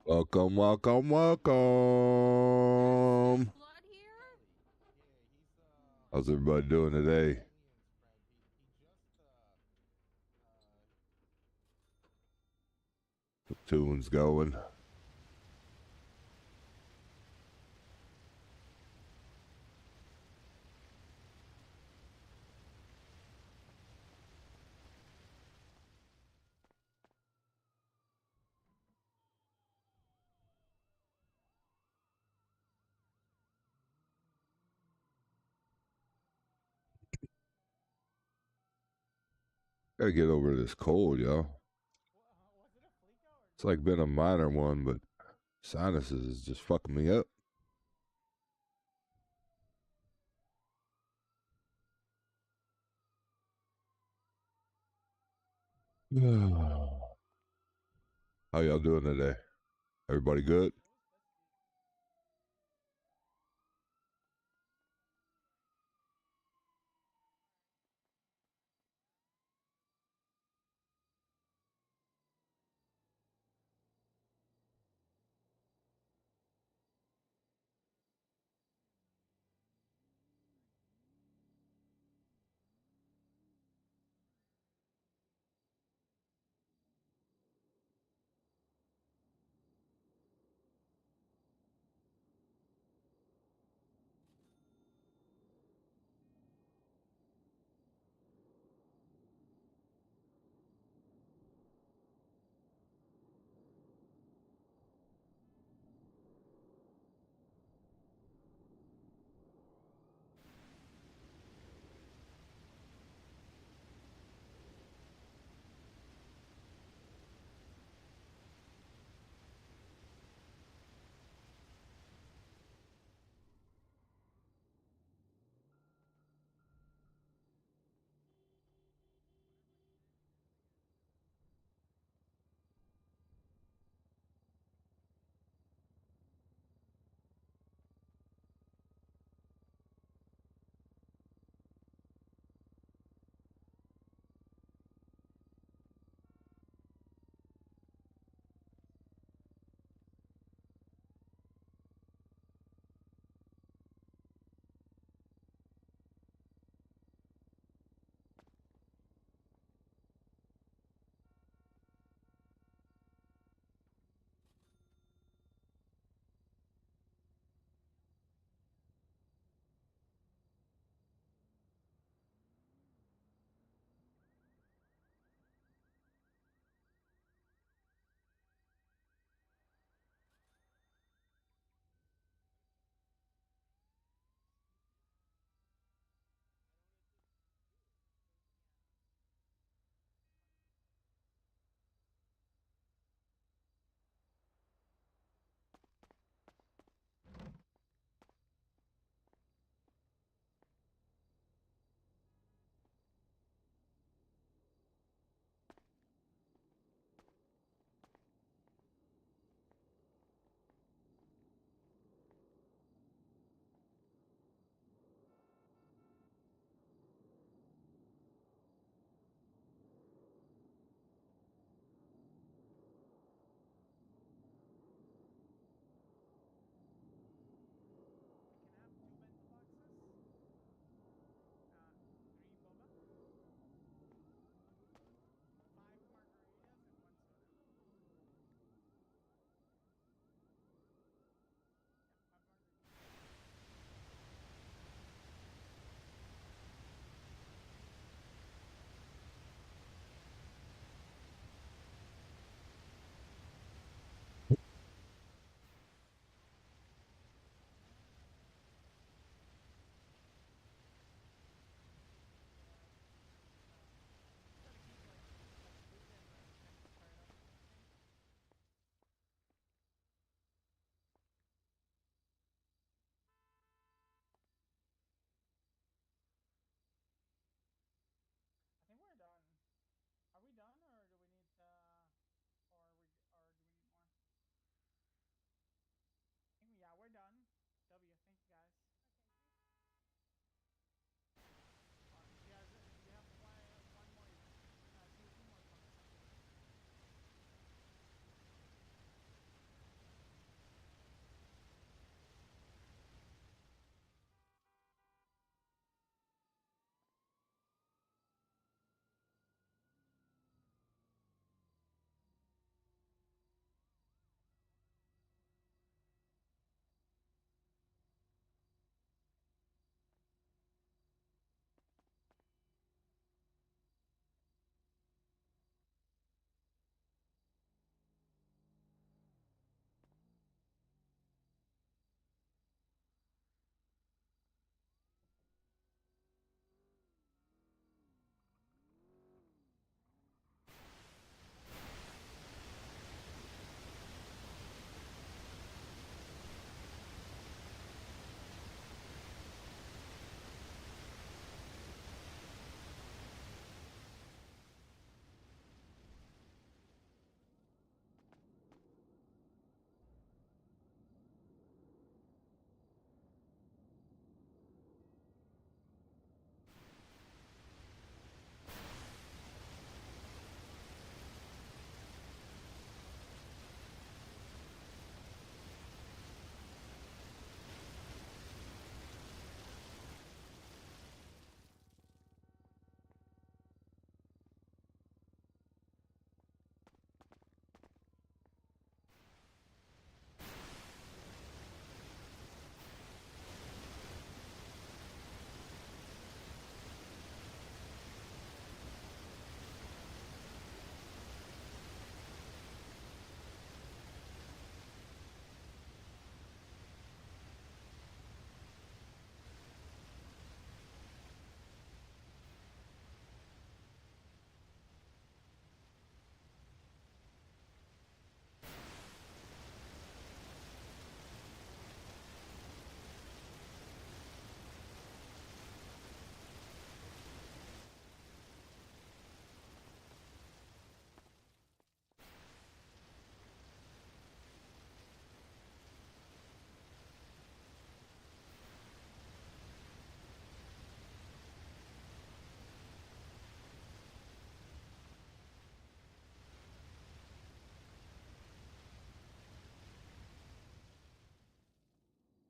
Welcome, welcome, welcome. Blood here? How's everybody doing today? The tune's going. Gotta get over this cold, y'all. It's like been a minor one, but sinuses is just fucking me up. How y'all doing today? Everybody good?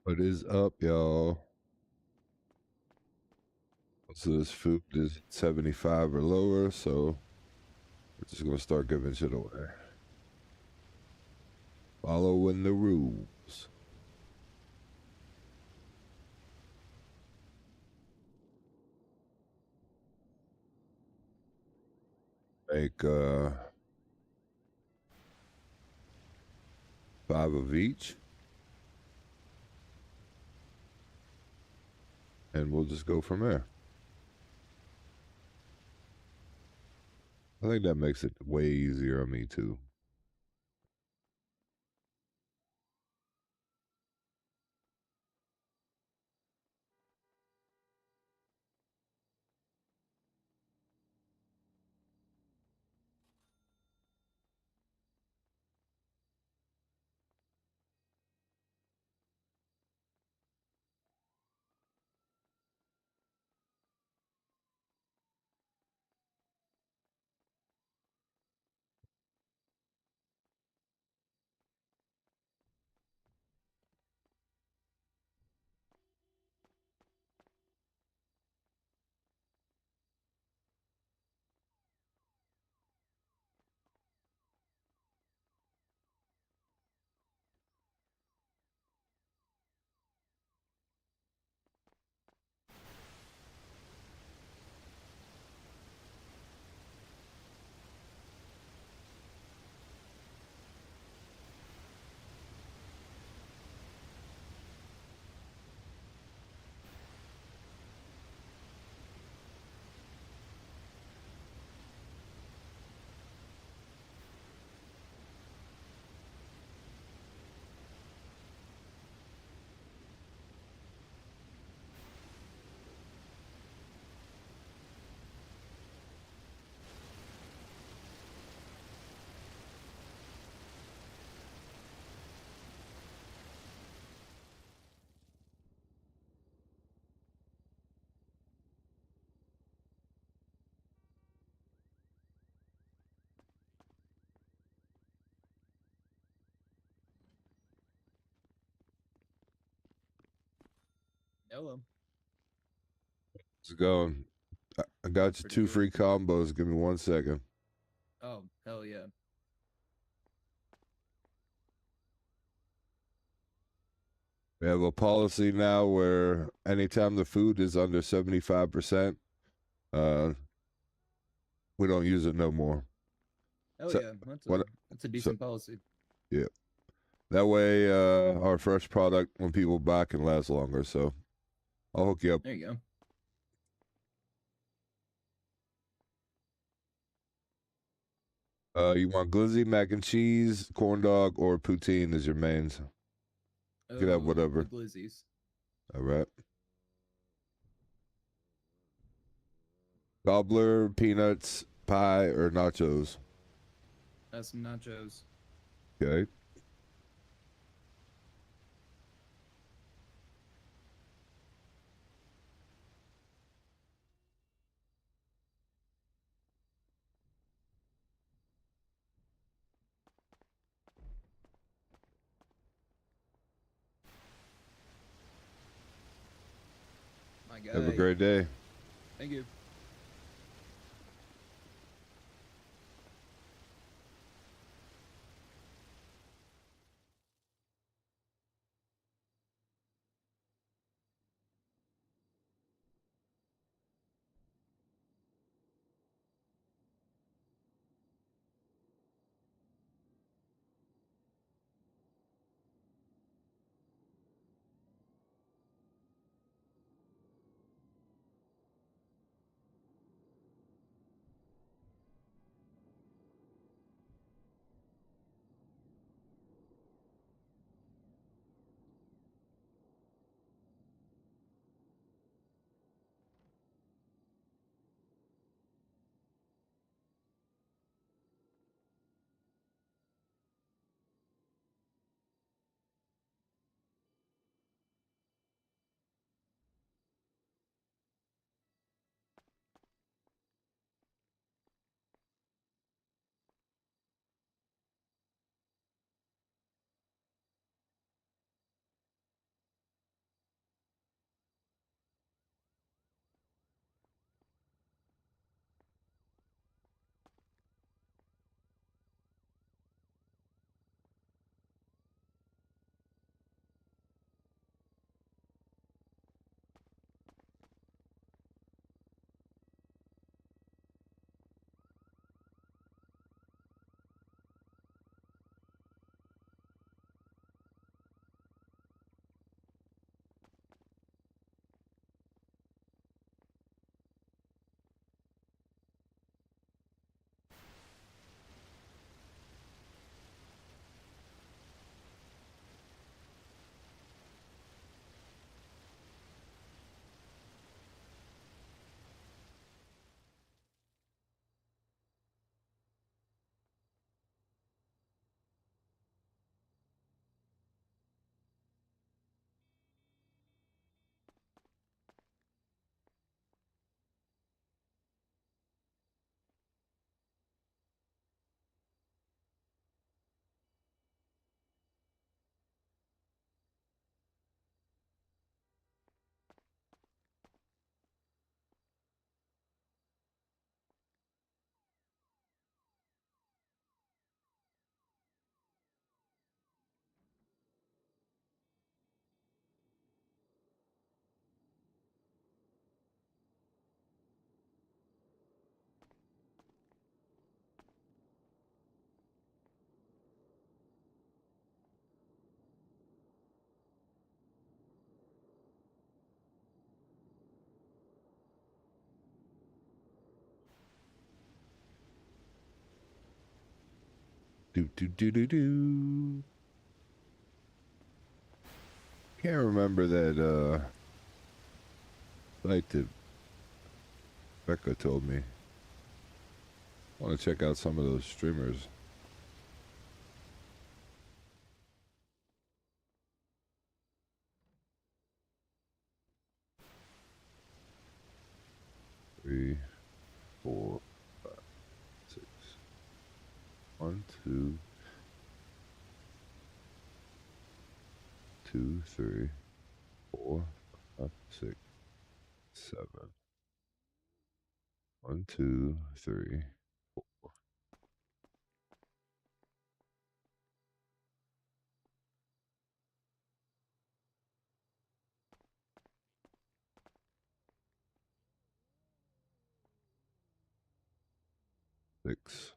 What is up, y'all? So this food is 75 or lower, so we're just gonna start giving shit away. Following the rules. Make 5 of each. And we'll just go from there. I think that makes it way easier on me too. Hello. Let's go. I got you Pretty 2 good. free combos. Give me 1 second. Oh, hell yeah. We have a policy now where anytime the food is under 75%, we don't use it no more. Hell So, yeah. That's what? a decent policy. Yeah. That way, our fresh product, when people buy, can last longer. So, I'll hook you up. There you You want glizzy, mac and cheese, corn dog, or poutine as your mains. go. You can have Oh, the whatever. glizzies. All right. Gobbler, peanuts, pie, or nachos. Some nachos. Okay. My Have a guy. great day. Thank you. Do do do do do. Can't remember that site that Becca told me. I want to check out some of those streamers. Three, four, five, six. 1, 2, 2, 3, 4, 5, 6, 7. 1, 2, 3, 4. 6.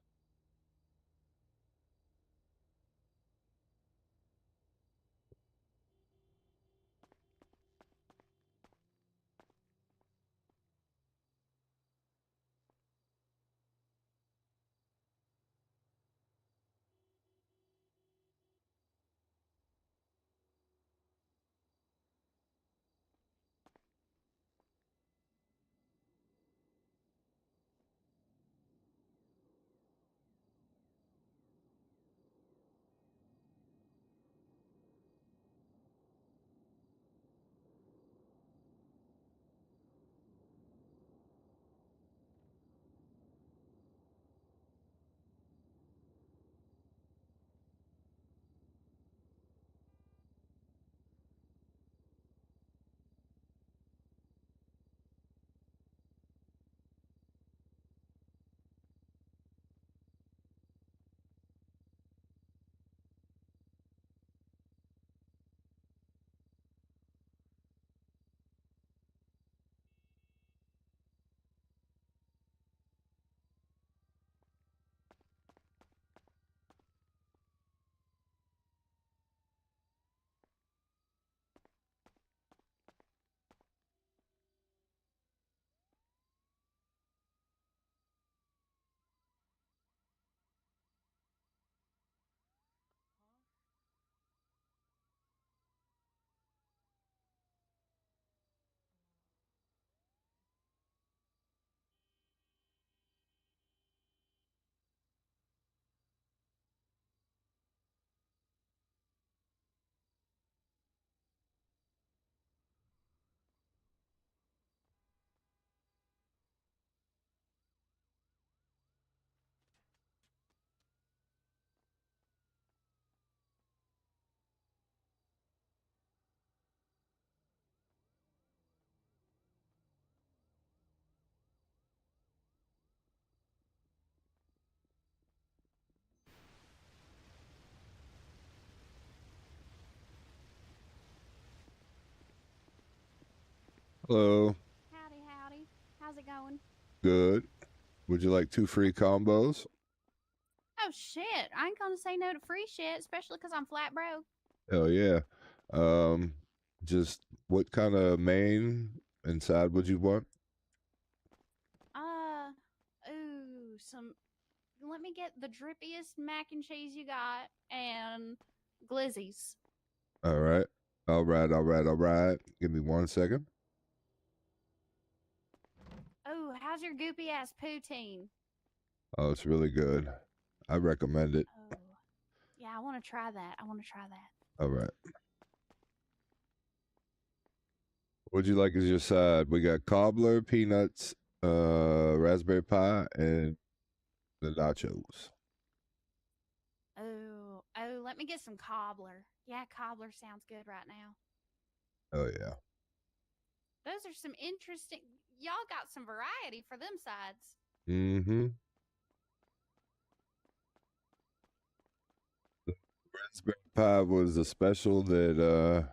Hello. Howdy, howdy. How's it going? Good. Would you like 2 free combos? Oh shit! I ain't gonna say no to free shit, especially because I'm flat broke. Hell yeah. Um, just what kind of main and side would you want? Uh, ooh, some. Let me get the drippiest mac and cheese you got and glizzies. All right. All right. All right. All right. Give me 1 second. Oh, how's your goopy ass poutine? Oh, it's really good. I recommend it. Oh, yeah, I want to try that. I want to try that. All right. What'd you like as your side? We got cobbler, peanuts, raspberry pie, and the nachos. Oh, let me get some cobbler. Yeah, cobbler sounds good right now. Oh yeah. Those are some interesting. Y'all got some variety for them sides. Mm-hmm. Raspberry pie was a special that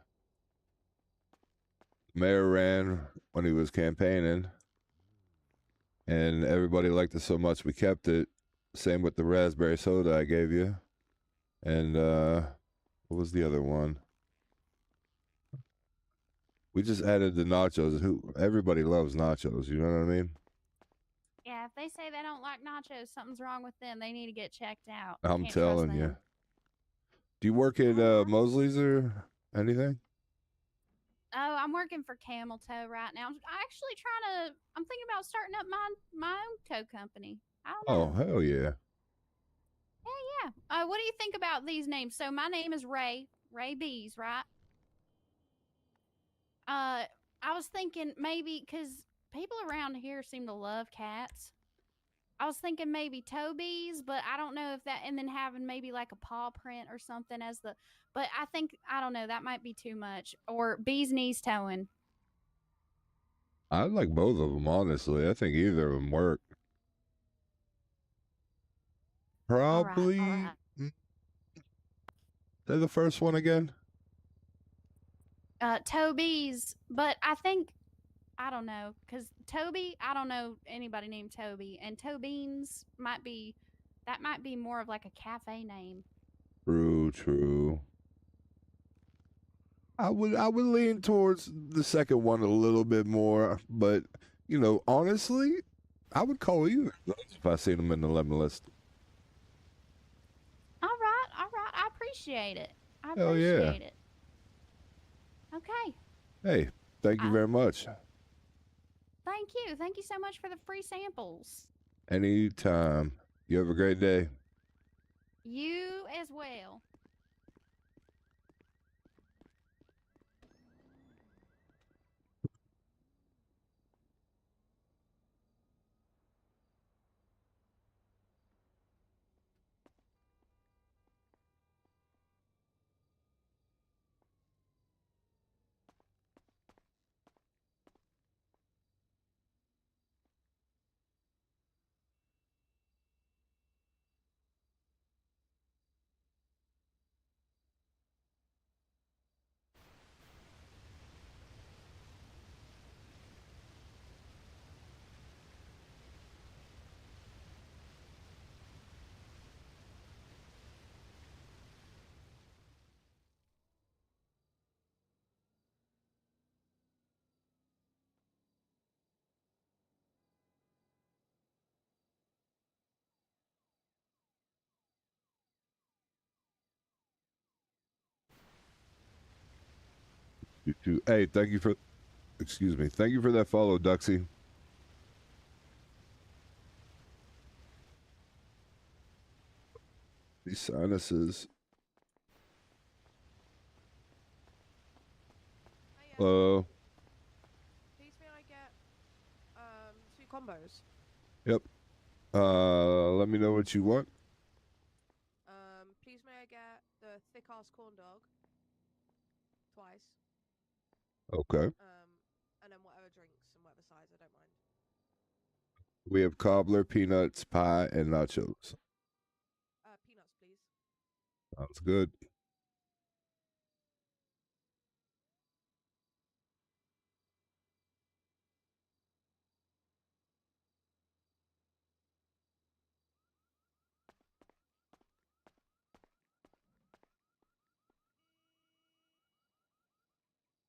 mayor ran when he was campaigning, and everybody liked it so much we kept it. Same with the raspberry soda I gave you. And what was the other one? We just added the nachos. Who everybody loves nachos, you know what I mean? Yeah, Yeah, if they say they don't like nachos, something's wrong with them. They need to get checked out. I'm Can't trust telling you. them. Do you work at Alright. Mosley's or anything? Oh, I'm working for Camel Toe right now. I'm thinking about starting up my own toe company. I don't Oh, know. hell yeah. Yeah. What do you think about these names? So my name is Ray Bees, right? I was thinking maybe because people around here seem to love cats. I was thinking maybe Toby's, but I don't know if that, and then having maybe like a paw print or something as the, but I don't know, that might be too much. Or Bee's Knees Towing. I like both of them, honestly. I think either of them work. All right. Probably. Say the first one again. Toby's, but I don't know, because Toby, I don't know anybody named Toby, and Tobeans that might be more of like a cafe name. True. I would lean towards the second one a little bit more, but honestly, I would call you if I seen them in the lemon list. All right. I appreciate it. I Hell yeah. appreciate it. Okay. Hey, thank you very much. Thank you. Thank you so much for the free samples. Anytime. You have a great day. You as well. You too. Hey, thank you for that follow, Duxie. These sinuses. Hello. Please may I get 2 combos? Yep. Let me know what you want. Please may I get the thick ass corn dog twice? Okay. And then whatever drinks and whatever size, I don't mind. We have cobbler, peanuts, pie, and nachos. Peanuts, please. Sounds good.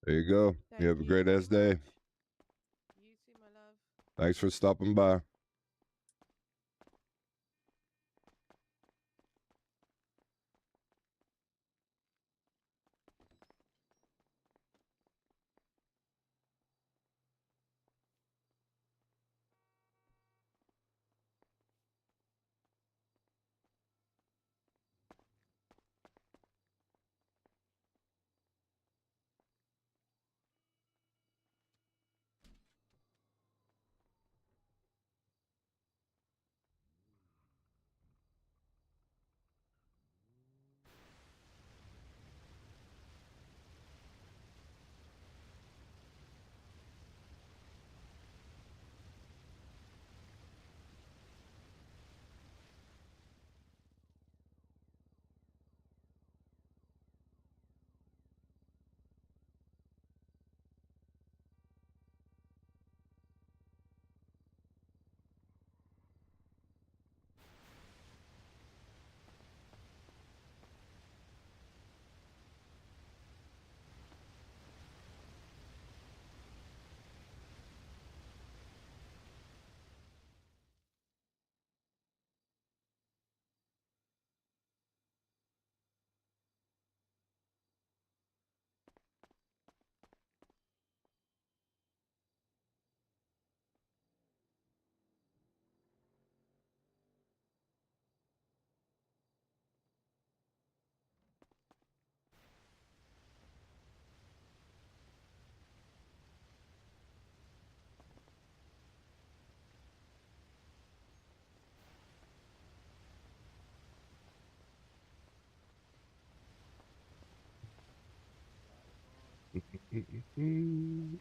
There you go. You have a great ass day. You too, my love. Thanks for stopping by.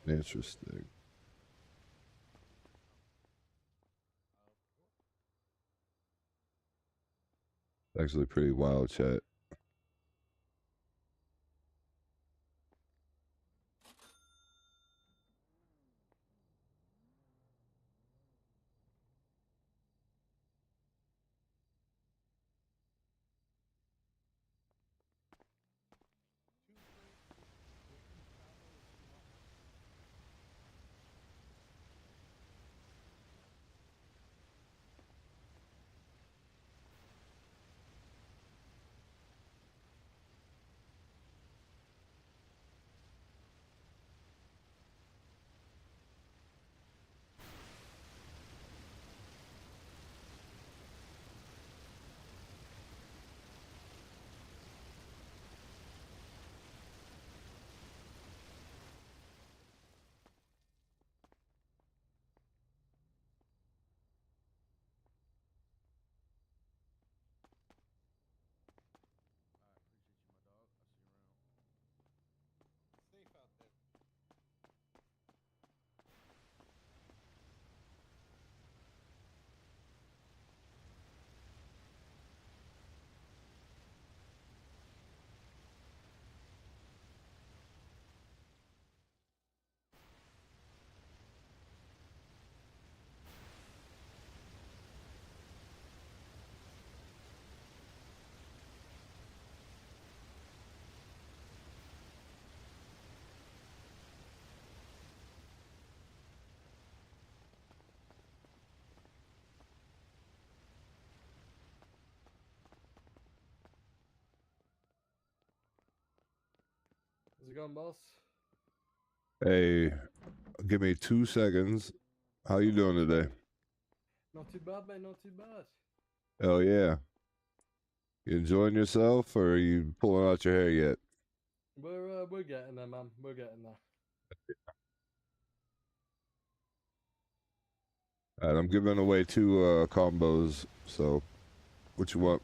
Interesting. Actually, pretty wild, chat. How's it going, boss? Hey, give me 2 seconds. How you doing today? Not too bad, mate. Not too bad. Hell yeah. You enjoying yourself, or are you pulling out your hair yet? We're getting there, man. We're getting there. Alright, I'm giving away 2 combos. So, what you want?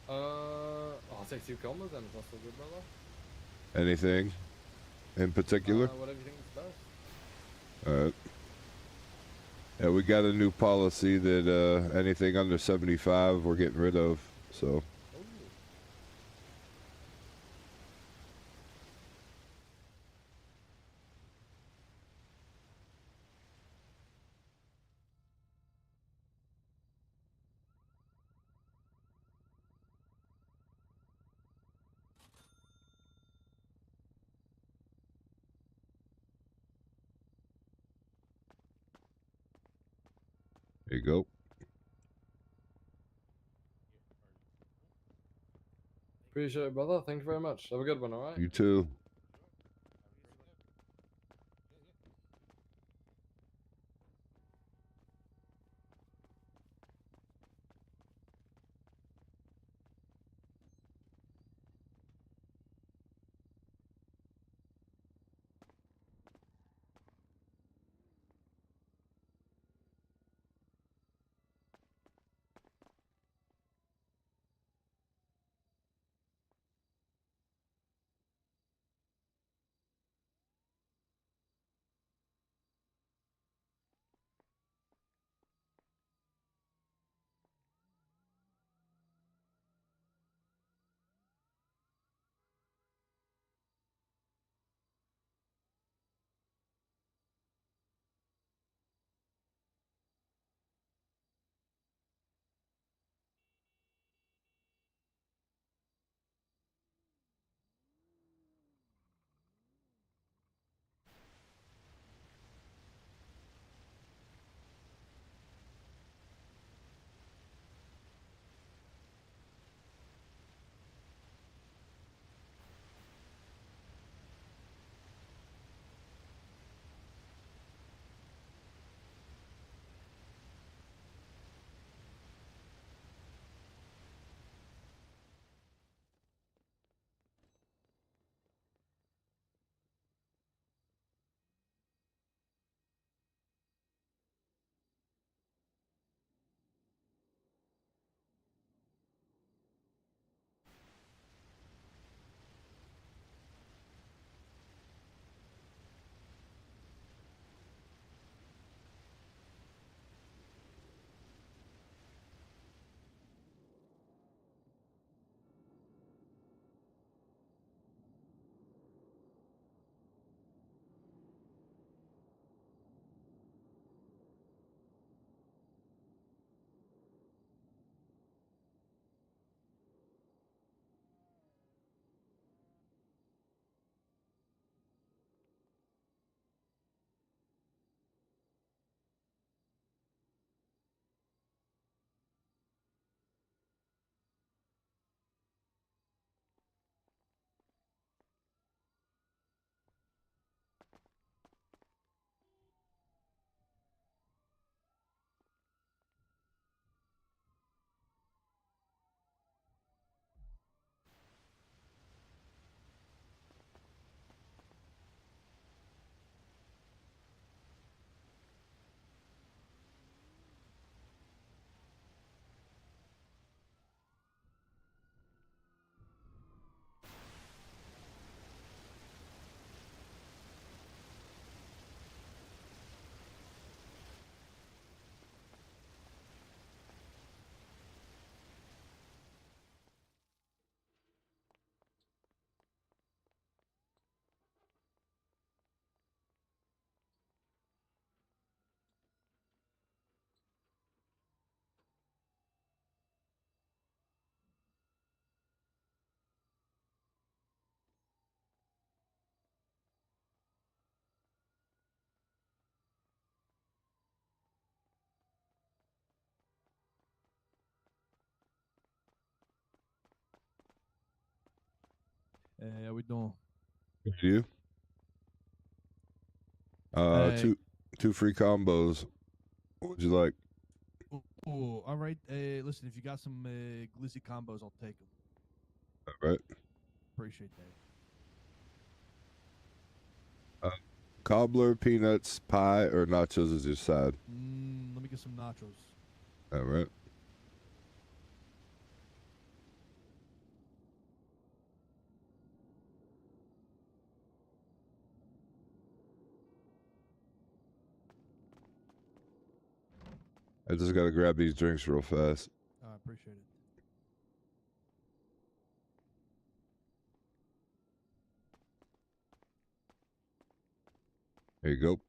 I'll take 2 combos then. If that's all good, brother. Anything in particular? Whatever you think is best. Alright. Yeah, we got a new policy that anything under 75 we're getting rid of. So, Ooh. there you go. Appreciate it, brother. Thank you very much. Have a good one, alright? You too. How we doing? You? Hey. Two free combos. What would you like? Oh, all right. Listen, if you got some glizzy combos, I'll take them. All right. Appreciate that. Cobbler, peanuts, pie, or nachos is your side. Let me get some nachos. All right. I just gotta grab these drinks real fast. I appreciate it. There you go.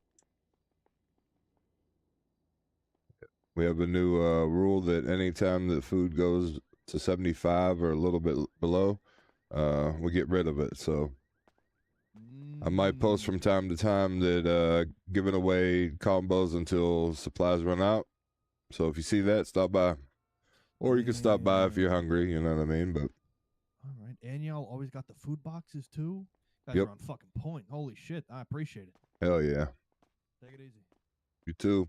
We have a new rule that anytime that food goes to 75 or a little bit below, we get rid of it. So I might post from time to time that giving away combos until supplies run out. So if you see that, stop by. Or you can stop by if you're hungry, you know what I mean? But All right. And y'all always got the food boxes too? Guys Yep. are on fucking point. Holy shit. I appreciate it. hell yeah. Take it easy. You too.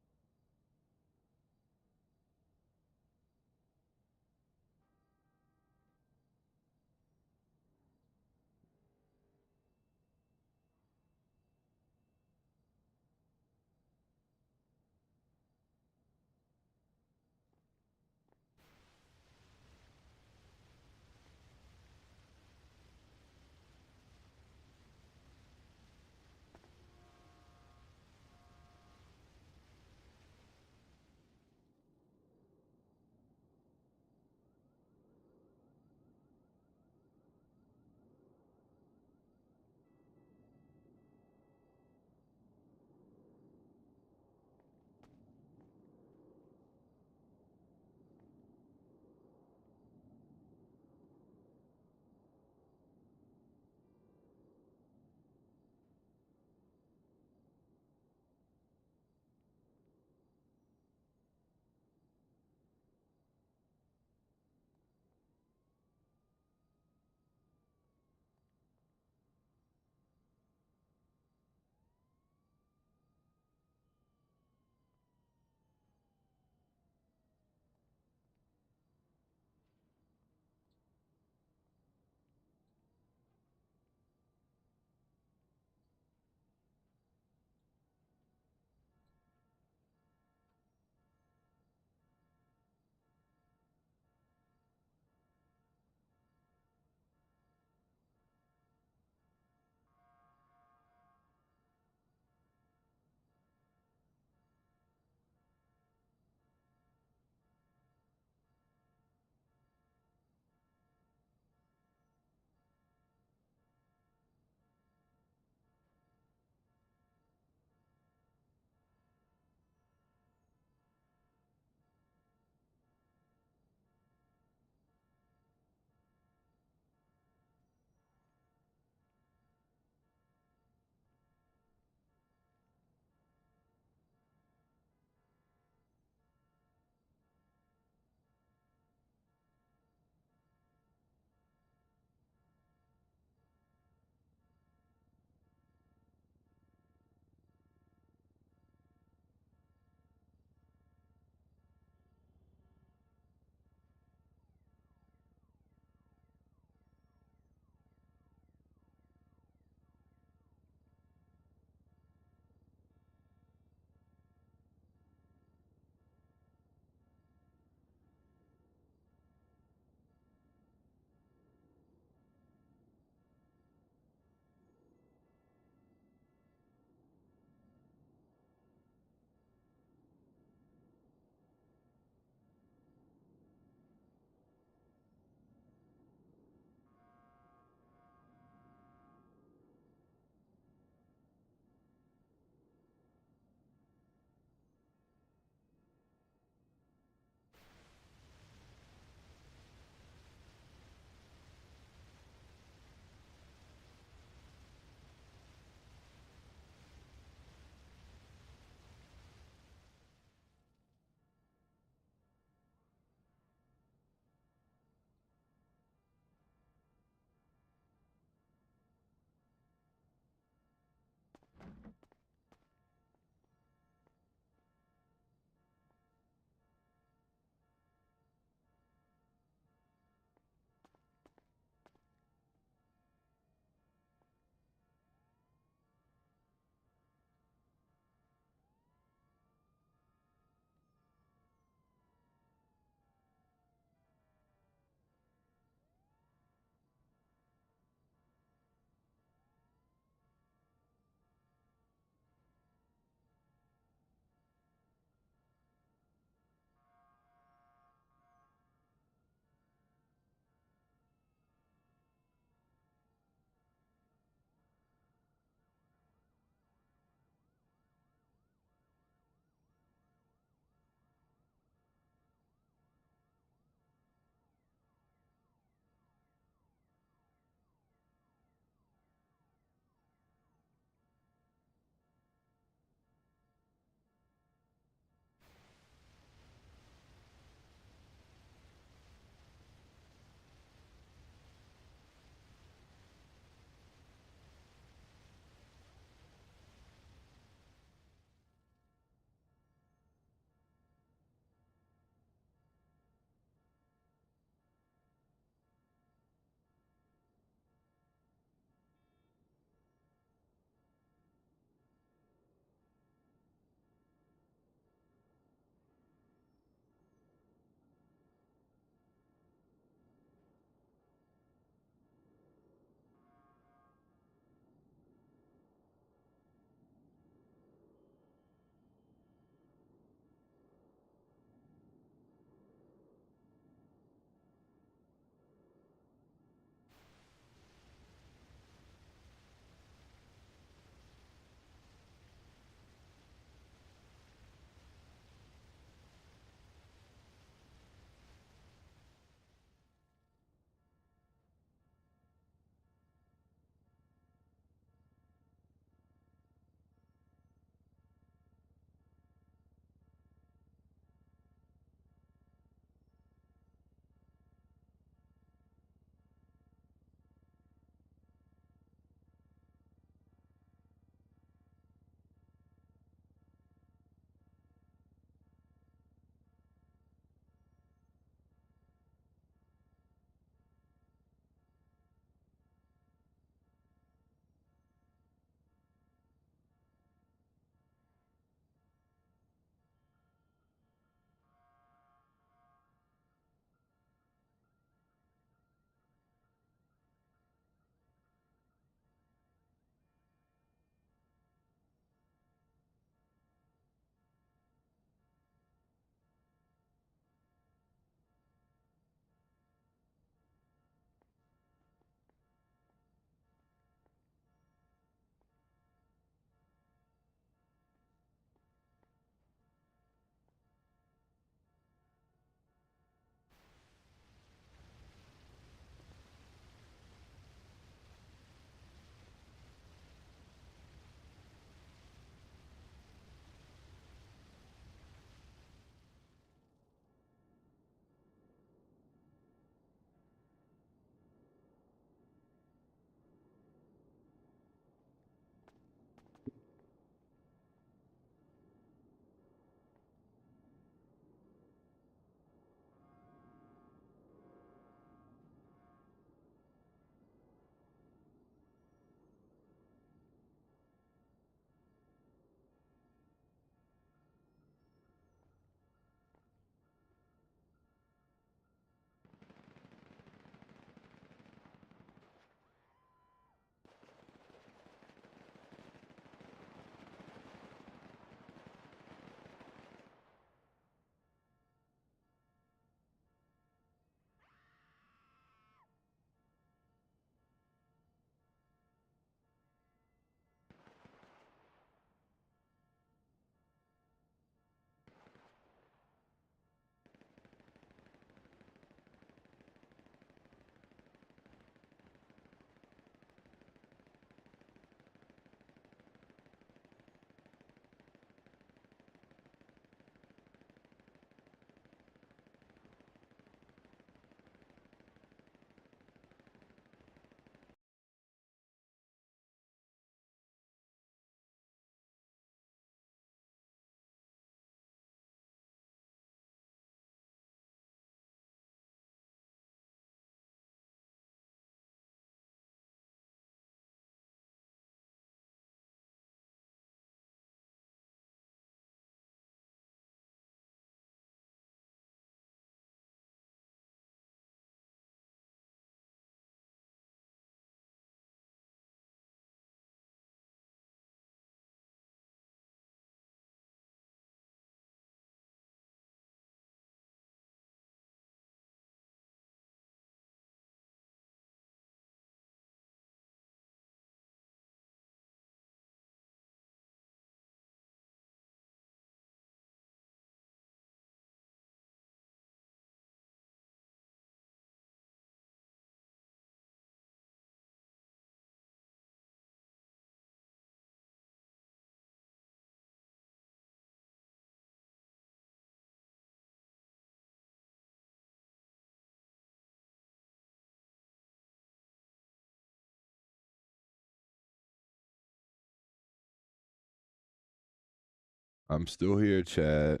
I'm still here, Chad.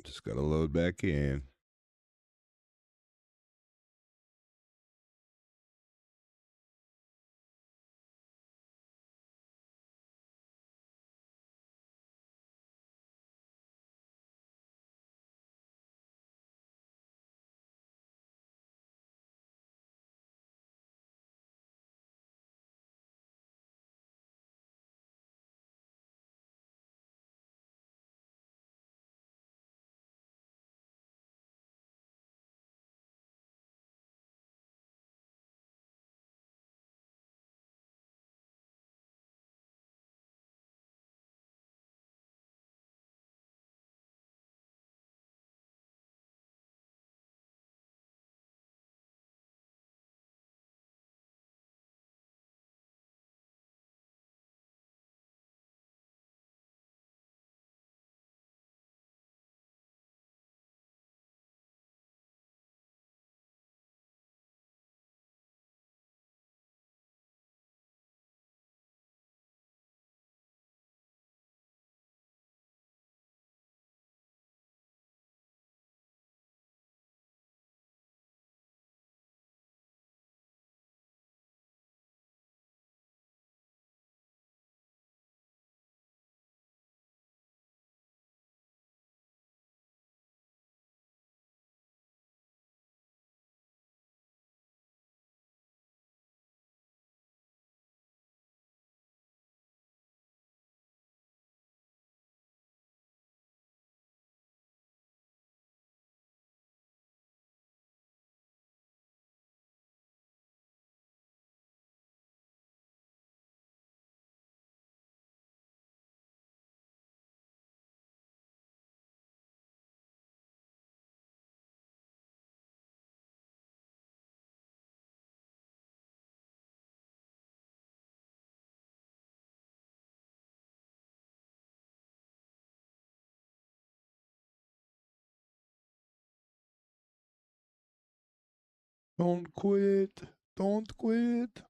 Just gotta load back in. Don't quit. Don't quit.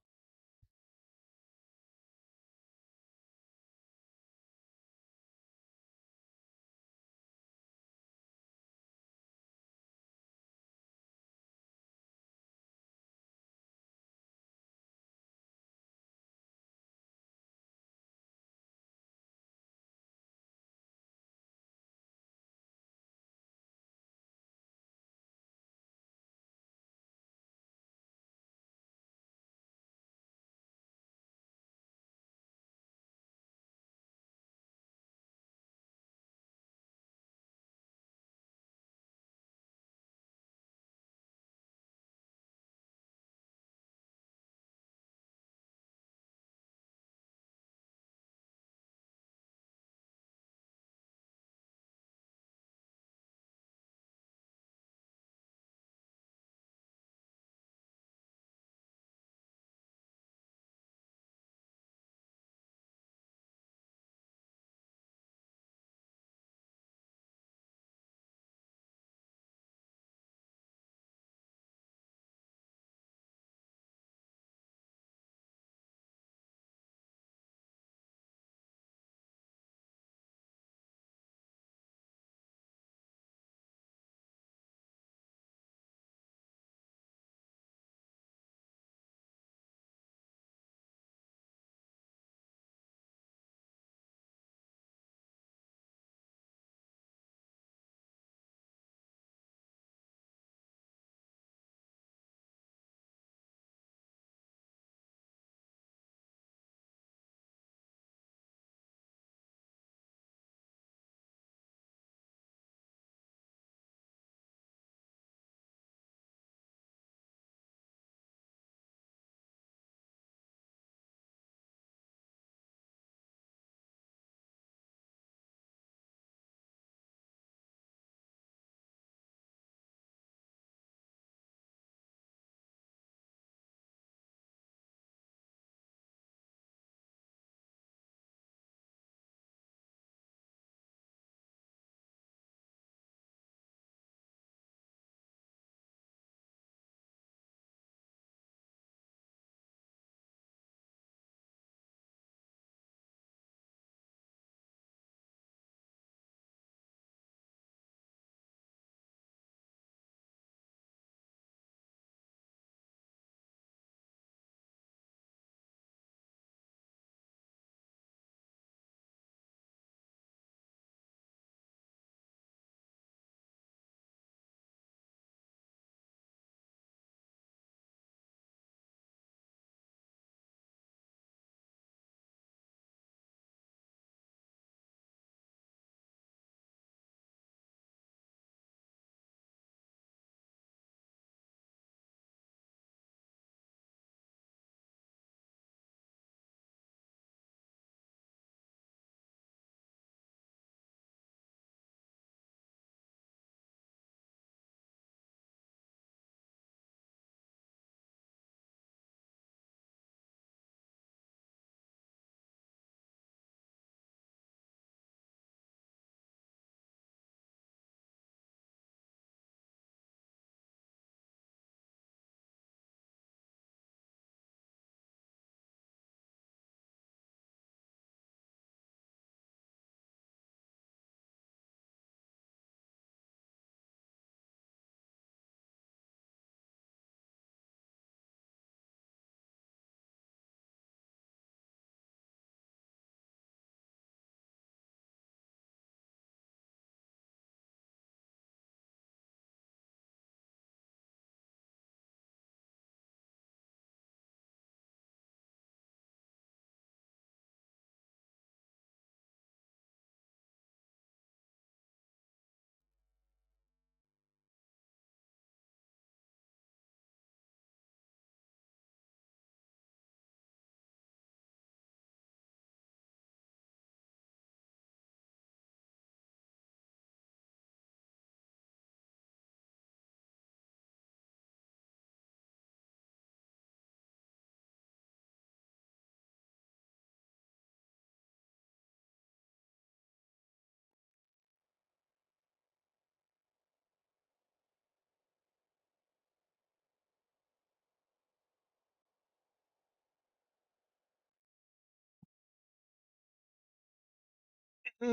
Hello.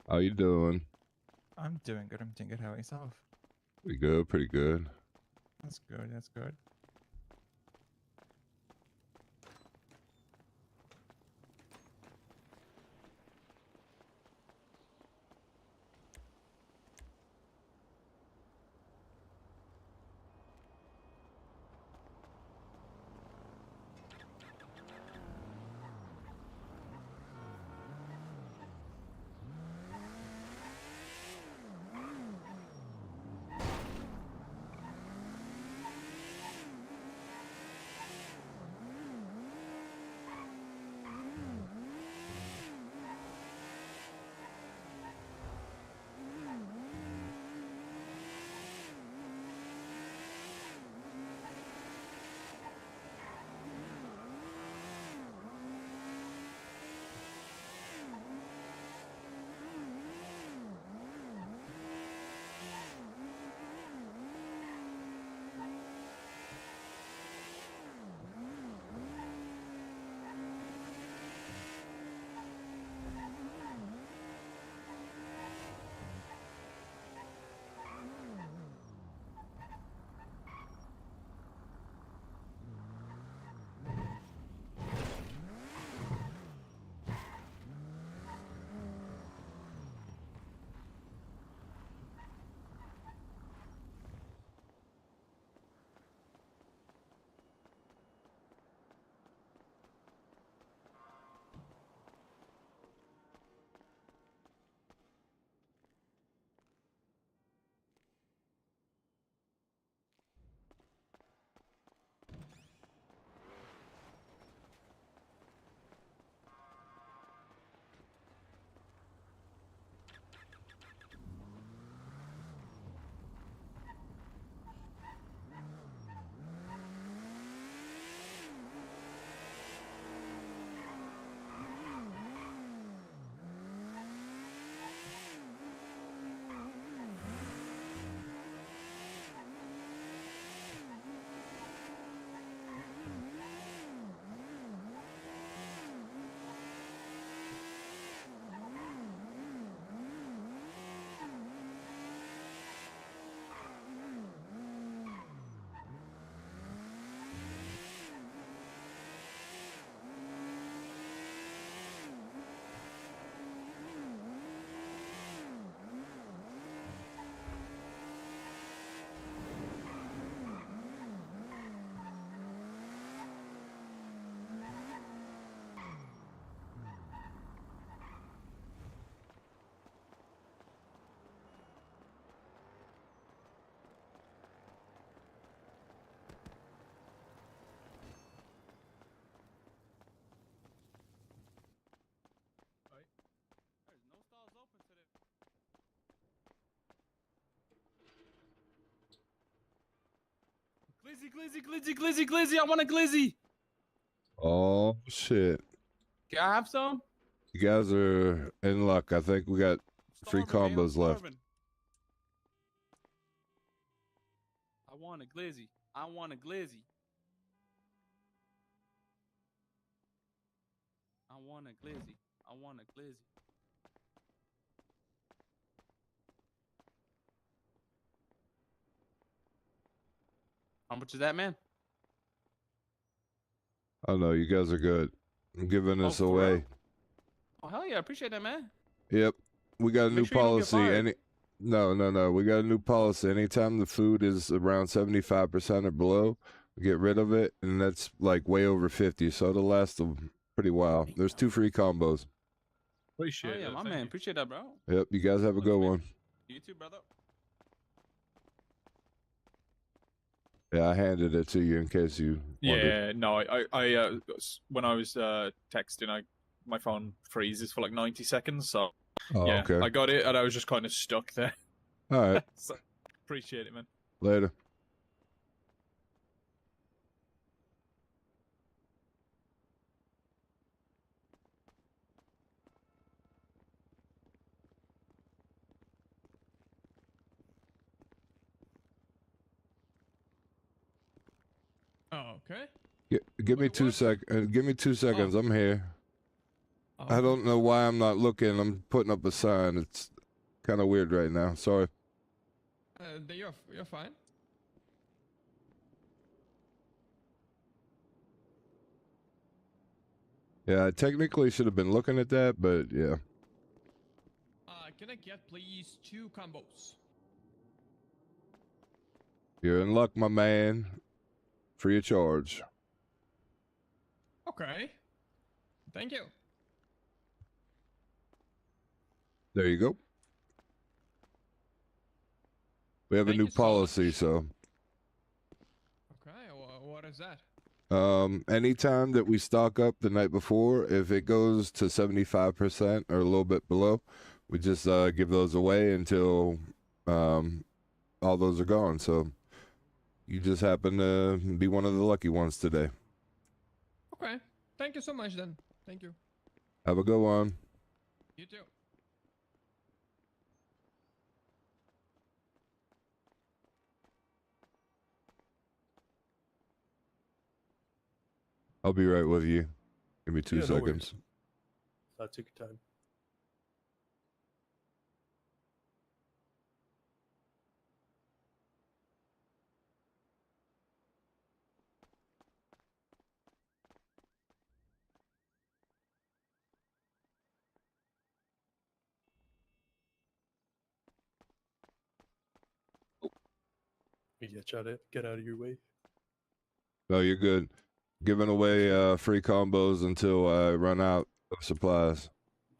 How you doing? I'm doing good. I'm doing good. How about yourself? Pretty good, pretty good. That's good. That's good. There's no stalls open today. Glizzy! I want a glizzy! Oh shit. Can I have some? You guys are in luck. I think we got three Starving, man, I'm combos left. starving. I want a glizzy. I want a glizzy. I want a glizzy. I want a glizzy. How much is that, man? Oh no, you guys are good. I'm giving this for real? away. Oh, hell yeah. I appreciate that, man. Yep. We got a new Make sure you don't get policy. fired. No. We got a new policy. Anytime the food is around 75% or below, we get rid of it, and that's like way over 50, so it'll last a pretty while. There's 2 free combos. Oh, Appreciate yeah, it. my Thank man. you. Appreciate that, bro. Yep, you guys have a Thanks, good man. one. You too, brother. Yeah, I handed it to you in case you wondered. Yeah, no, when I was texting, my phone freezes for like 90 seconds, so Oh, yeah, okay. I got it, and I was just kind of stuck there. All right. So, appreciate it, man. Later. Oh, okay. Give me Wait, two what? Give me 2 seconds. I'm here. I Okay. don't know why I'm not looking. I'm putting up a sign. It's kind of weird right now. Sorry. You're fine. Yeah, I technically should have been looking at that, but yeah. Can I get please 2 combos? You're in luck, my man. Free of charge. Okay. Thank you. There you go. We have a Thank new you so policy, much. so Okay, what is that? anytime that we stock up the night before, if it goes to 75% or a little bit below, we just give those away until all those are gone. So you just happen to be one of the lucky ones today. Okay. Thank you so much then. Thank you. Have a good one. You too. I'll be right with you. Give me 2 Yeah, no worries. seconds. Take your time. Yeah, try to get out of your way. No, you're good. Giving away free combos until I run out of supplies.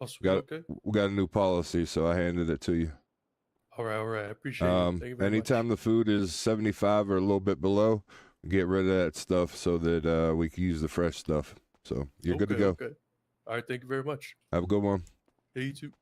Oh, sweet, okay. We got a new policy, so I handed it to you. All right. I appreciate it. Thank you very Anytime much. the food is 75 or a little bit below, get rid of that stuff so that we can use the fresh stuff. So you're good to go. Okay. All right, thank you very much. Have a good one. Hey, you too.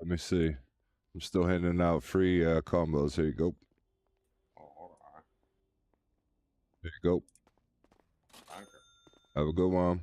me see. I'm still handing out free combos. Here you go. There you go. Have a good one.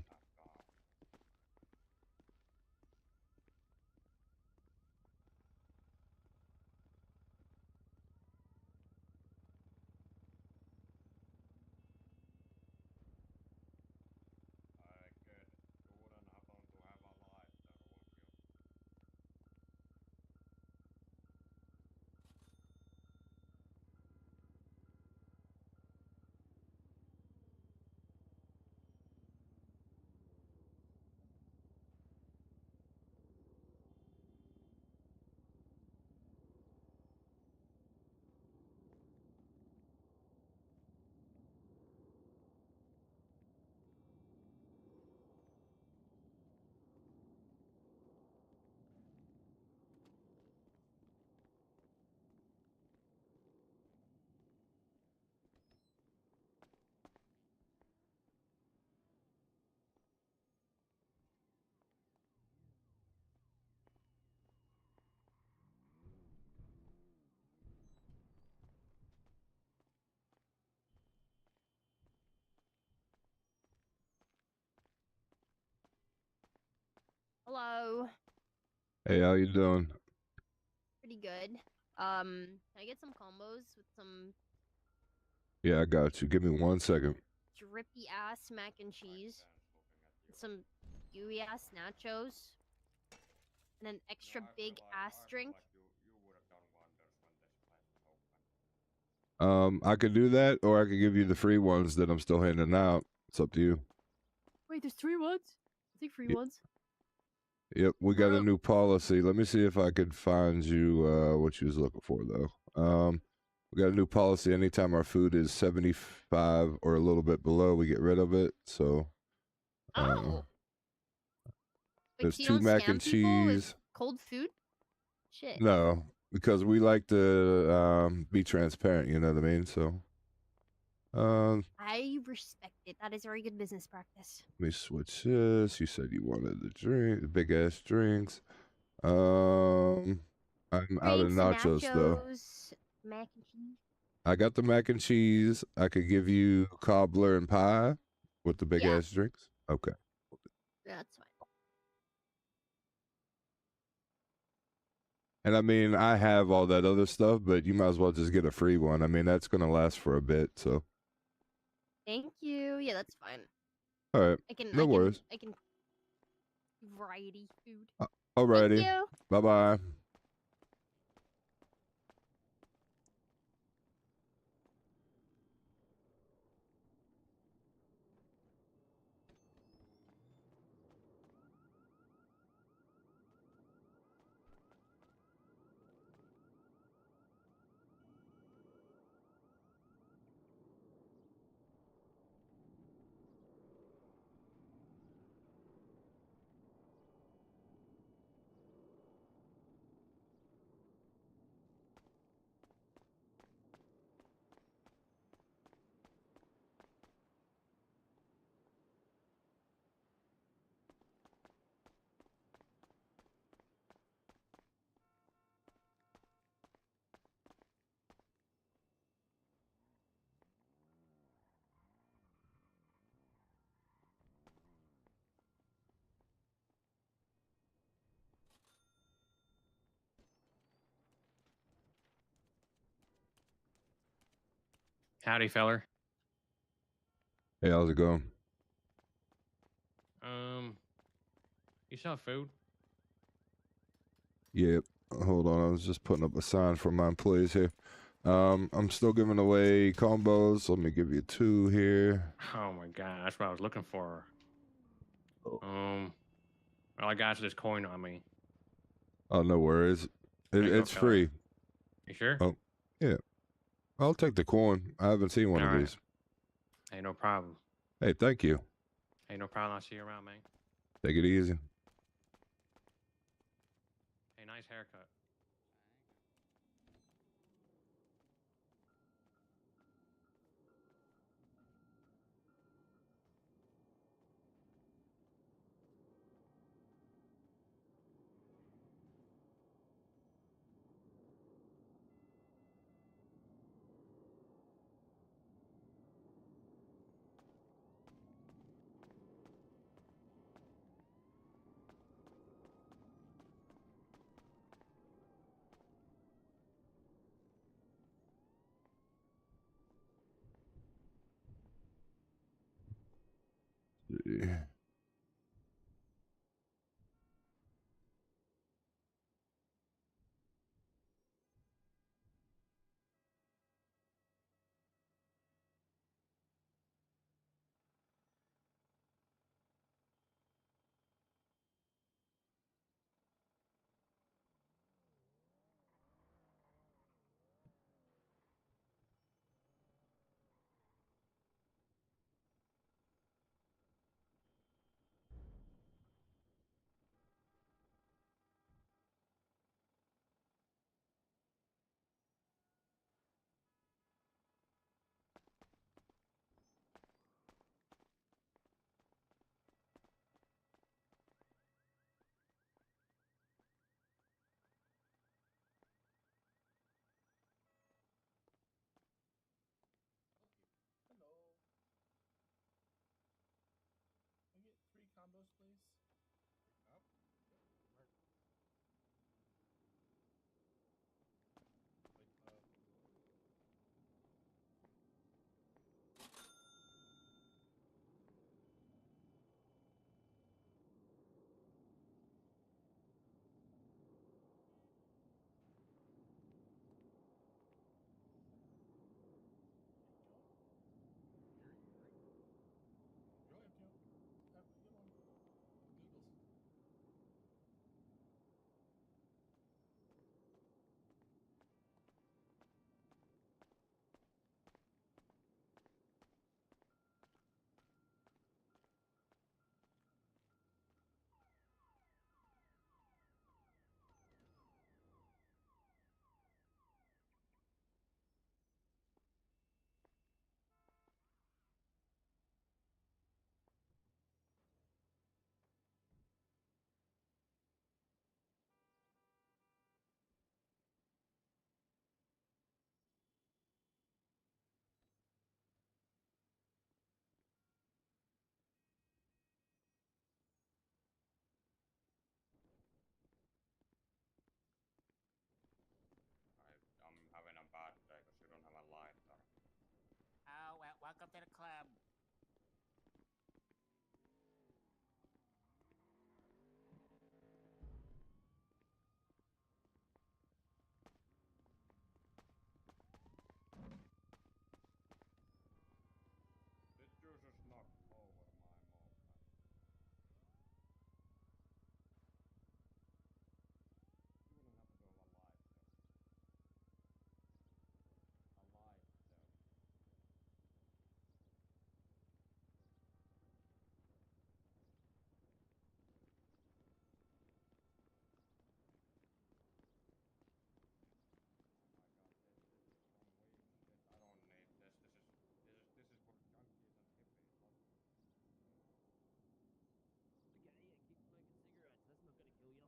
Hello. Hey, how you doing? Pretty good. Can I get some combos with some Yeah, I got you. Give me 1 second. drippy ass mac and cheese, some gooey ass nachos, and an extra big ass drink? I could do that, or I could give you the free ones that I'm still handing out. It's up to you. Wait, there's 3 ones? I think free Ye- ones. Yep, we got a Oh. new policy. Let me see if I could find you what you was looking for, though. We got a new policy. Anytime our food is 75 or a little bit below, we get rid of it. So, Oh. Wait, there's so you 2 don't mac and scam people with cheese. cold food? Shit. No, because we like to be transparent. You know what I mean? So, I respect it. That is very good business practice. let me switch this. You said you wanted the drink, the big ass drinks. I'm out of Drinks, nachos though. nachos, mac and cheese. I got the mac and cheese. I could give you cobbler and pie with the big Yeah. ass drinks. Okay. That's fine. And I mean, I have all that other stuff, but you might as well just get a free one. I mean, that's gonna last for a bit. So, Thank you. Yeah, that's fine. all right. No worries. I can variety food. Alrighty. Thank you. Bye bye. Howdy, feller. Hey, how's it going? You sell food? Yep. Hold on. I was just putting up a sign for my employees here. I'm still giving away combos. Let me give you 2 here. Oh my god, that's what I was looking for. Oh. All I got is this coin on me. Oh, no worries. There you go, It's fella. free. You sure? Oh, yeah. I'll take the coin. I haven't seen one of Alright. these. Hey, no problem. Hey, thank you. Hey, no problem. I'll see you around, man. Take it easy. Hey, nice haircut. see. Can I get 3 combos, please? I'm having a bad day because you don't have a lighter. Oh, well, welcome to the club. Did you just knock over my moped? You wouldn't happen to have a lighter. A lighter. Oh my god, this is some weak shit. I don't need this. This is for junkies and hippies. What? Okay, yeah, keep smoking cigarettes. That's not gonna kill you.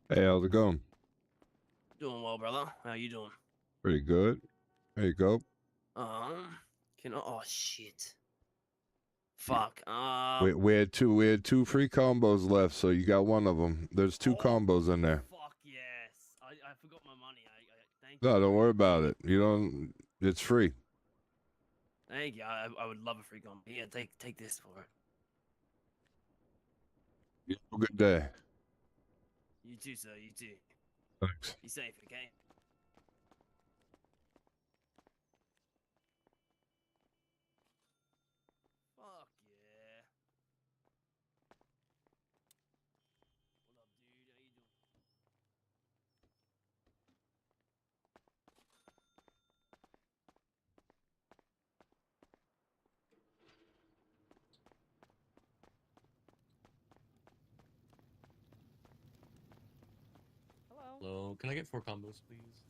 Hey, how's it going? Doing well, brother. How you doing? Pretty good. There you go. Can I? Oh shit. Fuck. We had two free combos left, so you got one of them. There's 2 combos in there. Fuck yes. I forgot my money. I thank you. No, don't worry about it. You don't. It's free. Thank you. I would love a free combo. Yeah, take this for it. You have a good day. You too, sir. You too. Thanks. Be safe, okay? Fuck yeah. What up, dude? How you doing? Hello. Hello, can I get 4 combos, please?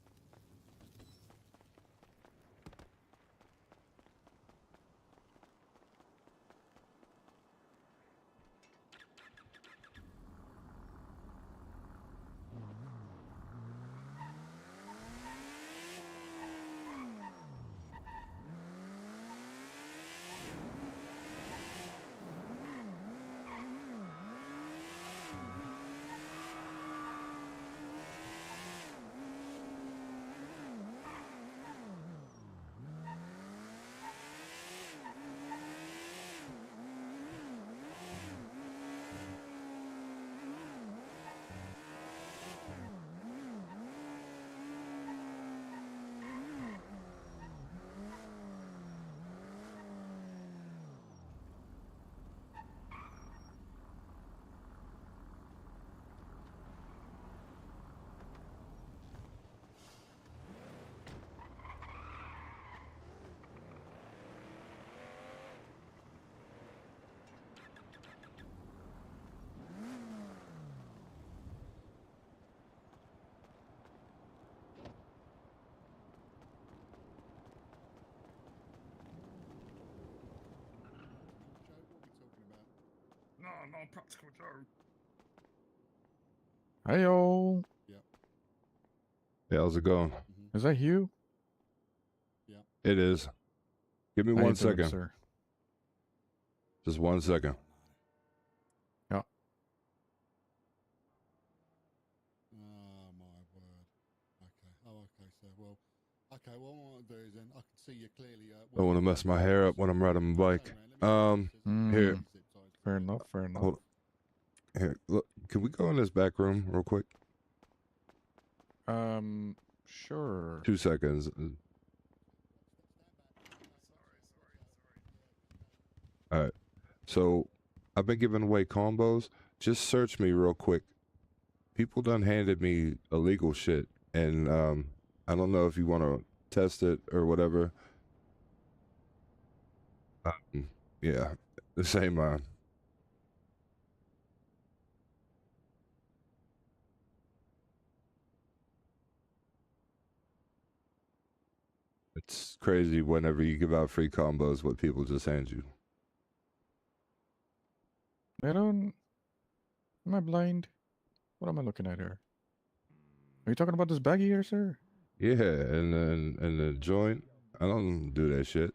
no practical joke. Heyo. Yeah, how's it going? Is that you? It is. Give me How you 1 doing, second. sir? Just 1 second. Yeah. Oh my word. Okay. Oh, okay, sir. Well, okay. Well, what I'll do is then I can see you clearly. Don't want to mess my hair up when I'm riding my bike. Here. Fair enough. Fair enough. Hold. Here, look. Can we go in this back room real quick? Sure. 2 seconds. All right. So I've been giving away combos. Just search me real quick. People done handed me illegal shit, and I don't know if you want to test it or whatever. Yeah, this ain't mine. It's crazy whenever you give out free combos, what people just hand you. I don't. Am I blind? What am I looking at here? Are you talking about this baggie here, sir? Yeah, and the joint. I don't do that shit.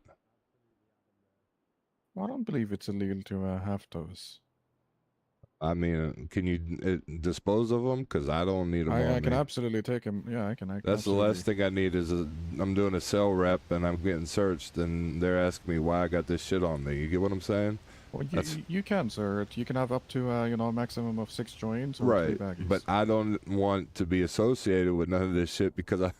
Well, I don't believe it's illegal to have those. I mean, can you dispose of them? Because I don't need them on I can me. absolutely take them. Yeah, I can. That's the last thing I need is I'm doing a cell rep and I'm getting searched and they're asking me why I got this shit on me. You get what I'm saying? Well, you can, sir. You can have up to a maximum of 6 joints or 3 Right, baggies. but I don't want to be associated with none of this shit because I.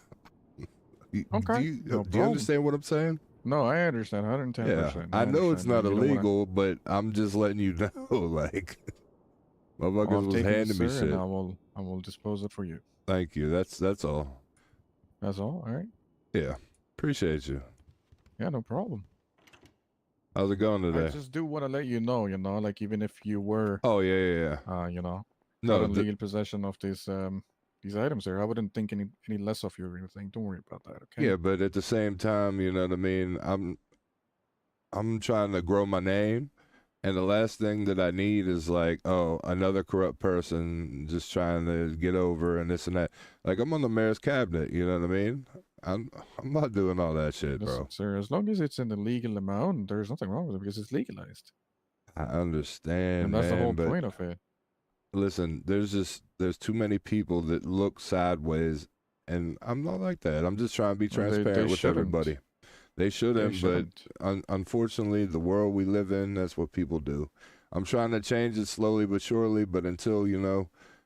Okay, Do you, no do you understand what I'm saying? No, I understand 110%. Yeah, I know it's not You don't wanna- illegal, but I'm just letting you know, like, motherfuckers Well, was take it, handing me sir, shit. and I will dispose it for you. Thank you. That's all. That's all. All right. Yeah, appreciate you. Yeah, no problem. How's it going I today? just do want to let you know, like even if you were, Oh yeah. not in legal possession of these items there, I wouldn't think any less of you or anything. Don't worry about that, okay? Yeah, but at the same time, you know what I mean. I'm trying to grow my name, and the last thing that I need is like, oh, another corrupt person just trying to get over and this and that. Like I'm on the mayor's cabinet, you know what I mean? I'm not doing all that shit, Listen, bro. sir, as long as it's in the legal amount, there's nothing wrong with it because it's legalized. I understand, And that's the man, whole but point of it. listen, there's too many people that look sideways, and I'm not like that. I'm just trying to be Well, they transparent with shouldn't. everybody. They shouldn't, but unfortunately, the world we live in, that's what people do. I'm trying to change it slowly but surely, but until,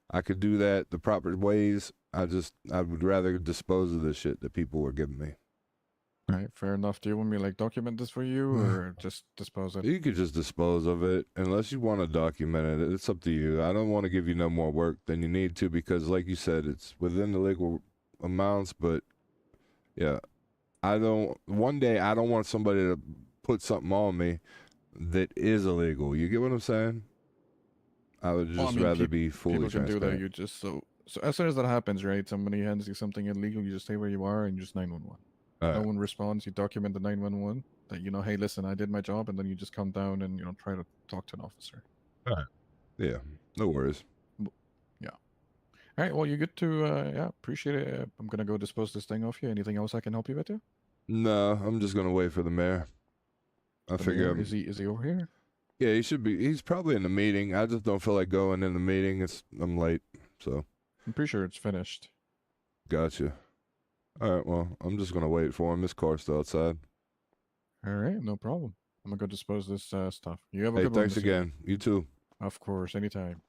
I could do that the proper ways, I would rather dispose of the shit that people were giving me. All right, fair enough. Do you want me to document this for you or just dispose it? You could just dispose of it unless you want to document it. It's up to you. I don't want to give you no more work than you need to because, like you said, it's within the legal amounts. But yeah, one day I don't want somebody to put something on me that is illegal. You get what I'm saying? I would just rather be fully people can do transparent. that. You just so as soon as that happens, right? Somebody hands you something illegal, you just stay where you are and you just 911. All No right. one responds. You document the 911 that hey, listen, I did my job, and then you just come down and try to talk to an officer. All right. Yeah, no worries. Yeah. All right. Well, you're good to appreciate it. I'm gonna go dispose this thing off you. Anything else I can help you with? You? No, I'm just gonna wait for the mayor. I figure is he over here? Yeah, he should be. He's probably in the meeting. I just don't feel like going in the meeting. I'm late, so. I'm pretty sure it's finished. Gotcha. All right, well, I'm just gonna wait for him. His car's still outside. All right, no problem. I'm gonna go dispose this stuff. You have a Hey, good one. thanks again. You too. Of course, anytime.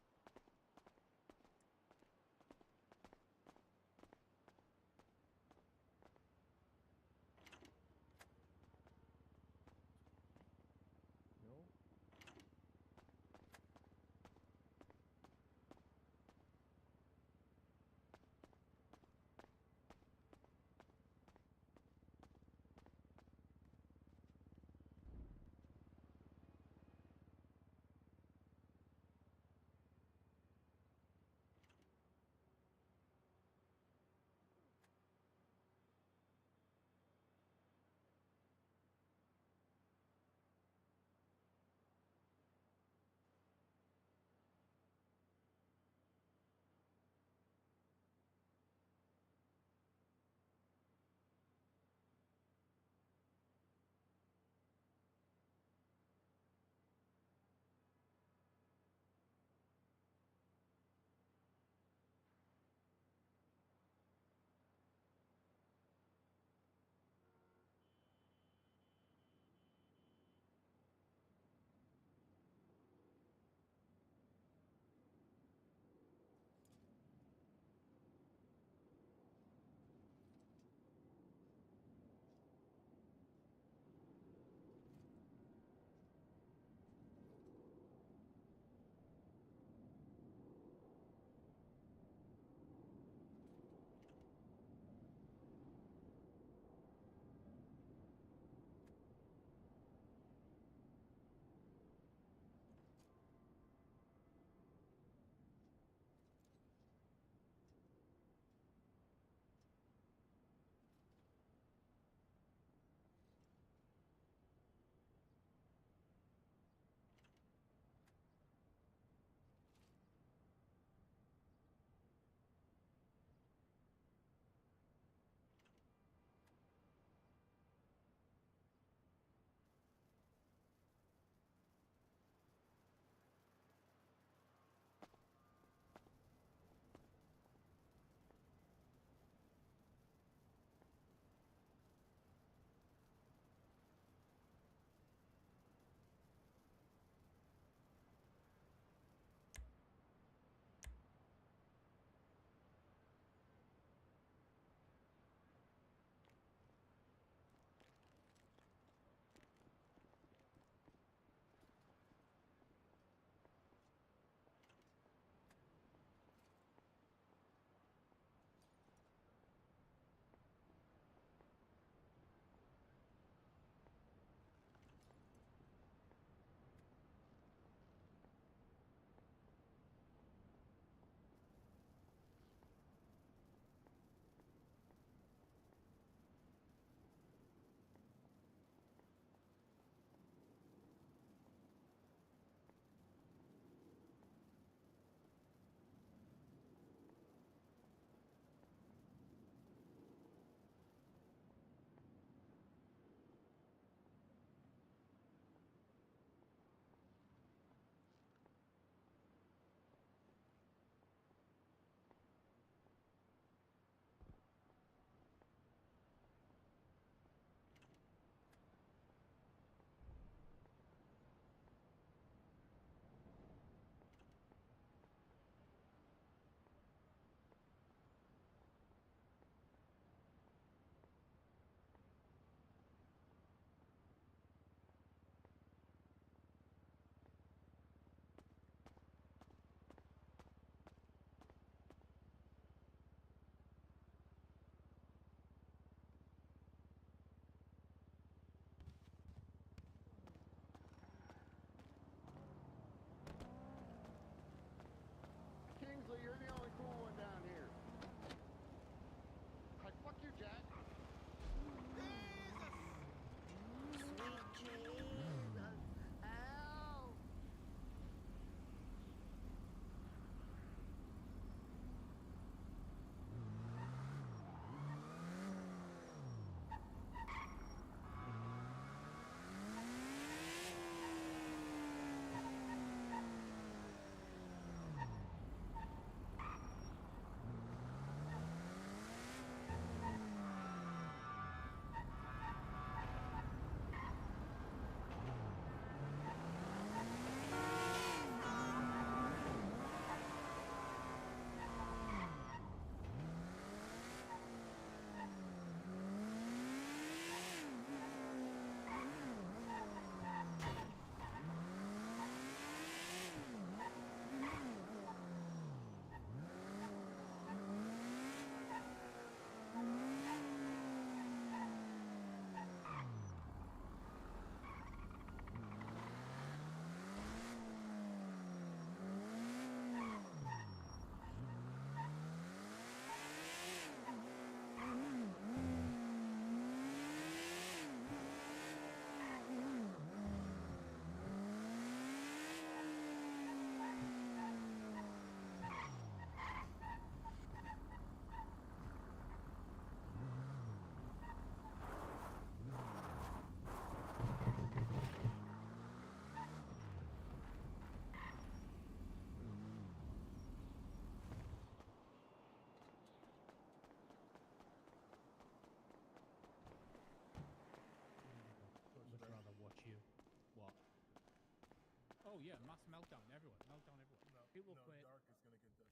yeah, mass meltdown everywhere. Meltdown everywhere. People quit. Dark is gonna get this.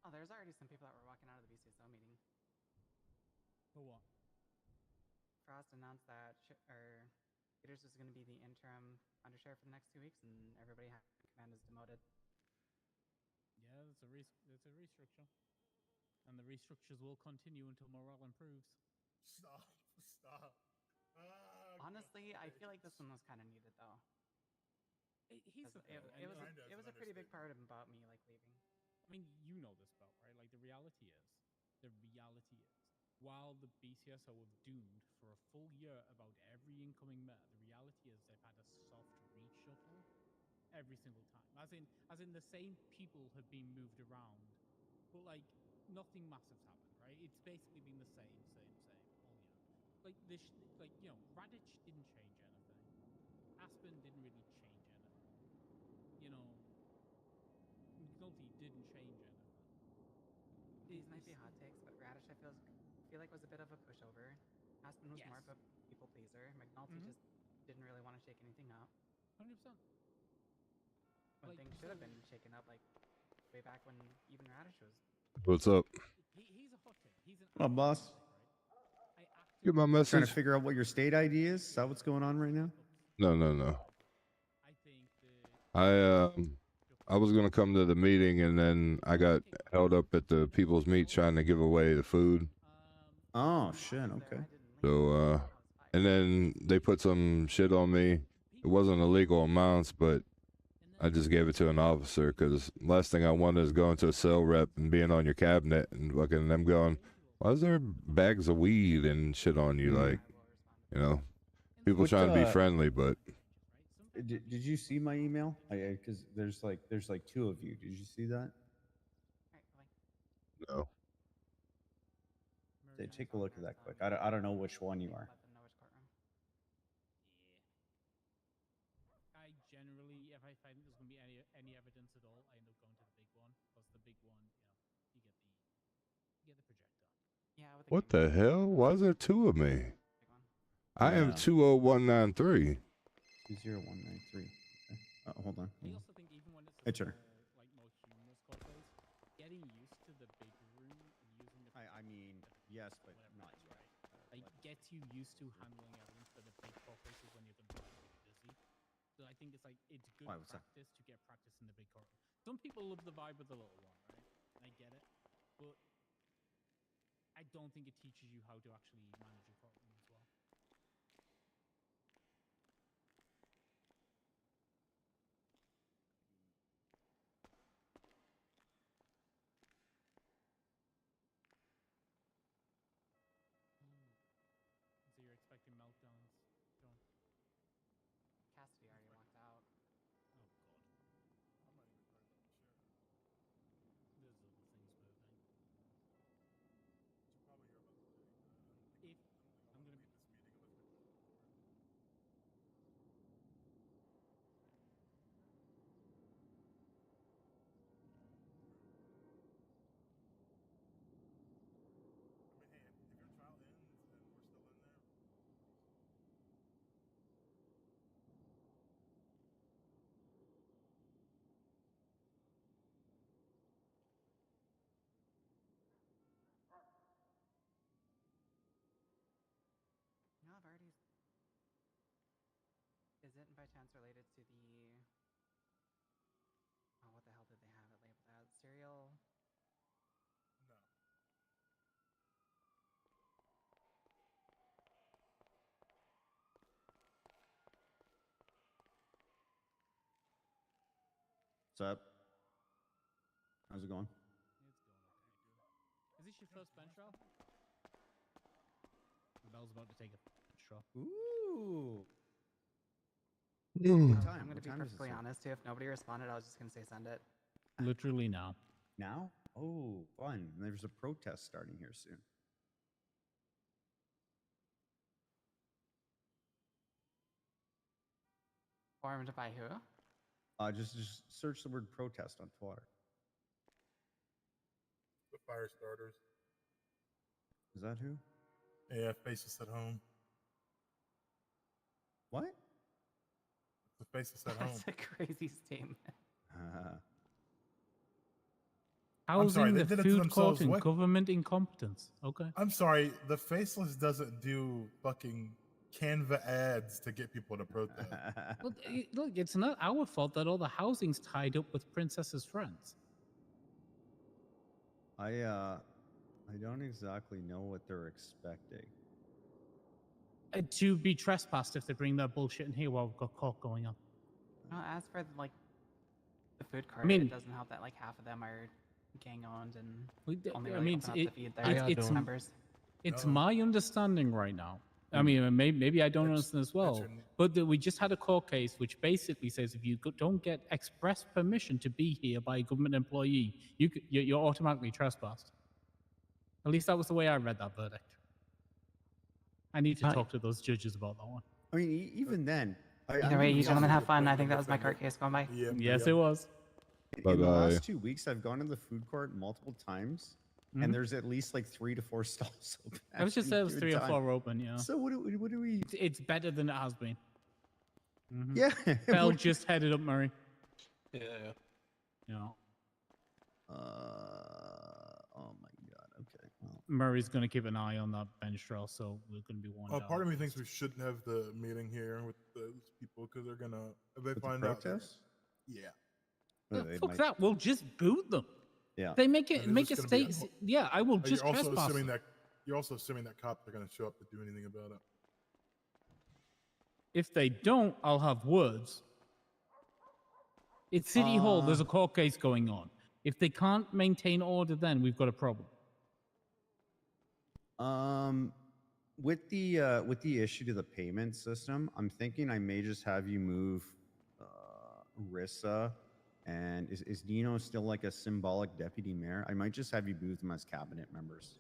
Oh, there's already some people that were walking out of the BCSO meeting. For what? Frost announced that Peters is going to be the interim undersheriff for the next 2 weeks, and everybody in command is demoted. Yeah, it's a restructure, and the restructures will continue until morale improves. Stop. Honestly, I feel like this one was kind of needed, though. Here's the thing. It was a pretty big part about me like leaving. I mean, you know this about, right? Like the reality is, while the BCSO have doomed for a full year about every incoming mayor, the reality is they've had a soft reshuffle every single time. As in the same people have been moved around, but like nothing massive's happened, right? It's basically been the same all year. Like Radic didn't change anything. Aspen didn't really change anything. McNulty didn't change anything. These might be hot takes, but Radish I feel like was a bit of a pushover. Aspen was more of a people pleaser. McNulty just didn't really want to shake anything up. 100%. When things should have been shaken up, like way back when even Radish was. What's up? He's a hot take. He's an Hello, boss. Get my message. Trying to figure out what your state ID is. Is that what's going on right now? No. I was gonna come to the meeting, and then I got held up at the People's Meat trying to give away the food. Oh shit. Okay. So and then they put some shit on me. It wasn't illegal amounts, but I just gave it to an officer because last thing I wanted is going to a cell rep and being on your cabinet and fucking them going, why is there bags of weed and shit on you? Like, people trying to be friendly, but. Did you see my email? Because there's like two of you. Did you see that? No. Take a look at that quick. I don't know which one you are. I generally, if I find there's going to be any evidence at all, I end up going to the big one. Because the big one, you get the projector. Yeah. What the hell? Why is there two of me? I am 20193. 20193. Okay. Hold on. I also think even when it's Hey, Turner. like more humorous cosplays, getting used to the big room and using the. I mean, yes, but not right. Like gets you used to handling evidence for the big corporations when you're going to be really busy. So I think it's good practice to get practice in the big courtroom. Some people love the vibe of the little one, right? I get it, but I don't think it teaches you how to actually manage a courtroom as well. So you're expecting meltdowns, John? Cassidy already walked out. Oh God. I'm not even talking about the sheriff. There's other things moving. You'll probably hear about the city. I don't think I want to leave this meeting unless they call for it. I mean, hey, if your trial ends and we're still in there. I've already. Is it by chance related to the? Oh, what the hell did they have it labeled as? Serial. No. What's up? How's it going? It's going okay. Is this your first bench trial? Bell's about to take a bench trial. Ooh. What time? I'm going to be perfectly honest too. If nobody responded, I was just going to say send it. Literally now. Now? Oh, fun. And there's a protest starting here soon. Formed by who? Just search the word protest on Twitter. The fire starters. Is that who? Yeah, faces at home. What? The faceless at home. That's a crazy statement. I'm sorry, Housing, they the did it to food court, themselves. and What? government incompetence. Okay. I'm sorry, the faceless doesn't do fucking Canva ads to get people to protest. Well, look, it's not our fault that all the housing's tied up with Princess's friends. I don't exactly know what they're expecting. To be trespassed if they bring their bullshit in here while we've got court going on. Well, as for like the food cart, mean- it doesn't help that like half of them are gang owned and only I really mean, open up it- to feed their it's members. It's my understanding right now. I mean, maybe I don't understand as well. But we just had a court case which basically says if you don't get express permission to be here by a government employee, you're automatically trespassed. At least that was the way I read that verdict. I need to talk to those judges about that one. I mean, even then. Either way, you gentlemen have fun. I think that was my court case going by. Yes, it was. In the last 2 weeks, I've gone to the food court multiple times, Mhm. and there's at least like 3 to 4 stalls open. I was just at saying it any was given 3 or time. 4 open, yeah. So what do we? It's better than it has been. Mhm. Yeah. Bell just headed up Murray. Yeah. Yeah. Oh my god. Okay. Well, Murray's going to keep an eye on that bench trail, so we're going to be warned. Part of me thinks we shouldn't have the meeting here with those people because they're gonna if they With the find out. protests? Yeah. Fuck that. We'll just boot them. Yeah. They make And it they're make a just gonna be state. at- Yeah, I will just you're also trespass assuming them. you're also assuming that cops are gonna show up to do anything about it. If they don't, I'll have words. It's City Hall. There's a court case going on. If they can't maintain order, then we've got a problem. with the issue to the payment system, I'm thinking I may just have you move Rissa, and is Dino still like a symbolic deputy mayor? I might just have you move them as cabinet members.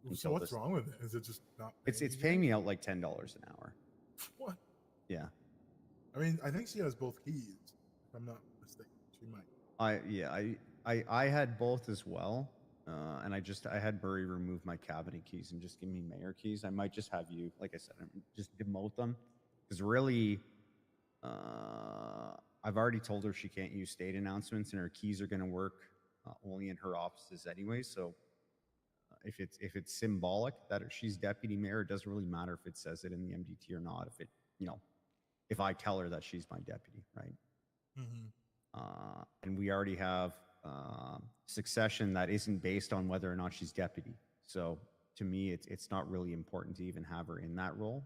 So until what's this- wrong with it? Is it just not? It's paying me out like $10 an hour. What? Yeah. I mean, I think she has both keys. If I'm not mistaken, she might. I had both as well, and I had Burry remove my cabinet keys and just give me mayor keys. I might just have you, like I said, just demote them, because really, I've already told her she can't use state announcements, and her keys are going to work only in her offices anyway. So if it's symbolic that she's deputy mayor, it doesn't really matter if it says it in the MDT or not. If I tell her that she's my deputy, right? Mm-hmm. And we already have succession that isn't based on whether or not she's deputy. So to me, it's not really important to even have her in that role.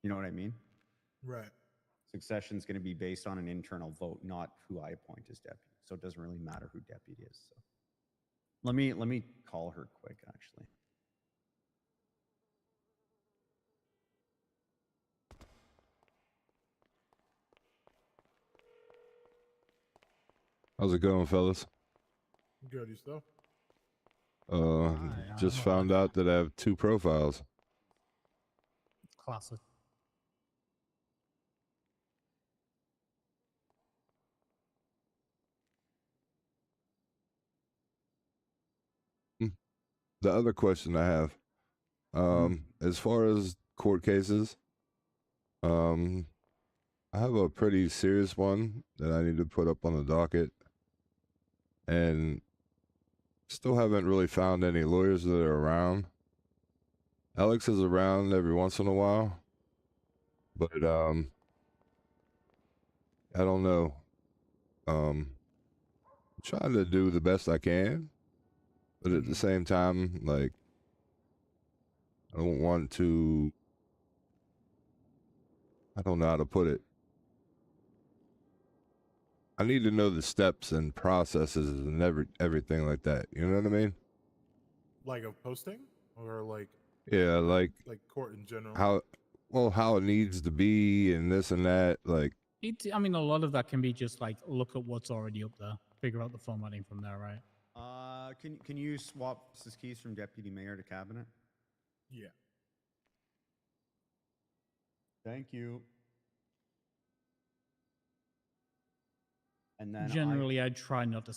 You know what I mean? Right. Succession is going to be based on an internal vote, not who I appoint as deputy. So it doesn't really matter who deputy is. So let me call her quick, actually. How's it going, fellas? Good, yourself? Just found out that I have 2 profiles. Classic. The other question I have, as far as court cases, I have a pretty serious one that I need to put up on the docket, and still haven't really found any lawyers that are around. Alex is around every once in a while, but I don't know. I'm trying to do the best I can, but at the same time, like, I don't want to, I don't know how to put it. I need to know the steps and processes and everything like that. You know what I mean? Like a posting or like Yeah, like court in general. how it needs to be and this and that. Like, I mean, a lot of that can be just like look at what's already up there, figure out the formatting from there, right? Can you swap his keys from deputy mayor to cabinet? Yeah. Thank you. And then Generally, I try not to.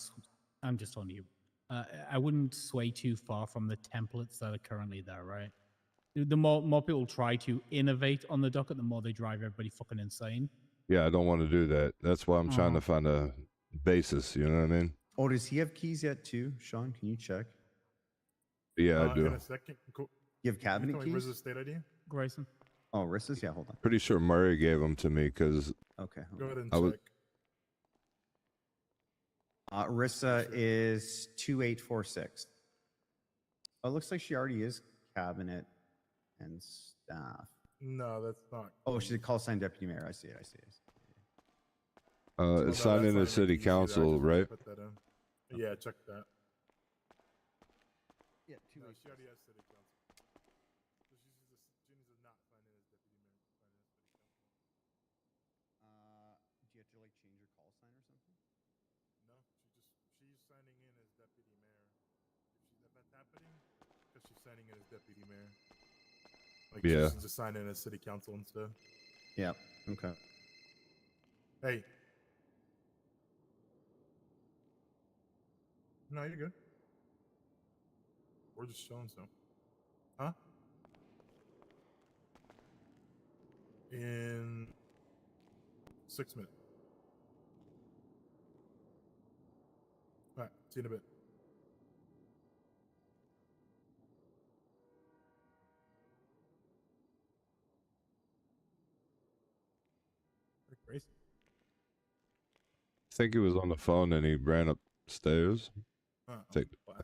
I'm just on you. I wouldn't sway too far from the templates that are currently there, right? The more people try to innovate on the docket, the more they drive everybody fucking insane. Yeah, I don't want to do that. That's why I'm trying to find a basis. You know what I mean? Oh, does he have keys yet too, Sean? Can you check? Yeah, I do. In a second. Cool. You have cabinet Can you tell me keys? Riz's state ID? Grayson. Oh, Rissa's? Yeah, hold on. Pretty sure Murray gave them to me because. Okay. Go ahead and I was, check. Rissa is 2846. Oh, it looks like she already is cabinet and staff. No, that's not. Oh, she's a call sign deputy mayor. I see it. it's signed in the city council, right? Put that in. Yeah, check that. Yeah, no, she already has city council. So she needs to not sign in as deputy mayor. Do you have to like change your call sign or something? No, she's signing in as deputy mayor. If that's happening, because she's signing in as deputy mayor. Like yeah. she's just sign in as city council instead. Yeah. Okay. Hey. No, you're good. We're just showing some. Huh? In 6 minutes. All right, see you in a bit. Grace. I think he was on the phone and he ran upstairs. I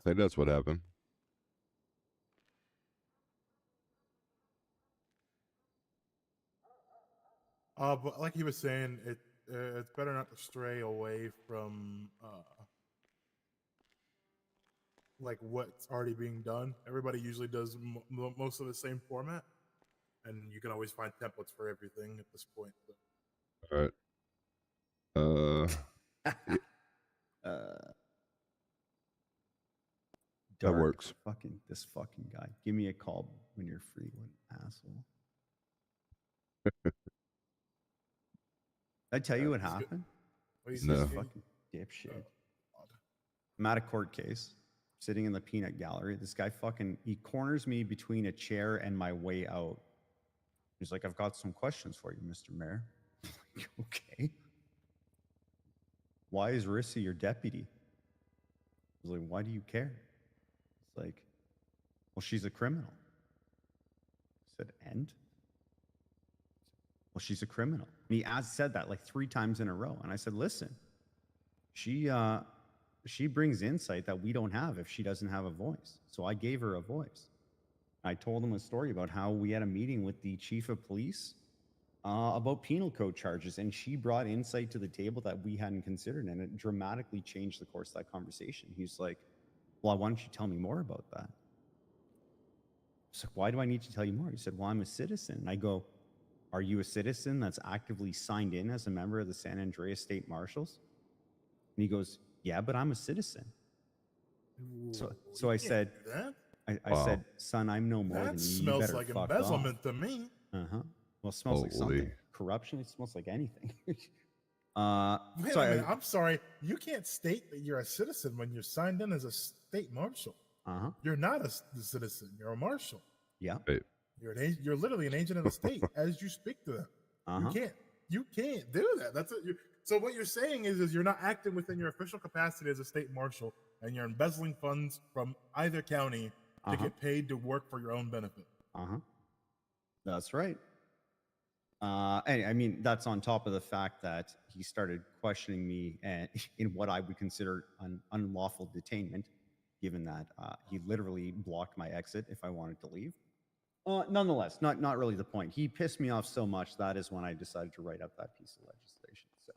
think that's what happened. But like he was saying, it's better not to stray away from like what's already being done. Everybody usually does most of the same format, and you can always find templates for everything at this point. So. All right. That works. This fucking guy. Give me a call when you're free, one asshole. Did I tell you what happened? No. Fucking dipshit. I'm at a court case, sitting in the peanut gallery. This guy he corners me between a chair and my way out. He's like, I've got some questions for you, Mr. Mayor. I'm like, okay. Why is Rissa your deputy? I was like, why do you care? It's like, well, she's a criminal. I said, and? Well, she's a criminal. And he said that like 3 times in a row. And I said, listen, she brings insight that we don't have if she doesn't have a voice. So I gave her a voice. I told him a story about how we had a meeting with the chief of police about penal code charges, and she brought insight to the table that we hadn't considered, and it dramatically changed the course of that conversation. He's like, well, why don't you tell me more about that? I was like, why do I need to tell you more? He said, well, I'm a citizen. And I go, are you a citizen that's actively signed in as a member of the San Andreas State Marshals? And he goes, yeah, but I'm a citizen. So I said, I said, son, I'm no more than you. That smells like embezzlement to me. Well, it smells like something. Corruption, it smells like anything. Wait a minute, I'm sorry. You can't state that you're a citizen when you're signed in as a state marshal. You're not a citizen. You're a marshal. Yeah. You're literally an agent of the state as you speak to them. You can't do that. That's it. So what you're saying is you're not acting within your official capacity as a state marshal, and you're embezzling funds from either county to get paid to work for your own benefit. That's right. And I mean, that's on top of the fact that he started questioning me in what I would consider an unlawful detainment, given that he literally blocked my exit if I wanted to leave. Nonetheless, not really the point. He pissed me off so much, that is when I decided to write up that piece of legislation. So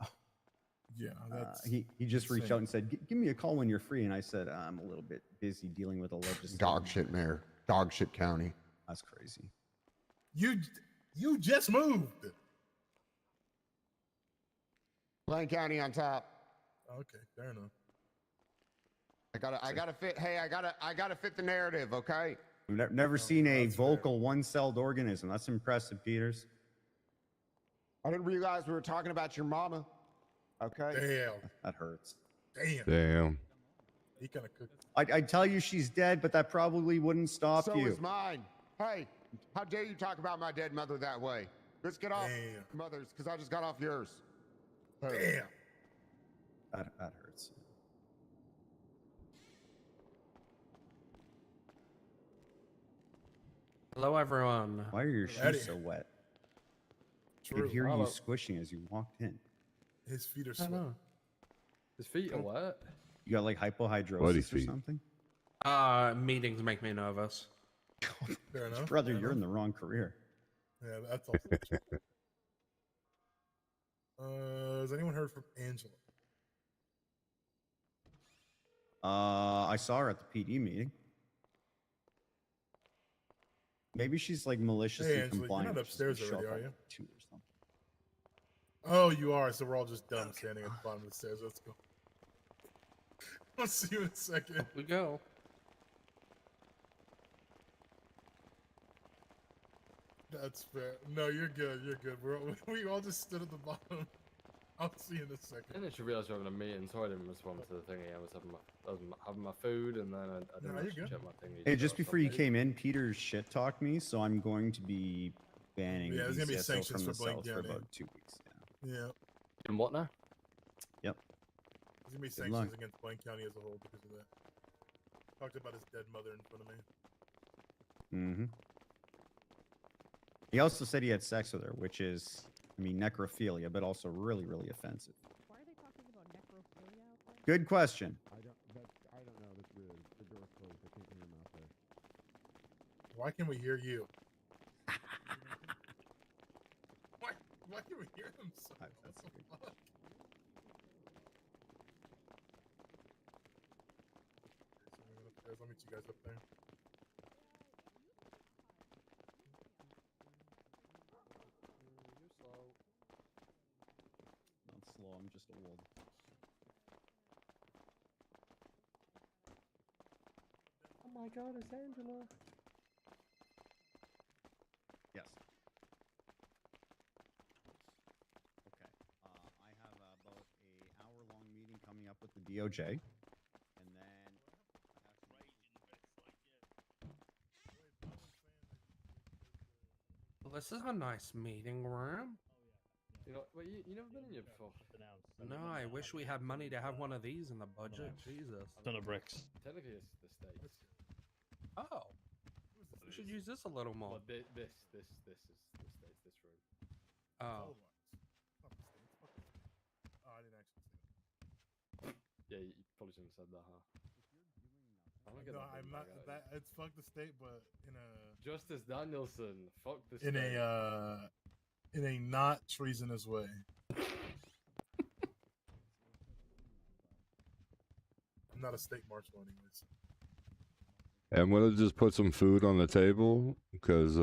yeah, that's he just reached out and said, give me a call when you're free. And I said, I'm a little bit busy dealing with a legislation. Dog shit, Mayor. Dog shit county. That's crazy. You just moved. Plain County on top. Okay, fair enough. I gotta fit. Hey, I gotta fit the narrative. Okay. We've never seen a vocal one-celled organism. That's impressive, Peters. I didn't realize we were talking about your mama. Okay. Damn. That hurts. Damn. He kind of cooked. I'd tell you she's dead, but that probably wouldn't stop you. So is mine. Hey, how dare you talk about my dead mother that way? Let's get off mothers, because I just got off yours. Damn. That hurts. Hello, everyone. Why are your Eddie. shoes so wet? I True. could hear you Hello. squishing as you walked in. His feet are I sweating. know. His feet are wet. You got like hypohidrosis Bloody or feet. something? Meetings make me nervous. Fair enough. Brother, fair you're in enough. the wrong career. Yeah, that's also true. Has anyone heard from Angela? I saw her at the PD meeting. Maybe she's like maliciously Hey, Angela, you're compliant. not but she's gonna upstairs show already, up are at, you? like, 2 or something. Oh, you are. So we're all just dumb standing at the bottom of the stairs. Let's go. I'll see you in a second. Up we go. That's fair. No, you're good. You're good. We all just stood at the bottom. I'll see you in a I second. didn't actually realise we were having a meeting, so I didn't respond to the thingy. I was having my food, and then I didn't No, you're actually good. check my thingy. Hey, so just I before you stopped came in, Peter shit talked me, so I'm going to be banning Yeah, there's gonna be DCSO sanctions from for the Blake South for County. about 2 weeks. Yeah. Yeah. And what now? Yep. There's gonna be Good luck. sanctions against Blaine County as a whole because of that. Talked about his dead mother in front of me. Mm-hmm. He also said he had sex with her, which is, I mean, necrophilia, but also really, really offensive. Why are they talking about necrophilia out there? Good question. I don't know. That's weird. The door's closed. I can't hear him out there. Why can we hear you? Why can we hear him so? What the fuck? So we went upstairs. I'll meet you guys up there. You're slow. Not slow, I'm just old. Oh my God, it's Angela. Yes. Okay. I have about a hour-long meeting coming up with the DOJ, and then Well, this is a nice meeting room. You know, wait, you never been in here before? No, I wish we had money to have one of these in the budget. Jesus. Ton of bricks. Technically, it's the States. Oh. We should use this a little more. But this is the States. This room. Oh. Oh, I didn't actually see it. Yeah, you probably shouldn't have said that, huh? No, I'm not. That it's fuck the state, but in a Justice Danielson, fuck the in state. in a not treasonous way. I'm not a state marshal, anyways. I'm gonna just put some food on the table because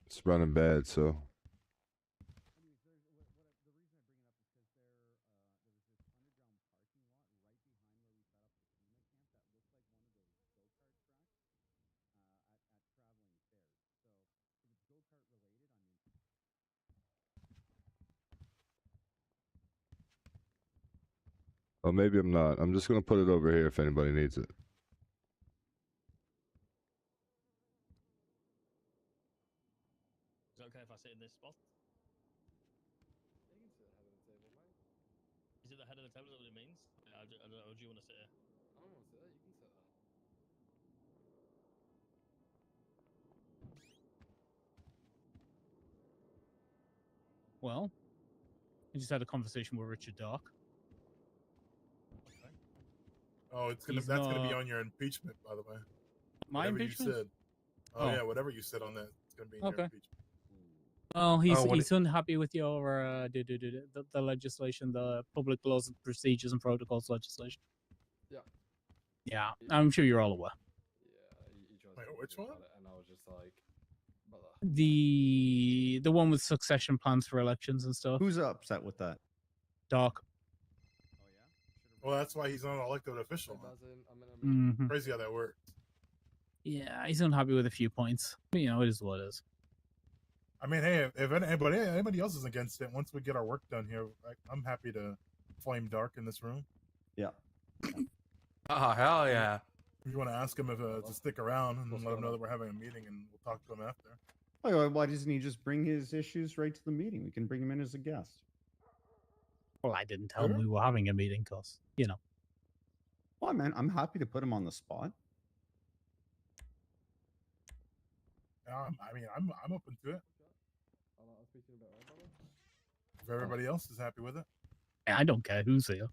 it's running bad. So oh, maybe I'm not. I'm just gonna put it over here if anybody needs it. Is it okay if I sit in this spot? You can sit at the head of the table, mate. Is it the head of the table? Is that what it means? I don't know. Do you want to sit here? I don't want to sit there. You can sit there. Well, I just had a conversation with Richard Dark. Oh, it's gonna He's that's gonna be not- on your impeachment, by the way. My Whatever impeachment? You said. Oh, Oh. yeah, whatever you said on that, it's gonna be in your Okay. impeachment. Oh, he's what he's unhappy with your the legislation, the public laws, procedures, and protocols legislation. Yeah. Yeah, I'm sure you're all aware. Yeah, he tried to Wait, talk to which me one? about it, and I was just like, brother. The one with succession plans for elections and stuff. Who's upset with that? Dark. Well, that's why he's not an elected official. Huh? Mhm. Crazy how that works. Yeah, he's unhappy with a few points. But, you know, it is what it is. I mean, hey, if anybody else is against it, once we get our work done here, I'm happy to flame dark in this room. Yeah. Oh, hell yeah. If you want to ask him if to stick around and let him know that we're having a meeting, and we'll talk to him after. Why doesn't he just bring his issues right to the meeting? We can bring him in as a guest. Well, I didn't tell him we were having a meeting because, you know. Well, man, I'm happy to put him on the spot. I mean, I'm open to it. If everybody else is happy with it. I don't care who's here.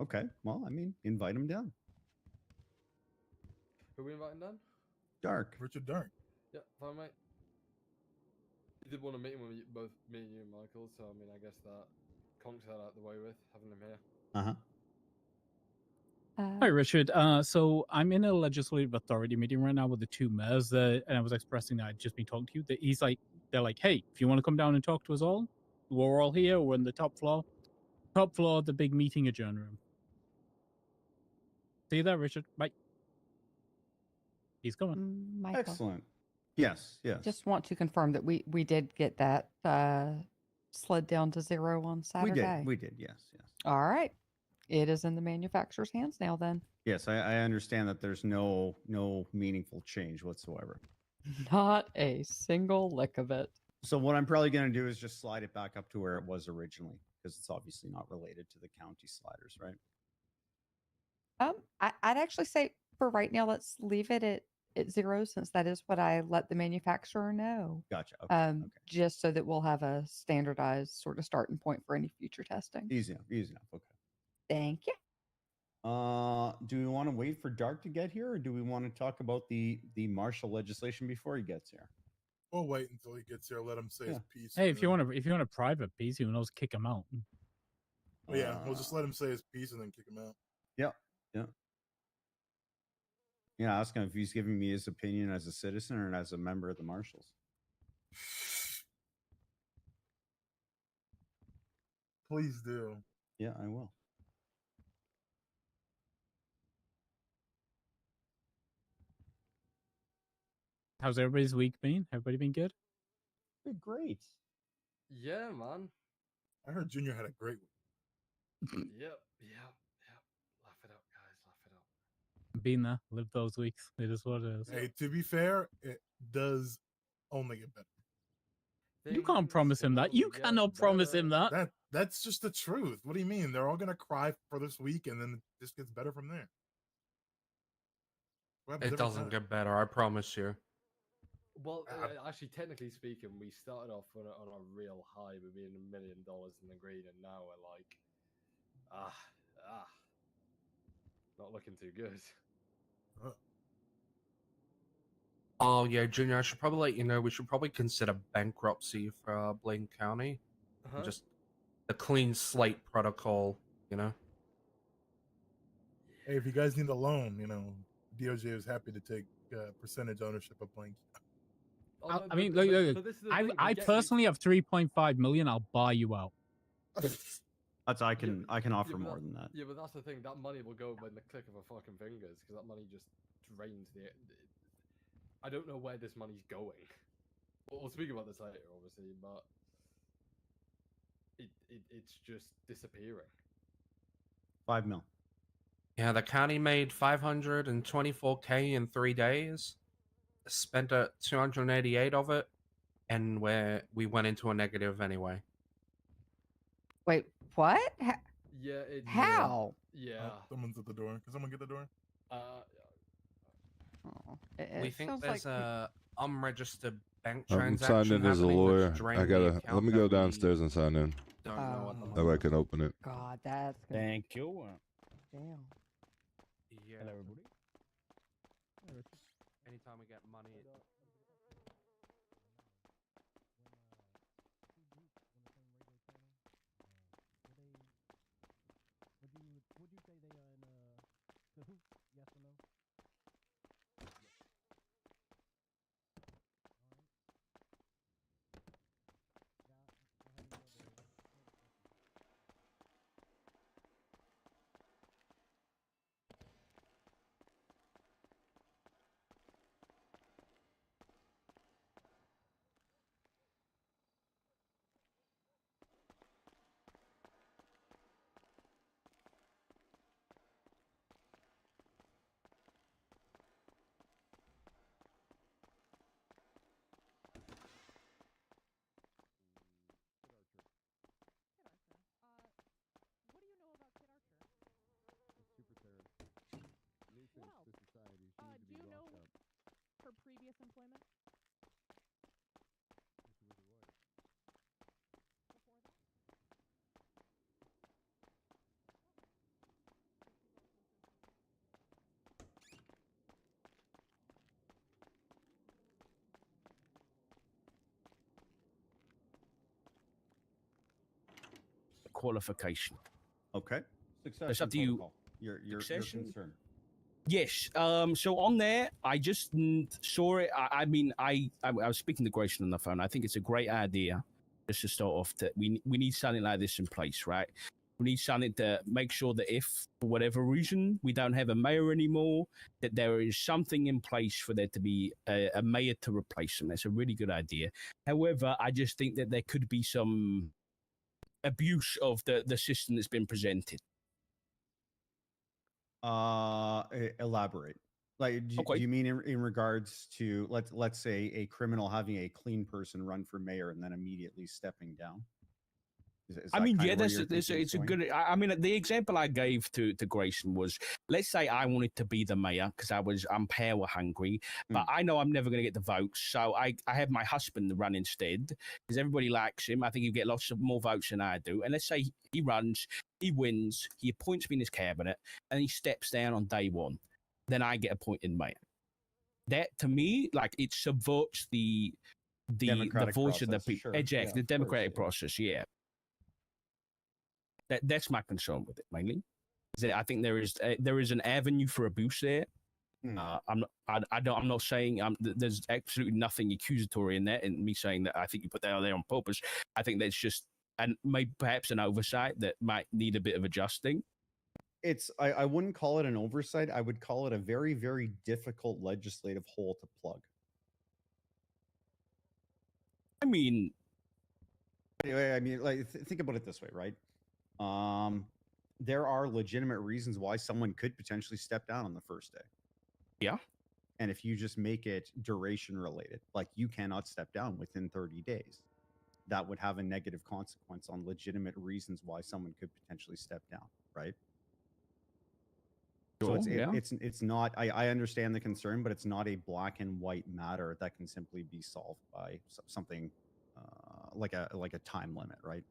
Okay, well, I mean, invite him down. Who are we inviting down? Dark. Richard Dark. Yeah, fine, mate. You did want a meeting with both me and you, Michael, so I mean, I guess that conks that out the way with having him here. Hi, Richard. So I'm in a legislative authority meeting right now with the two mayors, and I was expressing that I'd just been talking to you. They're like, hey, if you want to come down and talk to us all, we're all here. We're in the top floor. Top floor of the big meeting adjourn room. See you there, Richard. Bye. He's coming. Michael. Excellent. Yes, yes. Just want to confirm that we did get that slid down to 0 on Saturday. We did, yes. All right. It is in the manufacturer's hands now then. Yes, I understand that there's no meaningful change whatsoever. Not a single lick of it. So what I'm probably going to do is just slide it back up to where it was originally, because it's obviously not related to the county sliders, right? I'd actually say for right now, let's leave it at 0 since that is what I let the manufacturer know. Gotcha. Okay. Just so that we'll have a standardized sort of starting point for any future testing. Easy enough. Okay. Thank you. Do we want to wait for Dark to get here, or do we want to talk about the martial legislation before he gets here? We'll wait until he gets here. Let him say his piece. Hey, if you want a private piece, who knows, kick him out. Well, yeah, we'll just let him say his piece and then kick him out. Yeah. Yeah, ask him if he's giving me his opinion as a citizen or as a member of the marshals. Please do. Yeah, I will. How's everybody's week been? Everybody been good? Been great. Yeah, man. I heard Junior had a great week. Yep. Laugh it up, guys. Laugh it up. Been there, lived those weeks. It is what it is. Hey, to be fair, it does only get better. You can't promise him that. You cannot promise him that. That's just the truth. What do you mean? They're all gonna cry for this week, and then it just gets better from there. It doesn't get better, I promise you. Well, actually, technically speaking, we started off on a real high with being $1 million in the green, and now we're like, not looking too good. Oh yeah, Junior, I should probably let you know we should probably consider bankruptcy for Blaine County. Just the clean slate protocol, you know? Hey, if you guys need a loan, DOJ is happy to take percentage ownership of Blank. I mean, look. I personally have 3.5 million. I'll buy you out. I can offer more than that. Yeah, but that's the thing. That money will go by the click of a fucking fingers, because that money just drains the. I don't know where this money's going. We'll speak about this later, obviously, but it's just disappearing. 5 mil. Yeah, the county made 524K in 3 days. Spent 288 of it, and we went into a negative anyway. Wait, what? Yeah. How? Yeah. Someone's at the door. Can someone get the door? We think there's a unregistered bank I'm transaction signed in as a happening lawyer. that's draining I the gotta account let me that go we downstairs and sign in. don't know what the That way I can open it. God, that's gonna... Thank you. Damn. Yeah. Hello, everybody. Anytime we get money. Would you say they are in cahoots? Yes or no? previous employment? Qualification. Okay. Succession It's up to you. protocol. Your Succession? concern. Yes. So on there, I just saw it. I mean, I was speaking to Grayson on the phone. I think it's a great idea just to start off. That we need something like this in place, right? We need something to make sure that if, for whatever reason, we don't have a mayor anymore, that there is something in place for there to be a mayor to replace him. That's a really good idea. However, I just think that there could be some abuse of the system that's been presented. Elaborate. Like, do you mean in regards to let's say a criminal having a clean person run for mayor and then immediately stepping down? Is I mean, that yeah, kind of where you're it's thinking a going? good. I mean, the example I gave to Grayson was, let's say I wanted to be the mayor because I'm power hungry, but I know I'm never going to get the votes, so I have my husband run instead because everybody likes him. I think he'll get lots of more votes than I do. And let's say he runs, he wins, he appoints me in his cabinet, and he steps down on day one. Then I get appointed mayor. That to me, like, it subverts the Democratic voice of the process, people. sure. Exactly, Yeah, the of course, democratic yeah. process. Yeah. That's my concern with it mainly. Is that I think there is an avenue for abuse there. I'm not saying there's absolutely nothing accusatory in that, and me saying that I think you put that out there on purpose. I think that's just maybe perhaps an oversight that might need a bit of adjusting. I wouldn't call it an oversight. I would call it a very, very difficult legislative hole to plug. I mean, like think about it this way, right? There are legitimate reasons why someone could potentially step down on the first day. Yeah. And if you just make it duration related, like you cannot step down within 30 days, that would have a negative consequence on legitimate reasons why someone could potentially step down, right? So it's not, I understand the concern, but it's not a black and white matter that can simply be solved by something like a time limit, right?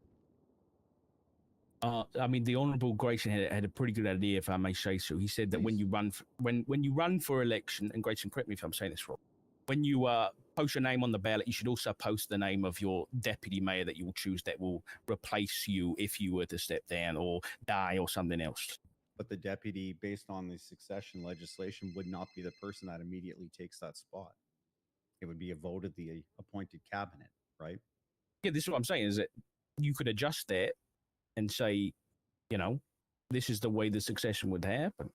I mean, the Honourable Grayson had a pretty good idea, if I may say so. He said that when you run for election, and Grayson, correct me if I'm saying this wrong, when you post your name on the ballot, you should also post the name of your deputy mayor that you will choose that will replace you if you were to step down or die or something else. But the deputy, based on the succession legislation, would not be the person that immediately takes that spot. It would be a vote of the appointed cabinet, right? Yeah, this is what I'm saying, is that you could adjust that and say, this is the way the succession would happen.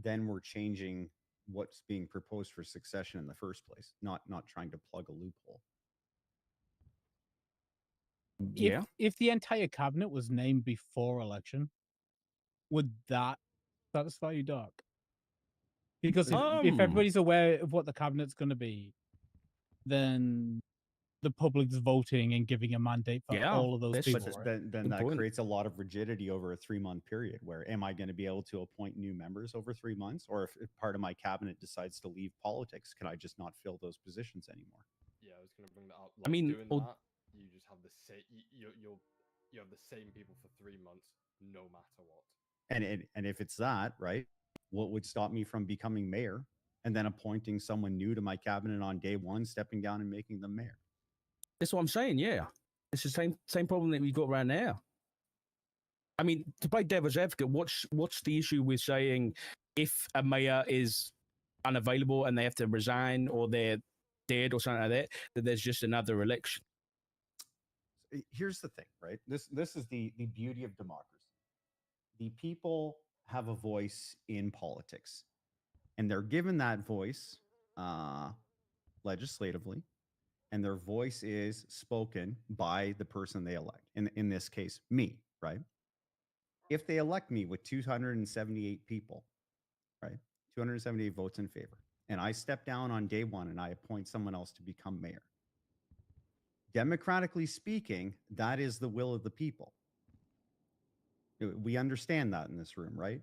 Then we're changing what's being proposed for succession in the first place, not trying to plug a loophole. Yeah. If the entire cabinet was named before election, would that satisfy you, Doc? Because if everybody's aware of what the cabinet's going to be, then the public's voting and giving a mandate for all of those people. But then that creates a lot of rigidity over a 3-month period where am I going to be able to appoint new members over 3 months? Or if part of my cabinet decides to leave politics, can I just not fill those positions anymore? Yeah, I was going to bring that up. I mean, doing that, you just have the same. You have the same people for 3 months, no matter what. And if it's that, right, what would stop me from becoming mayor and then appointing someone new to my cabinet on day one, stepping down and making them mayor? That's what I'm saying. Yeah, it's the same problem that we've got right now. I mean, to play devil's advocate, what's the issue with saying if a mayor is unavailable and they have to resign or they're dead or something like that there's just another election? Here's the thing, right? This is the beauty of democracy. The people have a voice in politics, and they're given that voice legislatively, and their voice is spoken by the person they elect. In this case, me, right? If they elect me with 278 people, right? 278 votes in favor, and I step down on day one and I appoint someone else to become mayor. Democratically speaking, that is the will of the people. We understand that in this room, right?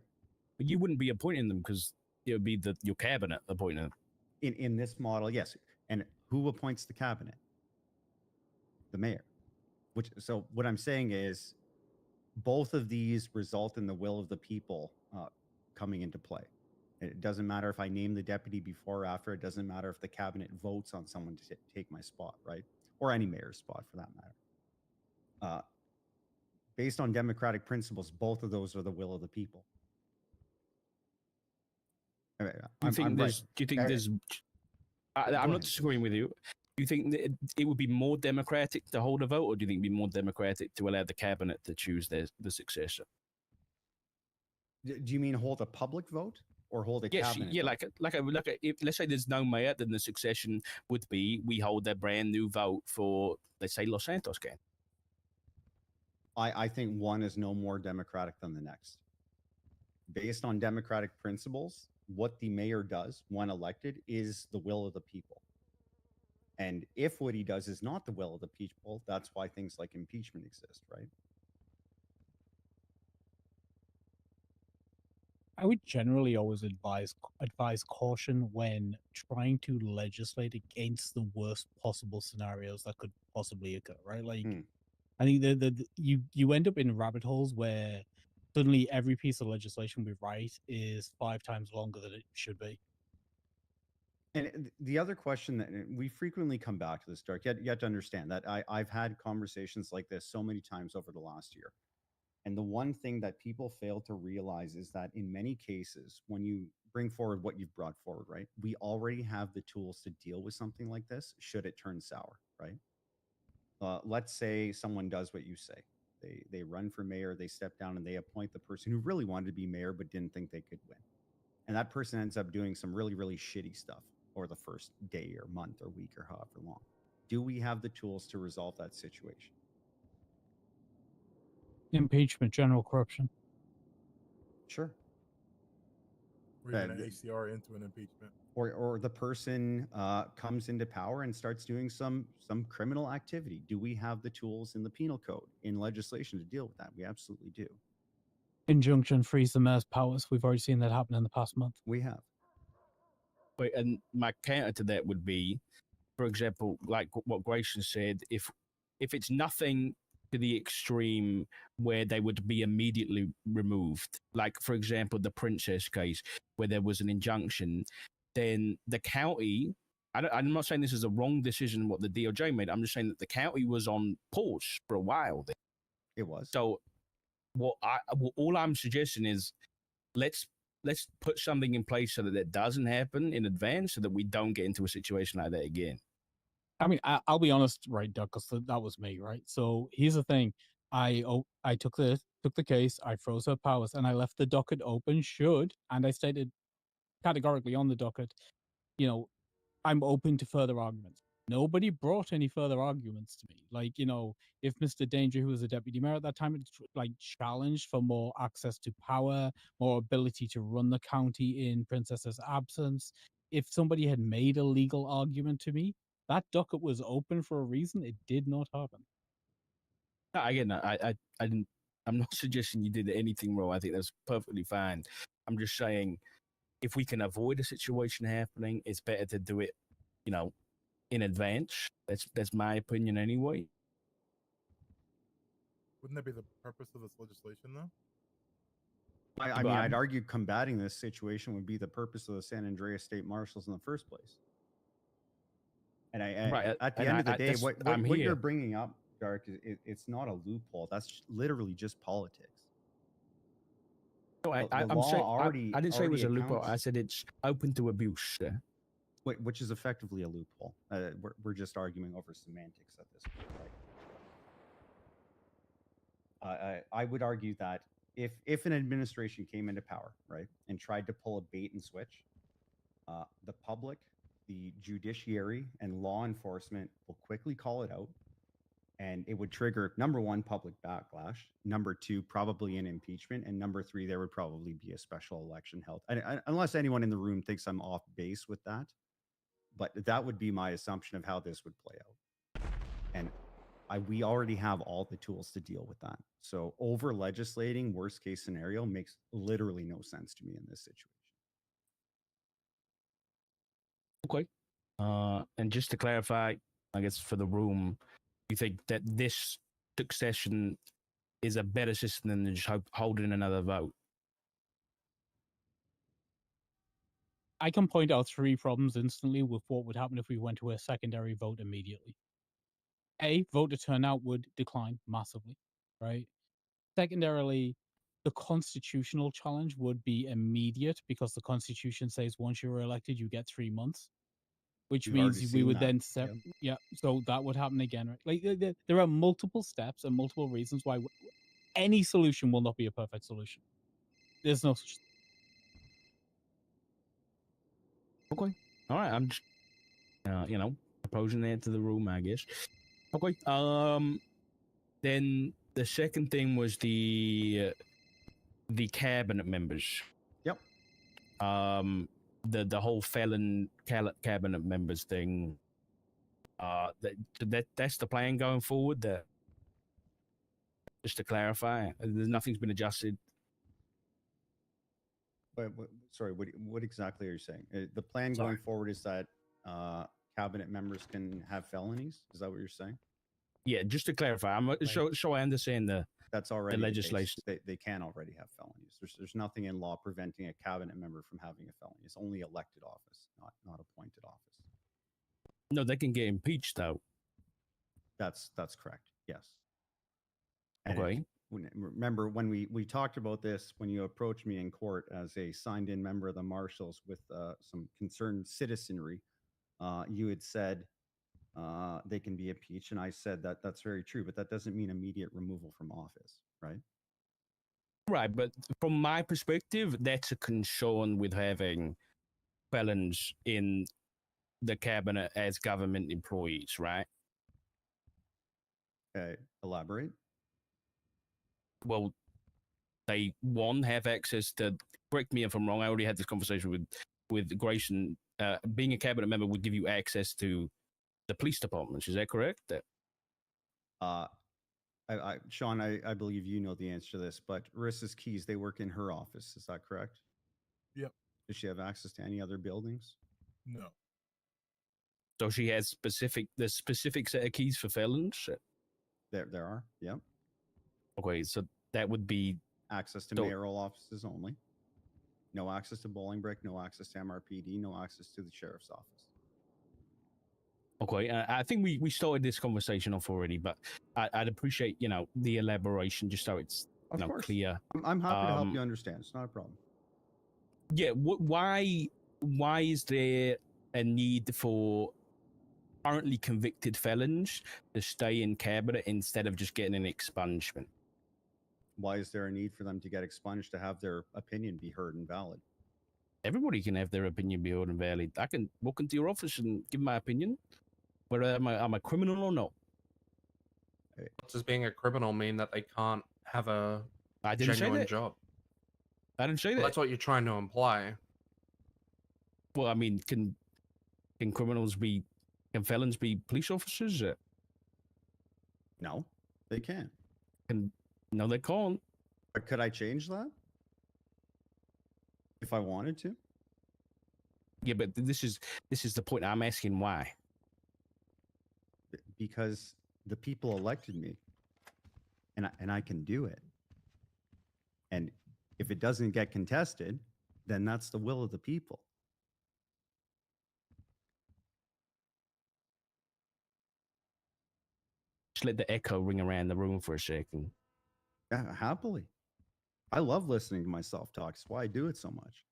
But you wouldn't be appointing them because it would be your cabinet appointing them. In this model, yes. And who appoints the cabinet? The mayor. So what I'm saying is both of these result in the will of the people coming into play. It doesn't matter if I name the deputy before or after. It doesn't matter if the cabinet votes on someone to take my spot, right? Or any mayor's spot for that matter. Based on democratic principles, both of those are the will of the people. Do you think there's? I'm not disagreeing with you. Do you think that it would be more democratic to hold a vote, or do you think it'd be more democratic to allow the cabinet to choose the successor? Do you mean hold a public vote or hold a cabinet? Yeah, vote? if, let's say there's no mayor, then the succession would be we hold a brand new vote for, let's say, Los Santos can. I think one is no more democratic than the next. Based on democratic principles, what the mayor does when elected is the will of the people. And if what he does is not the will of the people, that's why things like impeachment exist, right? I would generally always advise caution when trying to legislate against the worst possible scenarios that could possibly occur, right? Like, I think you end up in rabbit holes where suddenly every piece of legislation we write is 5 times longer than it should be. And the other question that we frequently come back to this, Dark, you have to understand that I've had conversations like this so many times over the last year. And the one thing that people fail to realize is that in many cases, when you bring forward what you've brought forward, right, we already have the tools to deal with something like this should it turn sour, right? Let's say someone does what you say. They run for mayor, they step down and they appoint the person who really wanted to be mayor but didn't think they could win. And that person ends up doing some really, really shitty stuff for the first day or month or week or however long. Do we have the tools to resolve that situation? Impeachment, general corruption. Sure. Or even an ACR into an impeachment. Or the person comes into power and starts doing some criminal activity. Do we have the tools in the penal code, in legislation to deal with that? We absolutely do. Injunction frees the mayor's powers. We've already seen that happen in the past month. We have. But and my counter to that would be, for example, like what Grayson said, if it's nothing to the extreme where they would be immediately removed, like for example the Princess case where there was an injunction, then the county, I'm not saying this is a wrong decision what the DOJ made, I'm just saying that the county was on pause for a while then. It was. So all I'm suggesting is let's put something in place so that that doesn't happen in advance, so that we don't get into a situation like that again. I mean, I'll be honest, right, Doug, because that was me, right? So here's the thing: I took the case, I froze her powers, and I left the docket open. And I stated categorically on the docket, you know, I'm open to further arguments. Nobody brought any further arguments to me. Like, you know, if Mr. Danger, who was a deputy mayor at that time, like challenged for more access to power, more ability to run the county in Princess's absence, if somebody had made a legal argument to me, that docket was open for a reason. It did not happen. No, again, I didn't. I'm not suggesting you did anything wrong. I think that's perfectly fine. I'm just saying, if we can avoid a situation happening, it's better to do it, you know, in advance. That's my opinion anyway. Wouldn't that be the purpose of this legislation, though? I mean, I'd argue combating this situation would be the purpose of the San Andreas State Marshals in the first place. And at the end of the day, what you're bringing up, Dark, it's not a loophole. That's literally just politics. No, I didn't say it was a loophole. I said it's open to abuse. Which is effectively a loophole. We're just arguing over semantics at this point, right? I would argue that if an administration came into power, right, and tried to pull a bait and switch, the public, the judiciary, and law enforcement will quickly call it out, and it would trigger, number one, public backlash, number two, probably an impeachment, and number three, there would probably be a special election held. Unless anyone in the room thinks I'm off base with that, but that would be my assumption of how this would play out. And we already have all the tools to deal with that. So over legislating worst case scenario makes literally no sense to me in this situation. Okay. And just to clarify, I guess for the room, you think that this succession is a better system than just holding another vote? I can point out 3 problems instantly with what would happen if we went to a secondary vote immediately. A, voter turnout would decline massively, right? Secondarily, the constitutional challenge would be immediate because the Constitution says once you're elected, you get 3 months, which We've already means we seen would that. then Yep. yeah. So that would happen again, right? Like there are multiple steps and multiple reasons why any solution will not be a perfect solution. There's no such. Okay. All right. I'm just, proposing that to the room, I guess. Okay. Then the second thing was the cabinet members. Yep. The whole felon cabinet members thing. That's the plan going forward. Just to clarify, nothing's been adjusted. But sorry, what exactly are you saying? The plan going forward is that cabinet members can have felonies. Is that what you're saying? Yeah, just to clarify, so I understand that's already the the case. legislation. They can already have felonies. There's nothing in law preventing a cabinet member from having a felony. It's only elected office, not appointed office. No, they can get impeached though. That's correct. Yes. And Okay. remember when we talked about this when you approached me in court as a signed-in member of the marshals with some concerned citizenry, you had said they can be impeached, and I said that's very true, but that doesn't mean immediate removal from office, right? Right, but from my perspective, that's a concern with having felons in the cabinet as government employees, right? Elaborate. Well, they have access to. Correct me if I'm wrong. I already had this conversation with Grayson. Being a cabinet member would give you access to the police departments. Is that correct? Sean, I believe you know the answer to this, but Marissa's keys, they work in her office. Is that correct? Yep. Does she have access to any other buildings? No. So she has the specific set of keys for felons? There are. Yep. Okay, so that would be access to mayoral offices only. No access to Bolingbroke, no access to MRPD, no access to the sheriff's office. Okay, I think we started this conversation off already, but I'd appreciate the elaboration just so it's clear. I'm happy to help you understand. It's not a problem. Yeah, why is there a need for currently convicted felons to stay in cabinet instead of just getting an expungement? Why is there a need for them to get expunged to have their opinion be heard and valid? Everybody can have their opinion be heard and valid. I can walk into your office and give my opinion, whether I'm a criminal or not. Does being a criminal mean that they can't have a genuine job? I didn't say that. Well, that's what you're trying to imply. Well, I mean, can felons be police officers? No, they can't. No, they can't. But could I change that if I wanted to? Yeah, but this is the point. I'm asking why. Because the people elected me, and I can do it. And if it doesn't get contested, then that's the will of the people. Just let the echo ring around the room for a second. Yeah, happily. I love listening to myself talk. That's why I do it so much.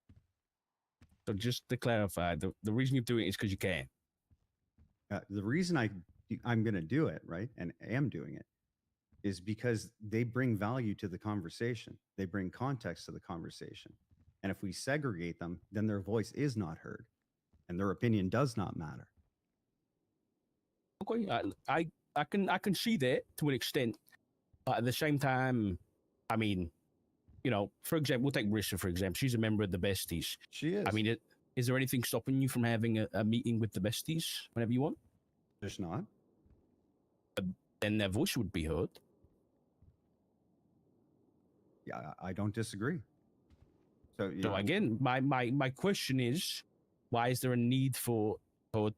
So just to clarify, the reason you're doing it is because you can. The reason I'm going to do it, right, and am doing it, is because they bring value to the conversation. They bring context to the conversation. And if we segregate them, then their voice is not heard, and their opinion does not matter. Okay, I can see that to an extent, but at the same time, I mean, for example, we'll take Rissa, for example. She's a member of the Besties. She is. I mean, is there anything stopping you from having a meeting with the Besties whenever you want? There's not. Then their voice would be heard. Yeah, I don't disagree. So again, my question is, Why is there a need for or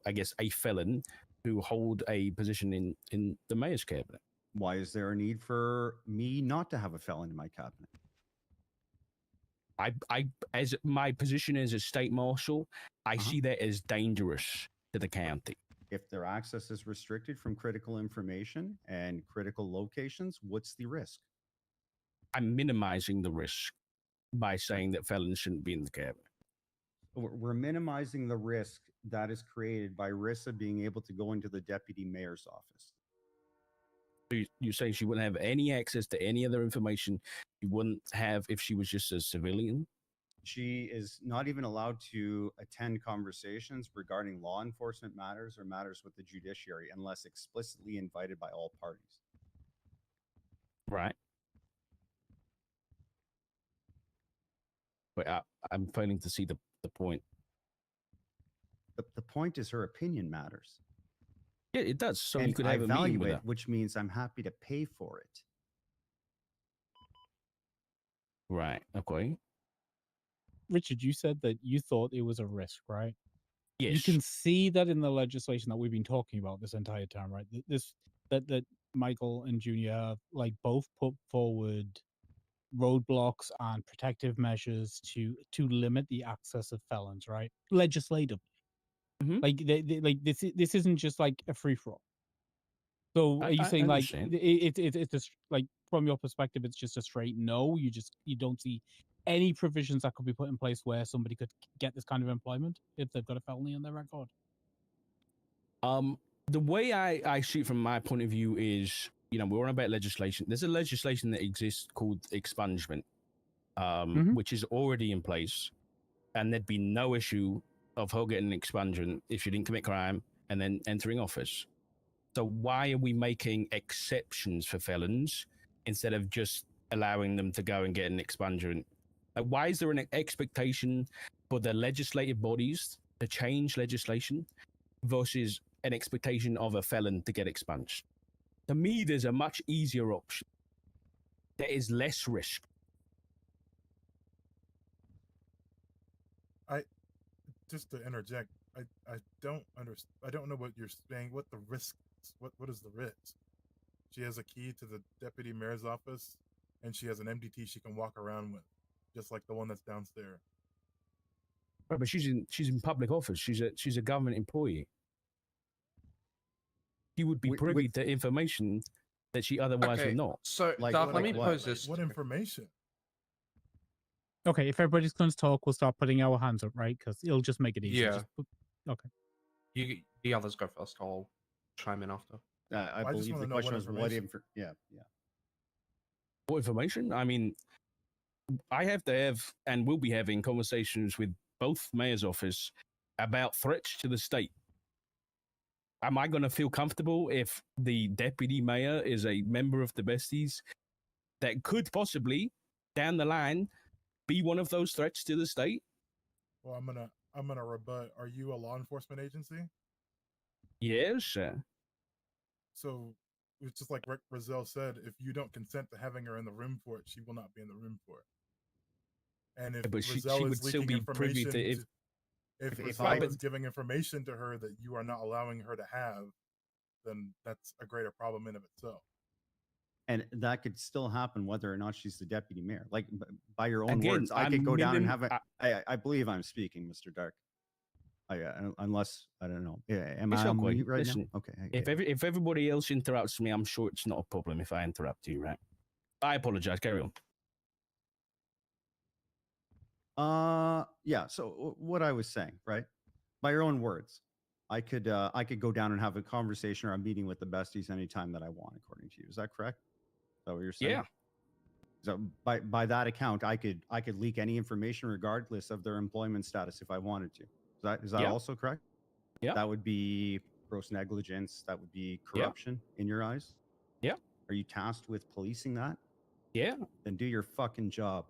I guess a felon who hold a position in the mayor's cabinet? Why is there a need for me not to have a felon in my cabinet? I as my position as a state marshal, I see that as dangerous to the county. If their access is restricted from critical information and critical locations, what's the risk? I'm minimizing the risk by saying that felons shouldn't be in the cabinet. We're minimizing the risk that is created by Rissa being able to go into the deputy mayor's office. So you're saying she wouldn't have any access to any other information she wouldn't have if she was just a civilian? She is not even allowed to attend conversations regarding law enforcement matters or matters with the judiciary unless explicitly invited by all parties. Right. But I'm failing to see the point. The point is her opinion matters. Yeah, it does. So and you could I have a meeting value with it, her. which means I'm happy to pay for it. Right. Okay. Richard, you said that you thought it was a risk, right? Yes. You can see that in the legislation that we've been talking about this entire time, right? That Michael and Junior have like both put forward roadblocks and protective measures to limit the access of felons, right? Legislatively. Like like this isn't just like a free for all. So are you saying like it's just like from your perspective it's just a straight no? You don't see any provisions that could be put in place where somebody could get this kind of employment if they've got a felony on their record? The way I see it from my point of view is, we're on about legislation. There's a legislation that exists called expungement, which is already in place, and there'd be no issue of her getting an expungement if she didn't commit crime and then entering office. So why are we making exceptions for felons instead of just allowing them to go and get an expungement? Like, why is there an expectation for the legislative bodies to change legislation versus an expectation of a felon to get expunged? To me, there's a much easier option. There is less risk. Just to interject, I don't understand. I don't know what you're saying. What the risk? What is the risk? She has a key to the deputy mayor's office, and she has an MDT she can walk around with, just like the one that's downstairs. Right, but she's in public office. She's a government employee. She would be privy to information that she otherwise would not. So, Doc, let me pose this. What information? Okay, if everybody's going to talk, we'll start putting our hands up, right? Because it'll just make it easier. Yeah. Okay. The others go first. I'll chime in after. I believe the question was what information. Yeah. What information? I mean, I have to have and will be having conversations with both mayor's office about threats to the state. Am I going to feel comfortable if the deputy mayor is a member of the besties that could possibly, down the line, be one of those threats to the state? Well, I'm gonna rebut. Are you a law enforcement agency? Yes, sir. So it's just like Rick Brazil said, if you don't consent to having her in the room for it, she will not be in the room for it. And if But she Brazil would is still leaking be privy information, to if Brazil is giving information to her that you are not allowing her to have, then that's a greater problem in of itself. And that could still happen whether or not she's the deputy mayor. Like, by your own Again, words, I could go down and have a. I believe I'm speaking, Mr. Dark. Unless, I don't know. Yeah, am It's I on okay. mute right Listen, now? Okay. If everybody else interrupts me, I'm sure it's not a problem if I interrupt you, right? I apologize. Carry on. Yeah. So what I was saying, right? By your own words, I could go down and have a conversation or a meeting with the besties anytime that I want, according to you. Is that correct? Is that what you're saying? Yeah. So by that account, I could leak any information regardless of their employment status if I wanted to. Is that Yeah. also correct? Yeah. That would be gross negligence. That would be corruption in your eyes. Yeah. Are you tasked with policing that? Yeah. Then do your fucking job.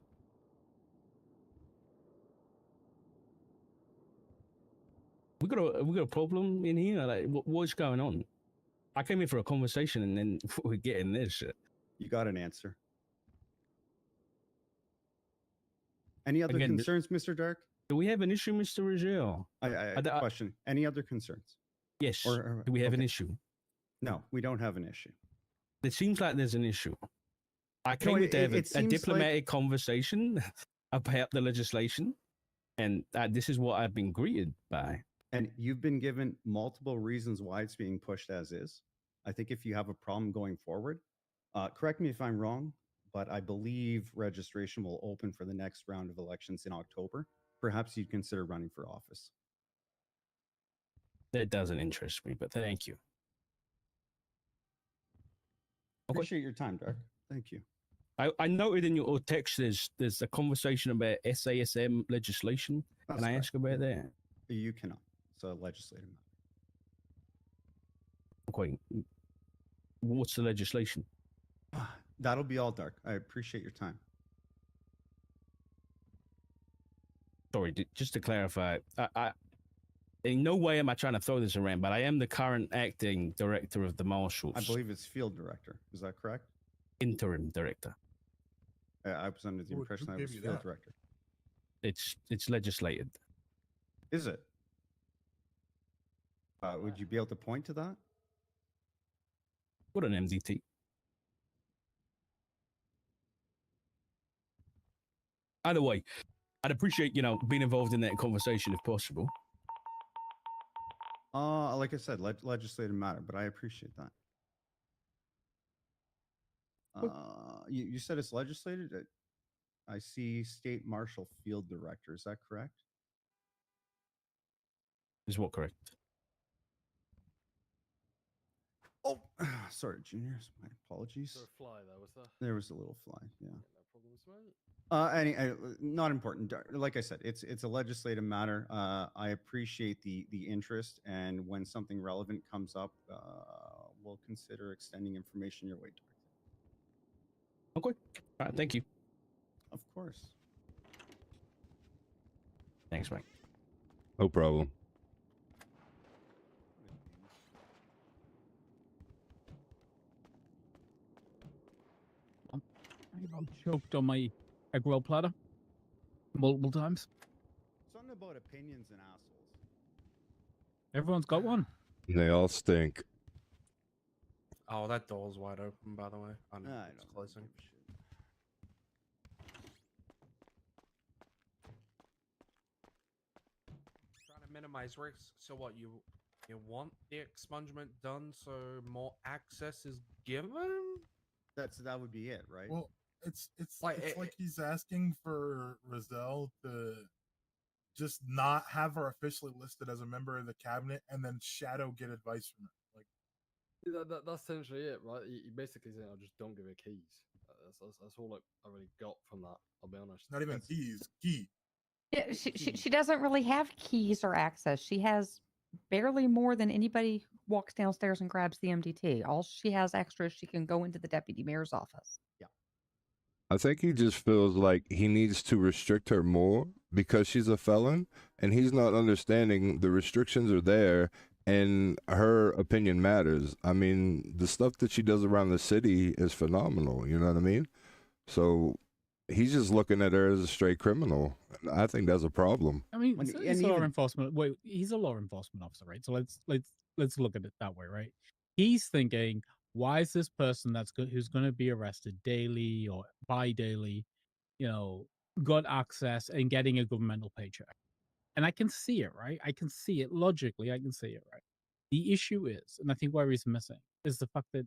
We got a problem in here. Like, what's going on? I came here for a conversation, and then we're getting this shit. You got an answer. Any other Again, concerns, Mr. Dark? Do we have an issue, Mr. Rizal? Question. Any other concerns? Yes. Or Do we have an okay. issue? No, we don't have an issue. It seems like there's an issue. I No, came it- to have it a seems diplomatic conversation about the legislation, and this is what I've been greeted by. And you've been given multiple reasons why it's being pushed as is. I think if you have a problem going forward, correct me if I'm wrong, but I believe registration will open for the next round of elections in October. Perhaps you'd consider running for office. That doesn't interest me, but thank you. Appreciate your time, Derek. Thank you. I noted in your text there's a conversation about SASM legislation. Can I ask about that? You cannot. It's a legislative matter. Okay. What's the legislation? That'll be all, Dark. I appreciate your time. Sorry, just to clarify, I in no way am I trying to throw this around, but I am the current acting director of the Marshals. I believe it's field director. Is that correct? Interim director. I was under the impression that it was field director. It's legislated. Is it? Would you be able to point to that? What an MDT. Either way, I'd appreciate, being involved in that conversation if possible. Like I said, legislative matter, but I appreciate that. You said it's legislated? I see State Marshal Field Director. Is that correct? Is what correct? Oh, sorry, juniors. My apologies. There was a fly there, was there? There was a little fly, yeah. No problems, mate. Not important. Like I said, it's a legislative matter. I appreciate the interest, and when something relevant comes up, we'll consider extending information your way. Okay. All right. Thank you. Of course. Thanks, Mike. No problem. I'm choked on my egg roll platter multiple times. Something about opinions and assholes. Everyone's got one. They all stink. Oh, that door's wide open, by the way. I know I it's don't closing. Trying to minimize risks. So what, you want the expungement done so more access is given? That would be it, right? Well, it's like he's asking for Rizal to just not have her officially listed as a member of the cabinet and then shadow get advice from her. Like That's essentially it, right? He basically saying, "I just don't give her keys." That's all I really got from that. I'll be honest. Not even keys, key. Yeah, she doesn't really have keys or access. She has barely more than anybody who walks downstairs and grabs the MDT. All she has extra is she can go into the deputy mayor's office. Yeah. I think he just feels like he needs to restrict her more because she's a felon, and he's not understanding the restrictions are there and her opinion matters. I mean, the stuff that she does around the city is phenomenal, you know what I mean? So he's just looking at her as a straight criminal. I think that's a problem. I mean, he's a law enforcement. Wait, he's a law enforcement officer, right? So let's look at it that way, right? He's thinking, why is this person who's going to be arrested daily or bi-daily, got access and getting a governmental paycheck? And I can see it, right? I can see it logically. I can see it, right? The issue is, and I think where he's missing, is the fact that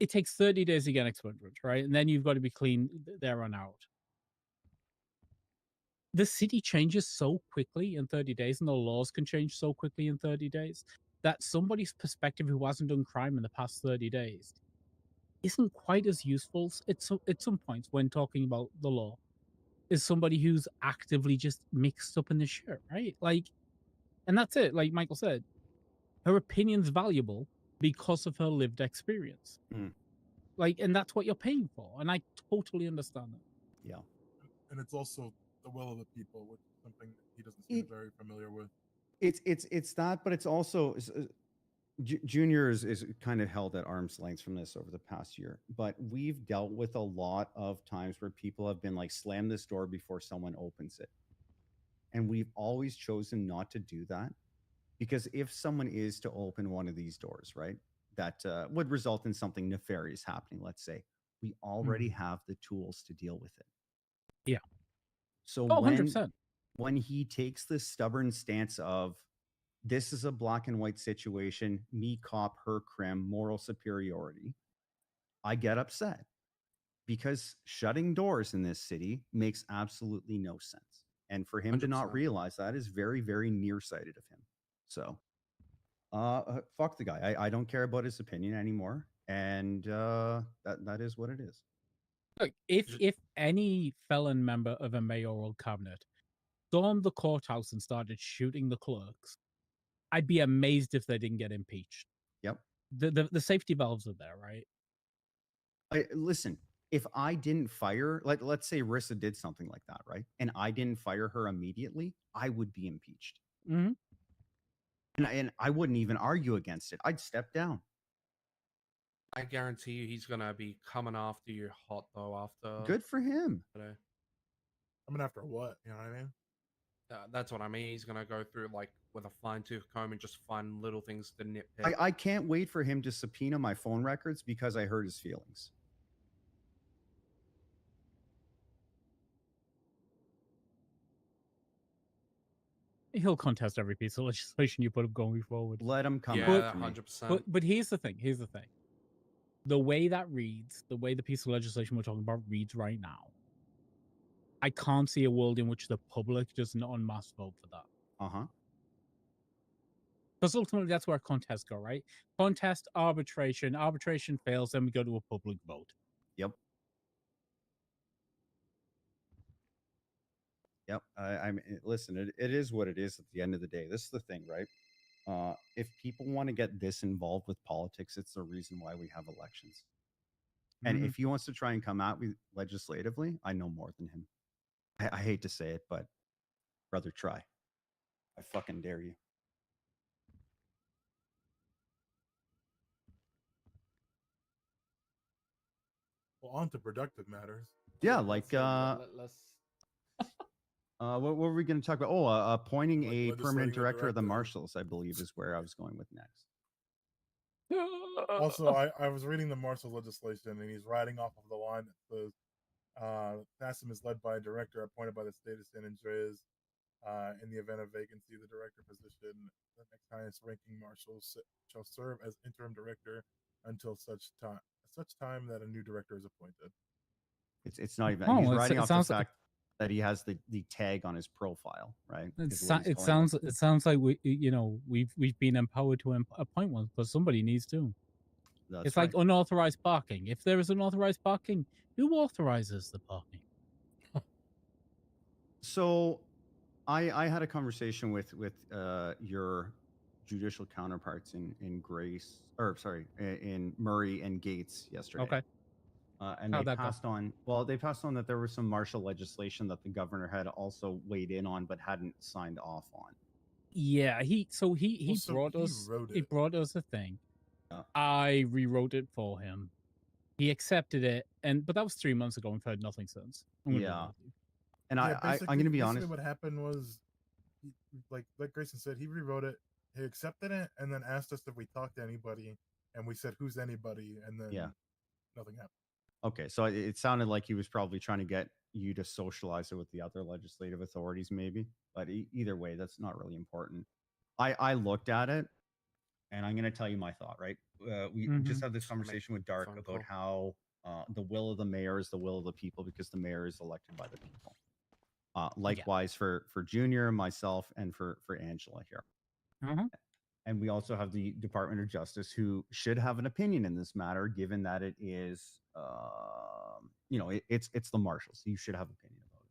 it takes 30 days to get expungement, right? And then you've got to be clean there on out. The city changes so quickly in 30 days, and the laws can change so quickly in 30 days that somebody's perspective who hasn't done crime in the past 30 days isn't quite as useful at some points when talking about the law as somebody who's actively just mixed up in the shit, right? And that's it. Like Michael said, her opinion's valuable because of her lived experience. And that's what you're paying for. And I totally understand that. Yeah. And it's also the will of the people, which is something that he doesn't seem very familiar with. It's that, but it's also Junior is kind of held at arm's length from this over the past year, but we've dealt with a lot of times where people have been like, slam this door before someone opens it. And we've always chosen not to do that, because if someone is to open one of these doors, right, that would result in something nefarious happening, let's say, we already have the tools to deal with it. Yeah. So Oh, 100%. when he takes this stubborn stance of, this is a black and white situation, me cop, her crim, moral superiority, I get upset, because shutting doors in this city makes absolutely no sense. And for him to not 100%. realize that is very, very nearsighted of him. So, fuck the guy. I don't care about his opinion anymore. And that is what it is. Look, if any felon member of a mayoral cabinet stormed the courthouse and started shooting the clerks, I'd be amazed if they didn't get impeached. Yep. The safety valves are there, right? Listen, if I didn't fire, let's say Rissa did something like that, right? And I didn't fire her immediately, I would be impeached. Mm-hmm. And I wouldn't even argue against it. I'd step down. I guarantee you he's going to be coming after you hot, though, after. Good for him. Today. I mean, after what? You know what I mean? That's what I mean. He's going to go through, like, with a fine-tooth comb and just find little things to nitpick. I can't wait for him to subpoena my phone records because I hurt his feelings. He'll contest every piece of legislation you put up going forward. Let him come after me. 100%. But here's the thing. Here's the thing. The way that reads, the way the piece of legislation we're talking about reads right now, I can't see a world in which the public does not en masse vote for that. Uh-huh. Because ultimately that's where contests go, right? Contest, arbitration fails, then we go to a public vote. Yep. Yep. I mean, listen, it is what it is at the end of the day. This is the thing, right? If people want to get this involved with politics, it's the reason why we have elections. And if he wants to try and come out with legislatively, I know more than him. I hate to say it, but brother, try. I fucking dare you. Well, on to productive matters. Yeah, like let's what were we going to talk about? Oh, appointing a permanent legislating a director of the director. marshals, I believe, is where I was going with next. Also, I was reading the marshal legislation, and he's riding off of the line that says, "TASM is led by a director appointed by the state of San Andreas. In the event of vacancy, the director position, the next highest ranking marshal shall serve as interim director until such time that a new director is appointed." It's not even. Oh, He's it writing off the sounds fact that he has the tag on his profile, right? It sounds like we've been empowered to appoint one, but somebody needs to. It's like unauthorized parking. If there is unauthorized parking, who authorizes the parking? So, I had a conversation with your judicial counterparts in Grace, or sorry, in Murray and Gates yesterday. Okay. And How'd they that go? passed on. Well, they passed on that there was some martial legislation that the governor had also weighed in on, but hadn't signed off on. Yeah, he brought us a thing. I rewrote it for him. He accepted it, but that was 3 months ago. We've heard nothing since. I'm gonna be Yeah. honest with you. And I'm going to be honest. What happened was, like Grayson said, he rewrote it, he accepted it, and then asked us if we talked to anybody, and we said, "Who's anybody?" And then nothing happened. Okay, so it sounded like he was probably trying to get you to socialize it with the other legislative authorities, maybe. But either way, that's not really important. I looked at it, and I'm going to tell you my thought, right? We just had this conversation with Dark about how the will of the mayor is the will of the people because the mayor is elected by the people. Likewise for Junior, myself, and for Angela here. And we also have the Department of Justice, who should have an opinion in this matter, given that it is, it's the marshals. You should have opinion about it.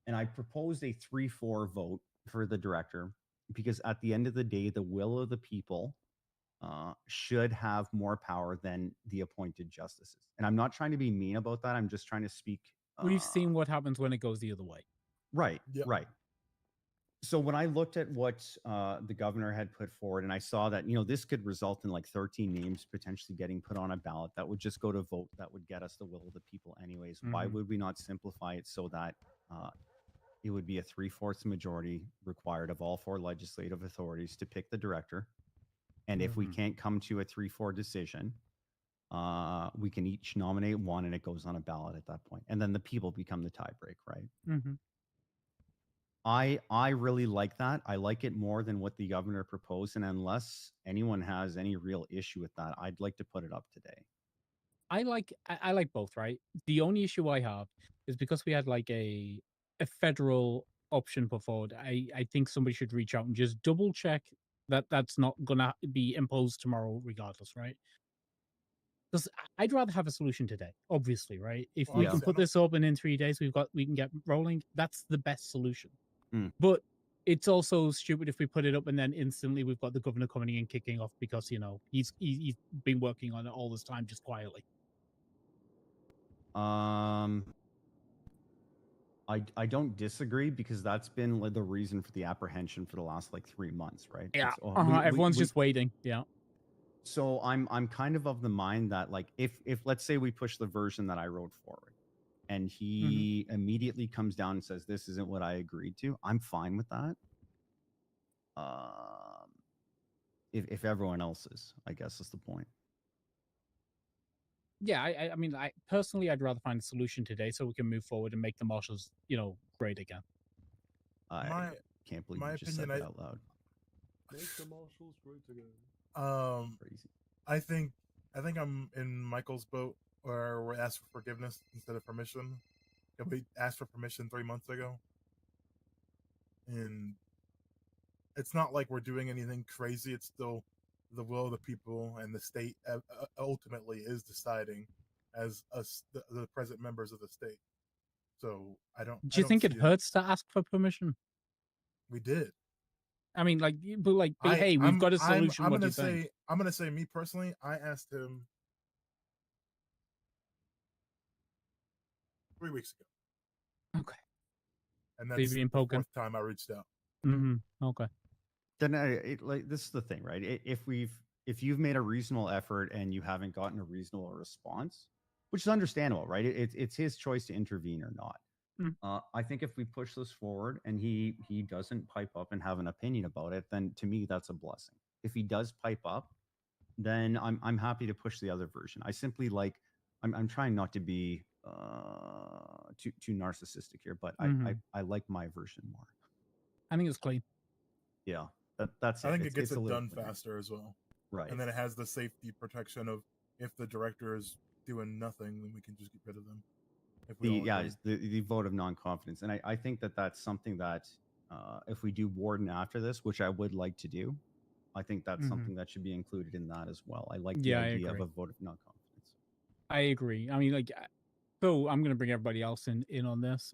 And I proposed a 3-4 vote for the director because at the end of the day, the will of the people should have more power than the appointed justices. And I'm not trying to be mean about that. I'm just trying to speak. We've seen what happens when it goes the other way. Right, right. So when I looked at what the governor had put forward, and I saw that this could result in like 13 names potentially getting put on a ballot that would just go to vote, that would get us the will of the people anyways. Why would we not simplify it so that it would be a 3/4 majority required of all 4 legislative authorities to pick the director, and if we can't come to a 3/4 decision, we can each nominate one, and it goes on a ballot at that point, and then the people become the tiebreak, right? Mm-hmm. I really like that. I like it more than what the governor proposed, and unless anyone has any real issue with that, I'd like to put it up today. I like both, right? The only issue I have is because we had like a federal option put forward. I think somebody should reach out and just double check that that's not gonna be imposed tomorrow, regardless, right? Because I'd rather have a solution today, obviously, right? If we can put this up and in 3 days we can get rolling, that's the best solution. But it's also stupid if we put it up and then instantly we've got the governor coming in kicking off because he's been working on it all this time just quietly. I don't disagree, because that's been the reason for the apprehension for the last like 3 months, right? Yeah, everyone's just waiting. Yeah. So I'm kind of the mind that, like, if let's say we push the version that I wrote forward, and he immediately comes down and says this isn't what I agreed to, I'm fine with that. If everyone else is, I guess is the point. Yeah, I mean, personally, I'd rather find a solution today so we can move forward and make the marshals, great again. I can't believe you just said that out loud. Make the marshals great again. Crazy. I think I'm in Michael's boat, where we're asked for forgiveness instead of permission. We asked for permission 3 months ago, and it's not like we're doing anything crazy. It's still the will of the people, and the state ultimately is deciding as us, the present members of the state. So I don't. Do you think it hurts to ask for permission? We did. I mean, hey, we've got a solution. What do you think? I'm gonna say, me personally, I asked him 3 weeks ago. Okay. And that's the 4th time I reached out. Okay. Then this is the thing, right? If you've made a reasonable effort and you haven't gotten a reasonable response, which is understandable, right? It's his choice to intervene or not. I think if we push this forward and he doesn't pipe up and have an opinion about it, then to me that's a blessing. If he does pipe up, then I'm happy to push the other version. I simply I'm trying not to be too narcissistic here, but I like my version more. I think it's clean. Yeah, that's. I think it gets it done faster as well. Right. And then it has the safety protection of, if the director is doing nothing, then we can just get rid of them. The vote of non-confidence, and I think that's something that if we do warden after this, which I would like to do, I think that's something that should be included in that as well. I like the idea of a vote of non-confidence. I agree. I mean, so I'm going to bring everybody else in on this.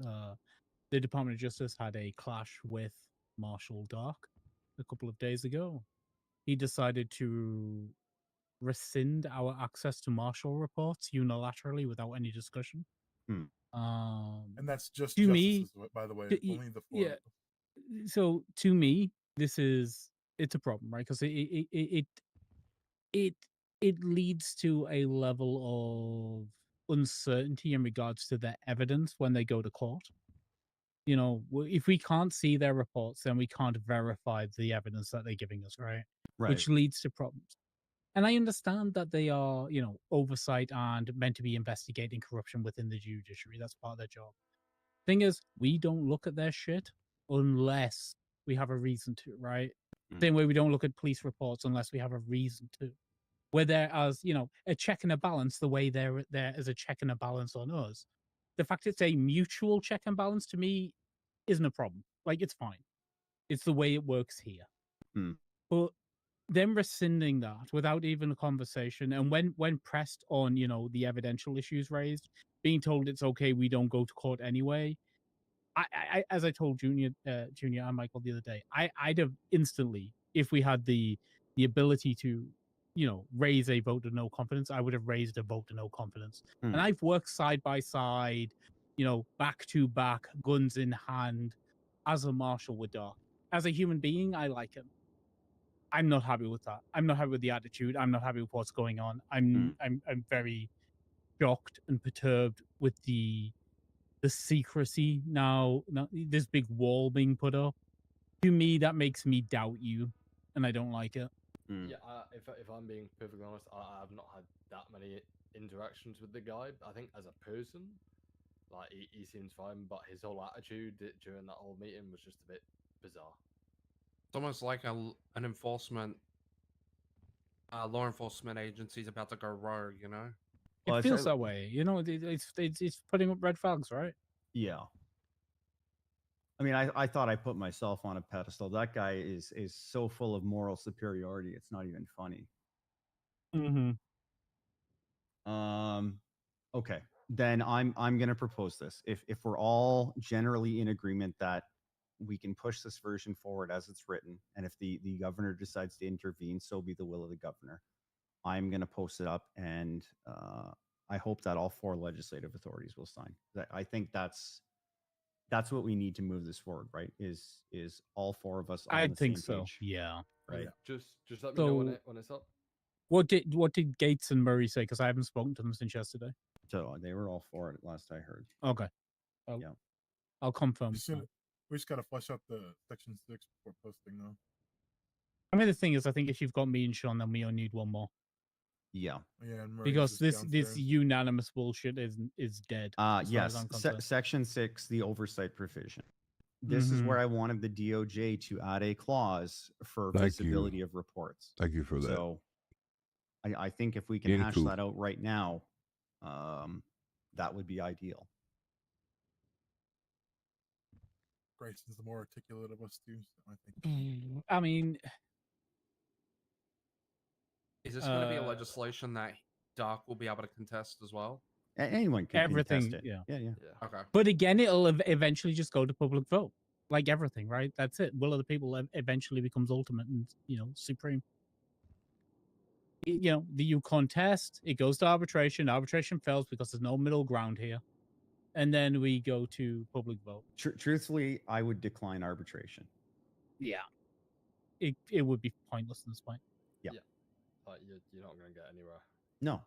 The Department of Justice had a clash with Marshall Dark a couple of days ago. He decided to rescind our access to Marshall reports unilaterally without any discussion. And that's just to me, by the way, only the 4. Yeah. So to me, it's a problem, right? Because it leads to a level of uncertainty in regards to their evidence when they go to court. If we can't see their reports, then we can't verify the evidence that they're giving us, right? Which leads to problems. And I understand that they are, oversight and meant to be investigating corruption within the judiciary. That's part of their job. Thing is, we don't look at their shit unless we have a reason to, right? Same way we don't look at police reports unless we have a reason to. Where there as, a check and a balance, the way there is a check and a balance on us. The fact it's a mutual check and balance to me isn't a problem. It's fine. It's the way it works here. But them rescinding that without even a conversation, and when pressed on, the evidential issues raised, being told it's okay, we don't go to court anyway. I as I told Junior and Michael the other day, I'd have instantly, if we had the ability to, raise a vote of no confidence, I would have raised a vote of no confidence. And I've worked side by side, back to back, guns in hand, as a marshal with Dark. as a human being, I like him. I'm not happy with that. I'm not happy with the attitude. I'm not happy with what's going on. I'm very shocked and perturbed with the secrecy now. This big wall being put up. To me, that makes me doubt you, and I don't like it. Yeah, if I'm being perfectly honest, I've not had that many interactions with the guy. I think as a person, like he seems fine, but his whole attitude during that whole meeting was just a bit bizarre. It's almost like an enforcement, law enforcement agency's about to go rogue, you know? It feels that way. You know, it's putting up red flags, right? Yeah. I mean, I thought I put myself on a pedestal. That guy is so full of moral superiority. It's not even funny. Mm-hmm. Okay. Then I'm gonna propose this. If we're all generally in agreement that we can push this version forward as it's written, and if the governor decides to intervene, so be the will of the governor. I'm gonna post it up, and I hope that all 4 legislative authorities will sign. I think that's what we need to move this forward, right? Is all 4 of us on I the think same so. page? Yeah. Right. Just let me know when So, it's up. what did Gates and Murray say? Because I haven't spoken to them since yesterday. So they were all for it last I heard. Okay. Yeah. I'll confirm. We just gotta flush out the section 6 before posting, though. I mean, the thing is, I think if you've got me and Sean, then we only need one more. Yeah. Yeah, and Murray's Because just this downstairs. unanimous bullshit is dead. as far as Yes. I'm concerned. Section 6, the oversight provision. This is Mhm. where I wanted the DOJ to add a clause for Thank visibility you. of reports. Thank you for that. So I think if we can hash Incoup. that out right now, that would be ideal. Grayson's the more articulate of us two, so I think. I mean, Is this going to be a legislation that Doc will be able to contest as well? Anyone can everything, contest it. yeah. Yeah. Okay. But again, it'll eventually just go to public vote, like everything, right? That's it. Will of the people eventually becomes ultimate and supreme. You contest, it goes to arbitration. Arbitration fails because there's no middle ground here, and then we go to public vote. Truthfully, I would decline arbitration. Yeah, it would be pointless at this point. Yeah. Like you're not going to get anywhere. No.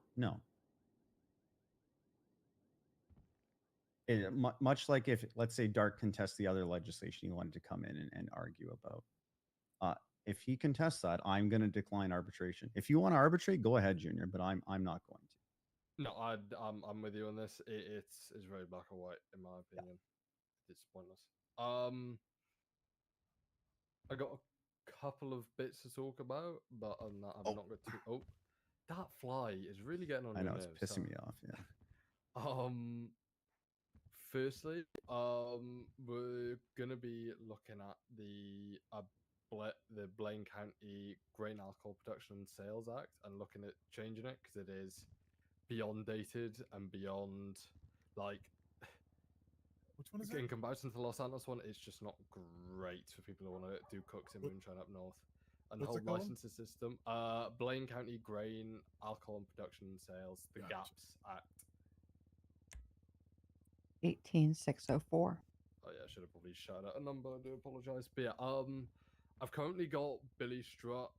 Much like if, let's say, Dark contests the other legislation he wanted to come in and argue about. If he contests that, I'm going to decline arbitration. If you want to arbitrate, go ahead, Junior, but I'm not going to. No, I'm with you on this. It's very black or white in my opinion. It's pointless. I got a couple of bits to talk about, but other than that, I've not got too. Oh, that fly is really getting on I know, your it's nerves. pissing me off. Yeah. Firstly, we're gonna be looking at the Blaine County Grain Alcohol Production and Sales Act and looking at changing it because it is beyond dated and beyond like. Which one is in it? comparison to the Los Santos one, it's just not great for people who want to do cooks in moonshine up north. And the What's whole it called? licensing system, Blaine County Grain Alcohol and Production and Sales, the GAPS Act. 18604. Oh yeah, I should have probably shouted out a number. I do apologize, but yeah, I've currently got Billy Strutt.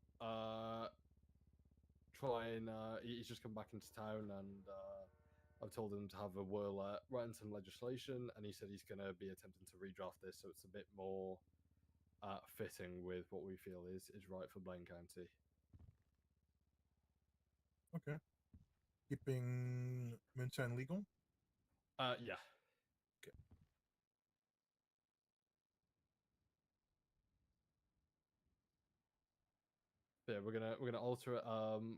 He's just come back into town, and I've told him to have a whirl at writing some legislation, and he said he's going to be attempting to redraft this so it's a bit more fitting with what we feel is right for Blaine County. Okay. Keeping moonshine legal? Yeah. Okay. Yeah, we're gonna alter it.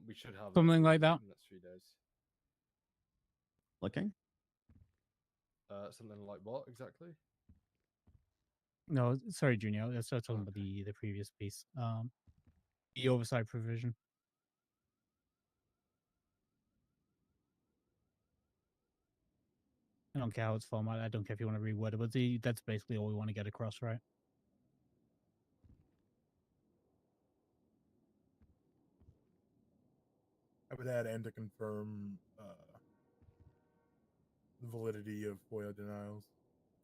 We should have Something like that. in the next few days. Looking? Something like what exactly? No, sorry, Junior. Let's start talking about the previous piece. The oversight provision. I don't care how it's formatted. I don't care if you want to reword it, but that's basically all we want to get across, right? I would add and to confirm the validity of FOIA denials.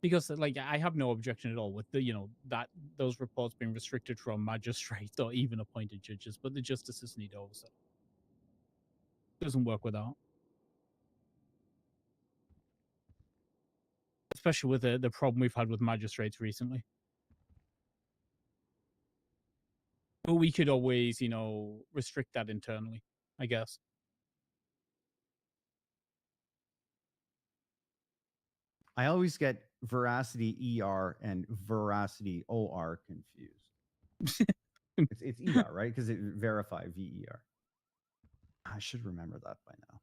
Because like I have no objection at all with the that those reports being restricted from magistrates or even appointed judges, but the justices need oversight. Doesn't work without. Especially with the problem we've had with magistrates recently. But we could always, restrict that internally, I guess. I always get veracity ER and veracity OR confused. it's ER, right? Because it verify VER. I should remember that by now.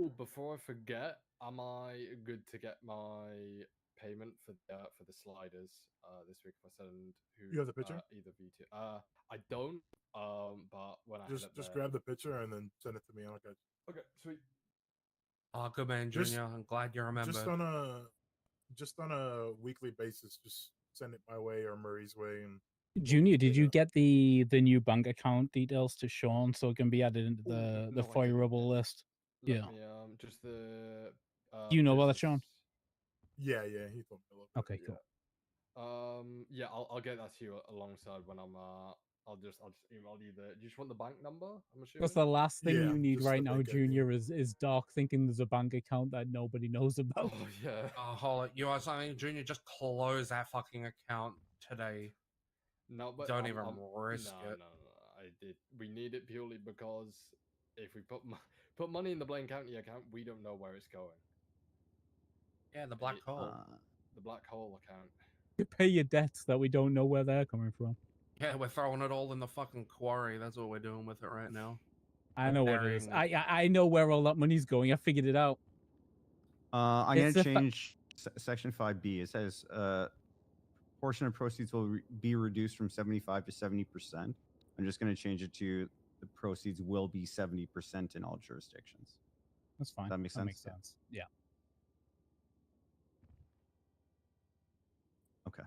Oh, before I forget, am I good to get my payment for the sliders this week? If I send who You have the picture? Either V2. I don't. But when I just grab the picture and then send it to me. Okay. Okay, sweet. Oh, good man, Just- Junior. I'm glad you remembered. Just on a weekly basis, just send it my way or Murray's way, and Junior, did you get the new bank account details to Sean so it can be added into the fireable list? Let Yeah. me, just the. Do you know about that, Sean? Yeah, he told me a little bit. Okay, cool. Yeah, I'll get that to you alongside when I'm. I'll just email you the. Do you just want the bank number? I'm assuming. Because the last thing Yeah, you need just right the now, bank ID. Junior, is Doc thinking there's a bank account that nobody knows about. Oh yeah. Hold on. You are saying, Junior, just close that fucking account today. No, but Don't I'm- even I'm- risk no, it. No, I did. We need it purely because if we put money in the Blaine County account, we don't know where it's going. Yeah, the black hole. The black hole account. You pay your debts that we don't know where they're coming from. Yeah, we're throwing it all in the fucking quarry. That's what we're doing with it right now. I know what it is. Burying I know where all that money's going. I figured it out. I'm It's going to the change section 5B. It says portion of proceeds will be reduced from 75 to 70%. I'm just going to change it to the proceeds will be 70% in all jurisdictions. That's fine. That makes sense? Makes sense. Yeah. Okay.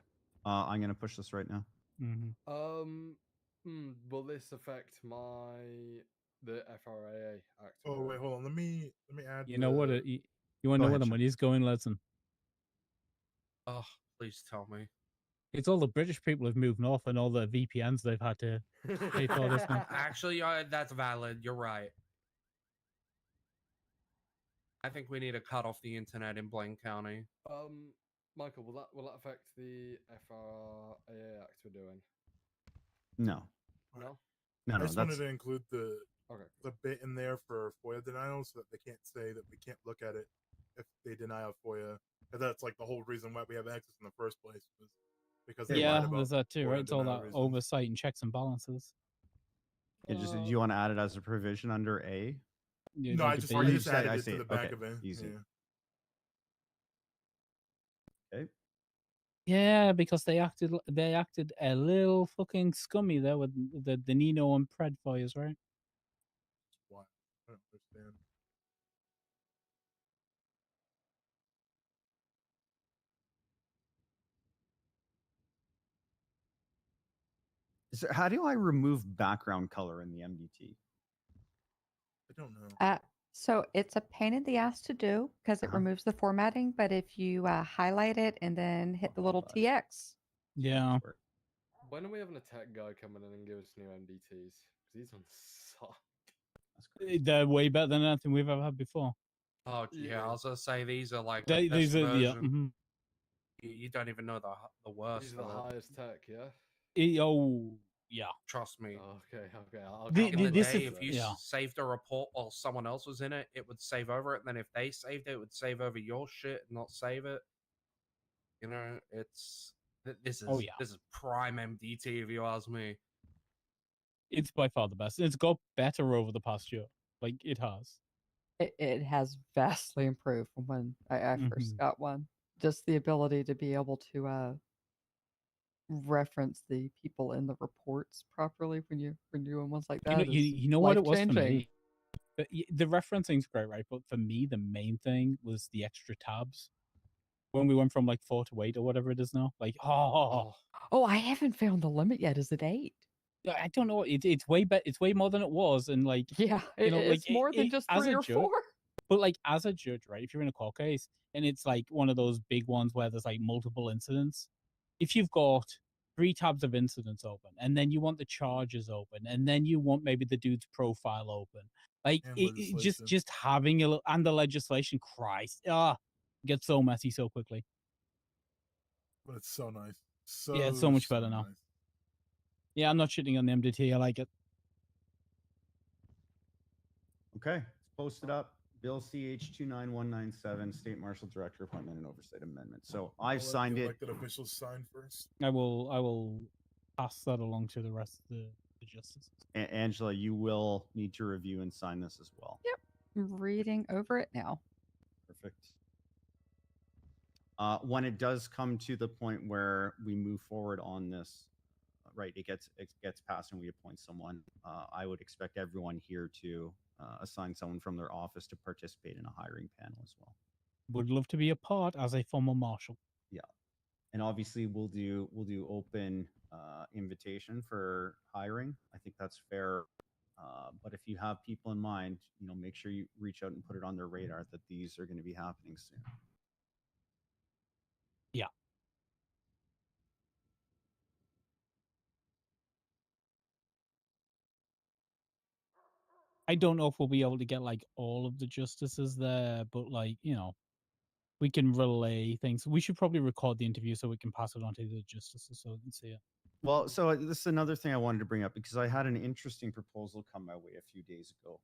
I'm going to push this right now. Will this affect the FRAA act? Oh wait, hold on. Let me add. You know what? You want to know where the money's going, Lesson? Oh, please tell me. It's all the British people who've moved north and all the VPNs they've had to pay for this one. Actually, that's valid. You're right. I think we need to cut off the internet in Blaine County. Michael, will that affect the FRAA act we're doing? No. No. I just wanted to include the Okay. the bit in there for FOIA denials so that they can't say that we can't look at it if they deny a FOIA. And that's like the whole reason why we have access in the first place was because they lied about there's that too, FOIA right? It's all denial that reasons. oversight and checks and balances. Do you want to add it as a provision under A? Yeah, No, I like just, a I B. just added I it see to the it. back Okay, of it. easy. Yeah. Okay. Yeah, because they acted a little fucking scummy there with the Nino and Pred fires, right? Why? I don't understand. So how do I remove background color in the MDT? I don't know. So it's a pain in the ass to do because it Uh-huh. removes the formatting. But if you highlight it and then hit the little TX, Yeah. When are we having a tech guy coming in and give us new MDTs? Because these ones suck. They're way better than anything we've ever had before. Oh yeah, I was gonna say these are like They- the best these are- yeah, version. mhm. You don't even know the worst. These are the of it. highest tech, yeah. Yeah. Trust me. Okay. I'll Back in the this day, is- if you yeah. saved a report while someone else was in it, it would save over it. And then if they saved it, it would save over your shit and not save it. You know, this is this is prime MDT if you ask me. It's by far the best. It's got better over the past year. Like it has. it has vastly improved from when I first Mhm. got one. Just the ability to be able to reference the people in the reports properly when you're doing ones like that. You know what it was for life-changing. me? The referencing's great, right? But for me, the main thing was the extra tabs. When we went from like 4 to 8 or whatever it is now. Like, Oh, I haven't found the limit yet. Is it 8? I don't know. It's way better. It's way more than it was. And like, Yeah, you know, like it's more than just as 3 a or joke, 4. But like as a judge, right? If you're in a court case and it's like one of those big ones where there's like multiple incidents, if you've got 3 tabs of incidents open, and then you want the charges open, and then you want maybe the dude's profile open, like And just having a and the legislation, Christ, gets so messy so quickly. But it's so nice. So Yeah, it's so much better now. nice. Yeah, I'm not shitting on the MDT. I like it. Okay, it's posted up. Bill CH 29197, State Marshal Director Appointment and Oversight Amendment. So I'll I've let signed the it. elected officials sign first. I will pass that along to the rest of the justices. Angela, you will need to review and sign this as well. Yep. I'm reading over it now. Perfect. When it does come to the point where we move forward on this, right, it gets passed and we appoint someone, I would expect everyone here to assign someone from their office to participate in a hiring panel as well. Would love to be a part as a former marshal. Yeah, and obviously we'll do open invitation for hiring. I think that's fair. But if you have people in mind, make sure you reach out and put it on their radar that these are going to be happening soon. Yeah. I don't know if we'll be able to get like all of the justices there, but like, we can relay things. We should probably record the interview so we can pass it on to the justices so they can see it. Well, so this is another thing I wanted to bring up because I had an interesting proposal come my way a few days ago.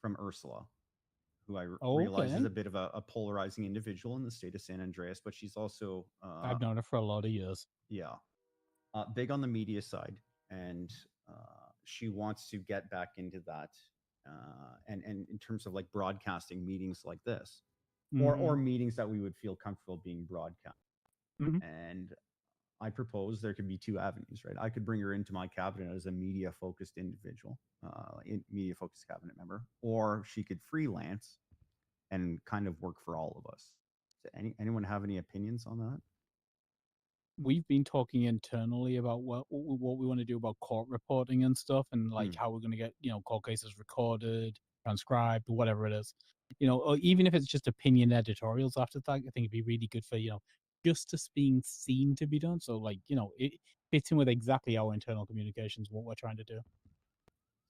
From Ursula, who I realize is a bit of a polarizing individual in the state of San Andreas, but she's also I've known her for a lot of years. Yeah, big on the media side, and she wants to get back into that, and in terms of like broadcasting meetings like this, or meetings that we would feel comfortable being broadcast. And I propose there could be 2 avenues, right? I could bring her into my cabinet as a media-focused individual, media-focused cabinet member, or she could freelance and kind of work for all of us. So anyone have any opinions on that? We've been talking internally about what we want to do about court reporting and stuff, and like how we're going to get court cases recorded, transcribed, whatever it is. Or even if it's just opinion editorials after that, I think it'd be really good for justice being seen to be done. So like it fits in with exactly our internal communications, what we're trying to do.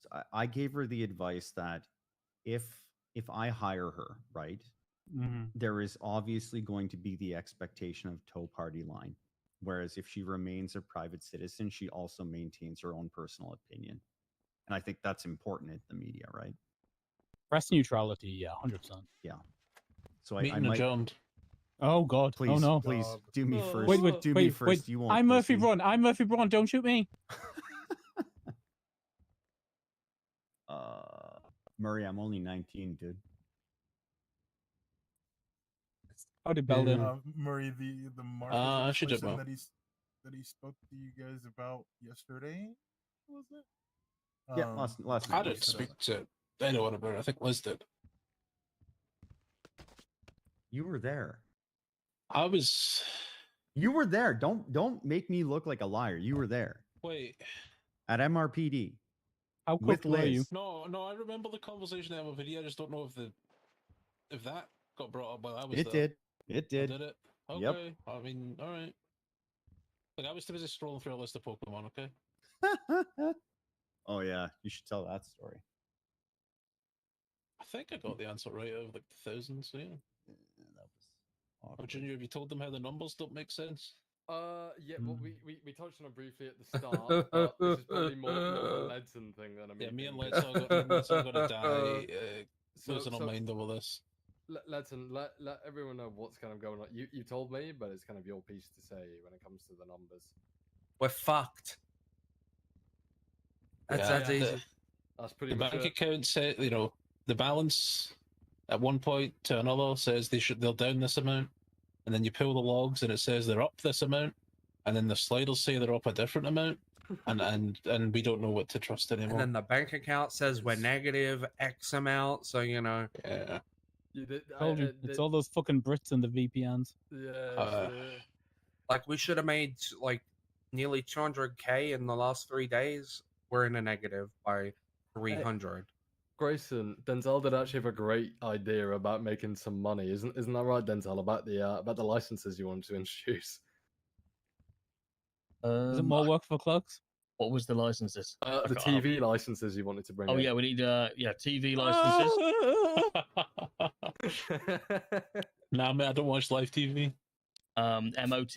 So I gave her the advice that if I hire her, right, there is obviously going to be the expectation of toe party line. Whereas if she remains a private citizen, she also maintains her own personal opinion. And I think that's important in the media, right? Press neutrality, yeah, 100%. Yeah. So I might... adjourned. Oh God! Please, oh no! Please do me first. Wait, do me first. You won't. I'm Murphy Braun. I'm Murphy Braun. Don't shoot me. Murray, I'm only 19, dude. How did Bell do? Murray, the marshal well. that he spoke to you guys about yesterday, was it? Yeah, last I didn't speak to anyone about it. I think Liz did. You were there. You were there. Don't make me look like a liar. You were there. Wait. At MRPD. How quick were you? No, I remember the conversation at MRPD. I just don't know if that got brought up while I was there. It did. Did it? Okay. Yep. I mean, all right. Look, I was too busy scrolling through a list of Pokemon, okay? Oh, yeah. You should tell that story. I think I got the answer right out of like the thousands, yeah. That was awkward. Oh, Junior, have you told them how the numbers don't make sense? Yeah, well, we touched on it briefly at the start. This is probably more a Ledson thing than a me. Yeah, me and Ledson are going to die losing our mind over this. Ledson, let everyone know what's kind of going on. You told me, but it's kind of your piece to say when it comes to the numbers. We're fucked. That's easy. That's pretty the much bank it. account said, the balance at one point to another says they're down this amount, and then you pull the logs and it says they're up this amount, and then the sliders say they're up a different amount, and we don't know what to trust anymore. And then the bank account says we're negative X amount, so Yeah. Told you, it's all those fucking Brits and the VPNs. Yeah. Like we should have made like nearly 200K in the last 3 days. We're in a negative by 300. Grayson, Denzel did actually have a great idea about making some money, isn't that right, Denzel? About the licenses you wanted to introduce. Is it more work for Clugs? What was the licenses? The TV licenses you wanted to bring. Oh in. yeah, we need TV licenses. Nah, mate, I don't watch live TV. MOT,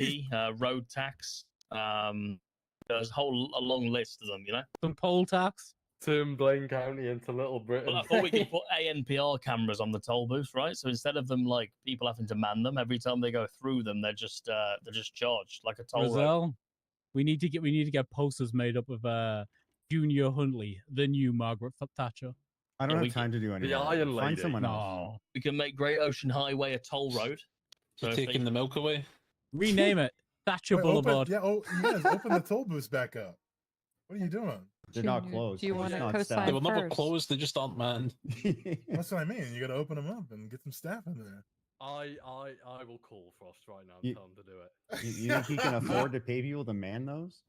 road tax. There's a long list of them, you know. Some poll tax. Turn Blaine County into Little Britain. Well, I thought we could put ANPR cameras on the toll booths, right? So instead of them like people having to man them every time they go through them, they're just charged like a toll road. Roselle, we need to get posters made up of Junior Huntley, the new Margaret Thatcher. I don't have time to do anything. Find someone else. We can make Great Ocean Highway a toll road. You're taking the milk away. Rename it Thatcher Boulevard. You guys open the toll booths back up. What are you doing? They're not closed. Do you want to co-sign They were never first? closed. They just aren't manned. That's what I mean. You got to open them up and get some staff in there. I will call Frost right now and You- tell him to do it. You think he can afford to pay people to man those?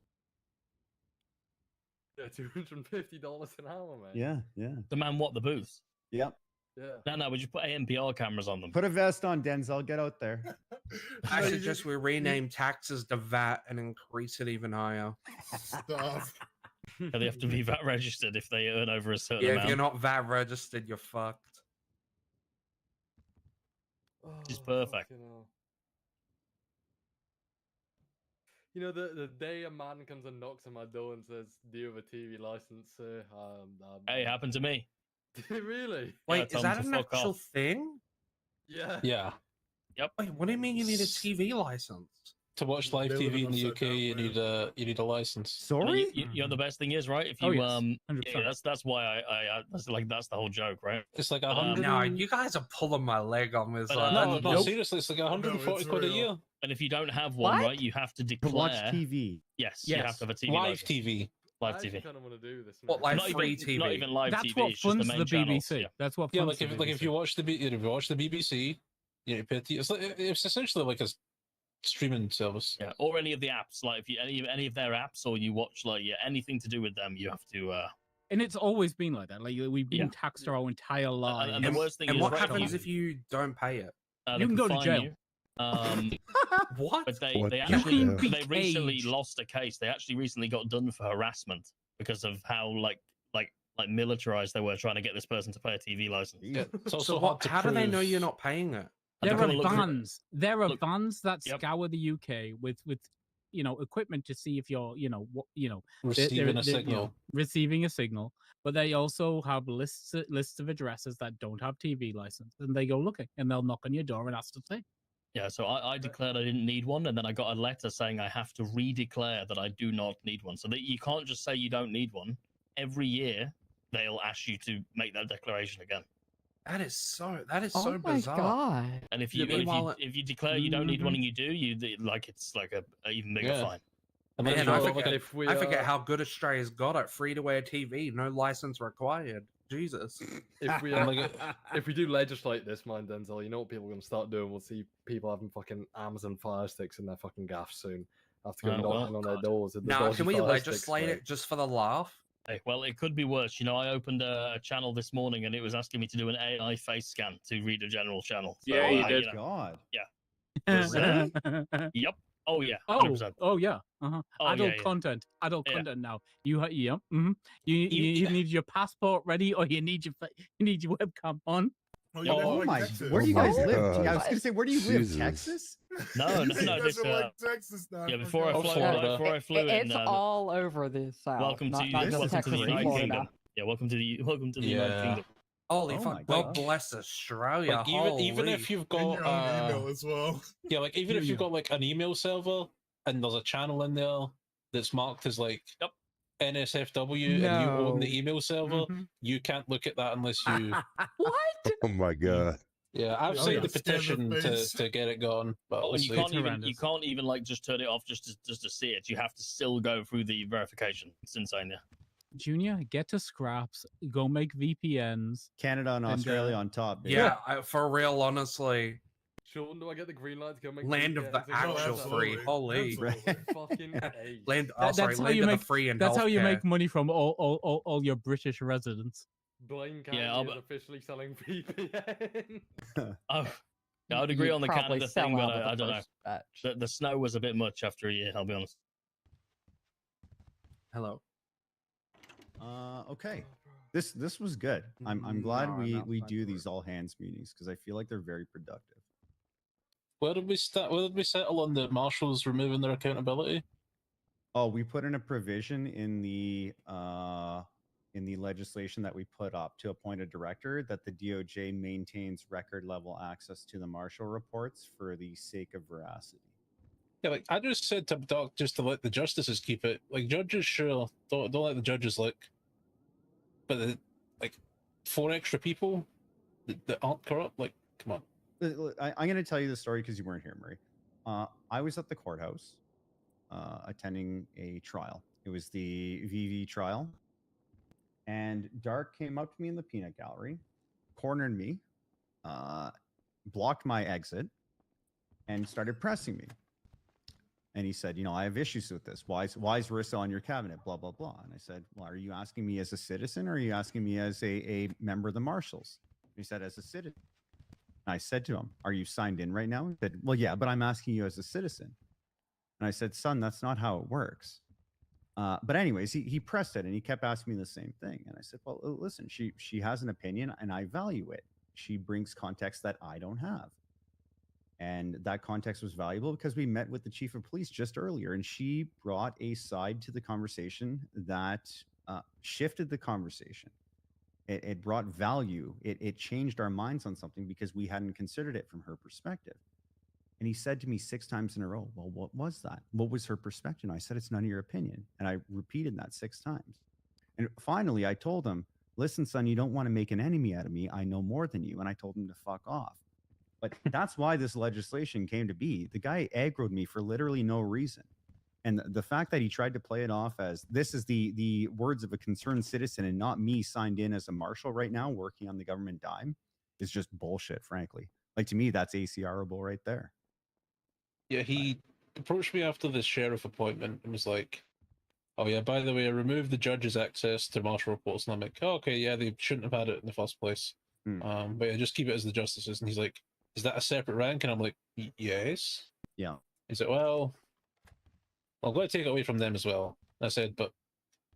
Yeah, $250 an hour, man. Yeah. The man, what, the booths? Yep. Yeah. No, we just put ANPR cameras on them. Put a vest on, Denzel. Get out there. I suggest we rename taxes to VAT and increase it even higher. Stuff. They have to be VAT registered if they earn over a certain Yeah, amount. if you're not VAT registered, you're fucked. It's perfect. You know, the day a man comes and knocks on my door and says, "Do you have a TV license, sir?" Hey, it happened to me. Did it really? Wait, tell is them that to an fuck actual off. thing? Yeah. Yeah. Yep. Wait, what do you mean you need a TV license? To watch live They live TV in in the upside UK, down you need a license. Sorry? You know the best thing is, right? If you Oh, yes. yeah, that's why I that's the whole joke, right? It's like No, you guys are pulling my leg on this. But, one. no, seriously, it's like 140 quid a real. year. And if you don't have one, What? right, you have to To declare. watch TV. Yes, you have to have a TV Live license. TV. Live I TV. actually kind of want to do this. What, man. like Not free even, TV? Not even live That's TV. what It's just funds the main the channels. BBC. Yeah. That's what Yeah, funds like the if you watch the BBC, you pay it's essentially like a streaming service. Yeah, or any of the apps, like if you any of their apps, or you watch like anything to do with them, you have to. And it's always been like that. Like we've been Yeah. taxed our entire lives. And the worst thing And is, what right, happens if you don't pay it? they You can go to fine jail. you. What? But they What they the actually hell? they recently Caged. lost a case. They actually recently got done for harassment because of how like militarized they were trying to get this person to pay a TV license. Yeah, it's also So hard what? to How do they know prove- you're not paying it? There I've are got to look for- vans. There are look- vans that Yep. scour the UK with equipment to see if you're Receiving a they're, signal. receiving a signal. But they also have lists of addresses that don't have TV license, and they go looking, and they'll knock on your door and ask to stay. Yeah, so I declared I didn't need one, and then I got a letter saying I have to re-declare that I do not need one. So that you can't just say you don't need one. Every year, they'll ask you to make that declaration again. That is so Oh my bizarre. god. And if Yeah, you meanwhile- if you declare you don't need one and you do, it's like a even bigger Yeah. fine. And then Man, you I go, forget, okay, if we, I forget how good Australia's got it. Free to air TV, no license required. Jesus. if we I'm like, if we do legislate this, mind Denzel, you know what people are gonna start doing? We'll see people having fucking Amazon Fire Sticks in their fucking gaff soon. Have to go Oh, well, knocking on their doors. with the Now, dodgy can we Fire Sticks, legislate mate. it just for the laugh? Hey, well, it could be worse. You know, I opened a channel this morning and it was asking me to do an AI face scan to read a general channel. So, Yeah, you did. God. Yep. Oh yeah. Oh, 100%. oh yeah. Uh-huh. Oh, Adult yeah, yeah. content. Adult Yeah. content now. You you need your passport ready, or you need your webcam on. Oh, Yeah. Oh like my! Texas. Where do you Oh guys my live? God. I was gonna say, where do you live? Jesus. Texas? No, You no, no. guys This, are like Texas now. yeah, before I flew, Florida. before I flew in, It's all over the South. welcome not, to not this just is welcome to Texas the crazy. and United Florida. Kingdom. Yeah, welcome to the United Yeah. Kingdom. Holy Oh fuck! my God God. bless Australia. like even holy. if you've In got your own email as well. yeah, like even if you've got like an email server and there's a channel in there that's marked as like NSFW and you own No. the email server, Mhm. you can't look at that unless you. What? Oh my god. Yeah, I've Oh, signed yeah. the Scan the petition face. to get it gone, but Oh, and you obviously can't even like just turn it off just to see it. You have to still go through the verification. It's insane. Yeah. Junior, get to scraps. Go make VPNs. Canada and And, Australia on top. Baby. Yeah, for real, honestly. Sean, do I get the green light to go make Land of the VPNs? actual free. absolutely. Holy. Absolutely. Fucking A. Land, That's sorry, how land you of make- the free and That's how you healthcare. make money from all your British residents. Blaine County Yeah, is officially selling VPN. I would agree You'd on the probably Canada sell thing, but out of the I don't know. first batch. The snow was a bit much after a year, I'll be honest. Hello. Okay. This was good. I'm glad No, we not do these all hands meetings because I feel like they're very productive. Where did we start? Where did we settle on the marshals removing their accountability? Oh, we put in a provision in the legislation that we put up to appoint a director that the DOJ maintains record level access to the marshal reports for the sake of veracity. Yeah, like I just said to Doc, just to let the justices keep it. Like judges, sure, don't let the judges look. But like 4 extra people that aren't corrupt, like come on. I'm going to tell you the story because you weren't here, Murray. I was at the courthouse attending a trial. It was the VV trial. And Dark came up to me in the peanut gallery, cornered me, blocked my exit, and started pressing me. And he said, I have issues with this. Why is Rissa on your cabinet? Blah, blah, blah. And I said, well, are you asking me as a citizen or are you asking me as a member of the Marshals? And he said, as a citizen. And I said to him, are you signed in right now? He said, well, yeah, but I'm asking you as a citizen. And I said, son, that's not how it works. But anyways, he pressed it and he kept asking me the same thing. And I said, well, listen, she has an opinion and I value it. She brings context that I don't have. And that context was valuable because we met with the chief of police just earlier and she brought a side to the conversation that shifted the conversation. It brought value. It changed our minds on something because we hadn't considered it from her perspective. And he said to me 6 times in a row, well, what was that? What was her perspective? And I said, it's none of your opinion. And I repeated that 6 times. And finally, I told him, listen, son, you don't want to make an enemy out of me. I know more than you. And I told him to fuck off. But that's why this legislation came to be. The guy aggroed me for literally no reason. And the fact that he tried to play it off as this is the words of a concerned citizen and not me signed in as a marshal right now working on the government dime is just bullshit, frankly. Like, to me, that's ACR-able right there. Yeah, he approached me after the sheriff appointment and was like, oh yeah, by the way, I removed the judge's access to marshal reports. And I'm like, oh, okay, yeah, they shouldn't have had it in the first place. But yeah, just keep it as the justices. And he's like, is that a separate rank? And I'm like, yes. Yeah. He's like, well, I'm going to take it away from them as well. And I said, but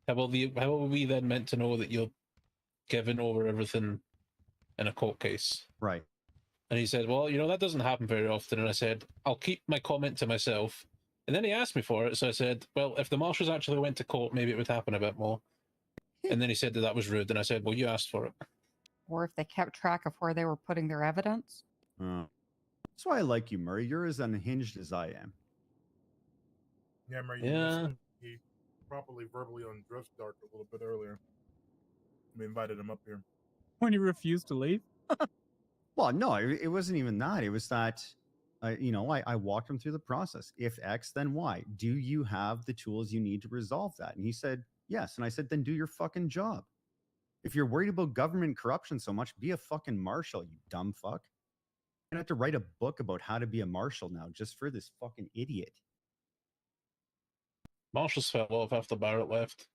how are we then meant to know that you're giving over everything in a court case? Right. And he said, well, that doesn't happen very often. And I said, I'll keep my comment to myself. And then he asked me for it. So I said, well, if the marshals actually went to court, maybe it would happen a bit more. And then he said that was rude. And I said, well, you asked for it. Or if they kept track of where they were putting their evidence. That's why I like you, Murray. You're as unhinged as I am. Yeah, Murray, he properly verbally undressed Dark a little bit earlier. We invited him up here. When he refused to leave? Well, no, it wasn't even that. It was that, I walked him through the process. If X, then Y. Do you have the tools you need to resolve that? And he said, yes. And I said, then do your fucking job. If you're worried about government corruption so much, be a fucking marshal, you dumb fuck. I'm gonna have to write a book about how to be a marshal now just for this fucking idiot. Marshals fell off after Barrett left.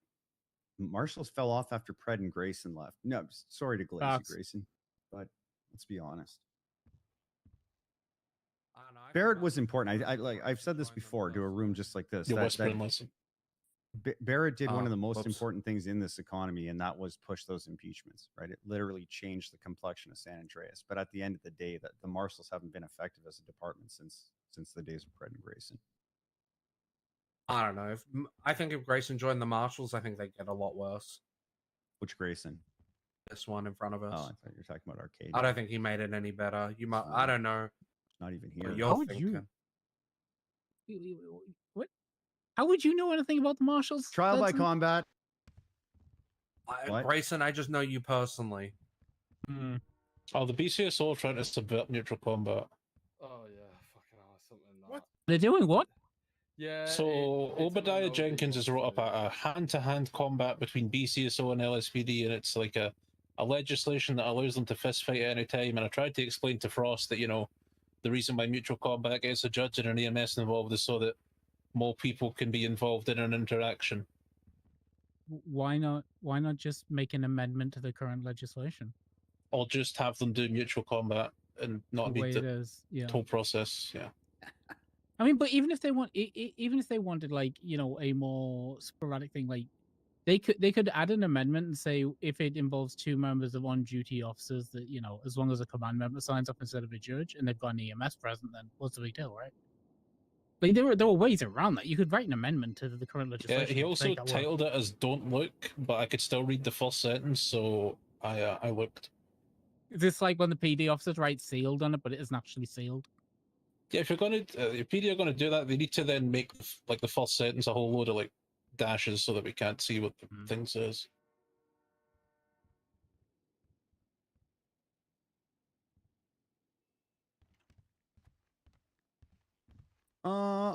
Marshals fell off after Pred and Grayson left. No, sorry to glaze you, Grayson, but let's be honest. Barrett was important. I've said this before to a room just like this. Barrett did one of the most important things in this economy, and that was push those impeachments, right? It literally changed the complexion of San Andreas. But at the end of the day, the marshals haven't been effective as a department since the days of Pred and Grayson. I don't know. I think if Grayson joined the marshals, I think they'd get a lot worse. Which Grayson? This one in front of us. Oh, I thought you were talking about Arcade. I don't think he made it any better. You might. I don't know. Not even here. How would you know anything about the marshals? Trial by combat. Grayson, I just know you personally. Oh, the BCSO are trying to subvert neutral combat. Oh yeah, fucking hell, something like that. They're doing what? Yeah. So Obadiah Jenkins has wrote up a hand-to-hand combat between BCSO and LSPD, and it's like a legislation that allows them to fist fight at any time. And I tried to explain to Frost that the reason why mutual combat gets a judge and an EMS involved is so that more people can be involved in an interaction. Why not? Why not just make an amendment to the current legislation? Or just have them do mutual combat and not The way need it the is, yeah. whole process. Yeah. I mean, but even if they want, even if they wanted, like, you know, a more sporadic thing, like they could add an amendment and say if it involves 2 members of on-duty officers, that, you know, as long as a command member signs up instead of a judge and they've got an EMS present, then what's the big deal, right? Like there were ways around that. You could write an amendment to the current Yeah, legislation. he to also make that work. titled it as "Don't Look," but I could still read the first sentence, so I looked. Is this like when the PD officers write sealed on it, but it isn't actually sealed? Yeah, if you're gonna, if PD are gonna do that, they need to then make like the first sentence a whole load of like dashes so that we can't see what the thing says.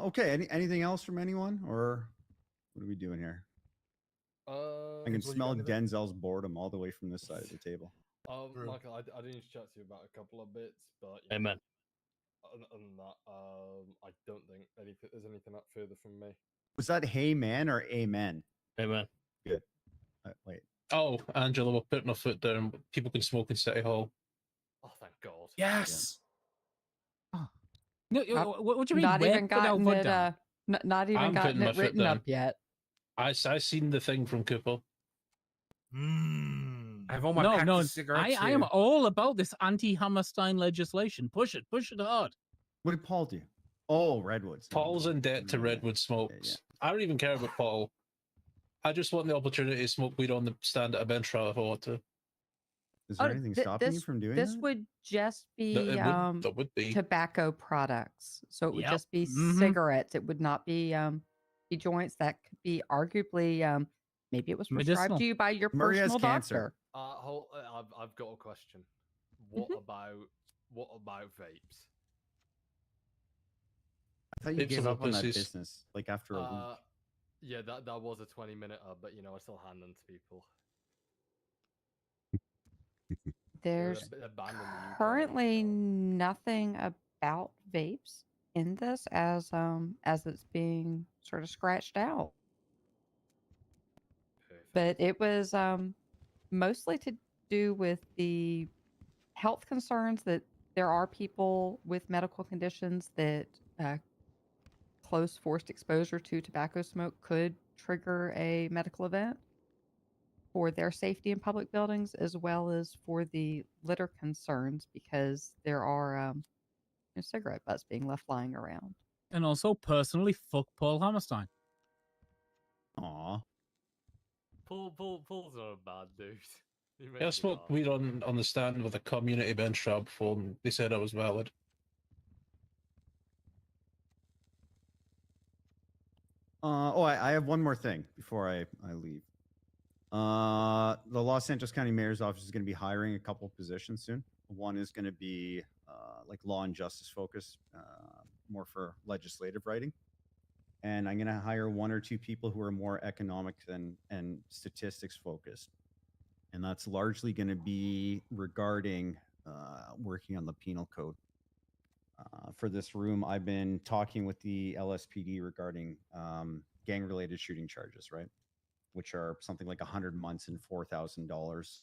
Okay. Anything else from anyone, or what are we doing here? I can smell Denzel's boredom all the way from this side of the table. Michael, I didn't chat to you about a couple of bits, but Amen. Other than that, I don't think there's anything up further from me. Was that hey man or amen? Amen. Good. Wait. Oh, Angela, we're putting our foot down. People can smoke in City Hall. Oh, thank God. Yes. No, what do you mean? Not Where even put our gotten foot it. down? Not even I'm gotten putting my it foot written down. up yet. I seen the thing from Cooper. I have all my No, packs no, of cigarettes I am here. all about this anti-Hammerstein legislation. Push it hard. What did Paul do? Oh, Redwoods. Paul's in debt to Redwood Smokes. I don't even care about Paul. I just want the opportunity to smoke weed on the stand at a bench trial if I want to. Is there anything stopping you from doing This that? would just be That would be tobacco products. So it would Yep. just be Mhm. cigarettes. It would not be joints. That could be arguably maybe it was prescribed Medicinal. to you by your Murray has personal cancer. doctor. I've got a question. What about vapes? I thought you Vapes gave are up on that pussies. business like after a week. Yeah, that was a 20-minute, but I still hand them to people. There's They're banned in the UK. currently nothing about vapes in this as it's being sort of scratched out. But it was mostly to do with the health concerns that there are people with medical conditions that close forced exposure to tobacco smoke could trigger a medical event for their safety in public buildings, as well as for the litter concerns, because there are cigarette butts being left lying around. And also, personally, fuck Paul Hammerstein. Aw. Paul's not a bad dude. He makes Yeah, I me smoked laugh. weed on the stand with a community bench trial before, and they said I was valid. I have one more thing before I leave. The Los Santos County Mayor's Office is going to be hiring a couple of positions soon. One is going to be like law and justice focused, more for legislative writing. And I'm going to hire 1 or 2 people who are more economic and statistics focused. And that's largely going to be regarding working on the penal code. For this room, I've been talking with the LSPD regarding gang-related shooting charges, right? Which are something like 100 months and $4,000,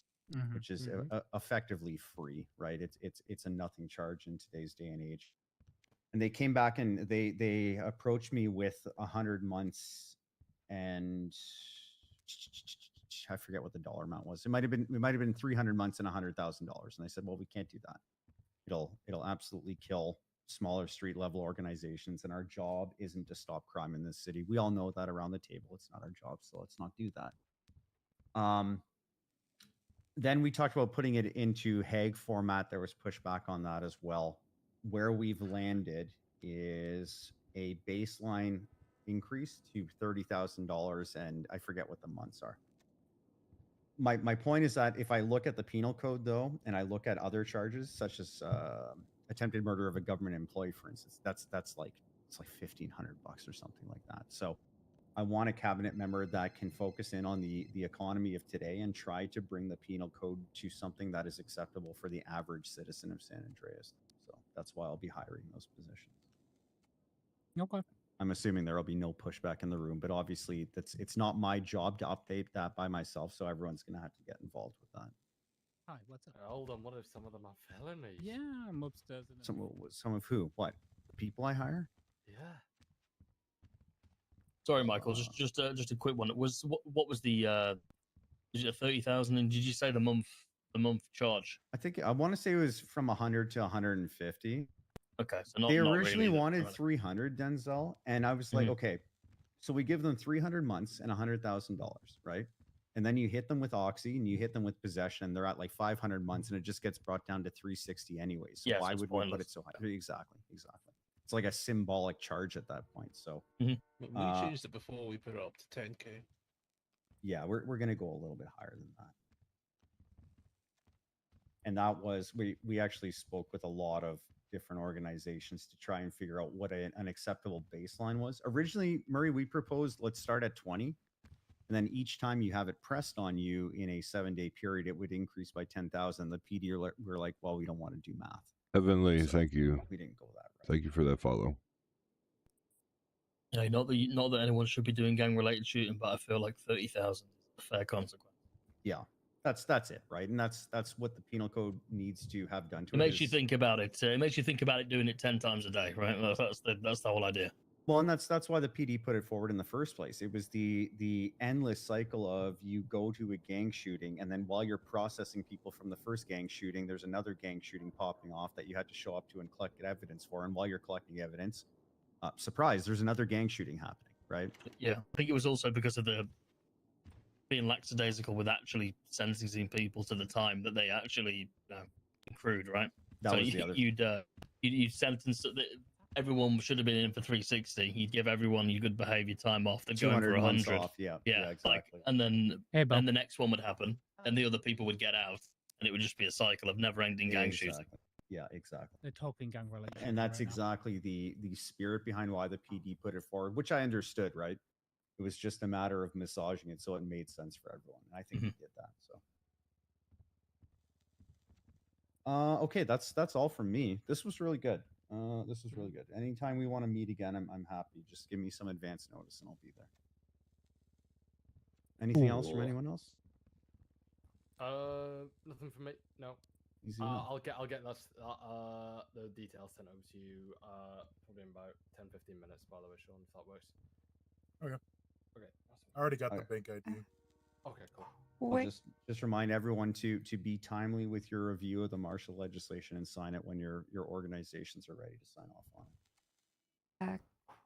which is effectively free, right? It's a nothing charge in today's day and age. And they came back and they approached me with 100 months and I forget what the dollar amount was. It might have been 300 months and $100,000. And I said, well, we can't do that. It'll absolutely kill smaller street level organizations, and our job isn't to stop crime in this city. We all know that around the table. It's not our job, so let's not do that. Then we talked about putting it into Hague format. There was pushback on that as well. Where we've landed is a baseline increase to $30,000, and I forget what the months are. My point is that if I look at the penal code, though, and I look at other charges such as attempted murder of a government employee, for instance, that's like it's like $1,500 or something like that. So I want a cabinet member that can focus in on the economy of today and try to bring the penal code to something that is acceptable for the average citizen of San Andreas. So that's why I'll be hiring those positions. Okay. I'm assuming there will be no pushback in the room, but obviously it's not my job to update that by myself, so everyone's going to have to get involved with that. Hi, what's up? Hold on, what if some of them are felonies? Yeah, I'm upstairs. In Some of who? What? The people I hire? Yeah. Sorry, Michael. Just a quick one. It was what was the is it 30,000? And did you say the month charge? I want to say it was from 100 to 150. Okay, so not they not originally really wanted 300, Denzel, and I was like, okay, so we give them 300 months and $100,000, right? And then you hit them with Oxy and you hit them with possession, and they're at like 500 months, and it just gets brought down to 360 anyway. So Yeah, so why it's would we put pointless. it so high? Exactly. It's like a symbolic charge at that point. So We changed it before we put it up to 10K. yeah, we're gonna go a little bit higher than that. And that was we actually spoke with a lot of different organizations to try and figure out what an acceptable baseline was. Originally, Murray, we proposed let's start at 20, and then each time you have it pressed on you in a 7-day period, it would increase by 10,000. The PD were like, well, we don't want to do math. Heavenly, So thank you. we didn't go that route. Thank you for that follow. Yeah, not that anyone should be doing gang-related shooting, but I feel like 30,000 is a fair consequence. Yeah, that's it, right? And that's what the penal code needs to have done to It makes you think about it. It makes you think about it doing it 10 times a day, right? That's the whole idea. Well, and that's why the PD put it forward in the first place. It was the endless cycle of you go to a gang shooting, and then while you're processing people from the first gang shooting, there's another gang shooting popping off that you had to show up to and collect evidence for. And while you're collecting evidence, surprise, there's another gang shooting happening, right? Yeah, I think it was also because of the being lackadaisical with actually sentencing people to the time that they actually accrued, right? That so was the other. You'd sentence everyone should have been in for 360. You'd give everyone your good behavior time off. They're going for 100. Off. Yeah, exactly. And then the next one would happen, and the other people would get out, and it would just be a cycle of never-ending gang shooting. Yeah, exactly. They're talking gang relations. And that's exactly the spirit behind why the PD put it forward, which I understood, right? It was just a matter of massaging it so it made sense for everyone. And I think we did that. So okay, that's all from me. This was really good. This was really good. Anytime we want to meet again, I'm happy. Just give me some advance notice and I'll be there. Anything else from anyone else? Nothing from me. No. Easy I'll get the details sent over to you probably in about 10-15 minutes, by the way, Sean, if that works. Okay. Okay. I already got the bank ID. Okay, cool. I'll just remind everyone to be timely with your review of the martial legislation and sign it when your organizations are ready to sign off on it. A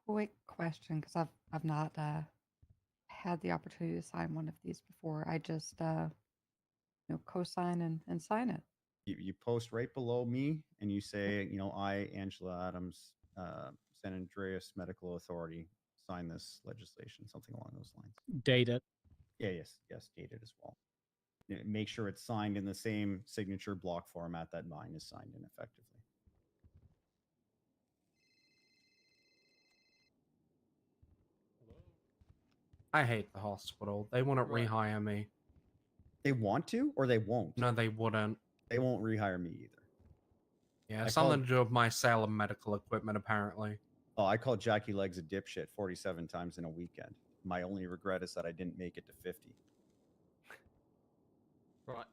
quick question, because I've not had the opportunity to sign one of these before. I just co-sign and sign it. You post right below me and you say, I, Angela Adams, San Andreas Medical Authority, sign this legislation, something along those lines. Date it. Yeah, yes, dated as well. Make sure it's signed in the same signature block format that mine is signed in effectively. I hate the hospital. They wouldn't rehire me. They want to, or they won't? No, they wouldn't. They won't rehire me either. Yeah, something to do with my sale of medical equipment, apparently. Oh, I called Jackie Legs a dipshit 47 times in a weekend. My only regret is that I didn't make it to 50. Right,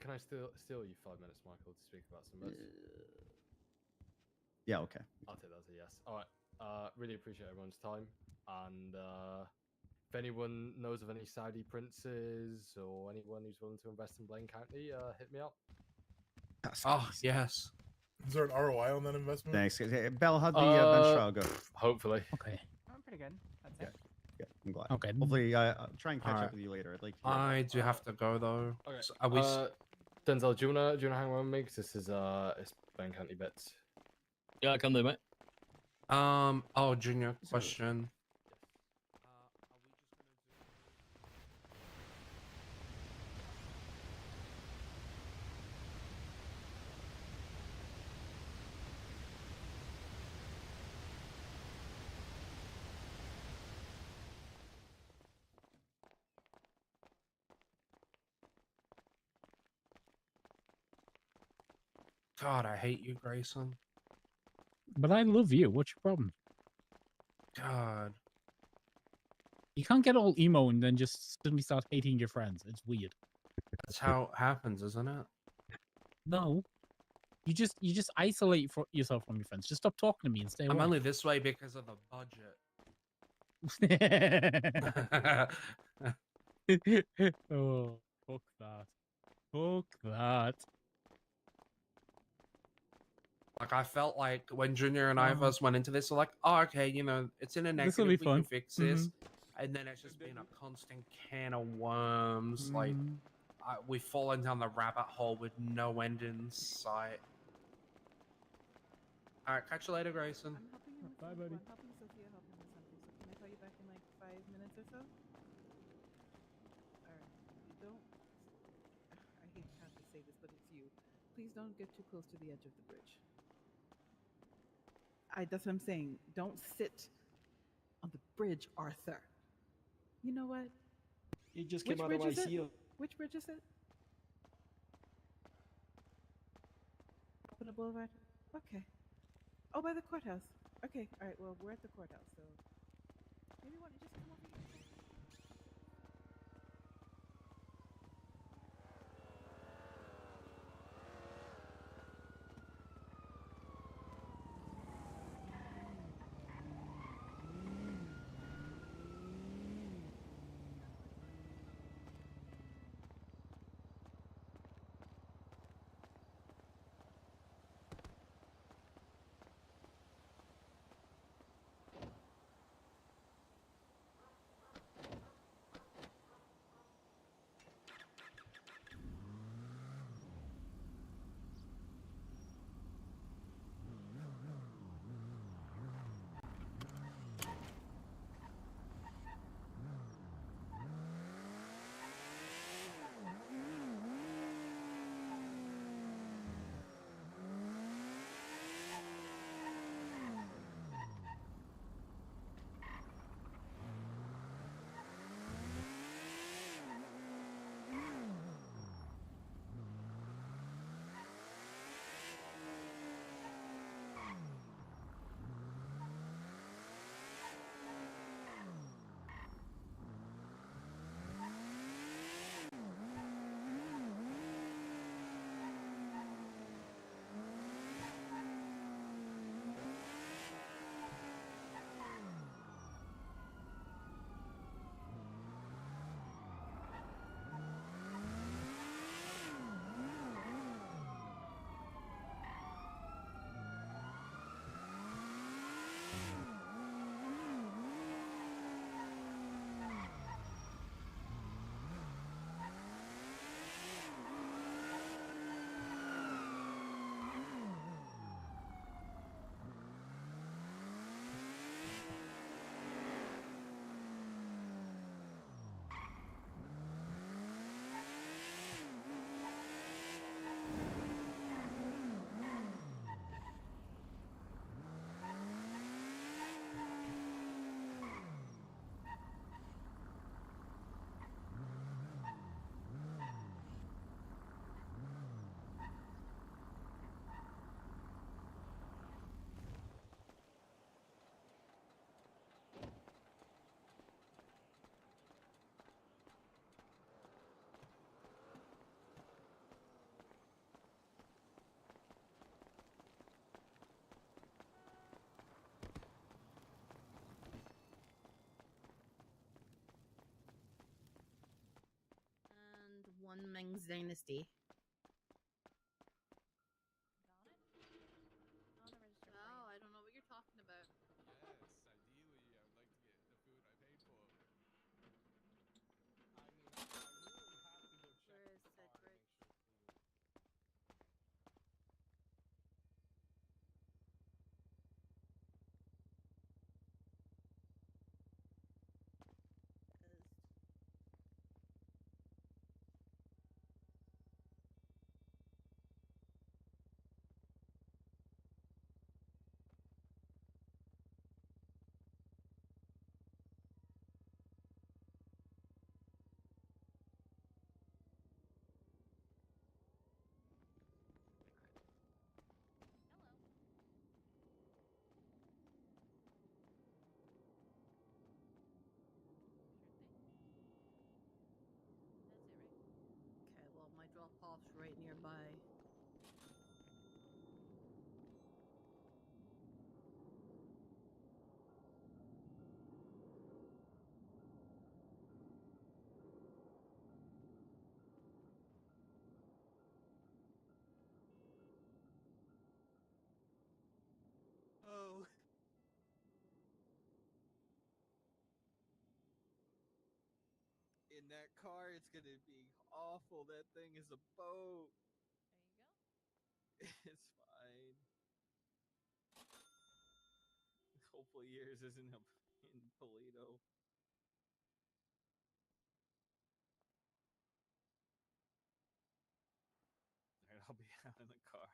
can I steal you 5 minutes, Michael, to speak about some bits? Yeah, okay. I'll take that as a yes. All right, really appreciate everyone's time, and if anyone knows of any Saudi princes or anyone who's willing to invest in Blaine County, hit me up. Oh, yes. Is there an ROI on that investment? Thanks. Hey, Bell, how'd the bench trial go? Hopefully. Okay. I'm pretty good. That's it. Yeah, I'm glad. Okay. Hopefully, I'll try and catch Alright. up with you later. I'd like to. I do have to go, though. Okay. So are we... Denzel, do you wanna hang around with me? 'Cause this is it's Blaine County bits. Yeah, I can do, mate. Oh, Junior, question. God, I hate you, Grayson. But I love you. What's your problem? God. You can't get all emo and then just suddenly start hating your friends. It's weird. That's how it happens, isn't it? No. You just isolate yourself from your friends. Just stop talking to me and stay I'm away. only this way because of the budget. Oh, fuck that. Fuck that. Like, I felt like when Junior and I first went into this, we're like, oh, okay, you know, it's in a This'll negative, be we can fun. fix this. And then it's just been a constant can of worms. Like, we've fallen down the rabbit hole with no end in sight. All right, catch you later, Grayson. I'm helping you with Bye, something. buddy. I'm helping Sophia help him with something. So can I call you back in like 5 minutes or so? All right. Don't. I hate to have to say this, but it's you. Please don't get too close to the edge of the bridge. That's what I'm saying. Don't sit on the bridge, Arthur. You know what? You just Which came out of bridge my is it? seal. Which bridge is it? Up on the boulevard? Okay. Oh, by the courthouse. Okay, all right, well, we're at the courthouse, so maybe you want to just come over here. And one Ming's Dynasty. Oh, I don't know what you're talking about. Where is Cedric? paths right nearby. Oh. In that car, it's gonna be awful. That thing is a boat. There you go. It's fine. Hopefully yours isn't up in Toledo. Alright, I'll be out in the car.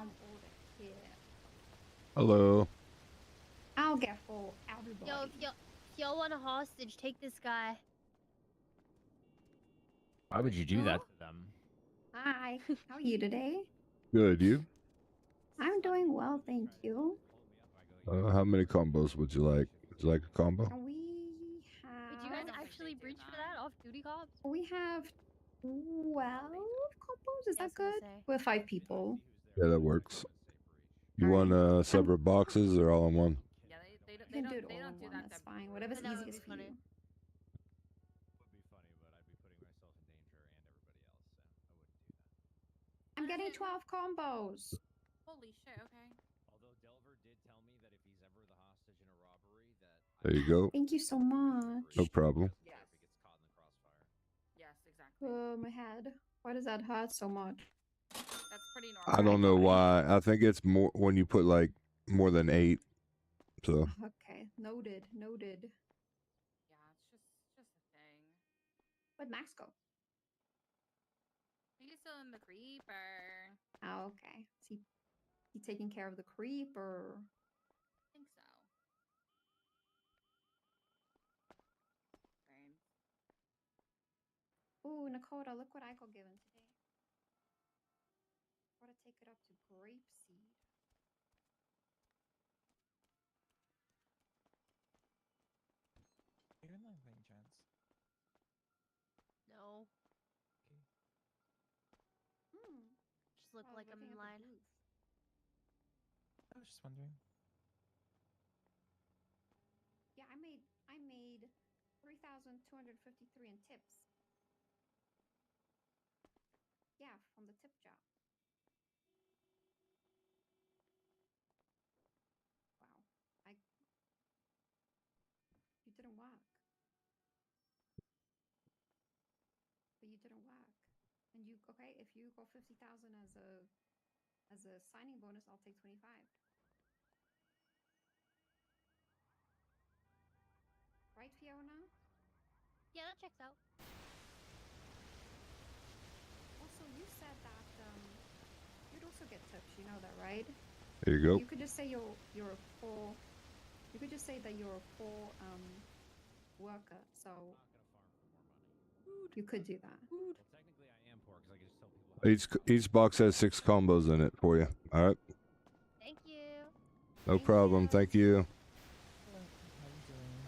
come over here. Hello. I'll get for everybody. Yo, if y'all want a hostage, take this guy. Why would you do that to them? Hi, how are you today? Good. You? I'm doing well, thank you. How many combos would you like? Would you like a combo? We Did you guys actually breach for that off-duty cops? We have 12 combos. Is that good? We're 5 people. Yeah, that works. You want separate boxes or all in one? Yeah, they don't do one. That's fine. Whatever's easiest for you. I'm getting 12 combos. Holy shit, okay. Although Delver did tell me that if he's ever the hostage in a robbery, that There you go. Thank you so much. No problem. Yes. Yes, exactly. Oh, my head. Why does that hurt so much? That's pretty normal. I don't know why. I think it's more when you put like more than 8. So Okay, noted, noted. Yeah, it's just a thing. Where'd Max go? He's still in the creeper. Oh, okay. Is he taking care of the creep or? I think so. Same. Ooh, Nakota, look what I got given today. Gotta take it up to grape seed. You're not by any chance. No. Just look like I'm in line. I was just wondering. Yeah, I made 3,253 in tips. Yeah, from the tip jar. Wow. You didn't work. But you didn't work. And you okay, if you go 50,000 as a signing bonus, I'll take 25. Right, Fiona? Yeah, that checks out. Also, you said that you'd also get tips. You know that, right? there you go. You could just say you're a full. You could just say that you're a full worker. So you could do that. Well, technically I am poor because I can just tell people. Each box has 6 combos in it for you. All right. Thank you. No problem. Thank you.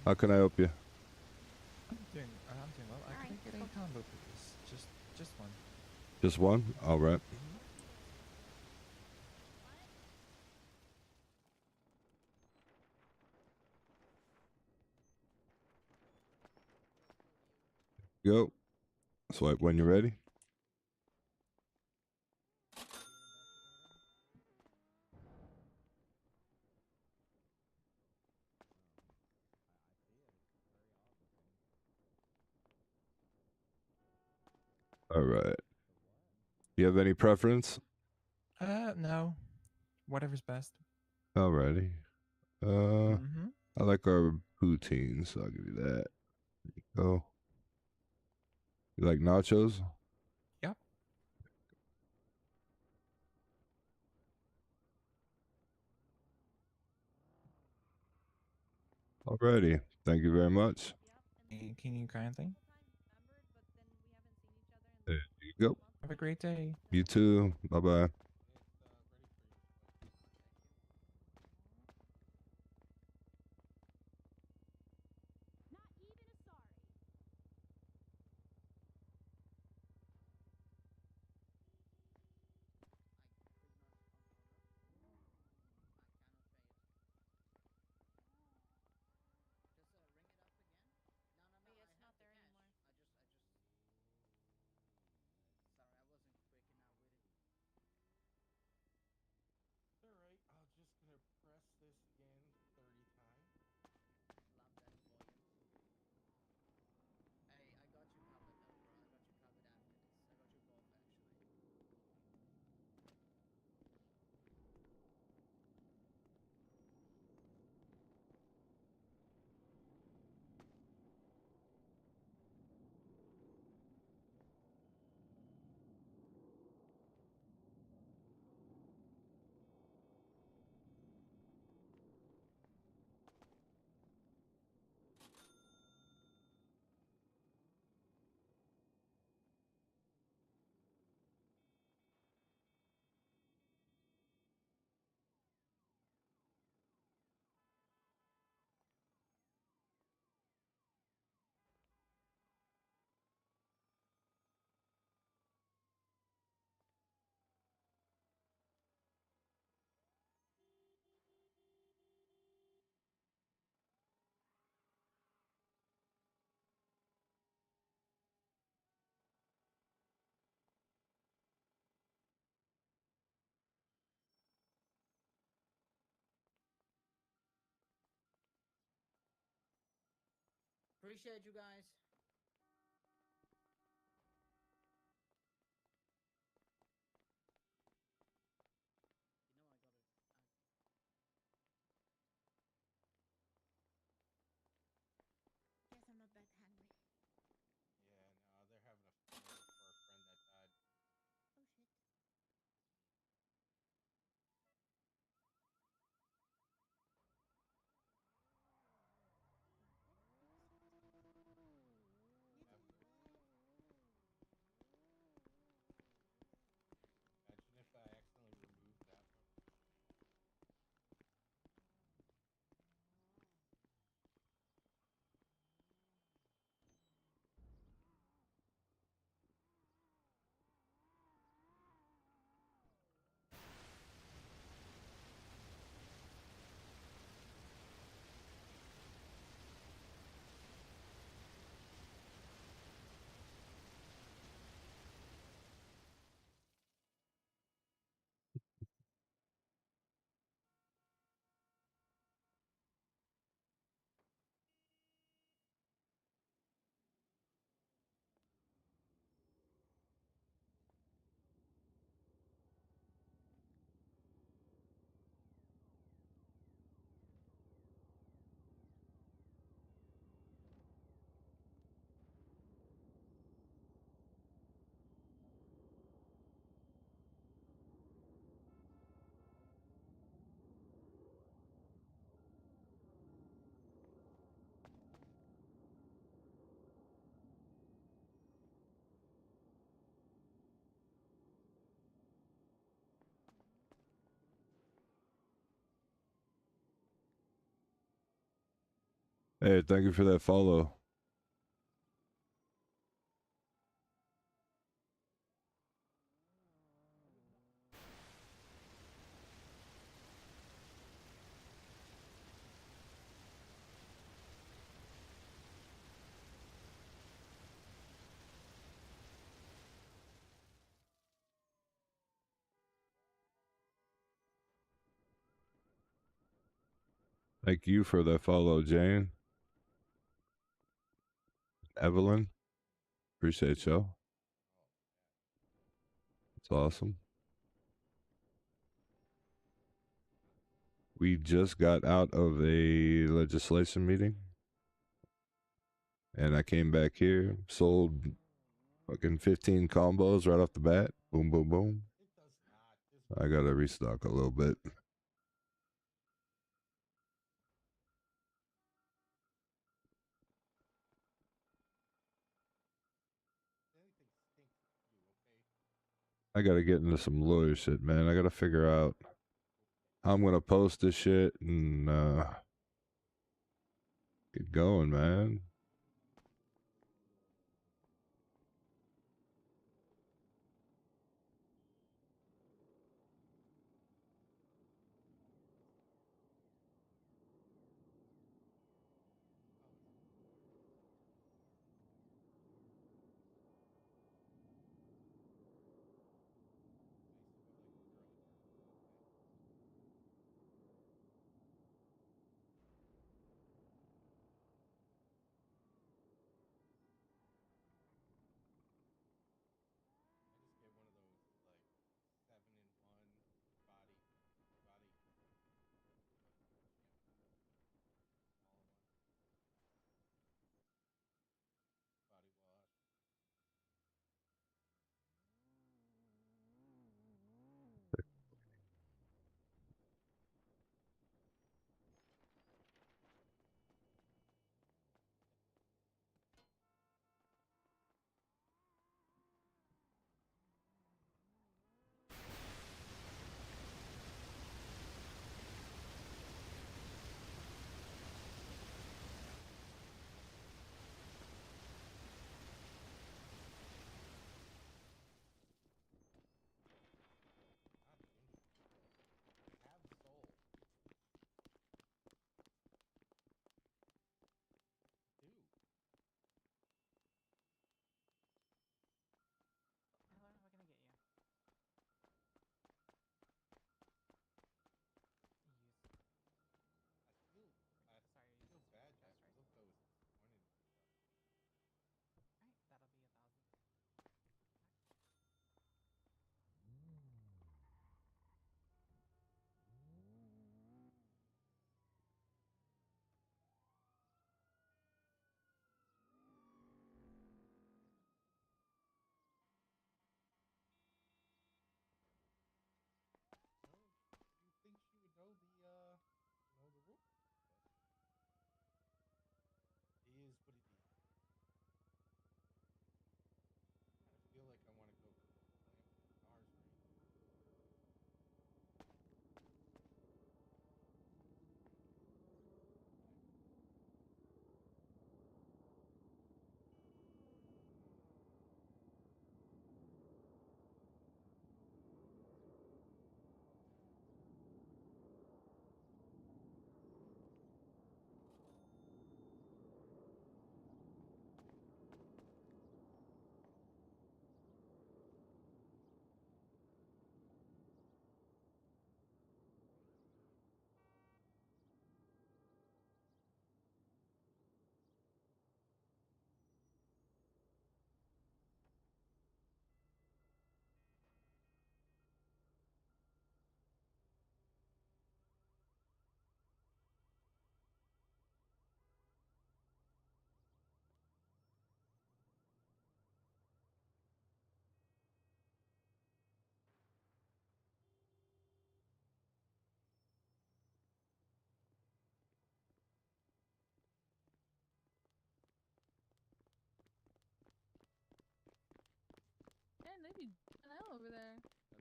How can I help you? I'm doing well. I can get a combo, please. Just one. Just one? All right. Go. Swipe when you're ready. All right. You have any preference? No. Whatever's best. Alrighty. I like our poutine, so I'll give you that. There you go. You like nachos? Yep. Alrighty. Thank you very much. Can you kindly? There you go. Have a great day. You too. Bye bye. Appreciate you guys. You know I got it. Guess I'm not that hungry. Yeah, no, they're having a funeral for a friend that died. Oh shit. Imagine if I accidentally removed that one. Hey, thank you for that follow. Thank you for that follow, Jane. Evelyn, appreciate y'all. It's awesome. We just got out of a legislation meeting, and I came back here, sold fucking 15 combos right off the bat. Boom, boom, boom. I gotta restock a little bit. I gotta get into some lawyer shit, man. I gotta figure out how I'm gonna post this shit and get going, man.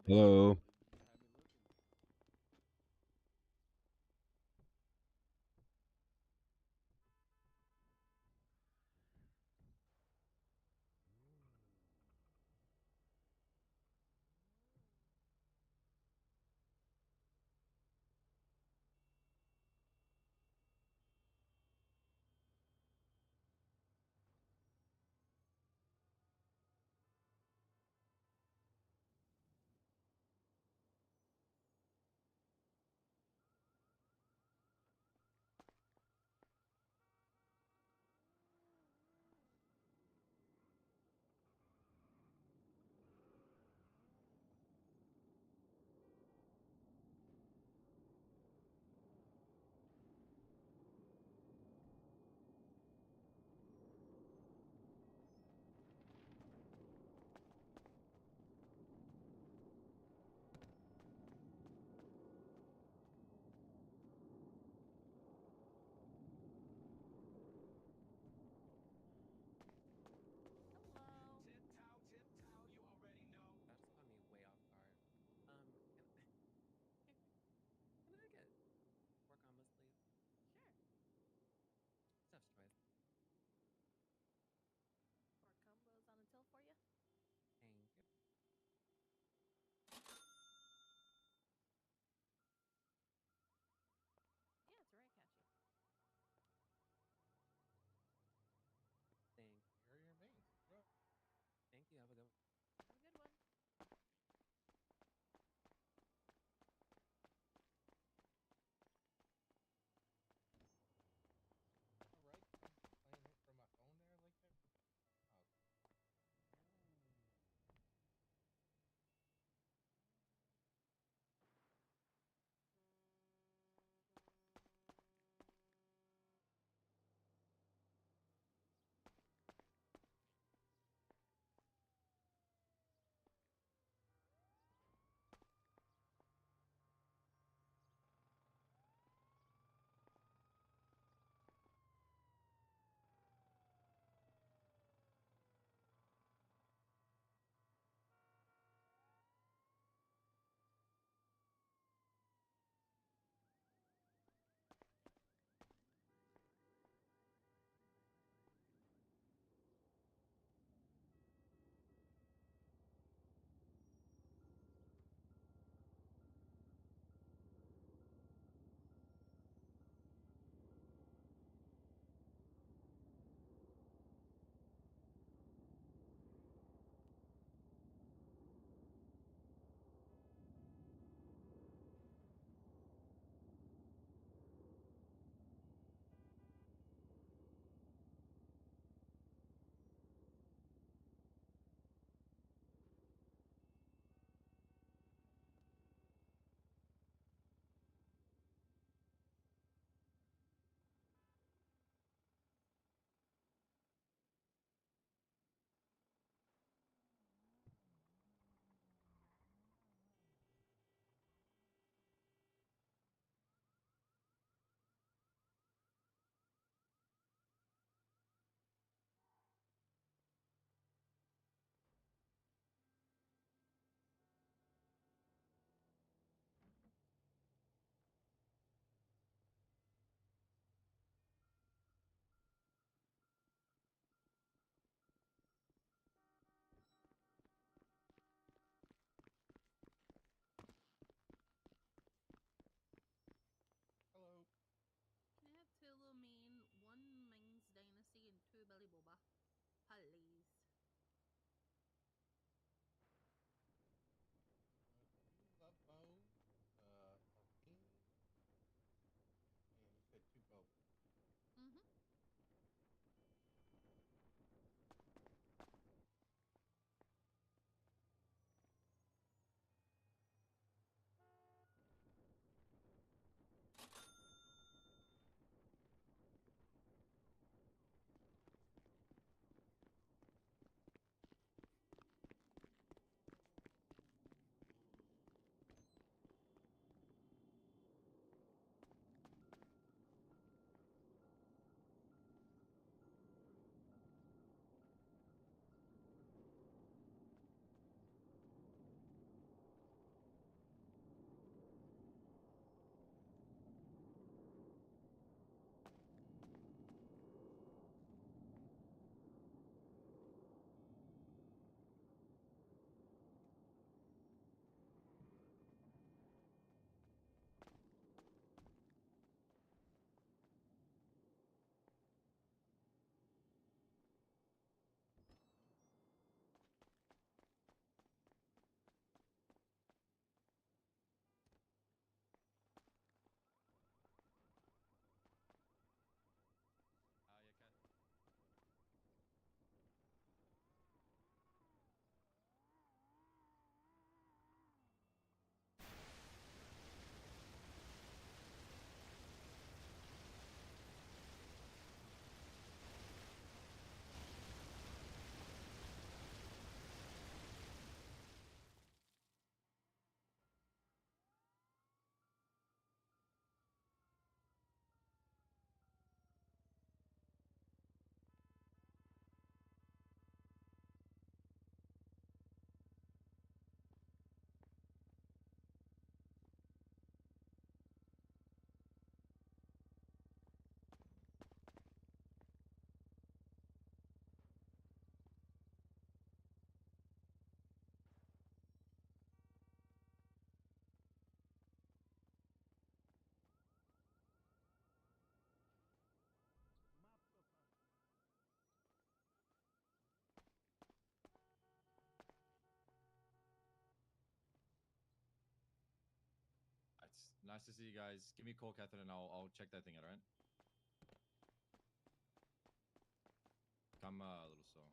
Hello. That's caught me way off guard. Can I get 4 combos, please? Sure. Tough choice. 4 combos on a till for you. Thank you. Yeah, it's a rare catchy. Thank you. You're your main. Bro. Thank you. Have a good one. Have a good one. All right, I'm playing it from my phone there like that. Oh. Nice to see you guys. Give me a call, Catherine, and I'll check that thing out, alright? Come a little slow.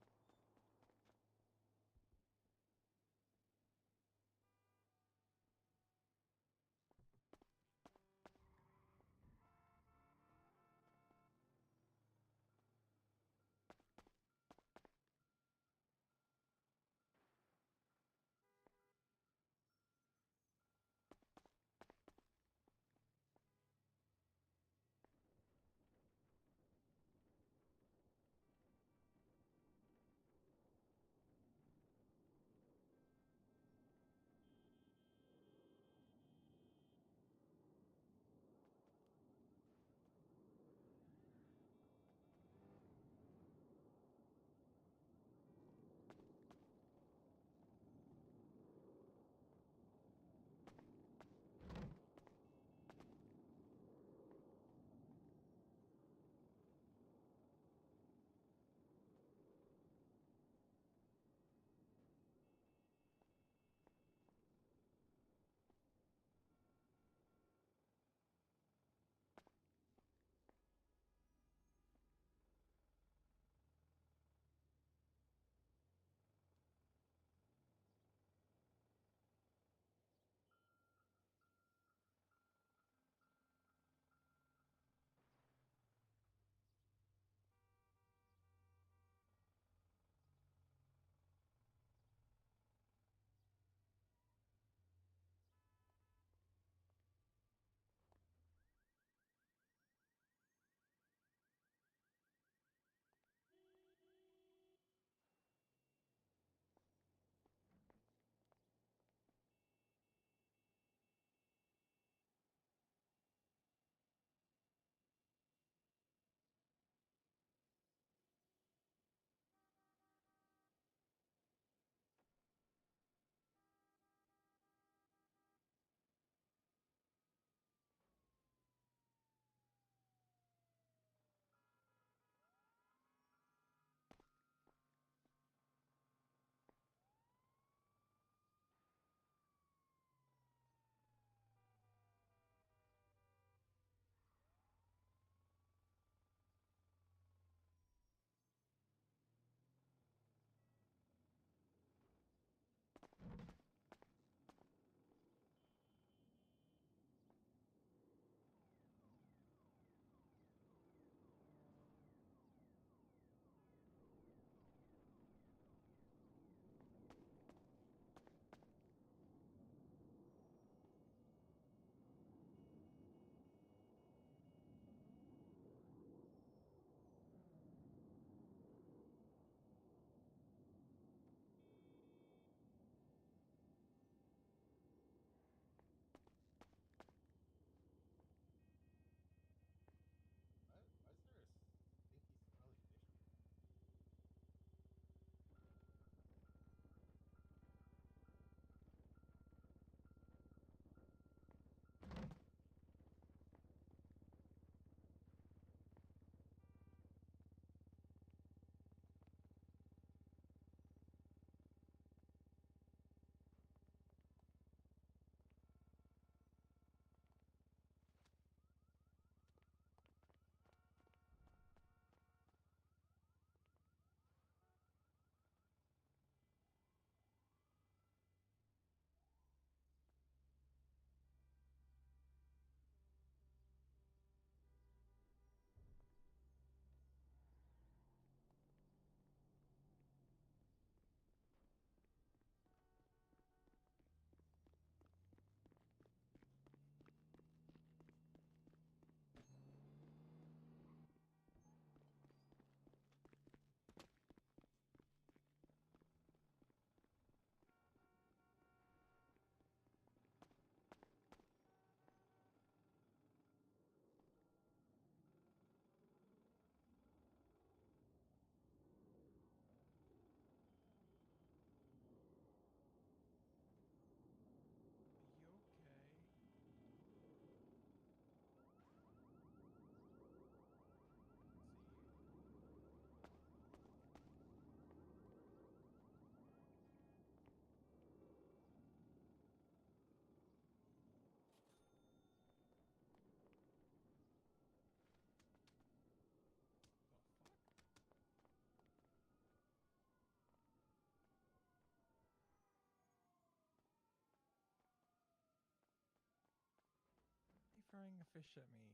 throwing a fish at me?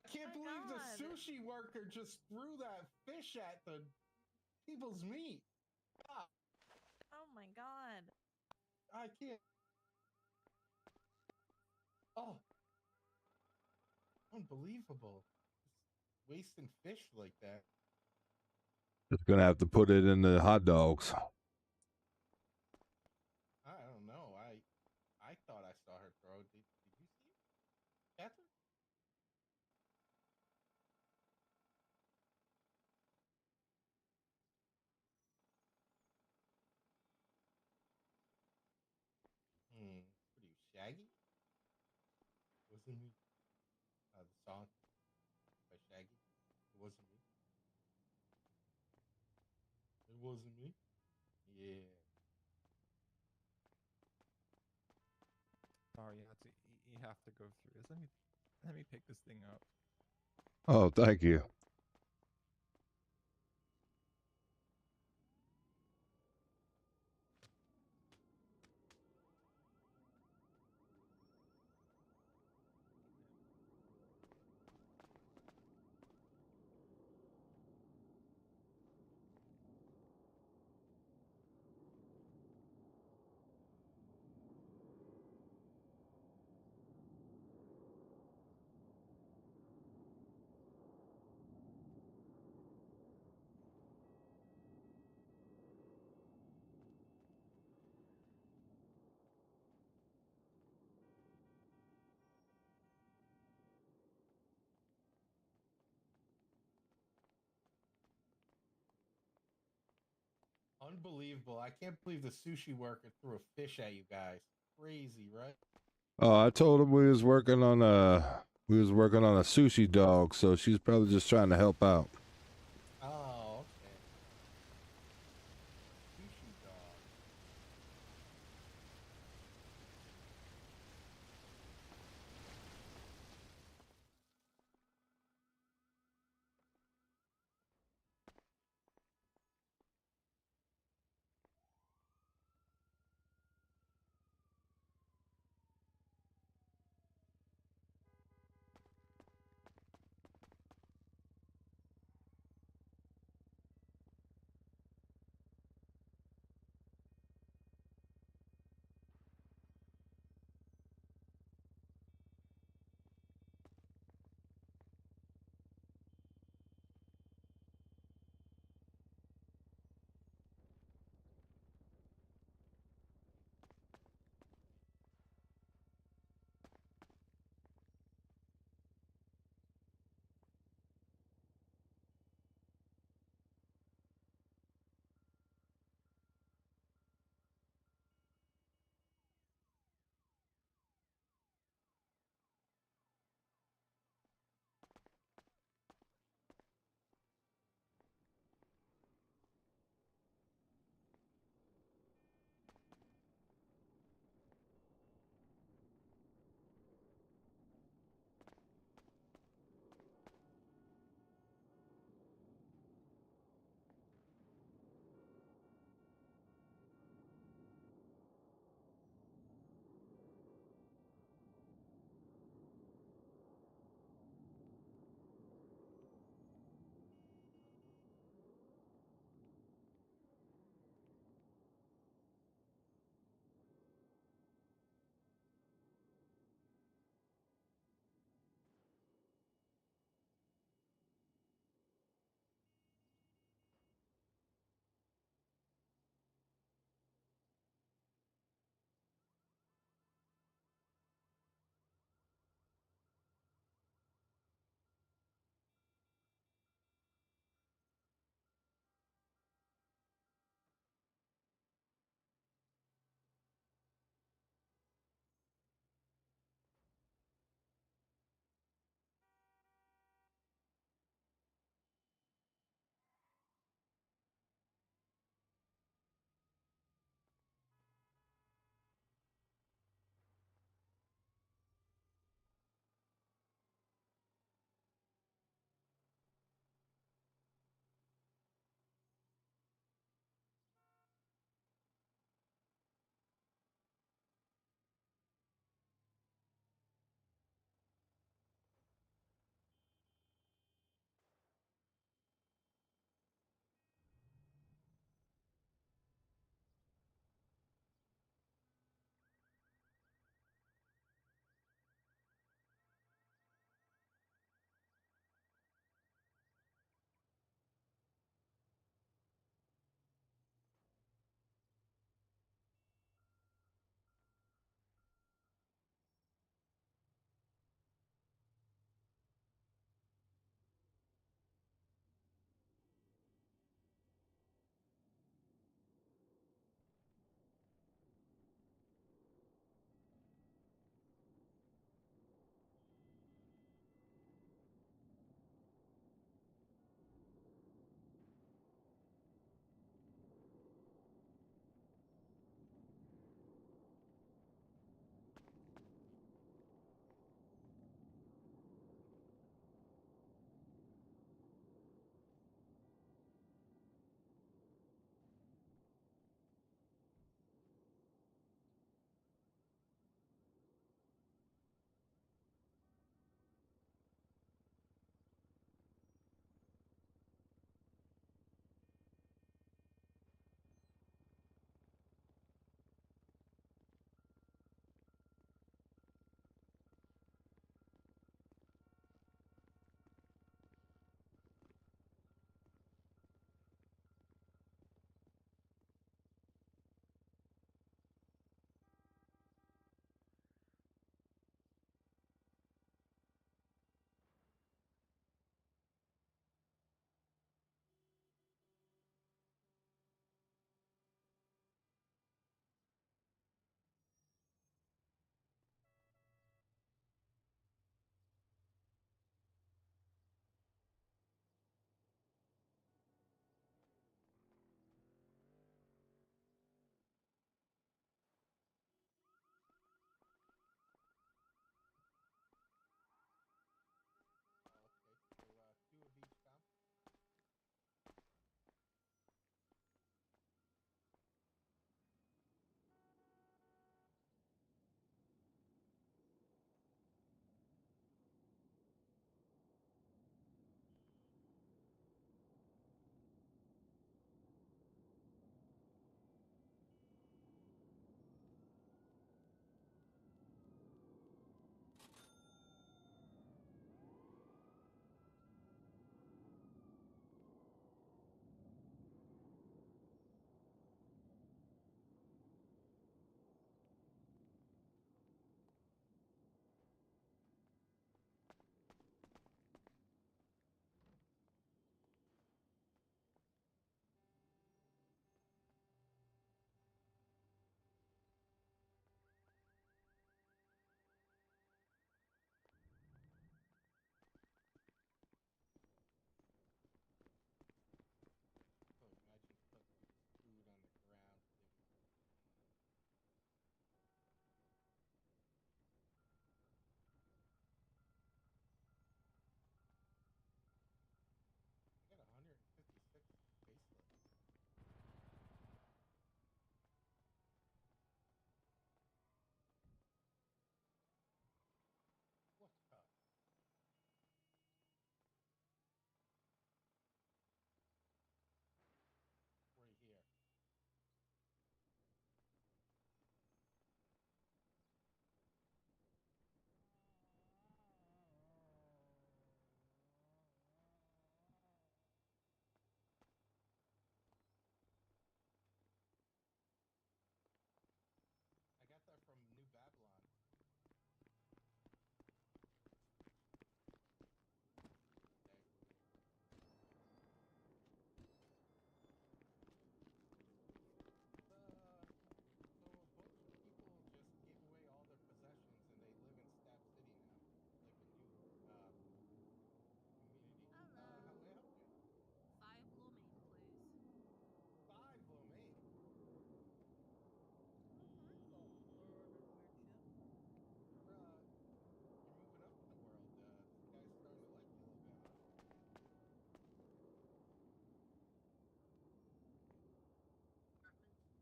I can't believe the sushi worker just threw that fish at the people's meat. God, Oh my god. I can't. Oh, unbelievable. Just wasting fish like that. Just gonna have to put it in the hot dogs. I don't know. I thought I saw her throw. Did you see it, Catherine? What are you, Shaggy? Wasn't me. The song by Shaggy. It wasn't me. It wasn't me. Yeah. Sorry, you have to go through this. Let me pick this thing up. Oh, thank you. Unbelievable. I can't believe the sushi worker threw a fish at you guys. Crazy, right? Oh, I told him we was working on a sushi dog, so she's probably just trying to help out. Oh, okay. Sushi dog.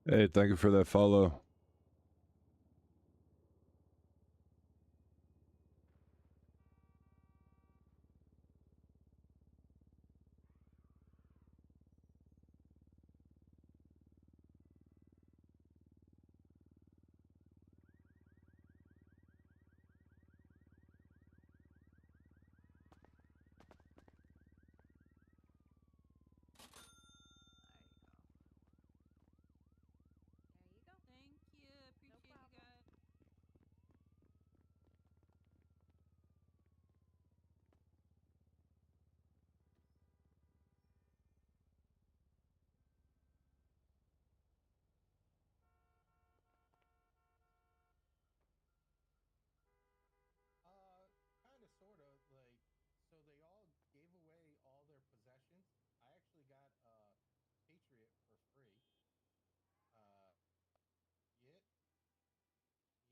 Hey, thank you for that follow. There you go. Thank you. Appreciate you guys. Kind of, sort of. Like, so they all gave away all their possessions. I actually got Patriot for free. Uh, yeah,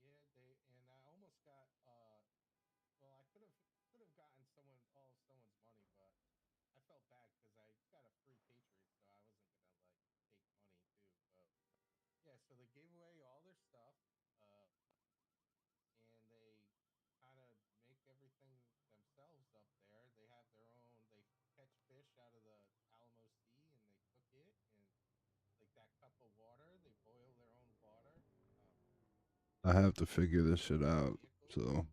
yeah. They and I almost got well, I could have gotten someone's money, but I felt bad because I got a free Patriot, so I wasn't gonna like take money too. But yeah, so they gave away all their stuff. Uh, and they kind of make everything themselves up there. They have their own. They catch fish out of the Alamo Sea and they cook it, and like that cup of water, they boil their own water. I have to figure this shit out. So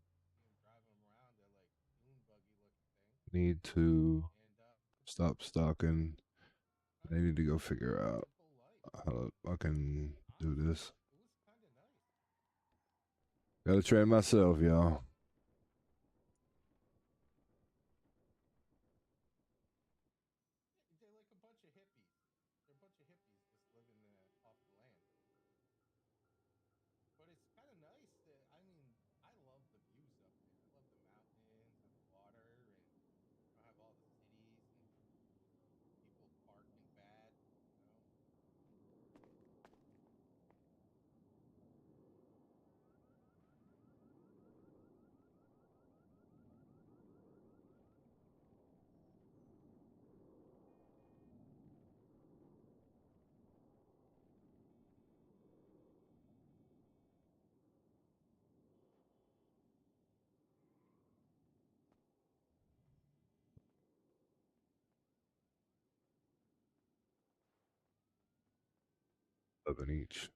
need to stop stalking. I need to go figure out how I can do this. Gotta train myself, y'all. They're like a bunch of hippies. They're a bunch of hippies just living off the land. But it's kind of nice. I mean, I love the views up there. I love the mountains and the water, and you know, have all the cities and people parking bad. You know, 11 each.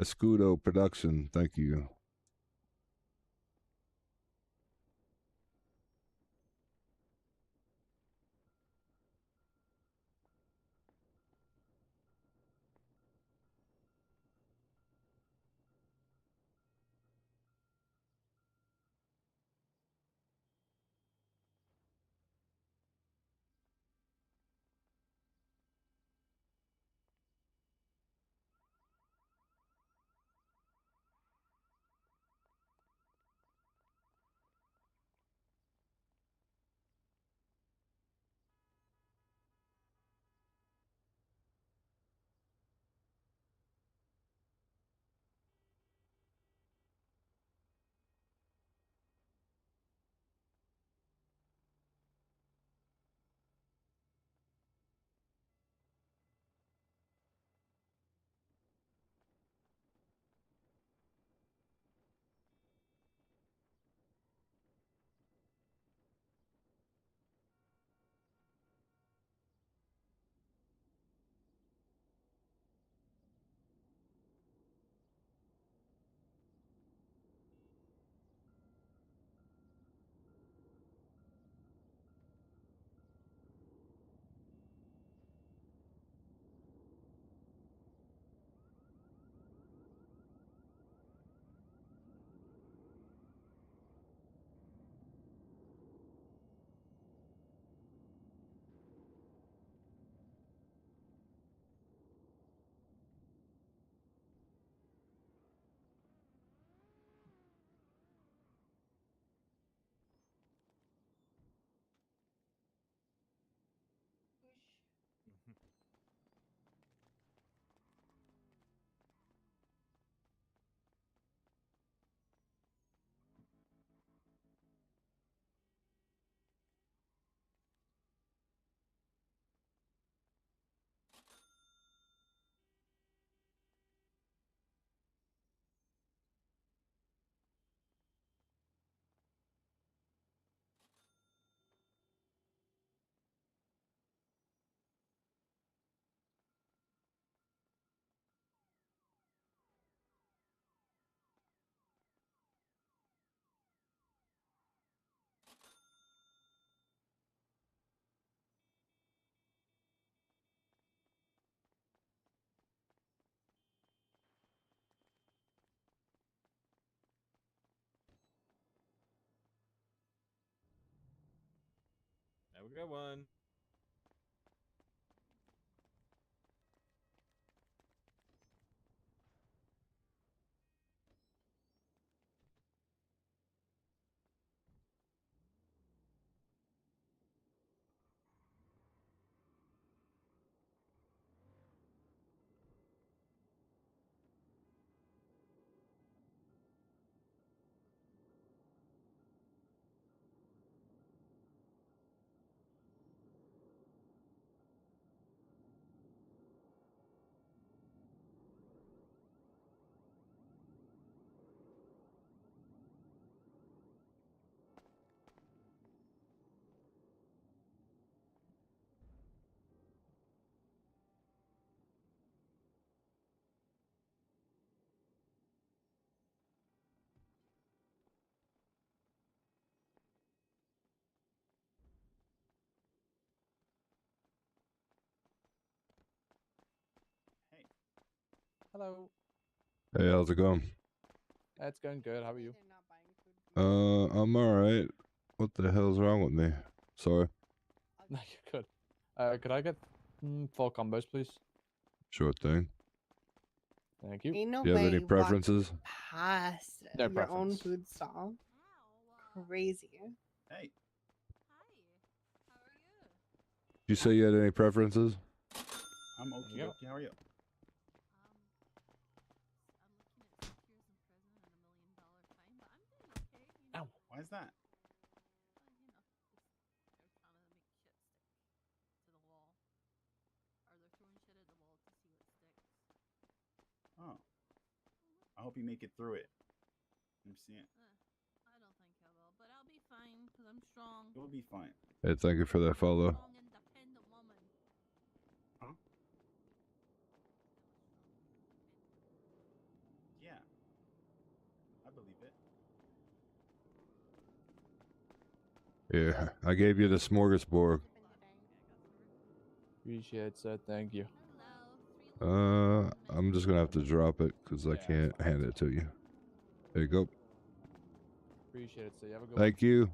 Escudo production. Thank you. Have a good one. Hello. Hey, how's it going? That's going good. How are you? I'm alright. What the hell's wrong with me? Sorry. No, you're good. Could I get 4 combos, please? Sure thing. Thank you. Ain't Do you have any nobody preferences? past No your own preference. food stall. Crazy. Hey. Did you say you had any preferences? I'm okay. Okay. How are you? Ow. Why is that? Oh. I hope you make it through it. I'm seeing. I don't think I will, but I'll be fine because I'm strong. You'll be fine. Hey, thank you for that follow. Strong, independent woman. Huh? Yeah. I believe it. Yeah, I gave you the smorgasbord. Appreciate it, sir. Thank you. I'm just gonna have to drop it because I can't hand it to you. There you go. Appreciate it, sir. You have a good Thank you.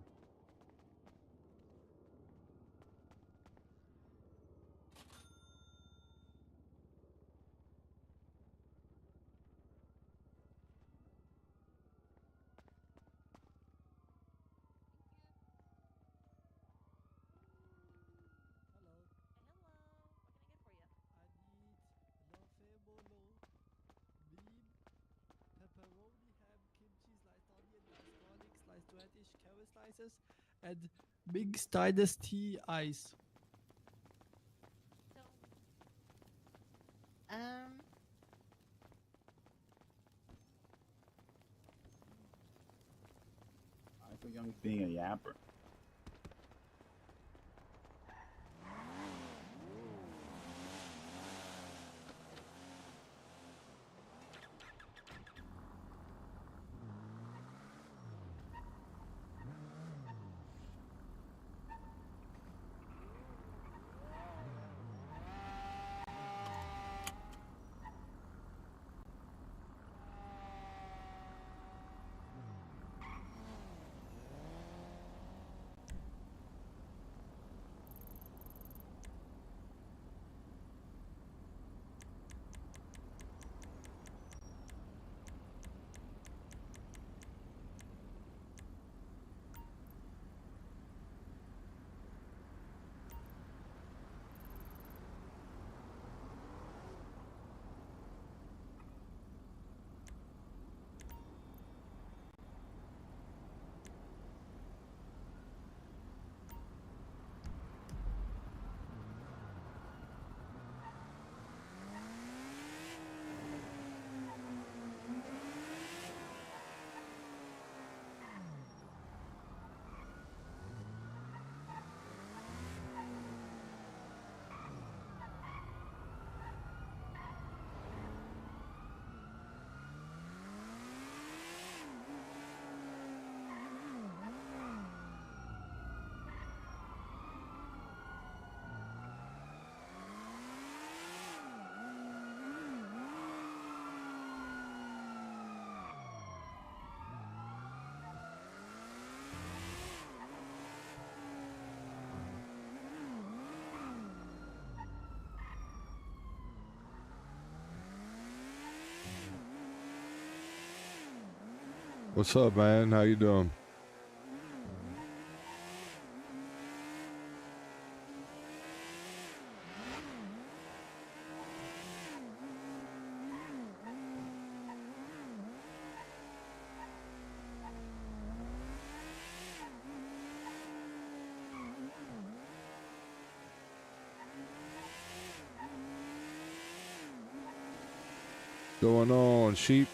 Pepperoni, ham, kimchi, sliced onion, sliced garlic, sliced radish, carrot slices, and big Stardust tea ice. I feel young being a yapper. What's up, man? How you doing? Going on, sheep?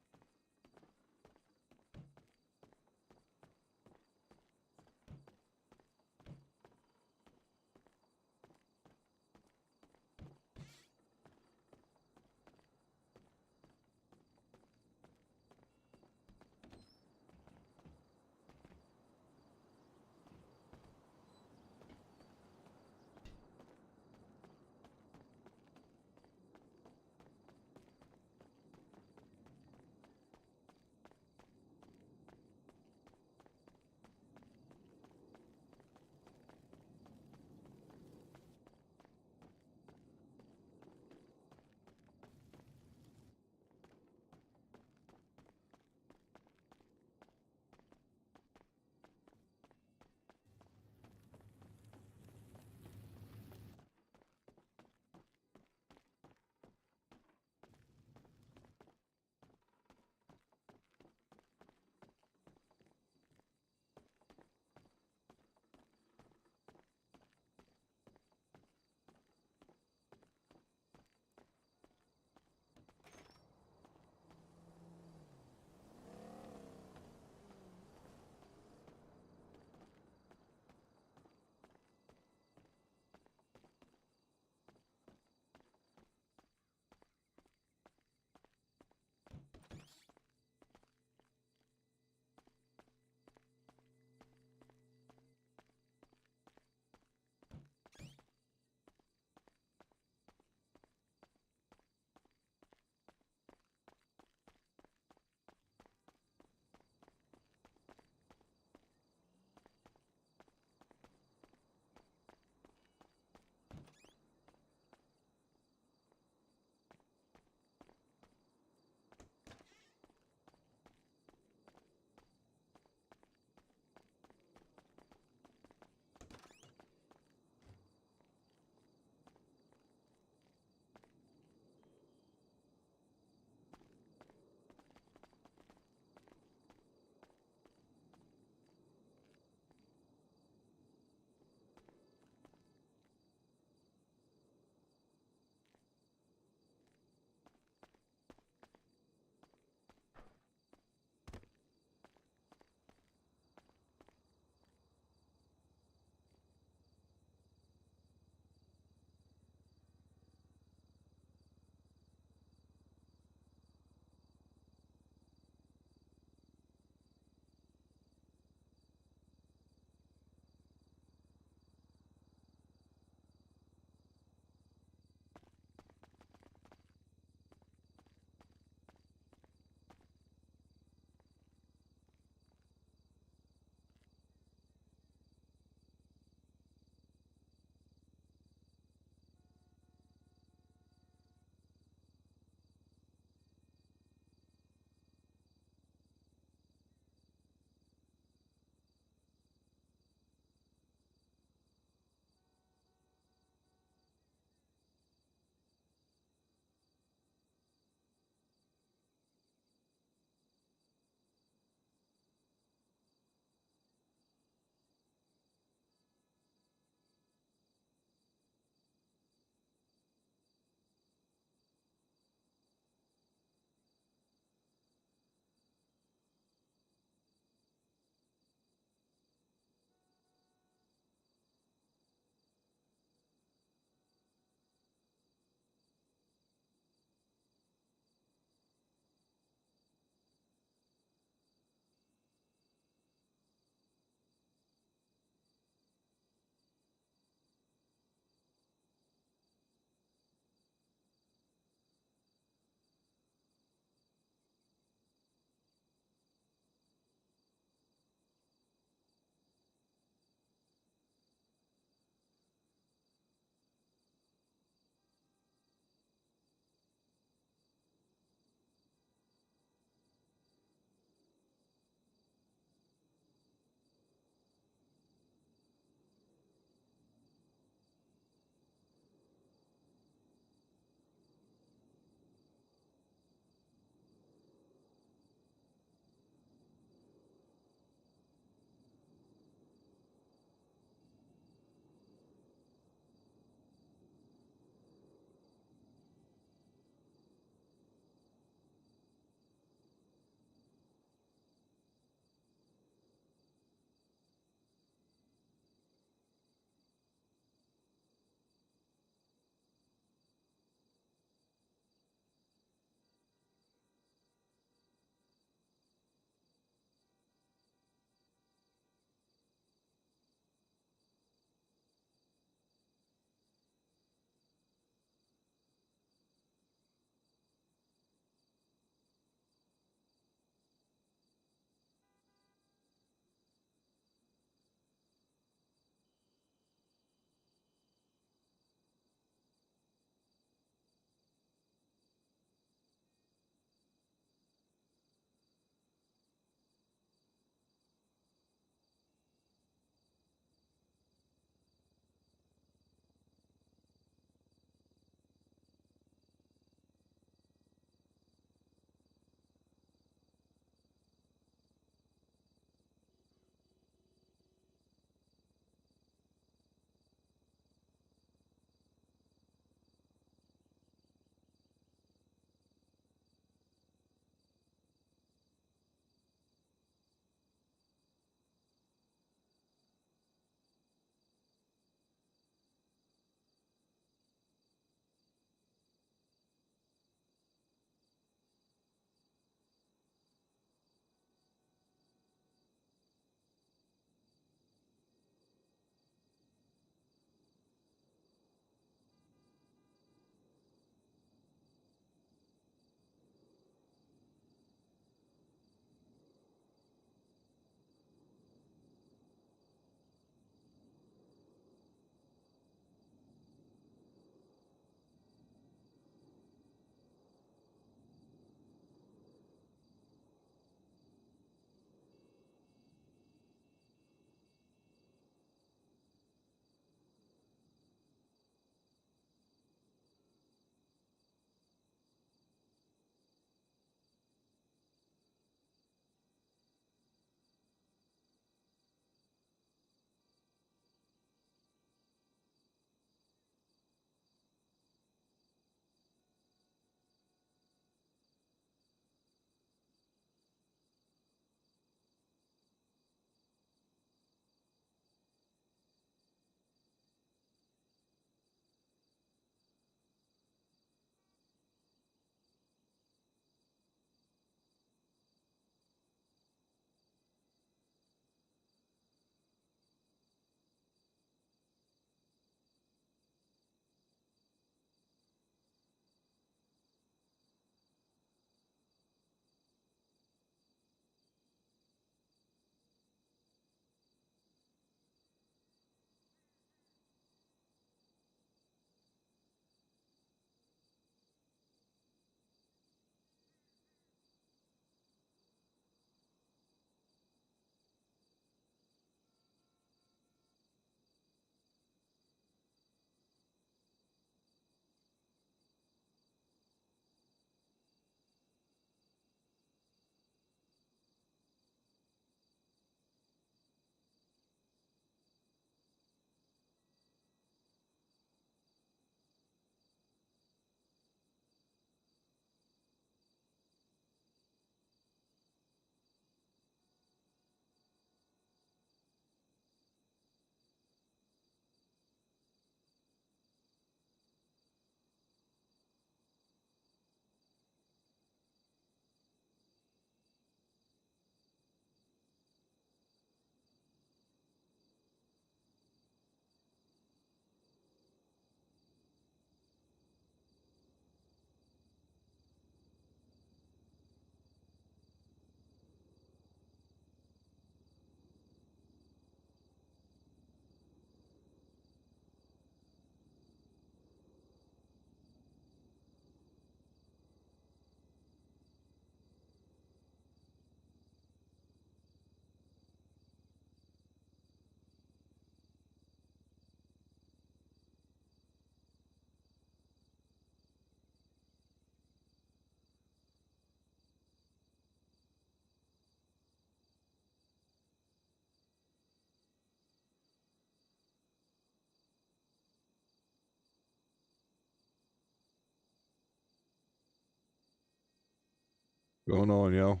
Going on, yo?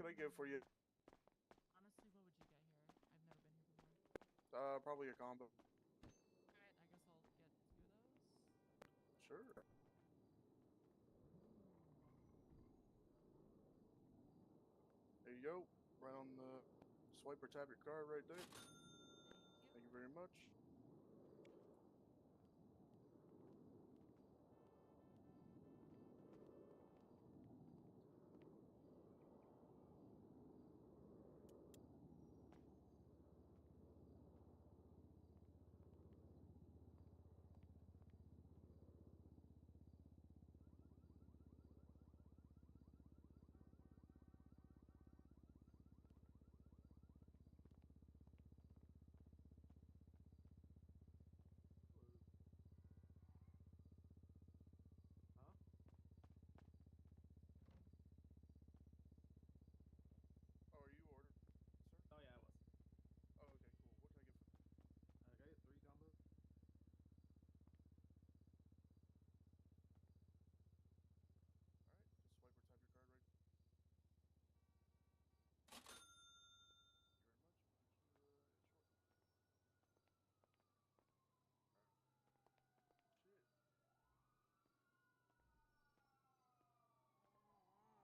can I get for you? Honestly, what would you get here? I've never been here before. Probably a combo. Alright, I guess I'll get 2 of those. Sure. There you go. Right on the swipe or tap your card right there. Thank you very much. Oh, are you ordered, sir? Oh yeah, I was. Oh, okay, cool. What can I get for you? Can I get 3 combos? Alright, just swipe or tap your card right. Thank you very much. We'll get you shortly. Alright.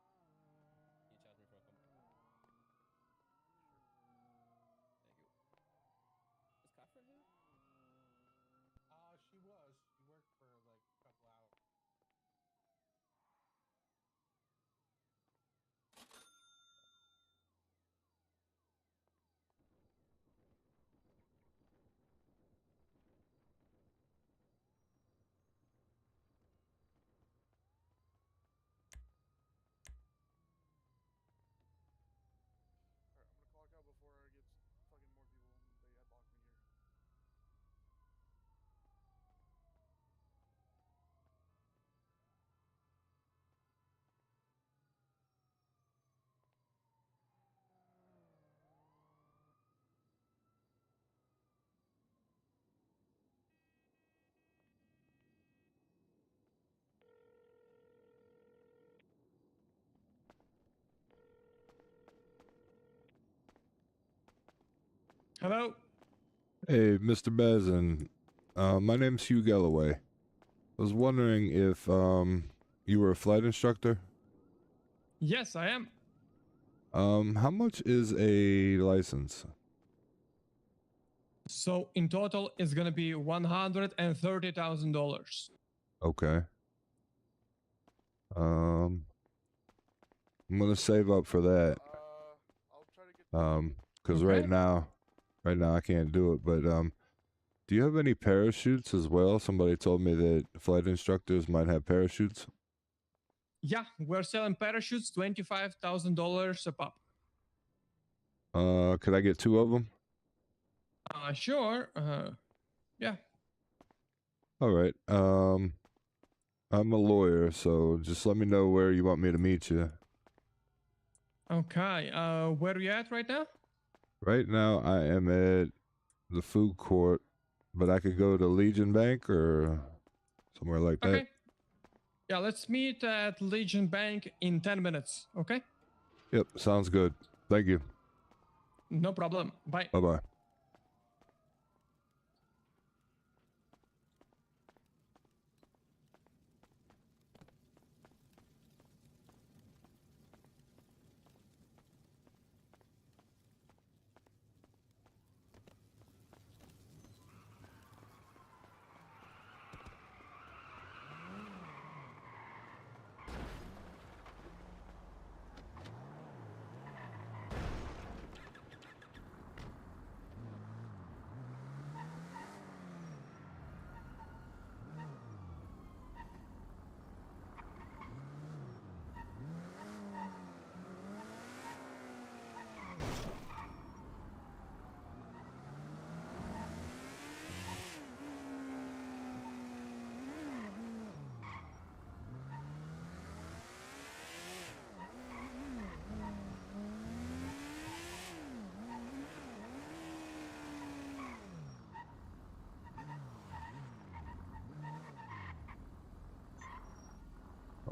Shit. Can you charge me for a combo? Thank you. Is Cutthroat here? She was. She worked for like a couple hours. Alright, I'm gonna clock out before I get fucking more people and they headlock me here. Hello? Hey, Mr. Bazin. My name's Hugh Galloway. I was wondering if you were a flight instructor? Yes, I am. How much is a license? So in total, it's gonna be $130,000. Okay. I'm gonna save up for that. I'll try to get Cause Okay. right now I can't do it, but do you have any parachutes as well? Somebody told me that flight instructors might have parachutes. Yeah, we're selling parachutes, $25,000 a pop. Could I get 2 of them? Sure. Yeah. All right. I'm a lawyer, so just let me know where you want me to meet you. Okay. Where are you at right now? Right now, I am at the food court, but I could go to Legion Bank or somewhere like that. Okay. Yeah, let's meet at Legion Bank in 10 minutes. Okay. Yep, sounds good. Thank you. No problem. Bye. Bye-bye.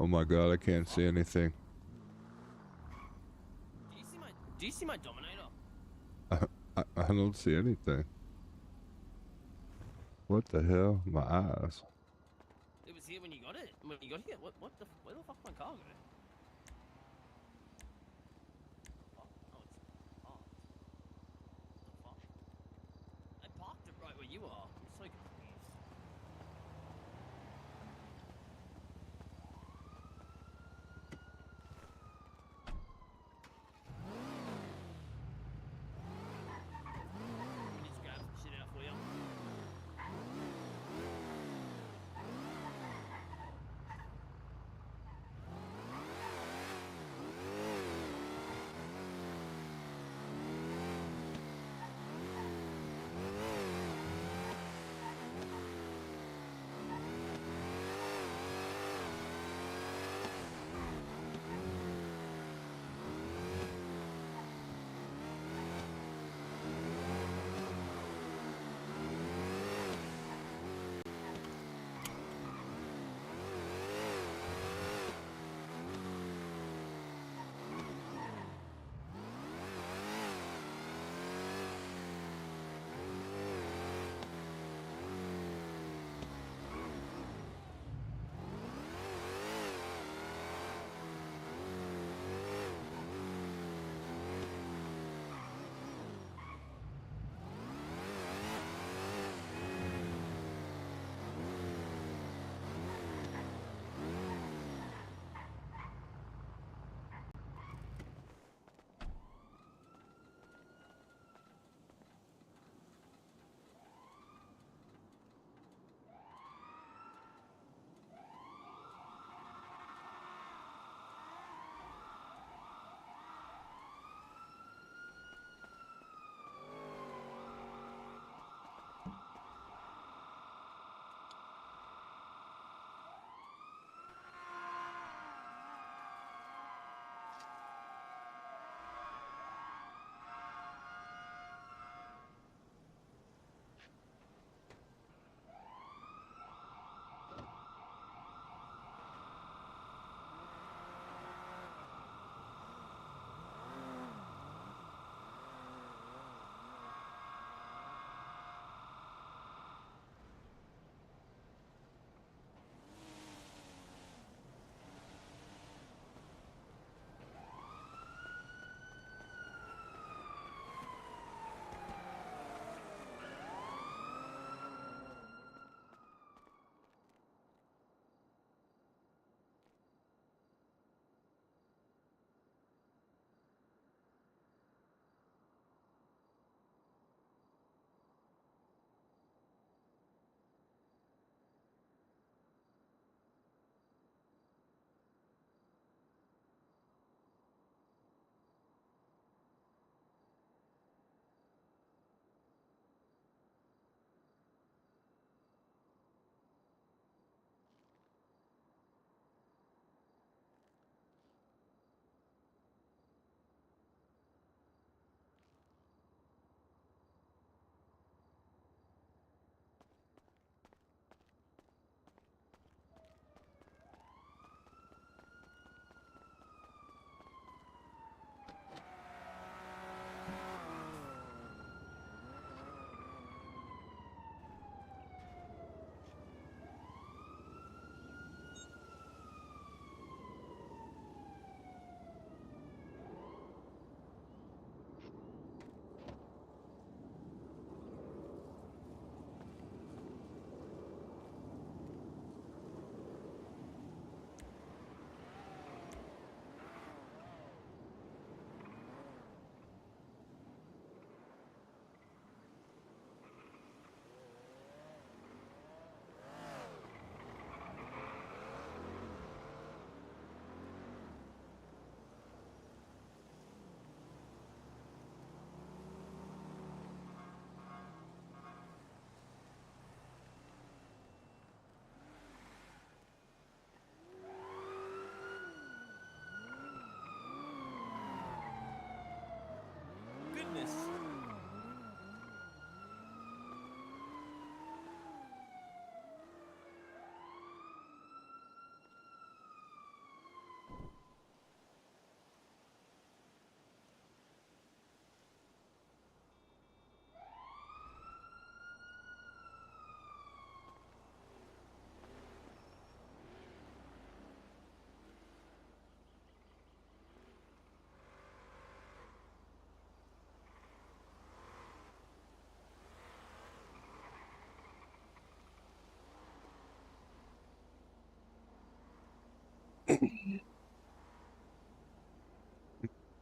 Oh my god, I can't see anything. my Dominator? I don't see anything. What the hell? My eyes. It was here when you got it. When you got here. Where the fuck my car go? Oh, it's parked. What the fuck? I parked it right where you are. I'm so confused. Just grab some shit out for you.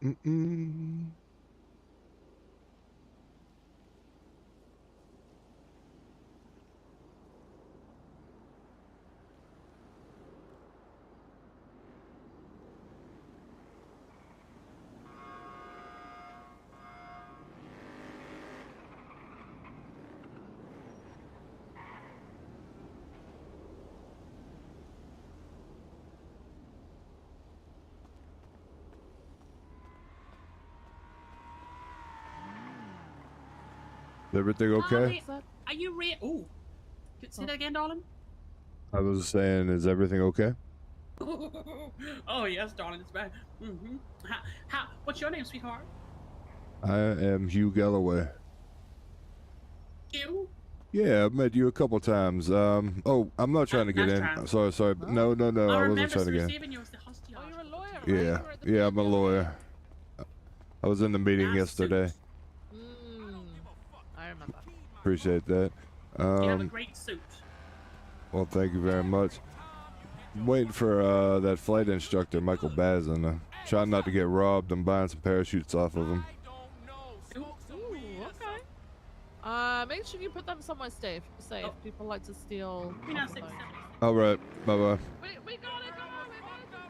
Mm-mm-mm. Is everything okay? Are you real? Ooh. Say that again, darling. I was saying, is everything okay? Oh yes, darling, it's bad. What's your name, sweetheart? I am Hugh Galloway. You? Yeah, I've met you a couple times. Oh, I'm not trying to get in. time. Sorry. No, I wasn't trying to get in. Receiving you as the hostage. Oh, you're a lawyer. Yeah, I'm a lawyer. I was in the meeting yesterday. I remember. Appreciate that. You have a great suit. Well, thank you very much. I'm waiting for that flight instructor, Michael Bazin. Trying not to get robbed. I'm buying some parachutes off of him. Ooh, okay. Make sure you put them somewhere safe. People like to steal. All right, bye-bye. We got it. Come on, we got it.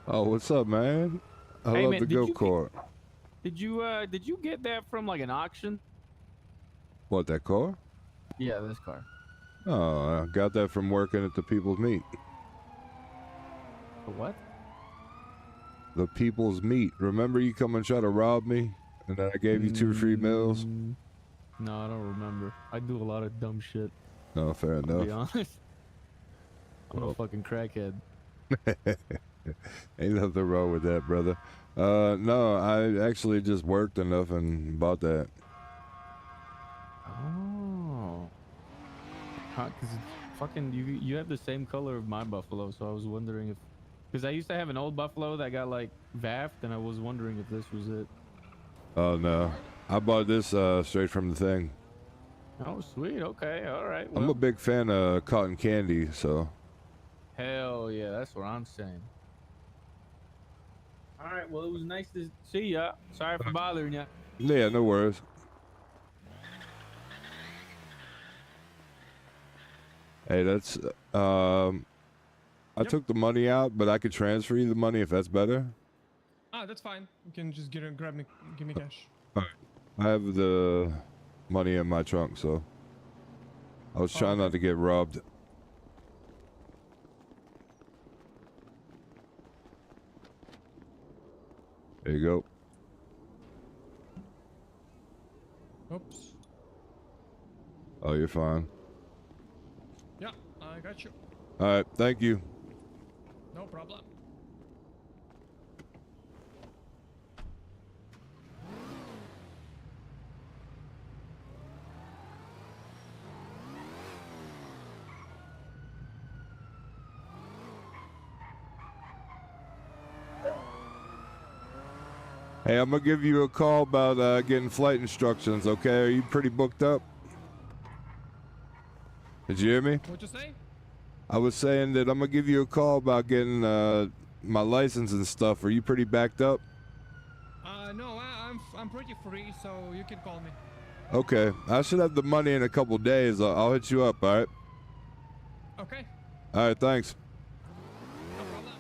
Oh, what's up, man? I Hey, love man, the did you go-kart. Did you get that from like an auction? What, that car? Yeah, this car. Oh, I got that from working at the People's Meat. The what? The People's Meat. Remember you come and try to rob me? And then I gave you 2 free meals? No, I don't remember. I do a lot of dumb shit. No, fair To be enough. honest. I'm a fucking crackhead. Ain't nothing wrong with that, brother. No, I actually just worked enough and bought that. Oh. Huh, cause fucking you have the same color of my buffalo, so I was wondering if, cause I used to have an old buffalo that got like vaffed, and I was wondering if this was it. Oh no, I bought this straight from the thing. Oh sweet, okay, all right. I'm a Well, big fan of cotton candy, so. hell yeah, that's what I'm saying. All right, well it was nice to see ya. Sorry for bothering ya. Yeah, no worries. Hey, that's I took the money out, but I could transfer you the money if that's better. Ah, that's fine. You can just give me cash. Alright. I have the money in my trunk, so I was trying not to get robbed. There you go. Oops. Oh, you're fine. Yeah, I got you. All right, thank you. No problem. Hey, I'm gonna give you a call about getting flight instructions. Okay, are you pretty booked up? Did you hear me? What you say? I was saying that I'm gonna give you a call about getting my license and stuff. Are you pretty backed up? No, I'm pretty free, so you can call me. Okay, I should have the money in a couple days. I'll hit you up. All right. Okay. All right. Thanks. No problem.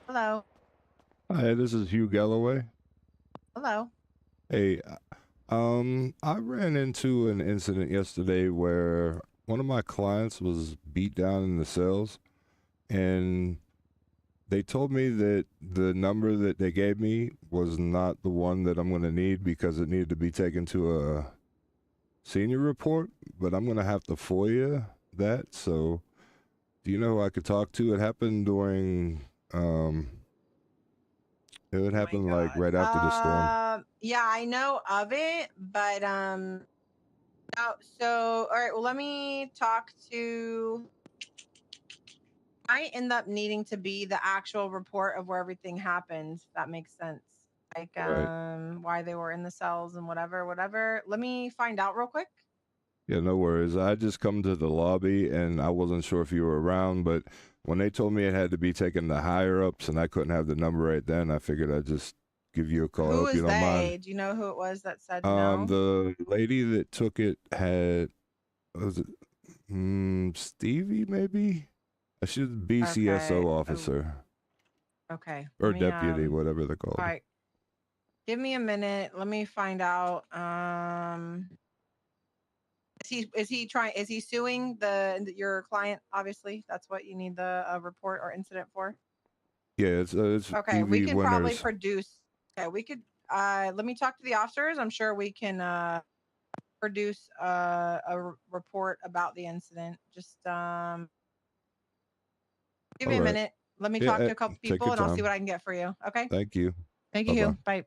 Hello. Hi, this is Hugh Galloway. Hello. Hey, I ran into an incident yesterday where one of my clients was beat down in the cells, and they told me that the number that they gave me was not the one that I'm going to need because it needed to be taken to a senior report, but I'm going to have to FOIA that. So, do you know who I could talk to? It happened during, it would happen like right after the storm. Yeah, I know of it, but no, so all right, well let me talk to I end up needing to be the actual report of where everything happened. If that makes sense. Like Right. why they were in the cells and whatever. Let me find out real quick. Yeah, no worries. I just come to the lobby and I wasn't sure if you were around, but when they told me it had to be taken to higher ups and I couldn't have the number right then, I figured I'd just give you a call. I Who hope is you don't mind. they? Do you know who it was that said no? The lady that took it had, was it Stevie maybe? She's BCSO Okay. officer Okay. or Let me, deputy, whatever they're called. all right. Give me a minute. Let me find out. Is he suing your client? Obviously, that's what you need the report or incident for. Yeah, it's Okay, we EV could probably winners. produce. Okay, we could. let me talk to the officers. I'm sure we can produce report about the incident. Just give me a All right. minute. Let me Yeah, talk to a couple take people your and I'll see time. what I can get for you. Okay. Thank you. Thank you, Bye-bye. Hugh. Bye.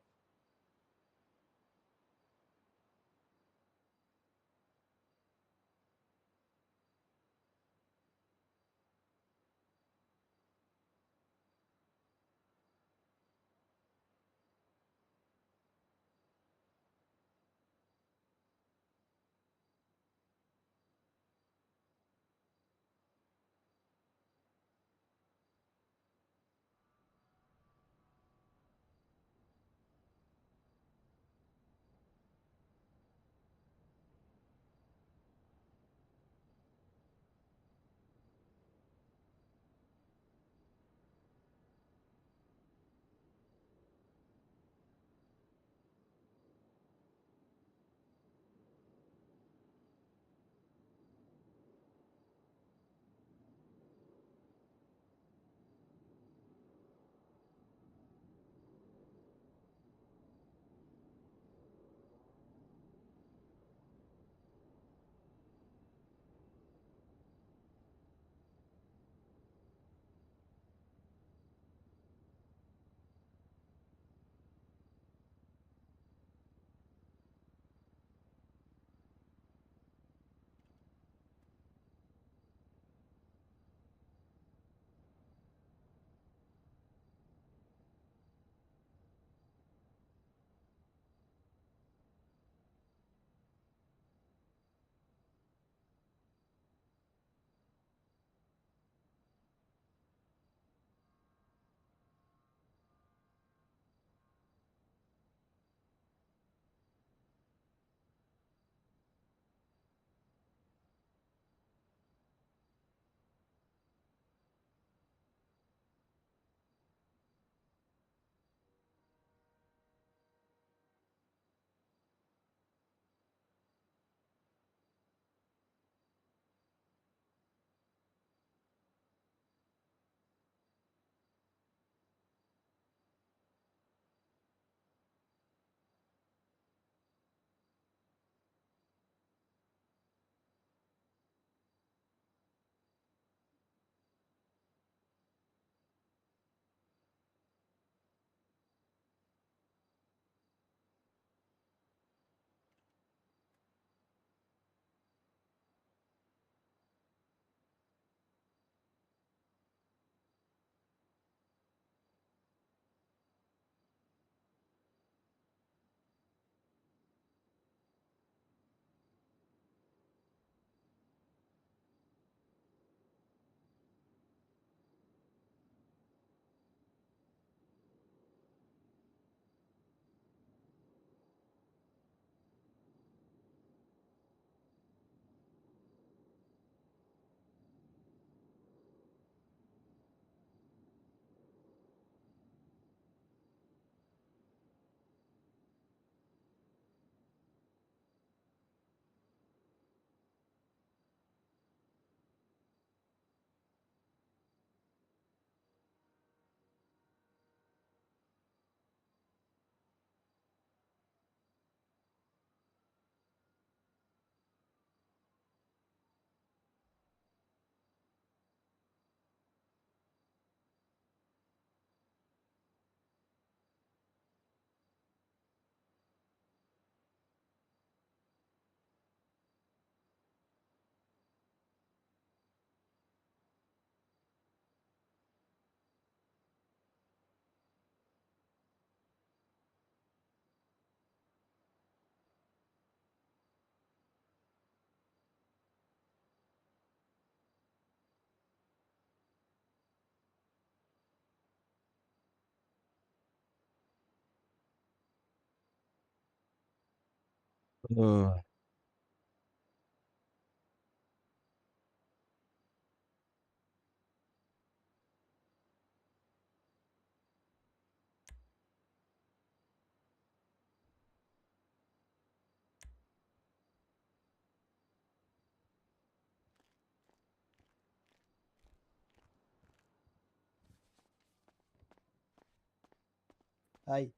Hi.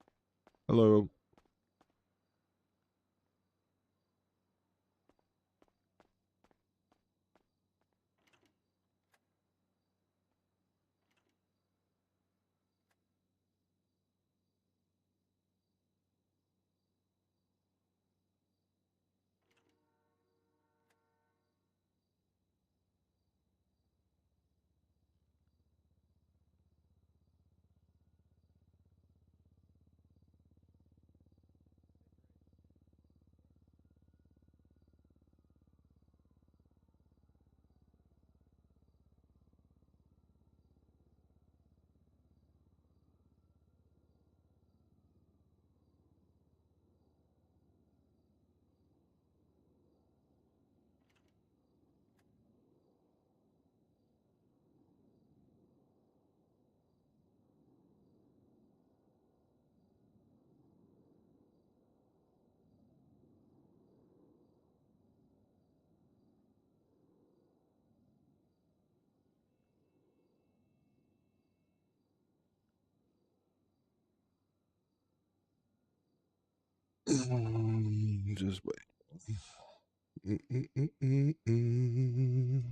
Hello. Just wait. Mm-mm-mm-mm-mm.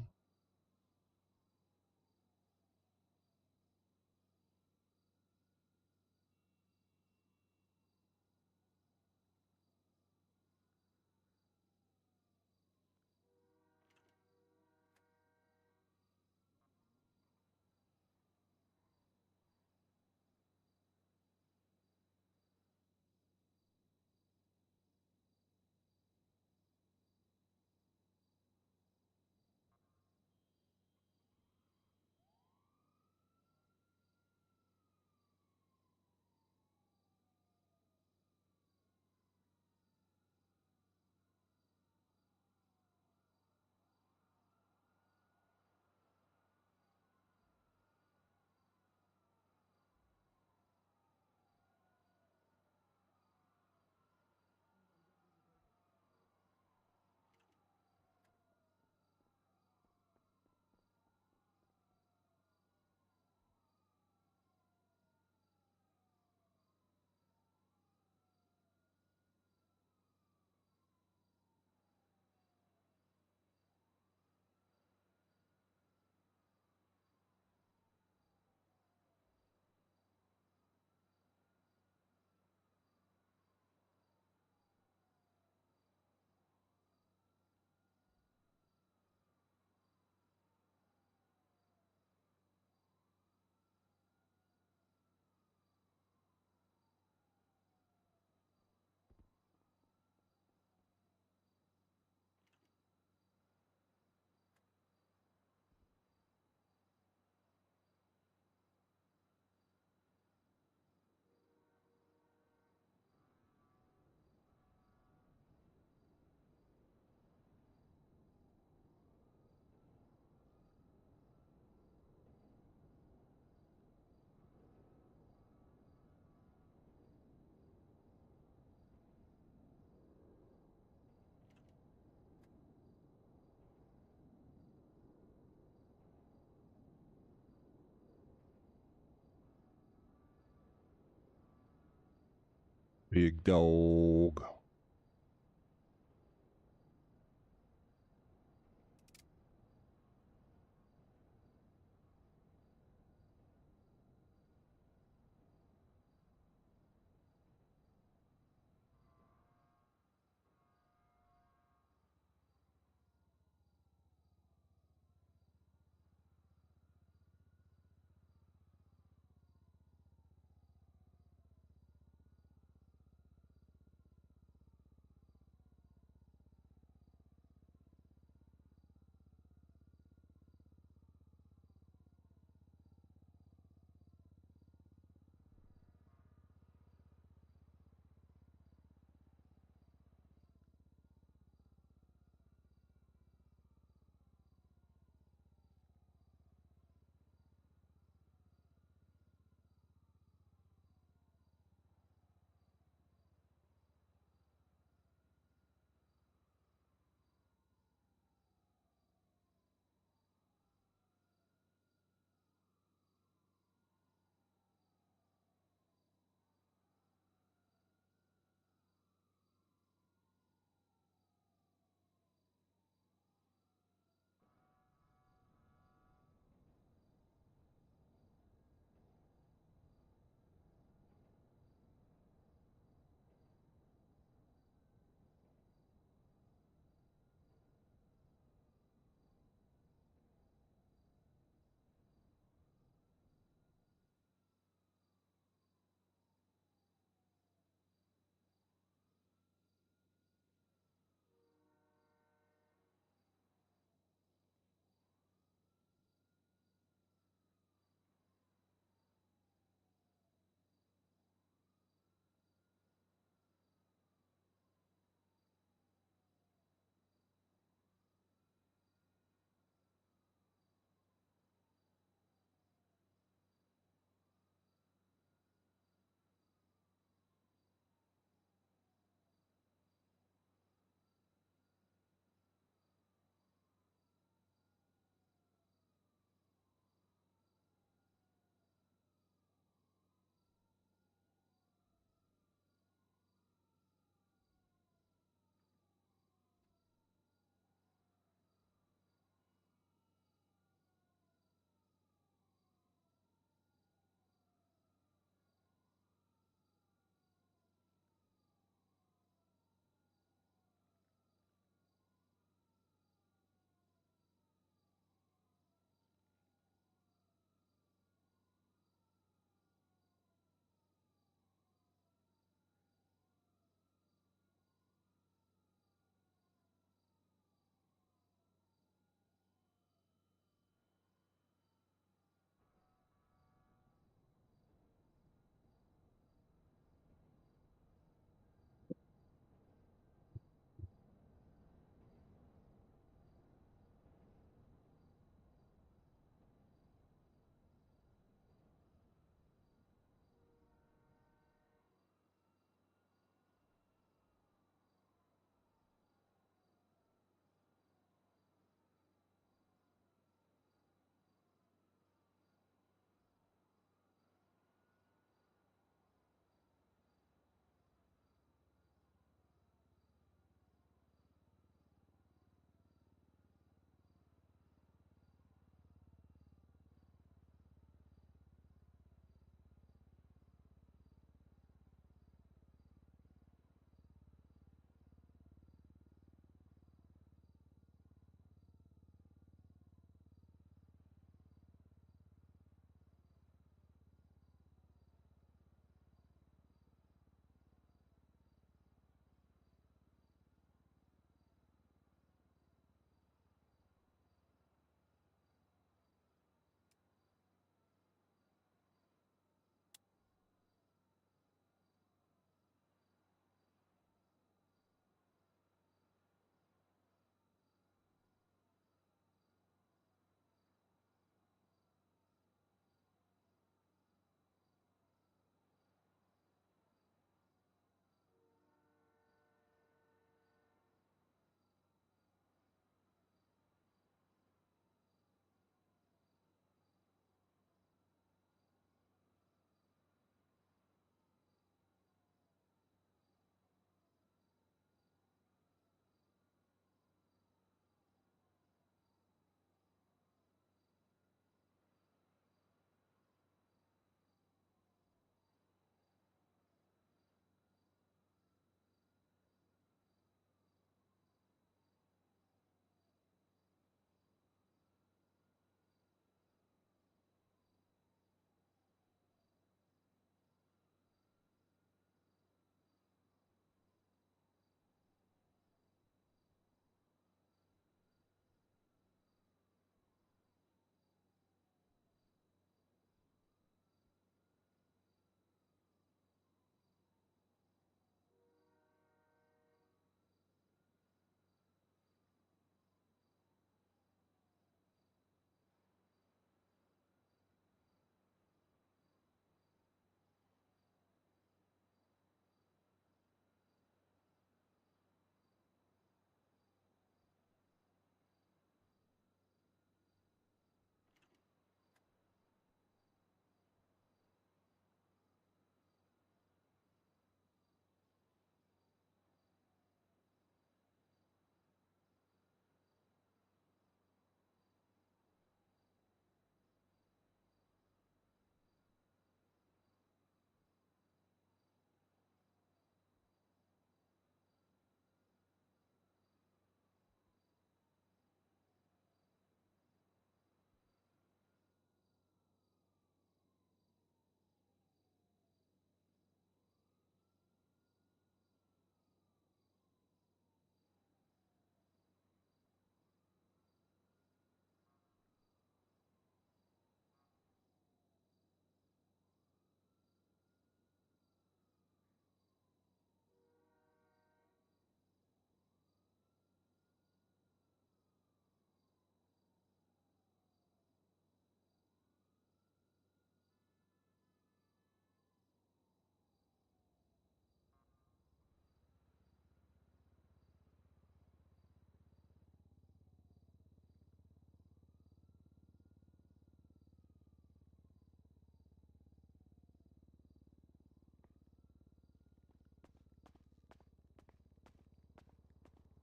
Big dog.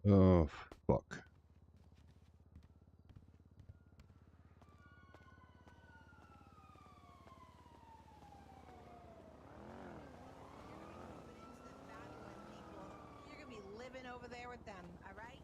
Oh, fuck. You're gonna be living over there with them, all right?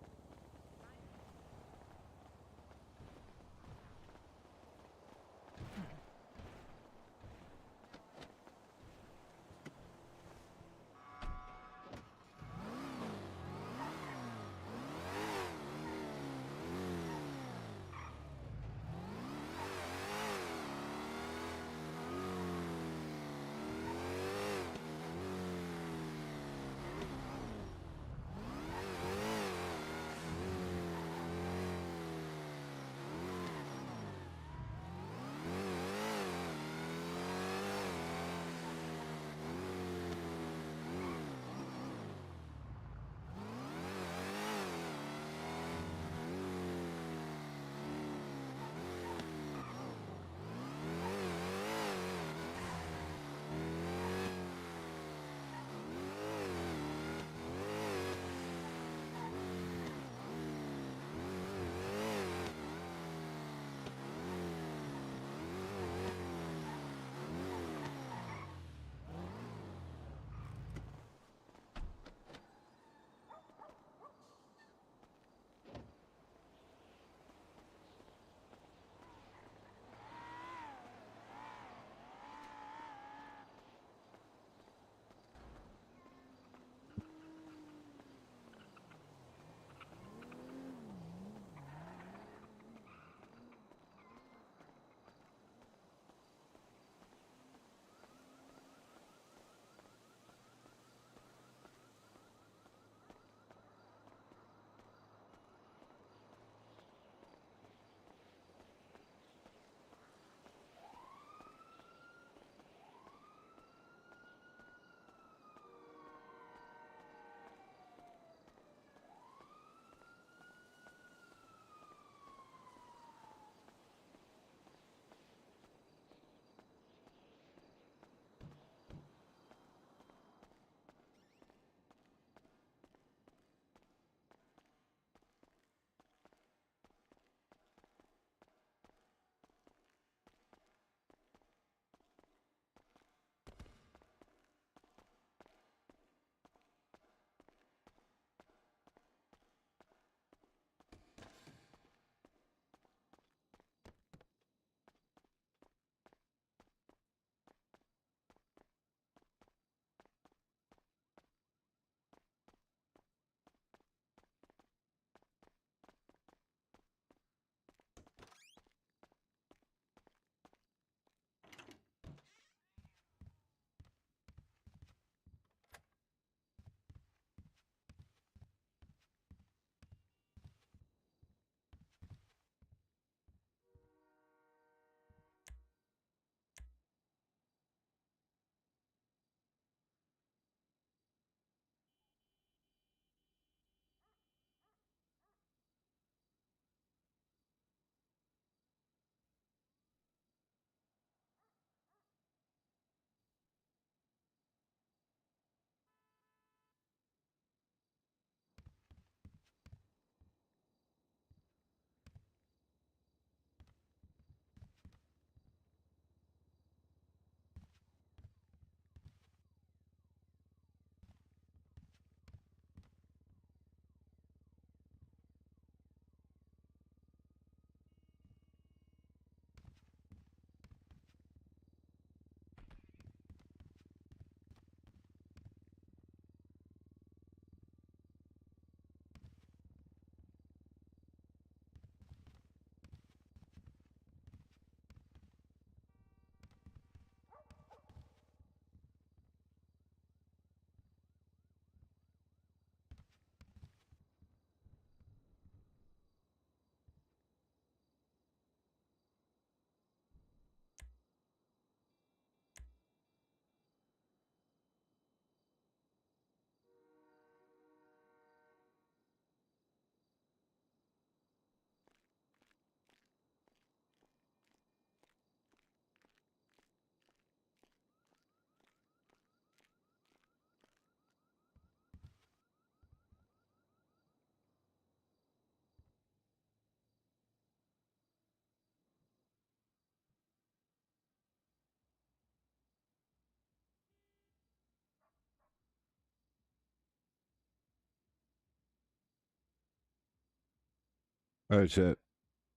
All right, chat.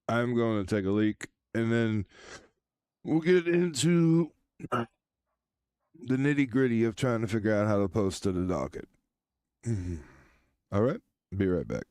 I'm going to take a leak, and then we'll get into the nitty gritty of trying to figure out how to post to the docket. All right, be right back.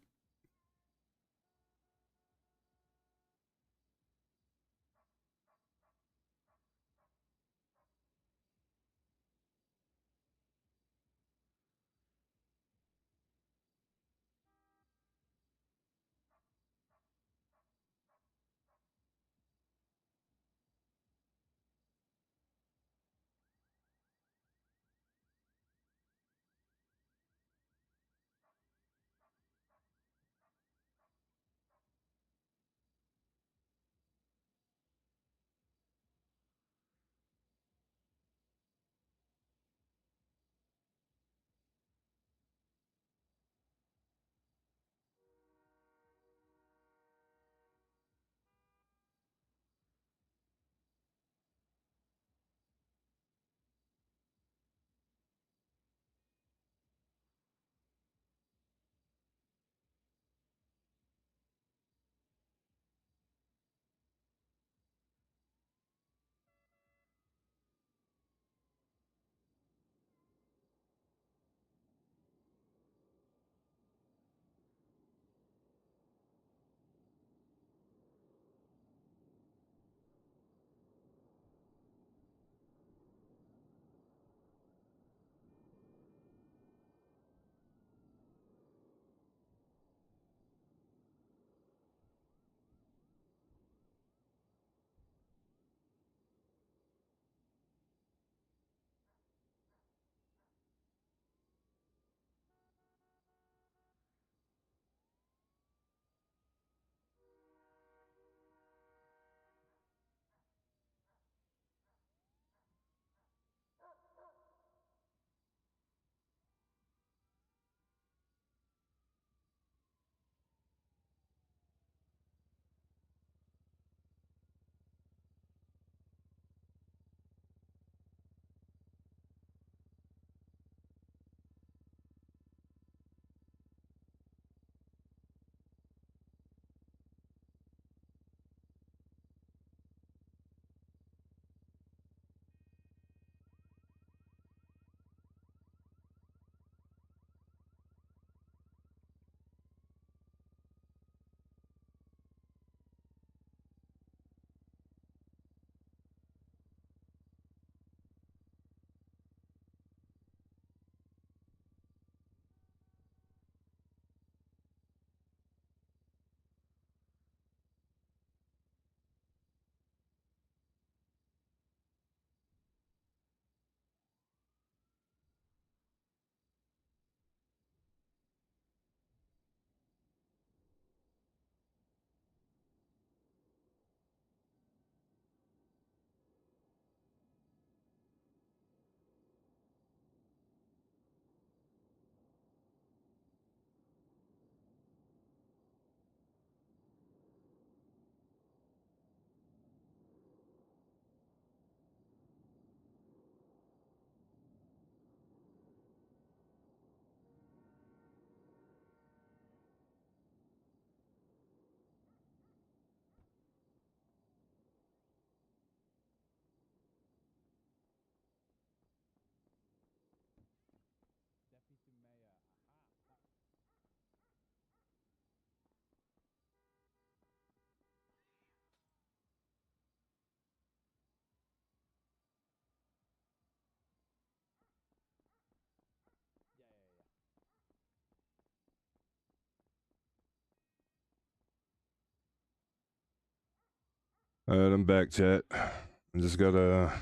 All right, I'm back, chat. I just gotta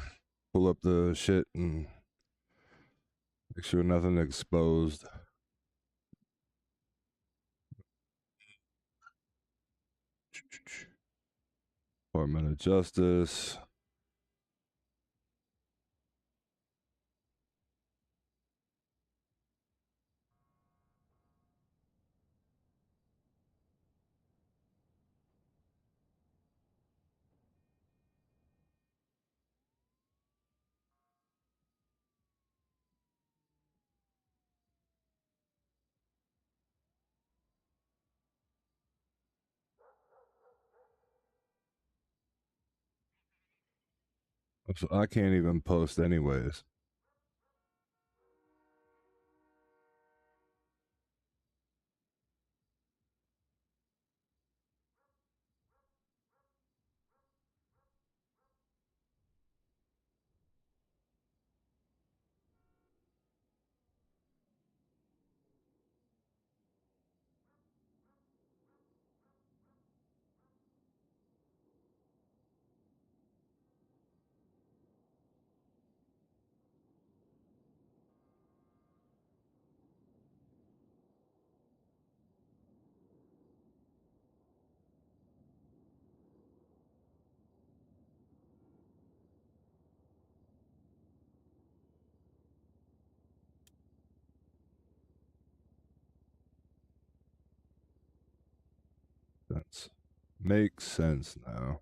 pull up the shit and make sure nothing exposed. Department of Justice. So I can't even post anyways. That makes sense now.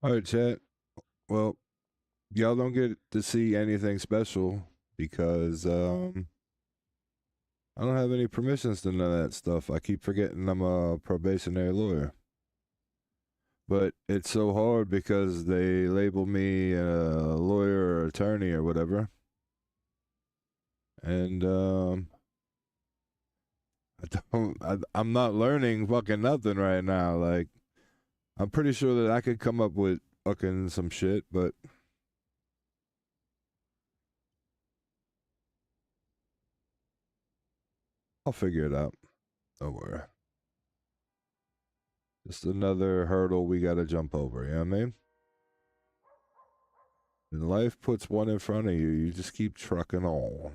All right, chat. Well, y'all don't get to see anything special because I don't have any permissions to none of that stuff. I keep forgetting I'm a probationary lawyer. But it's so hard because they label me a lawyer or attorney or whatever. And I'm not learning fucking nothing right now. Like, I'm pretty sure that I could come up with fucking some shit, but I'll figure it out. Don't worry. Just another hurdle we gotta jump over, you know what I mean? And life puts one in front of you, you just keep trucking on.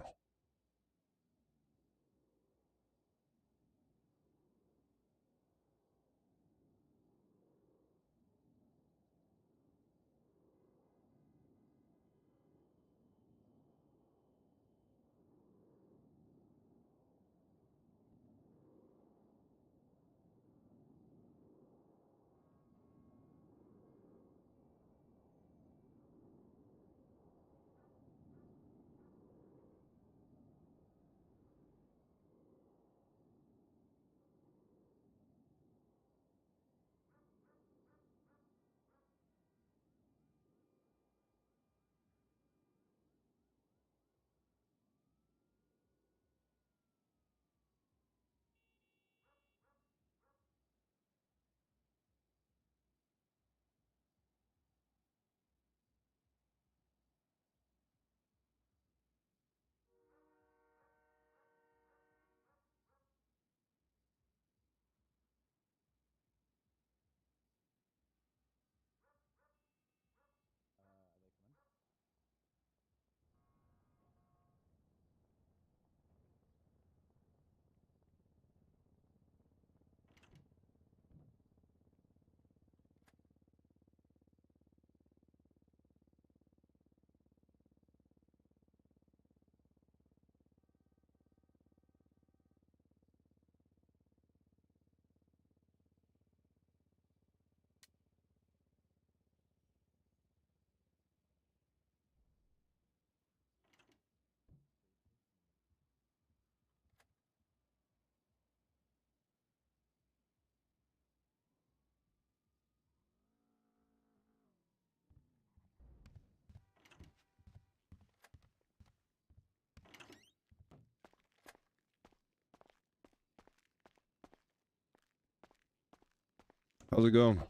How's it going?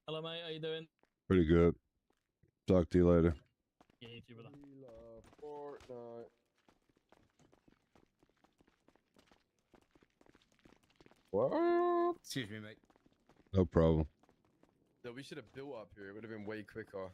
Hello, mate. How you doing? Pretty good. Talk to you later. Yeah, you too, brother. Fortnite. What? Excuse me, mate. No problem. No, we should have built up here. It would have been way quicker.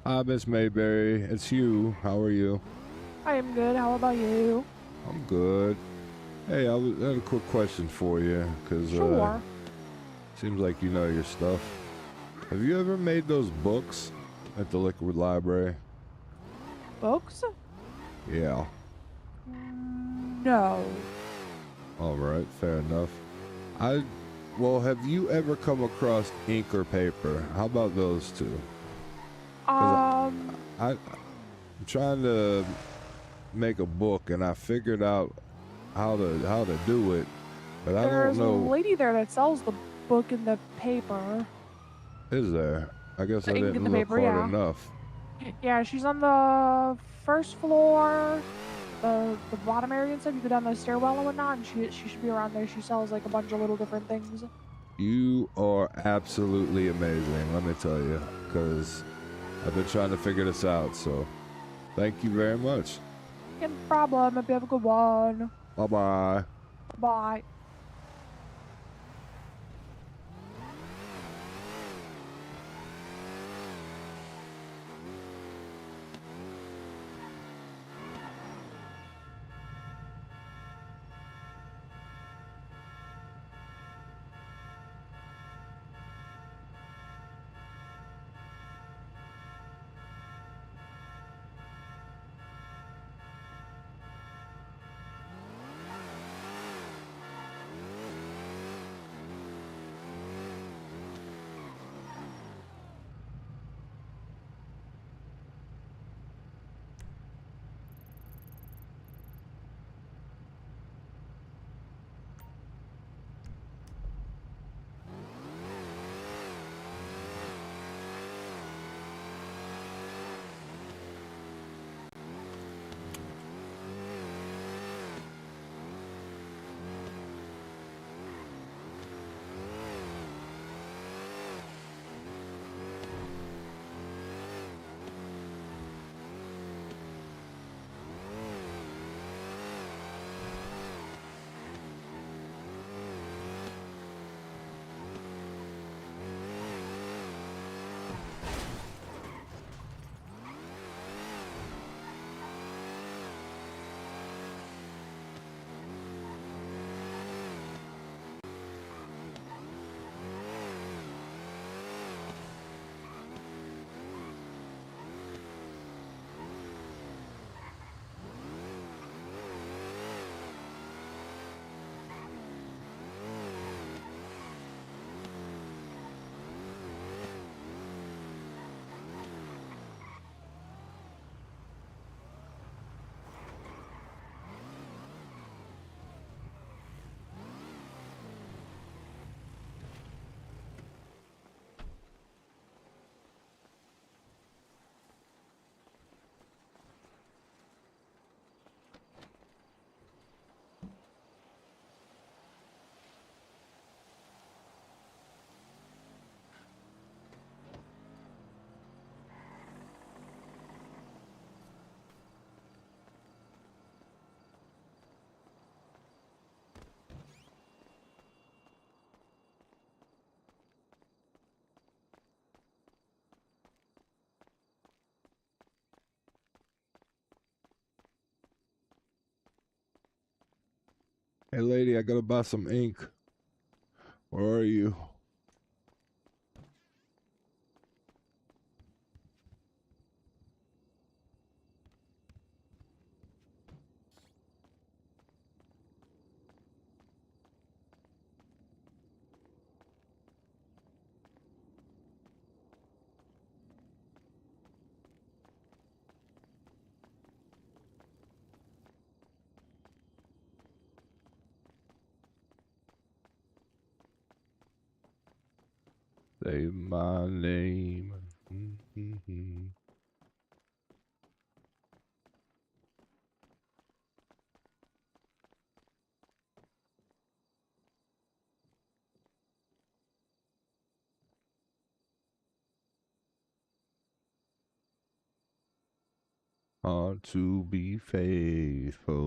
Hi, Miss Mayberry. It's you. How are you? I am good. How about you? I'm good. Hey, I had a quick question for you, because Sure. seems like you know your stuff. Have you ever made those books at the Liquid Library? Books? Yeah. No. All right, fair enough. Well, have you ever come across ink or paper? How about those two? I'm trying to make a book, and I figured out how to do it, but I don't There's a know. lady there that sells the book and the paper. Is there? I guess The I ink didn't and the look paper, hard yeah. enough. Yeah, she's on the first floor, the bottom area and stuff. You go down the stairwell and whatnot, and she should be around there. She sells like a bunch of little different things. You are absolutely amazing, let me tell you, because I've been trying to figure this out, so thank you very much. No problem. Hope you have a good one. Bye-bye. Bye. Hey, lady, I gotta buy some ink. Where are you? Say my name. Hard to be faithful.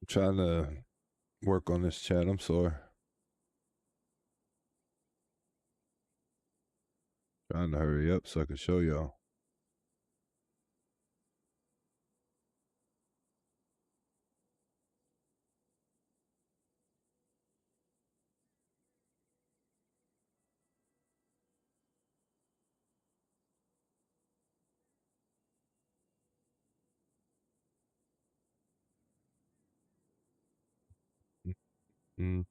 trying to work on this chat. I'm sorry. Trying to hurry up so I can show y'all. Mm.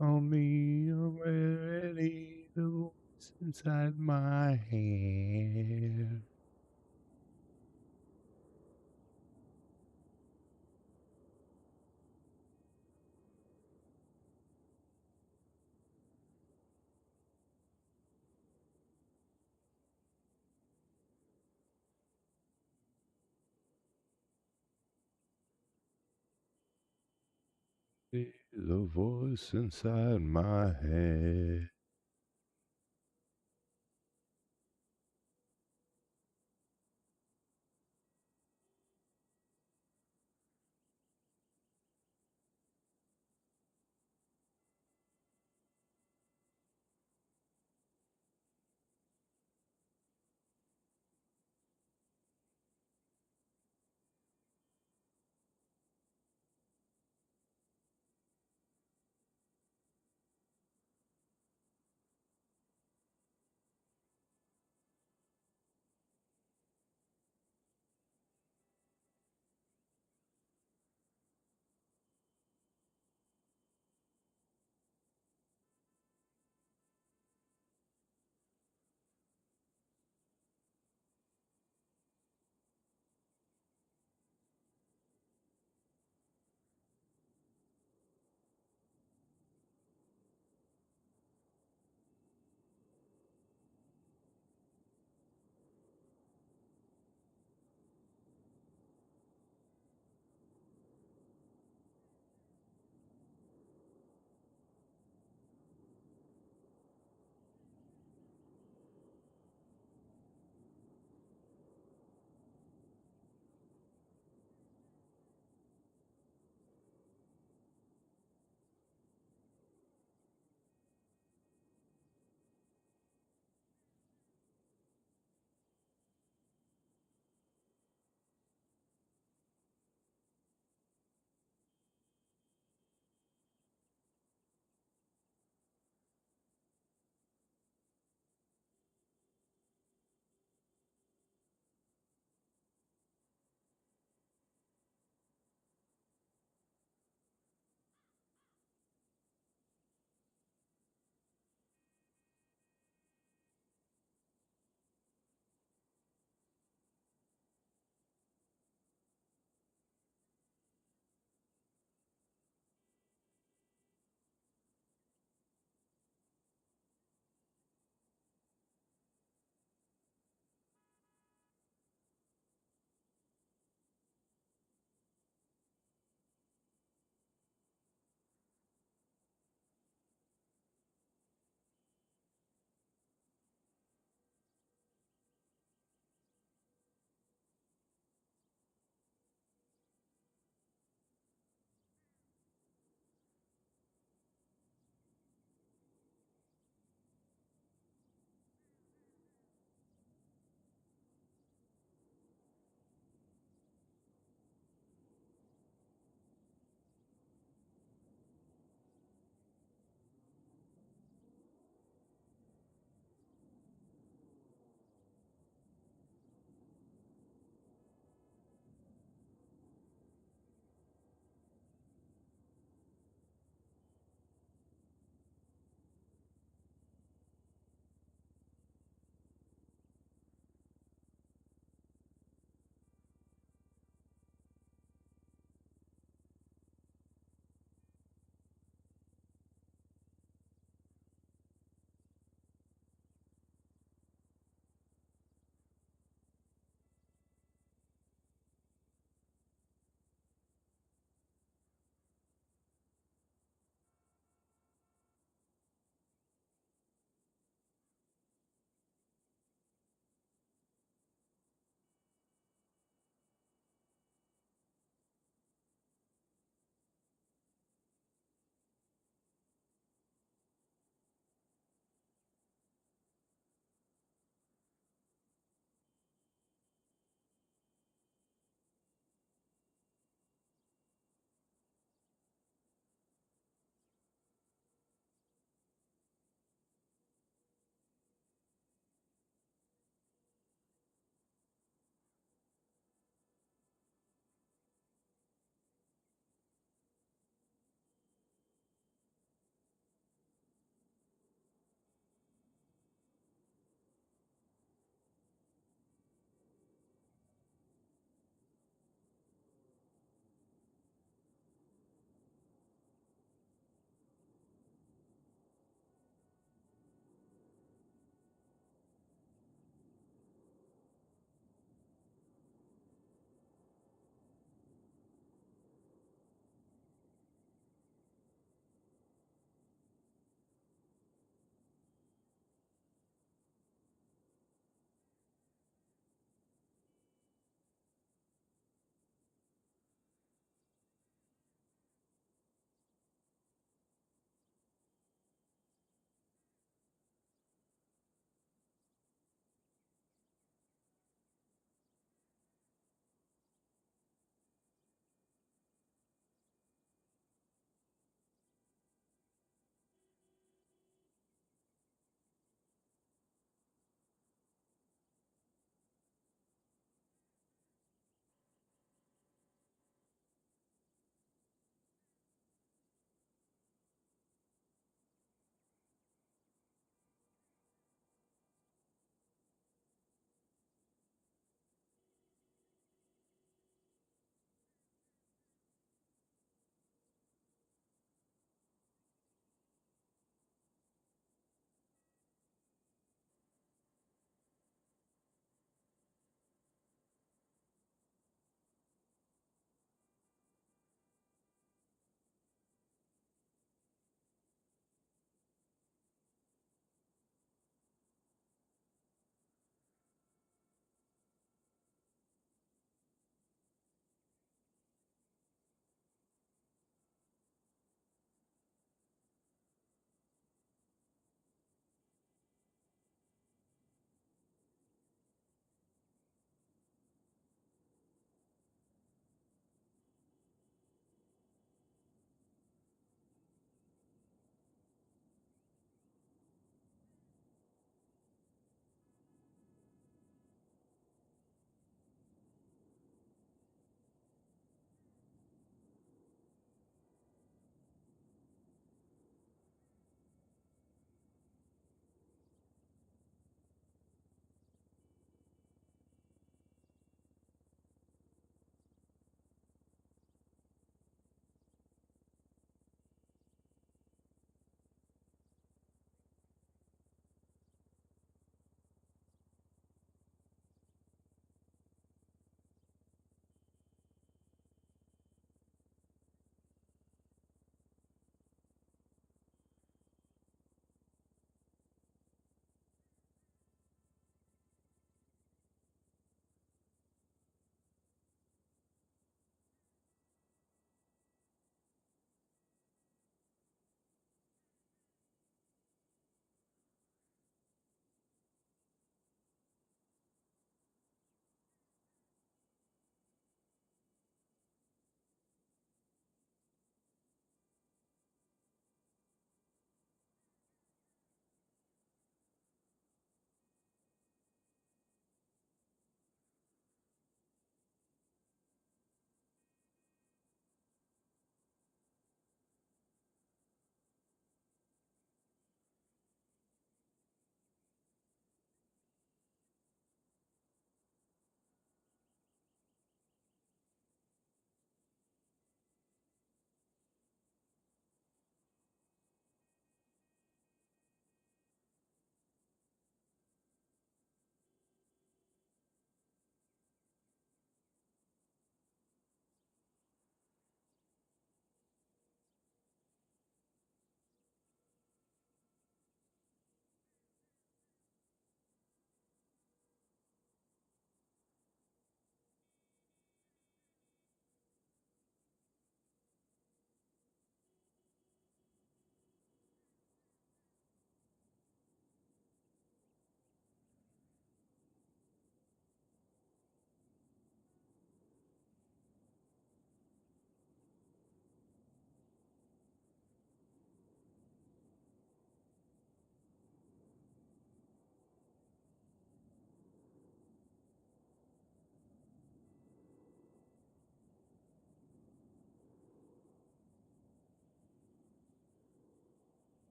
On me already, the voice inside my head. The voice inside my head.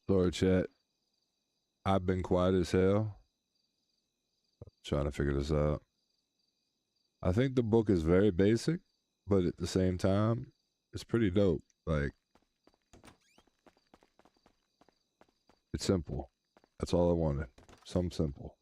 Sorry, chat. I've been quiet as hell. Trying to figure this out. I think the book is very basic, but at the same time, it's pretty dope. Like, it's simple. That's all I wanted. Something simple.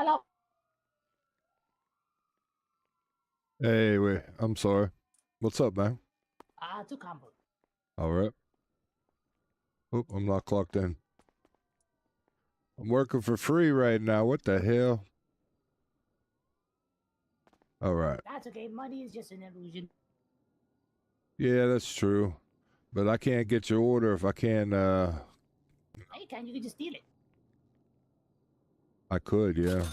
Hello. Hey, wait. I'm sorry. What's up, man? 2 combo. All right. Oop, I'm not clocked in. I'm working for free right now. What the hell? All right. That's okay. Money is just an illusion. Yeah, that's true. But I can't get your order if I can't, Hey, you can just steal it. I could, yeah.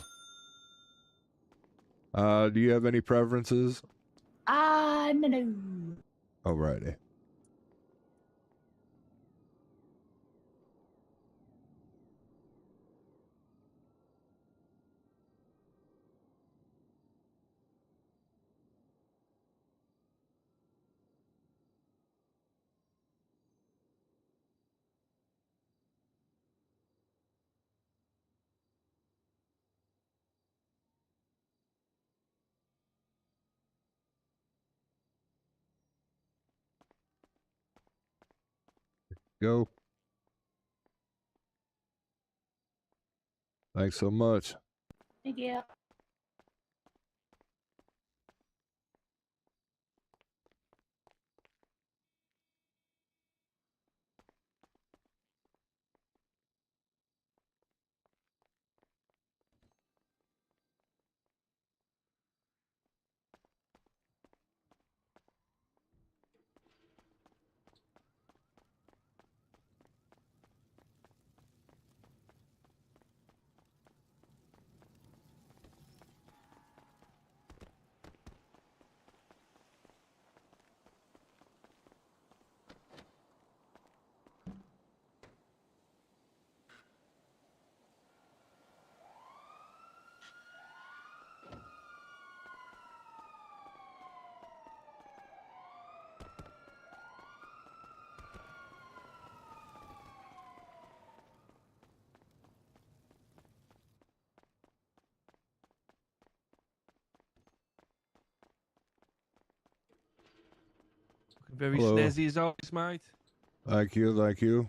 Do you have any preferences? No. Alrighty. Go. Thanks so much. Thank you. Very Hello. snazzy as always, mate. Thank you, thank you.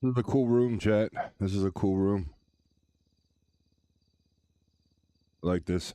This is a cool room, chat. This is a cool room. I like this.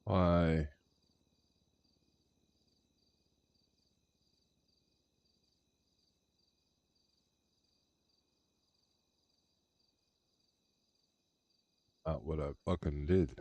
Why? Not what I fucking did.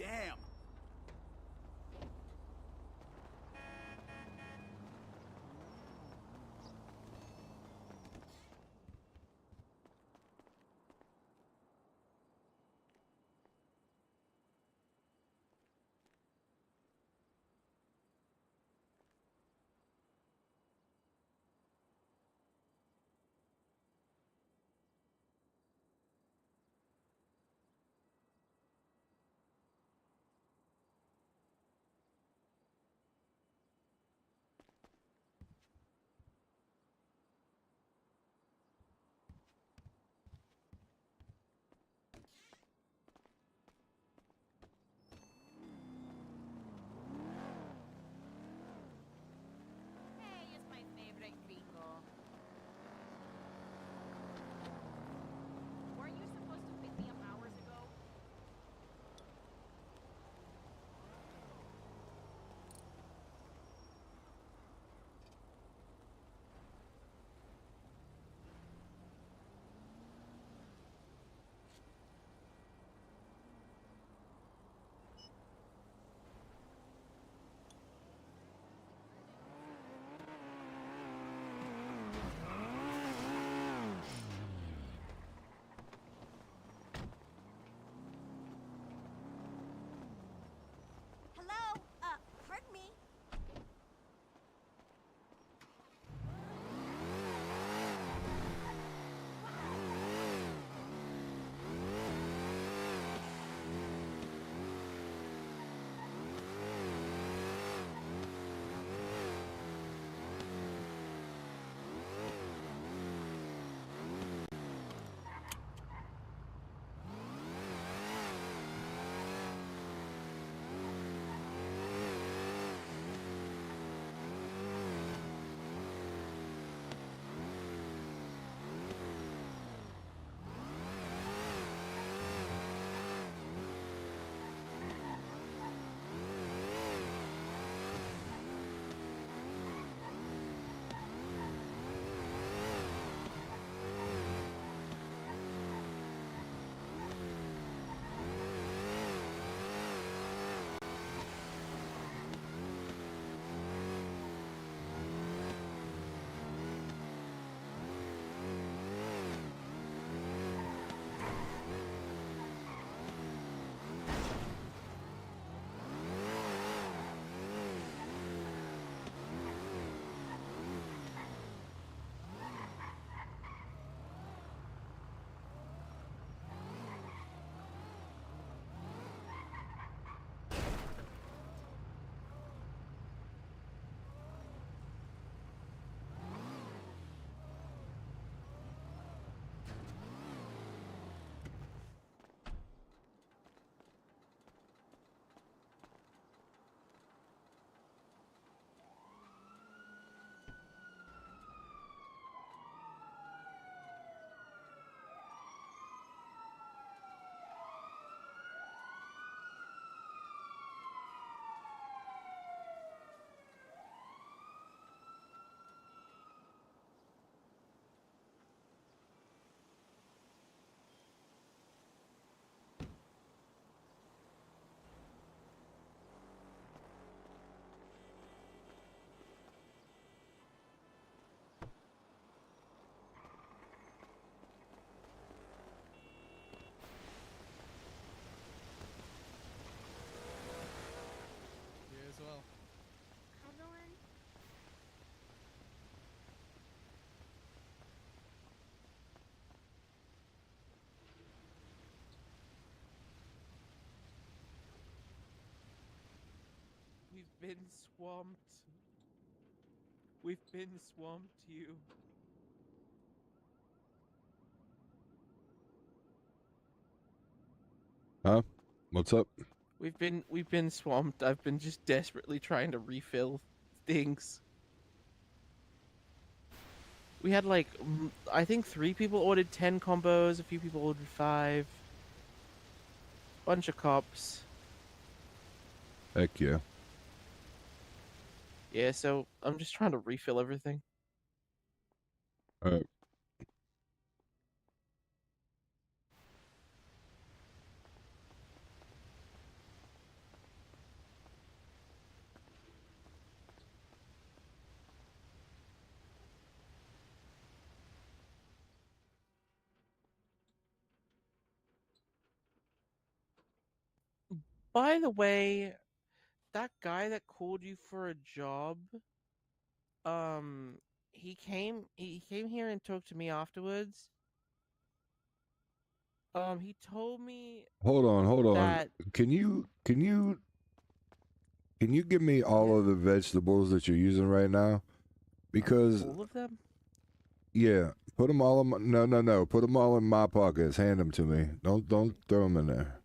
Damn. Hey, it's my favorite gringo. Weren't you supposed to pick me up hours ago? Hello? Pardon me? You as well. Evelyn? We've been swamped. We've been swamped, you. Huh? What's up? We've been swamped. I've been just desperately trying to refill things. We had like I think 3 people ordered 10 combos, a few people ordered 5. Bunch of cops. Heck yeah. Yeah, so I'm just trying to refill everything. All right. By the way, that guy that called you for a job, he came here and talked to me afterwards. He told me Hold on. that Can you give me all of the vegetables that you're using right now? Because all of them. yeah, put them all in my, no. Put them all in my pockets. Hand them to me. Don't throw them in there.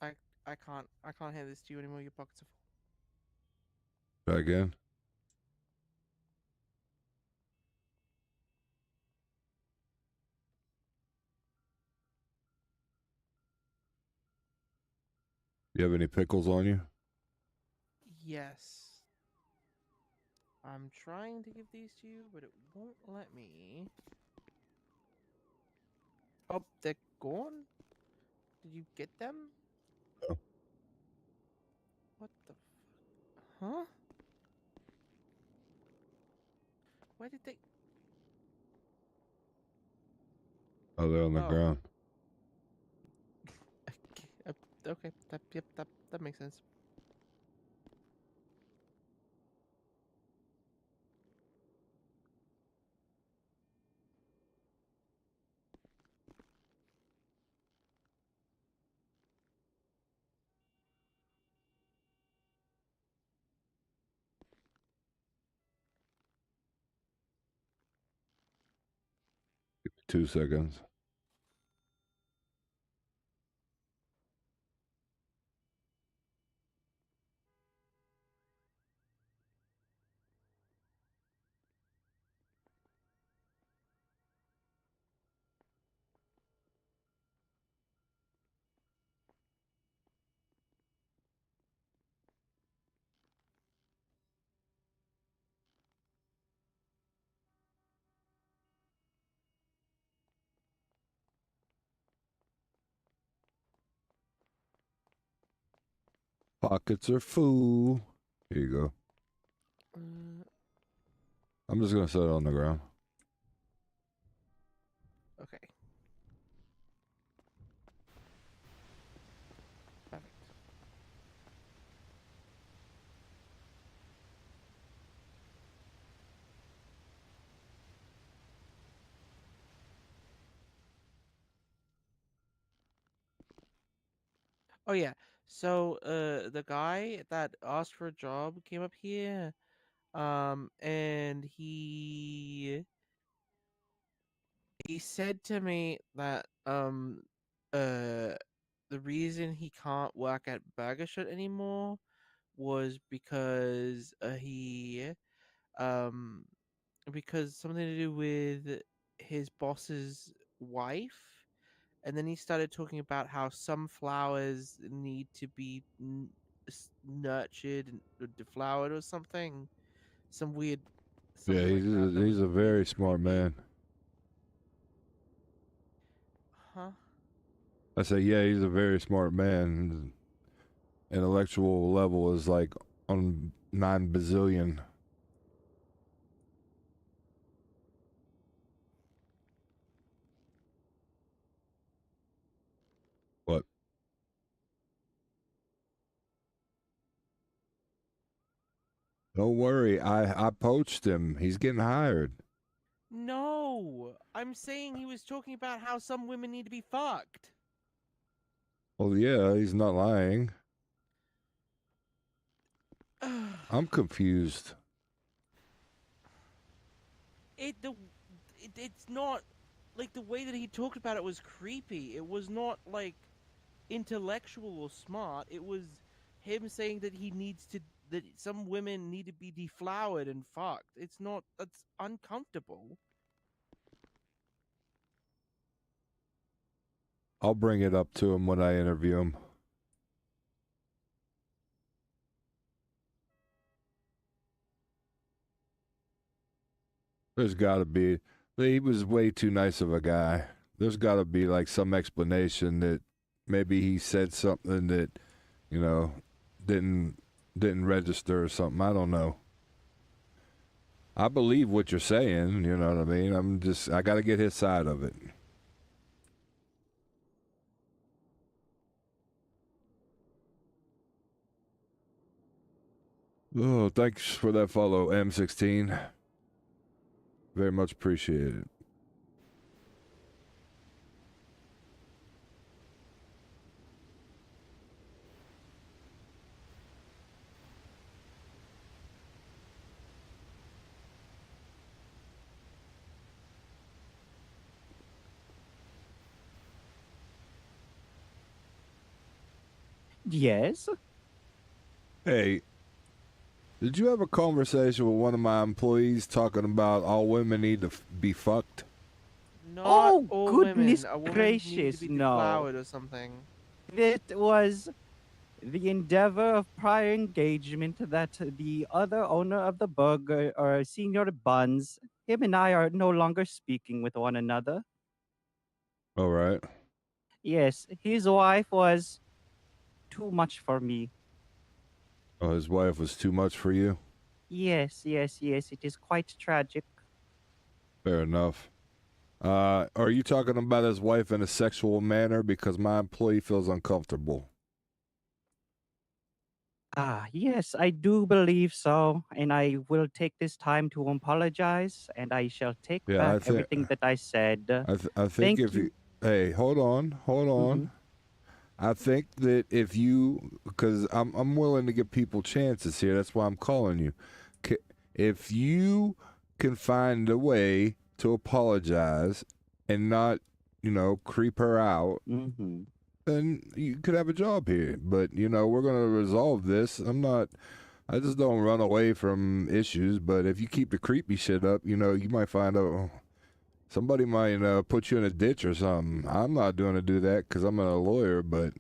I I can't hand this to you anymore. Your pockets are full. Try again. You have any pickles on you? Yes. I'm trying to give these to you, but it won't let me. Oh, they're gone? Did you get them? No. What the Huh? Why did they... Oh, they're on the Oh. ground. Okay, that makes sense. Give me 2 seconds. Pockets are full. Here you go. I'm just gonna set it on the ground. Okay. Perfect. Oh yeah. So the guy that asked for a job came up here, and he said to me that the reason he can't work at Burger Shot anymore was because um because something to do with his boss's wife. And then he started talking about how some flowers need to be nurtured and deflowered or something. Some weird Yeah, something like that. That he's was a very really smart creepy. man. Huh? I say, yeah, he's a very smart man. His intellectual level is like on 9 bazillion. What? Don't worry, I poached him. He's getting hired. No, I'm saying he was talking about how some women need to be fucked. Well, yeah, he's not lying. I'm confused. It's not like the way that he talked about it was creepy. It was not like intellectual or smart. It was him saying that that some women need to be deflowered and fucked. It's not. That's uncomfortable. I'll bring it up to him when I interview him. There's got to be He was way too nice of a guy. There's got to be like some explanation that maybe he said something that, you know, didn't register or something. I don't know. I believe what you're saying, you know what I mean? I got to get his side of it. Oh, thanks for that follow, M16. Very much appreciated. Yes? Hey, did you have a conversation with one of my employees talking about all women need to be fucked? Not Oh, all goodness women. A woman needs gracious, to be no. deflowered or something. It was the endeavor of prior engagement that the other owner of the burger, or Senior Buns, him and I are no longer speaking with one another. All right. Yes, his wife was too much for me. Oh, his wife was too much for you? Yes, yes, yes, it is quite tragic. Fair enough. Are you talking about his wife in a sexual manner? Because my employee feels uncomfortable. Ah, yes, I do believe so, and I will take this time to apologize, and I shall take Yeah, back I think everything that I said. I think Thank if you hey, hold on. Mhm. I think that if you, because I'm willing to give people chances here. That's why I'm calling you. If you can find a way to apologize and not, creep her out, Mhm. then you could have a job here. But we're gonna resolve this. I just don't run away from issues. But if you keep the creepy shit up, you might find out. Somebody might put you in a ditch or something. I'm not doing to do that because I'm a lawyer, but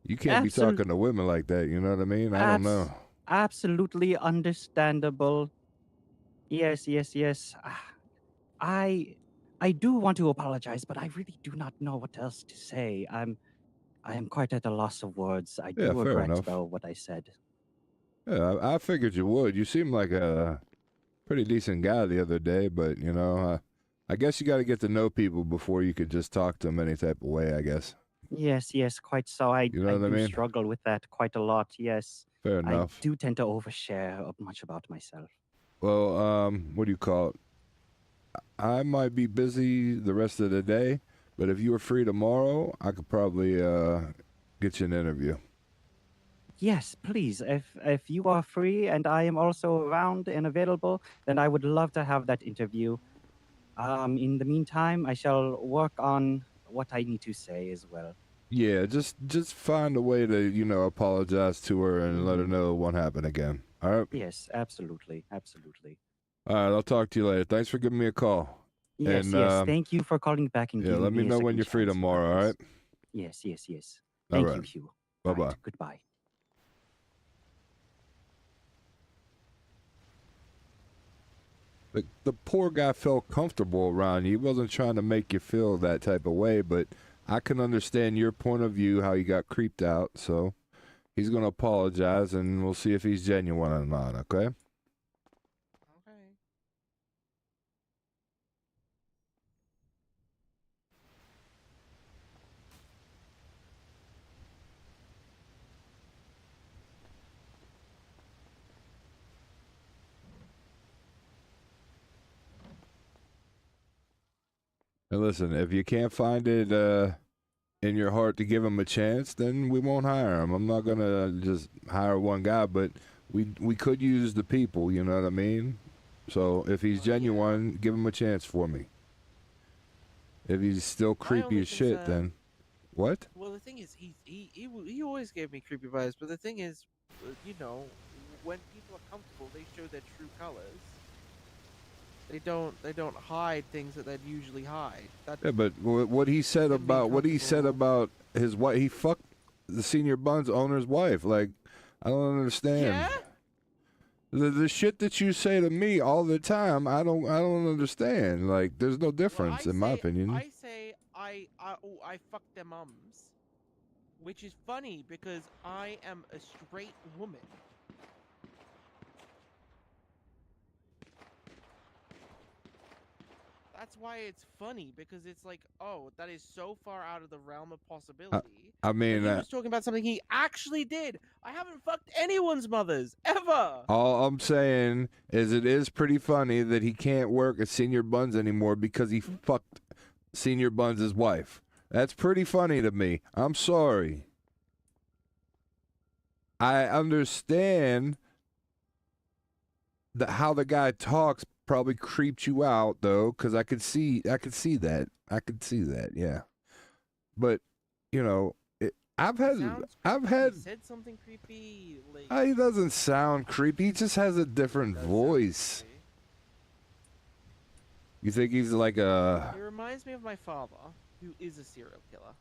you can't be talking to women like that. You know what I mean? I don't know. Absolutely understandable. Yes, yes, yes. I do want to apologize, but I really do not know what else to say. I am quite at a loss of words. I Yeah, do fair regret enough. though what I said. Yeah, I figured you would. You seemed like a pretty decent guy the other day, but I guess you got to get to know people before you could just talk to them any type of way. I guess. Yes, yes, quite so. I You know what I do mean? struggle with that quite a lot. Yes. Fair I enough. do tend to overshare much about myself. Well, what do you call it? I might be busy the rest of the day, but if you were free tomorrow, I could probably get you an interview. Yes, please. If you are free and I am also around and available, then I would love to have that interview. In the meantime, I shall work on what I need to say as well. Yeah, just find a way to apologize to her and let her know it won't happen again. All right. Yes, absolutely, absolutely. All right, I'll talk to you later. Thanks for giving me a call. Yes, And, yes. Thank you for calling back and yeah, giving let me me a know when second you're free chance tomorrow. about All this. right. Yes, yes, yes. All Thank you, right. Hugh. Bye All bye. right, goodbye. The poor guy felt comfortable around you. He wasn't trying to make you feel that type of way, but I can understand your point of view, how you got creeped out. So he's going to apologize, and we'll see if he's genuine or not, okay? Okay. And listen, if you can't find it in your heart to give him a chance, then we won't hire him. I'm not going to just hire one guy, but we could use the people, you know what I mean? So if he's genuine, give him a chance for me. If he's still creepy only as shit, concern- then what? Well, the thing is, he always gave me creepy vibes. But the thing is, when people are comfortable, they show their true colors. They don't hide things that they'd usually hide. Yeah, but what he said about his wife, he fucked the Senior Buns owner's wife. Like, I don't understand. Yeah? The shit that you say to me all the time, I don't understand. Like, there's no difference in my opinion. I say I fucked their mums, which is funny because I am a straight woman. That's why it's funny, because it's like, oh, that is so far out of the realm of possibility. I mean, But he was talking about something he actually did. I haven't fucked anyone's mothers ever. all I'm saying is it is pretty funny that he can't work at Senior Buns anymore because he fucked Senior Buns' wife. That's pretty funny to me. I'm sorry. I understand that how the guy talks probably creeped you out though, because I could see that. Yeah. But you know, I've had He said something creepy. Like, he doesn't sound creepy. He just has a different voice. You think he's like a? He reminds me of my father, who is a serial killer.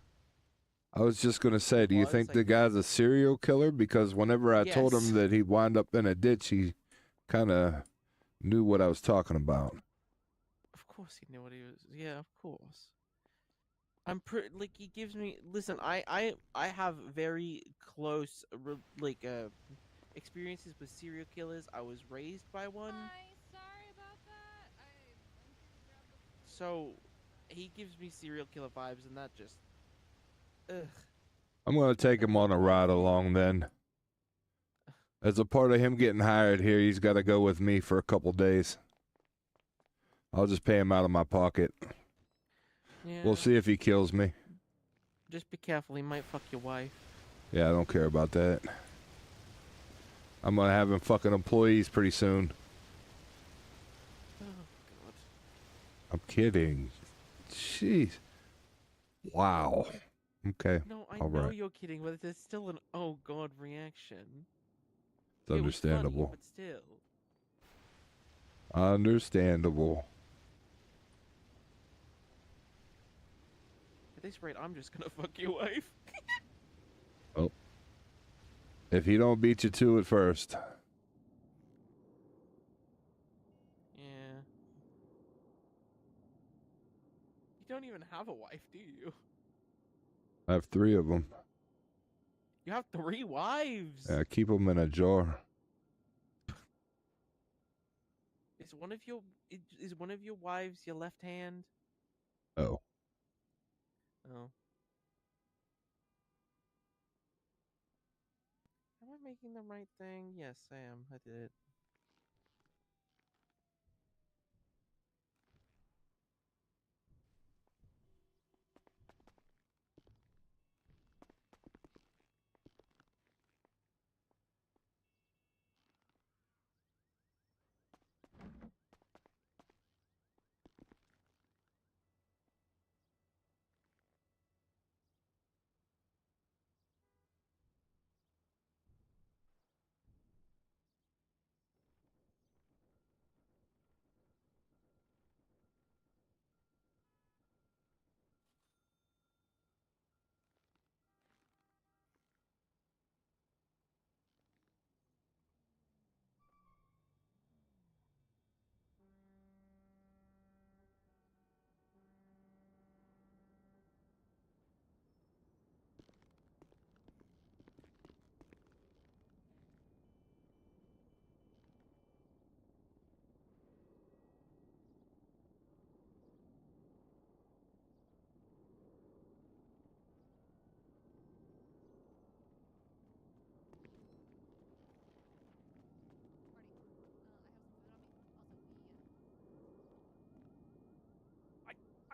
I was just gonna say, do you think the guy's a serial killer? Because whenever I told Yes. him that he'd wind up in a ditch, he kind of knew what I was talking about. Of course he knew what he was. Yeah, of course. I'm pretty like he gives me. Listen, I have very close experiences with serial killers. I was raised by one. Sorry about that. I'm here to grab the. So he gives me serial killer vibes, and that just. Ugh. I'm gonna take him on a ride along then. As a part of him getting hired here, he's got to go with me for a couple days. I'll just pay him out of my pocket. Yeah. We'll see if he kills me. Just be careful. He might fuck your wife. Yeah, I don't care about that. I'm gonna have him fucking employees pretty soon. Oh God. I'm kidding. Jeez. Wow. Okay. No, I All know right. you're kidding, but it's still an oh God reaction. It's It was funny, understandable. but still. Understandable. At this rate, I'm just gonna fuck your wife. Oh. If he don't beat you to it first. Yeah. You don't even have a wife, do you? I have 3 of them. You have 3 wives. Yeah, keep them in a jar. Is one of your wives your left hand? Oh. Oh. Am I making the right thing? Yes, I am. I did it.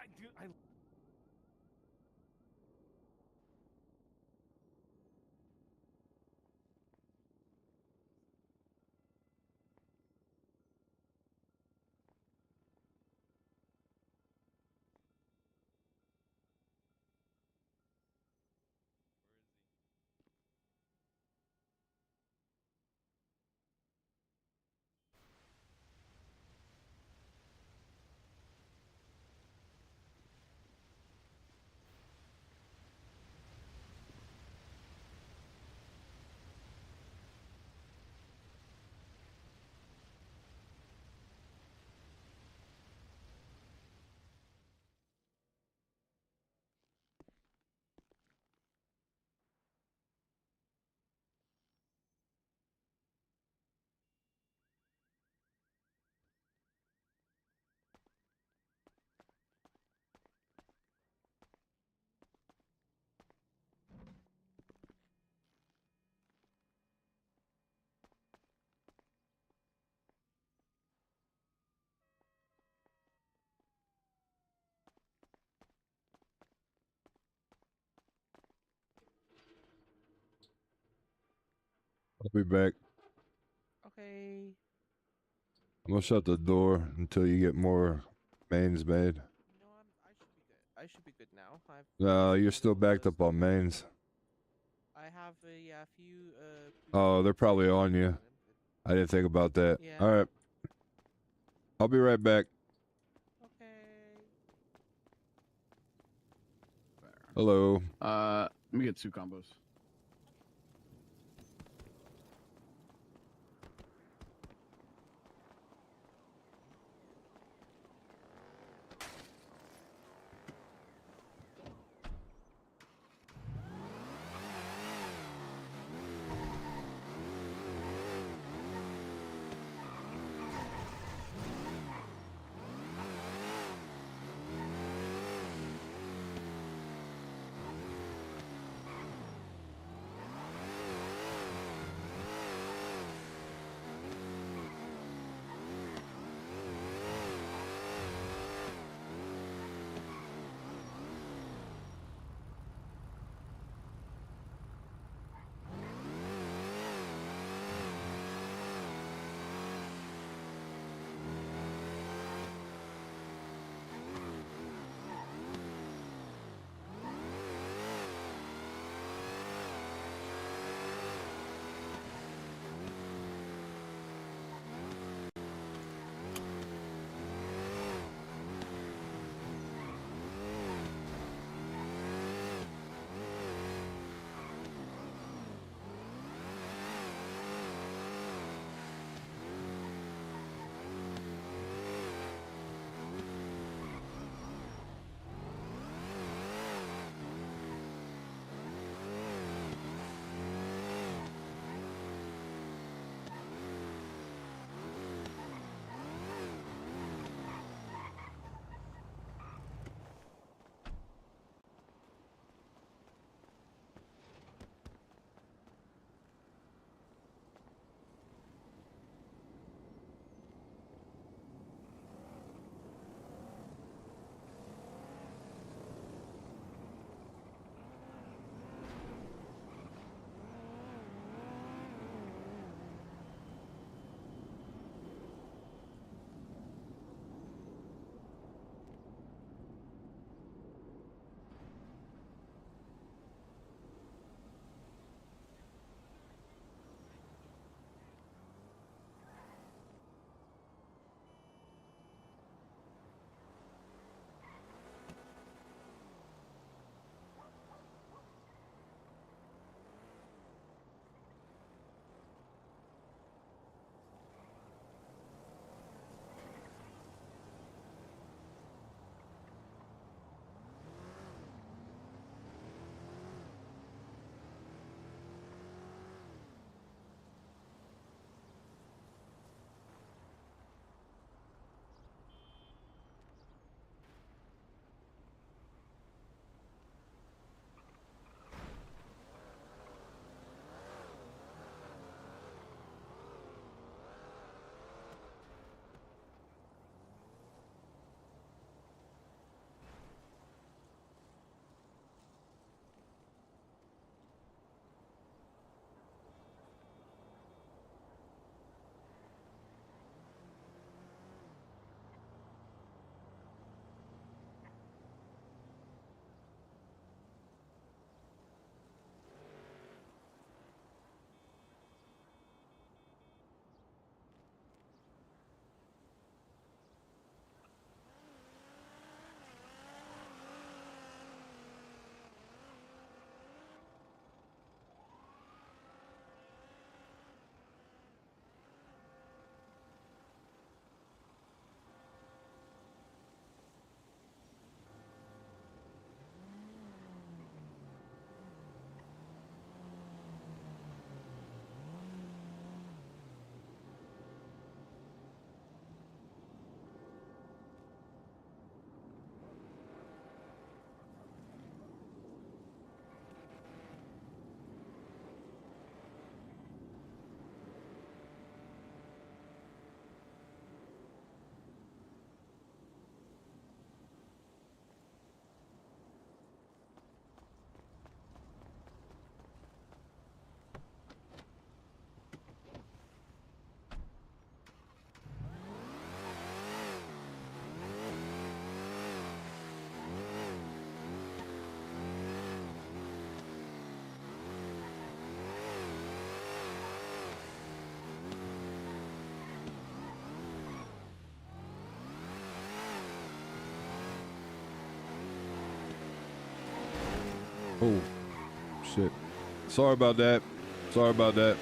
I do. I. I'll be back. Okay. I'm gonna shut the door until you get more mains made. No, I should be good. I should be good now. I've No, you're still backed up on mains. I have a few Oh, they're probably on you. I didn't think about that. Yeah. All right. I'll be right back. Okay. Hello. Let me get 2 combos. Oh, shit. Sorry about that. Sorry about that.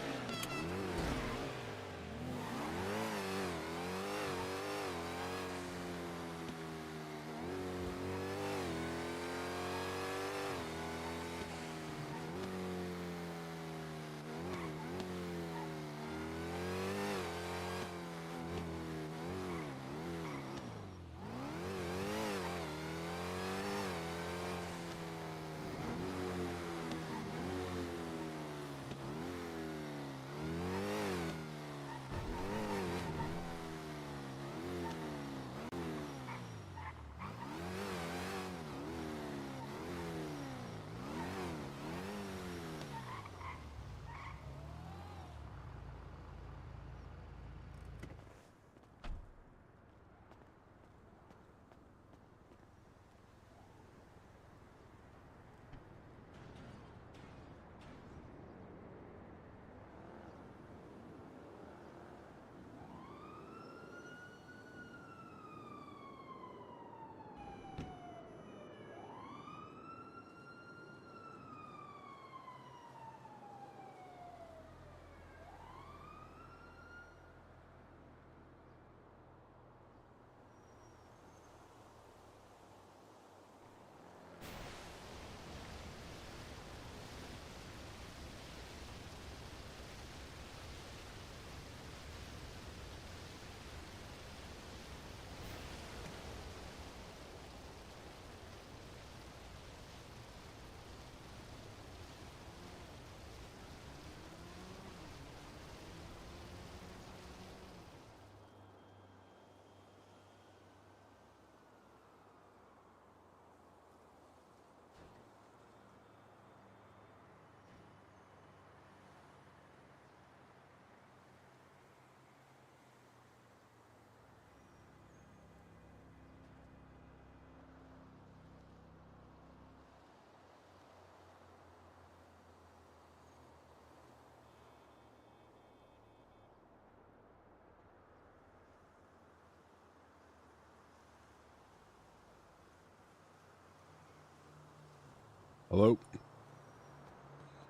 Hello?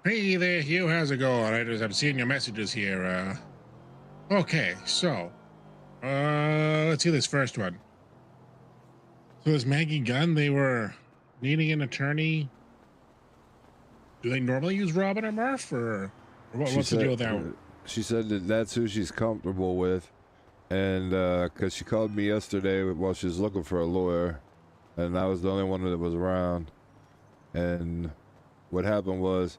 Hey there, Hugh. How's it going? I'm seeing your messages here. Okay, so, let's see this first one. So this Maggie Gunn, they were needing an attorney. Do they normally use Robin or Murph, or what's the deal with that? She said that that's who she's comfortable with. And, because she called me yesterday while she was looking for a lawyer. And I was the only one that was around. And what happened was,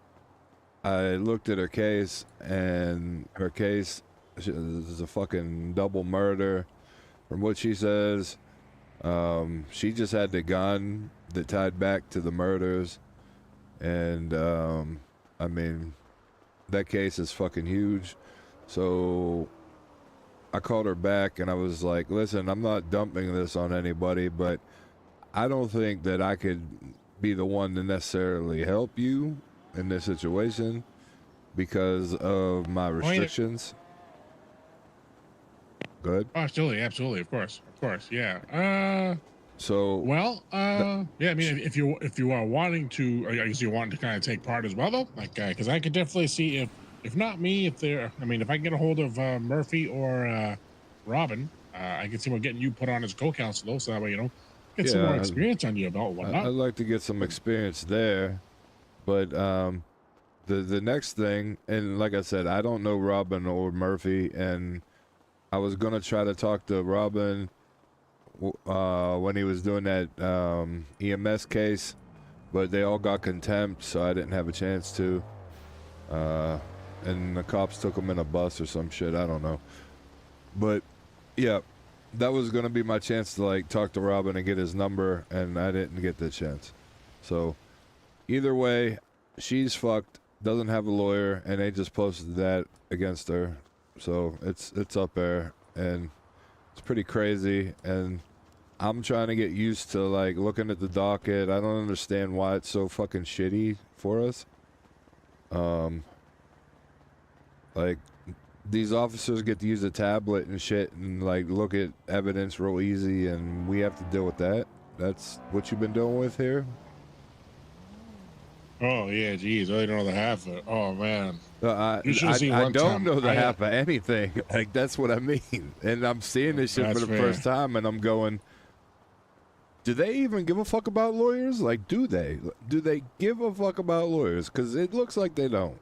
I looked at her case, and her case is a fucking double murder. From what she says, she just had the gun that tied back to the murders. And, I mean, that case is fucking huge. So I called her back, and I was like, listen, I'm not dumping this on anybody, but I don't think that I could be the one to necessarily help you in this situation because of my restrictions. Good. Oh, absolutely, of course, yeah. So well, yeah. I mean, if you are wanting to, I guess you want to kind of take part as well, though, like, because I could definitely see if not me, if I can get a hold of Murphy or Robin, I can see about getting you put on as co-counsel, though, so that way get some more experience on your belt, whatnot. I'd like to get some experience there, but the next thing, and like I said, I don't know Robin or Murphy, and I was gonna try to talk to Robin when he was doing that EMS case, but they all got contempt, so I didn't have a chance to. And the cops took him in a bus or some shit, I don't know. But yeah, that was gonna be my chance to like talk to Robin and get his number, and I didn't get the chance. So either way, she's fucked, doesn't have a lawyer, and they just posted that against her. So it's up there, and it's pretty crazy, and I'm trying to get used to like looking at the docket. I don't understand why it's so fucking shitty for us. Like these officers get to use a tablet and shit and like look at evidence real easy, and we have to deal with that. That's what you've been dealing with here? Oh yeah, geez, I don't know the half of it. Oh man, you should I, have seen I one don't time. know the half of anything. Like that's what I mean. And I'm seeing this shit for That's the fair. first time, and I'm going, do they even give a fuck about lawyers? Like, do they? Do they give a fuck about lawyers? Because it looks like they don't.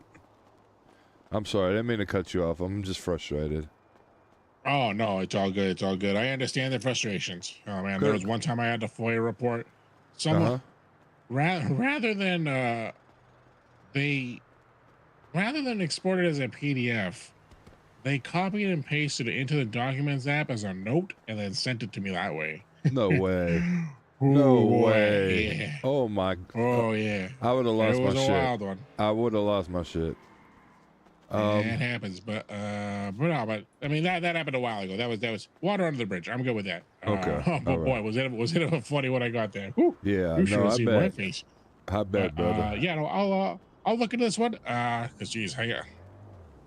I'm sorry, I didn't mean to cut you off. I'm just frustrated. Oh no, it's all good. It's all good. I understand the frustrations. Oh man, there was one time I had to FOIA report someone rather than they rather than export it as a PDF, they copied and pasted it into the Documents app as a note and then sent it to me that way. No way. Oh, No boy, way. yeah. Oh my. Oh yeah. I would have lost It my was a shit. wild one. I would have lost my shit. Yeah, it happens, but no, but I mean that happened a while ago. That was water under the bridge. I'm good with that. Okay, Oh but all boy, right. was it funny what I got there. Whew. Yeah, You should no, have I seen my bet. face. I bet, brother. Yeah, no, I'll look into this one. Cause geez,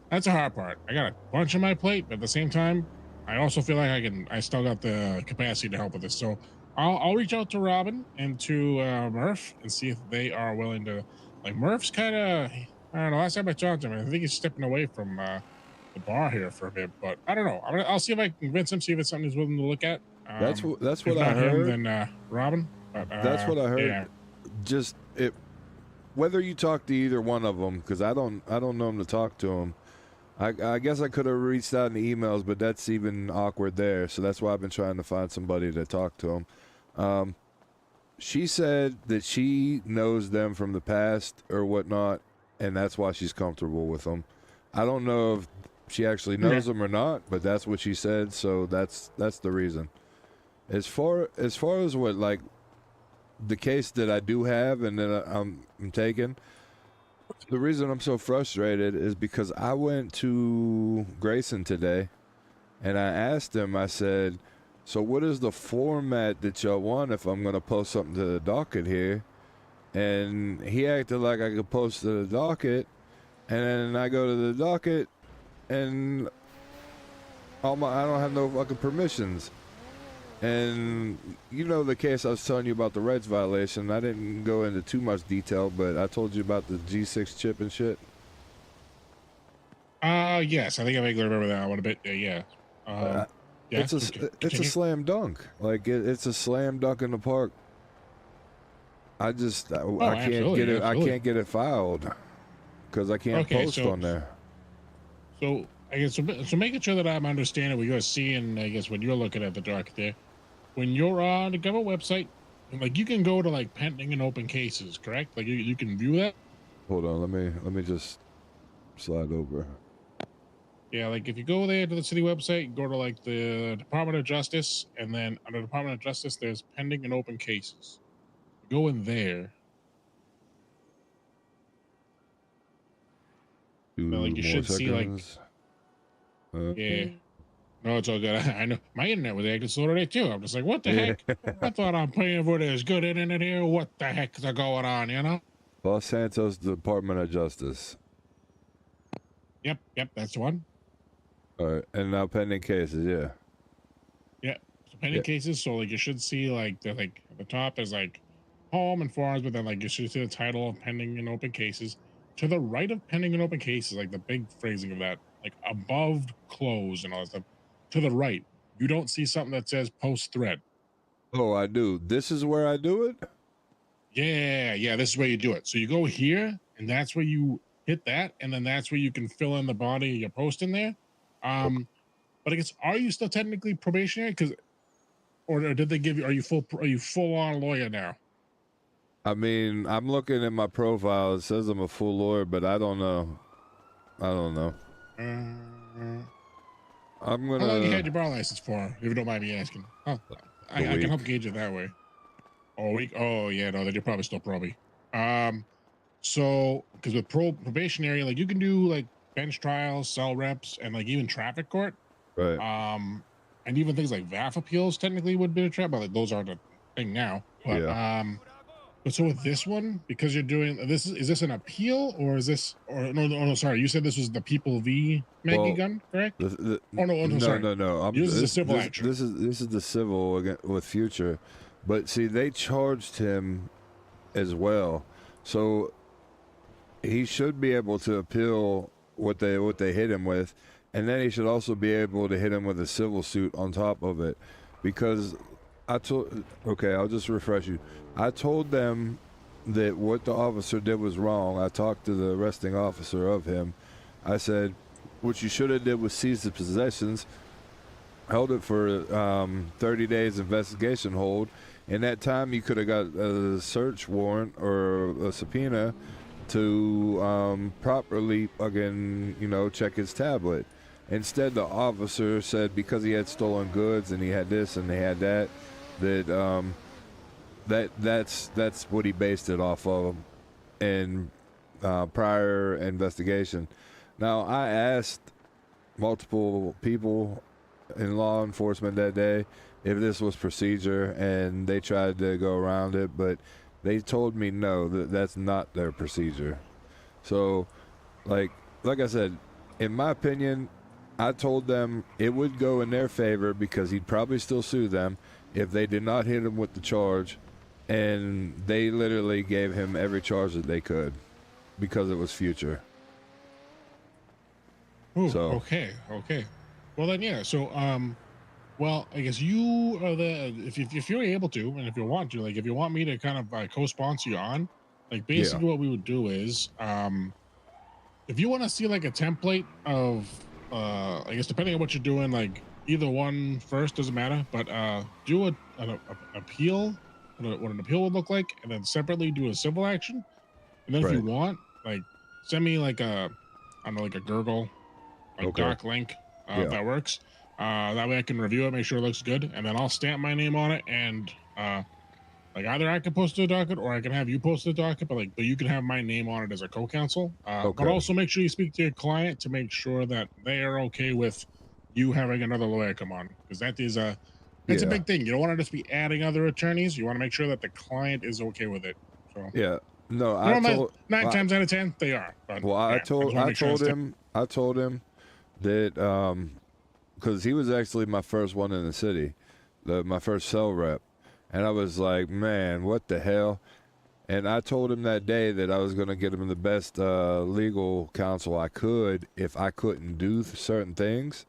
that's the hard part. I got a bunch on my plate, but at the same time, I also feel like I still got the capacity to help with this. So I'll reach out to Robin and to Murph and see if they are willing to. Like Murph's kind of, I don't know. Last time I talked to him, I think he's stepping away from the bar here for a bit. But I don't know. I'll see if I can convince him. See if it's something he's willing to look at. That's what if I not him, heard. then Robin. But, That's what I heard. Yeah. Just it. Whether you talk to either one of them, because I don't know them to talk to them. I guess I could have reached out in the emails, but that's even awkward there. So that's why I've been trying to find somebody to talk to them. She said that she knows them from the past or whatnot, and that's why she's comfortable with them. I don't know if she actually knows them or not, but that's what she said. So that's the reason. As far as what like the case that I do have and that I'm taking. The reason I'm so frustrated is because I went to Grayson today and I asked him, I said, so what is the format that y'all want if I'm going to post something to the docket here? And he acted like I could post to the docket, and then I go to the docket and I don't have no fucking permissions. And you know the case I was telling you about the Reds violation. I didn't go into too much detail, but I told you about the G6 chip and shit. Yes, I think I vaguely remember that one a bit. Yeah. Yeah. It's a slam dunk. Like it's a slam dunk in the park. I just I can't get it. I can't get it filed because I can't post on there. So I guess so making sure that I'm understanding what you're seeing. I guess when you're looking at the docket there. When you're on the government website, like you can go to like pending and open cases, correct? Like you can view that. Hold on, let me just slide over. Yeah, like if you go there to the city website, go to like the Department of Justice, and then under Department of Justice, there's pending and open cases. Go in there. Then, like you should see like. Yeah. No, it's all good. I know my internet was acting slow today too. I'm just like, what the heck? I thought I'm paying for this good internet here. What the heck is going on? You know? Los Santos Department of Justice. Yep, that's one. All right, and now pending cases, yeah. Yeah, so pending cases. So like you should see like at the top there's like home and forums, but then like you should see the title of pending and open cases. To the right of pending and open cases, like the big phrasing of that, like above close and all that stuff. To the right, you don't see something that says post thread. Oh, I do. This is where I do it? Yeah, this is where you do it. So you go here, and that's where you hit that, and then that's where you can fill in the body of your post in there. But I guess, are you still technically probationary? Or did they give you? Are you full on lawyer now? I mean, I'm looking at my profile. It says I'm a full lawyer, but I don't know. I'm gonna. How long you had your bar license for? If you don't mind me asking. Oh, I can help gauge it that way. A week? Oh yeah, no, then you're probably still probie. So because with probationary, like you can do like bench trials, cell reps, and like even traffic court. Right. And even things like VAF appeals technically would be a trap, but like those aren't a thing now. But but so with this one, because you're doing this, is this an appeal or is this no, sorry, you said this was the People v Maggie gun, correct? No. This is a civil action. This is the civil with Future, but see, they charged him as well. So he should be able to appeal what they hit him with, and then he should also be able to hit him with a civil suit on top of it, because okay, I'll just refresh you. I told them that what the officer did was wrong. I talked to the arresting officer of him. I said, what you should have did was seize the possessions, held it for 30 days investigation hold. In that time, you could have got a search warrant or a subpoena to properly fucking, check his tablet. Instead, the officer said because he had stolen goods and he had this and they had that, that's what he based it off of in prior investigation. Now, I asked multiple people in law enforcement that day if this was procedure, and they tried to go around it, but they told me no, that's not their procedure. So, like I said, in my opinion, I told them it would go in their favor because he'd probably still sue them if they did not hit him with the charge, and they literally gave him every charge that they could because it was future. Ooh, So okay. Well then, yeah. So, well, I guess you are the if you're able to, and if you want to, like, if you want me to kind of co-sponsor you on, like, basically what we would do is, if you want to see like a template of, I guess depending on what you're doing, like either one first doesn't matter, but do an appeal, what an appeal would look like, and then separately do a civil action, and then if you want, like, send me like I don't know, like a gurgle, like doc link, if that works. That way I can review it, make sure it looks good, and then I'll stamp my name on it, and like either I can post to the docket or I can have you post to the docket, but you can have my name on it as a co-counsel. But also make sure you speak to your client to make sure that they are okay with you having another lawyer come on, because that is it's a big thing. You don't want to just be adding other attorneys. You want to make sure that the client is okay with it. So no, nine times out of 10 they are. But, well, I told him that because he was actually my first one in the city, my first cell rep, and I was like, man, what the hell? And I told him that day that I was going to get him the best legal counsel I could if I couldn't do certain things.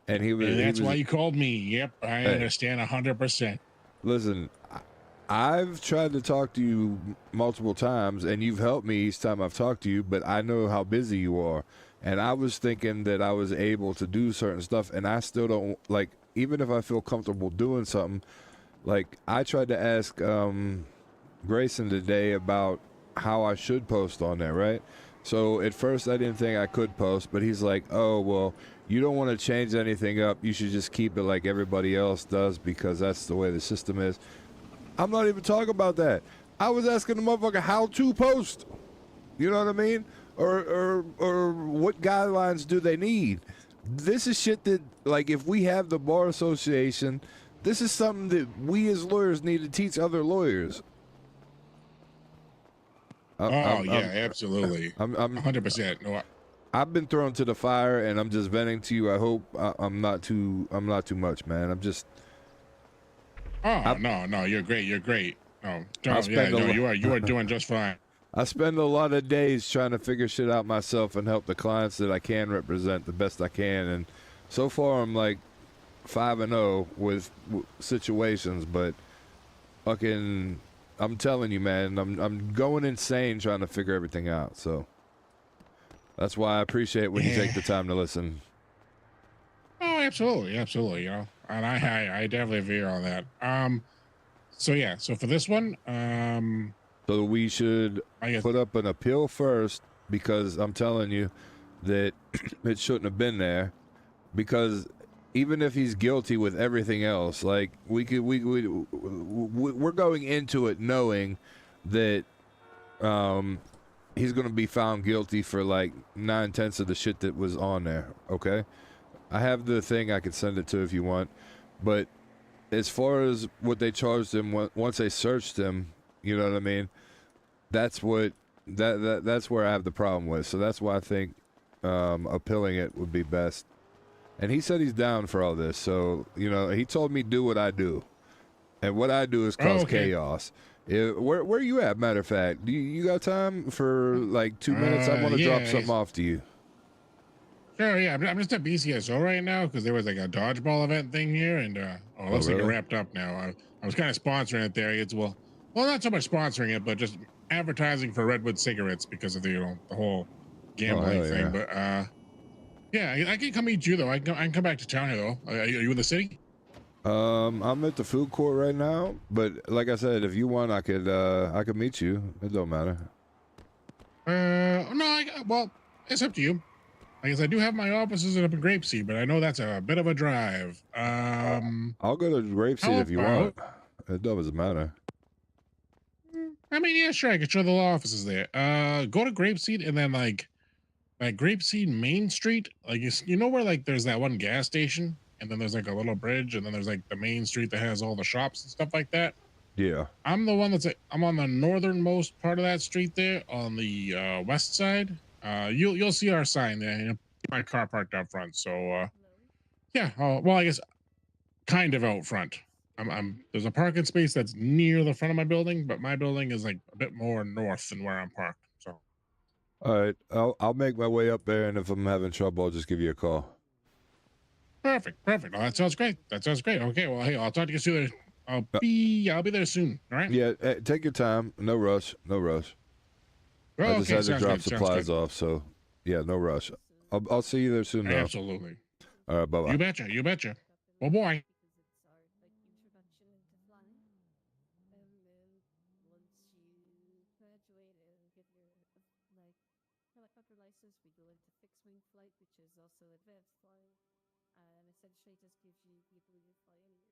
And that's why you called me. Yep, I understand 100%. Listen, I've tried to talk to you multiple times, and you've helped me each time I've talked to you, but I know how busy you are. And I was thinking that I was able to do certain stuff, and I still don't, like, even if I feel comfortable doing something, like, I tried to ask Grayson today about how I should post on there, right? So at first I didn't think I could post, but he's like, oh, well, you don't want to change anything up. You should just keep it like everybody else does because that's the way the system is. I'm not even talking about that. I was asking the motherfucker how to post. You know what I mean? Or what guidelines do they need? This is shit that, like, if we have the Bar Association, this is something that we as lawyers need to teach other lawyers. Absolutely. I'm 100%. No, I've been thrown to the fire, and I'm just venting to you. I hope I'm not too much, man. I'm just. No, you're great. You're great. No, you are doing just fine. I spend a lot of days trying to figure shit out myself and help the clients that I can represent the best I can, and so far I'm like 5-0 with situations, but fucking, I'm telling you, man, I'm going insane trying to figure everything out. So that's why I appreciate when you take the time to listen. Oh, absolutely, you know, and I definitely agree on that. So for this one, so we should put up an appeal first, because I'm telling you that it shouldn't have been there, because even if he's guilty with everything else, like we're going into it knowing that he's going to be found guilty for like 9/10 of the shit that was on there. Okay, I have the thing I could send it to if you want, but as far as what they charged him once they searched him, you know what I mean? That's what that's where I have the problem with. So that's why I think appealing it would be best. And he said he's down for all this. So, you know, he told me do what I do. And what I do is Oh, cause okay. chaos. Where you at? Matter of fact, do you got time for like 2 minutes? I want to drop Yeah, something off to you. Sure, yeah. I'm just at BCSO right now because there was like a dodgeball event thing here, and it looks like it really? wrapped up now. I was kind of sponsoring it there. It's well, not so much sponsoring it, but just advertising for Redwood cigarettes because of the the whole gambling hell thing. yeah. But yeah, I can come meet you though. I can come back to town here though. Are you in the city? I'm at the food court right now, but like I said, if you want, I could meet you. It don't matter. No, well, it's up to you. I guess I do have my offices up in Grapeseed, but I know that's a bit of a drive. I'll go to Grapeseed if you want. It doesn't matter. I mean, yeah, sure. I could show the offices there. Go to Grapeseed and then like Grapeseed Main Street. Like you know where like there's that one gas station and then there's like a little bridge and then there's like the main street that has all the shops and stuff like that. Yeah. I'm the one I'm on the northernmost part of that street there on the west side. You'll see our sign there. You know, my car parked out front. So yeah. Well, I guess kind of out front. There's a parking space that's near the front of my building, but my building is like a bit more north than where I'm parked. So All right, I'll make my way up there, and if I'm having trouble, I'll just give you a call. perfect. Oh, that sounds great. Okay, well, hey, I'll talk to you soon. I'll be there soon. All right. Yeah, take your time. No rush. Oh, I just okay, had to sounds drop good, sounds supplies good. off, so yeah, no rush. I'll see you there soon, though. Absolutely. All right, bye bye. You betcha. Oh boy. helicopter license, we go into fixed wing flight, which is also advanced flying, and essentially just gives you the ability to fly anywhere.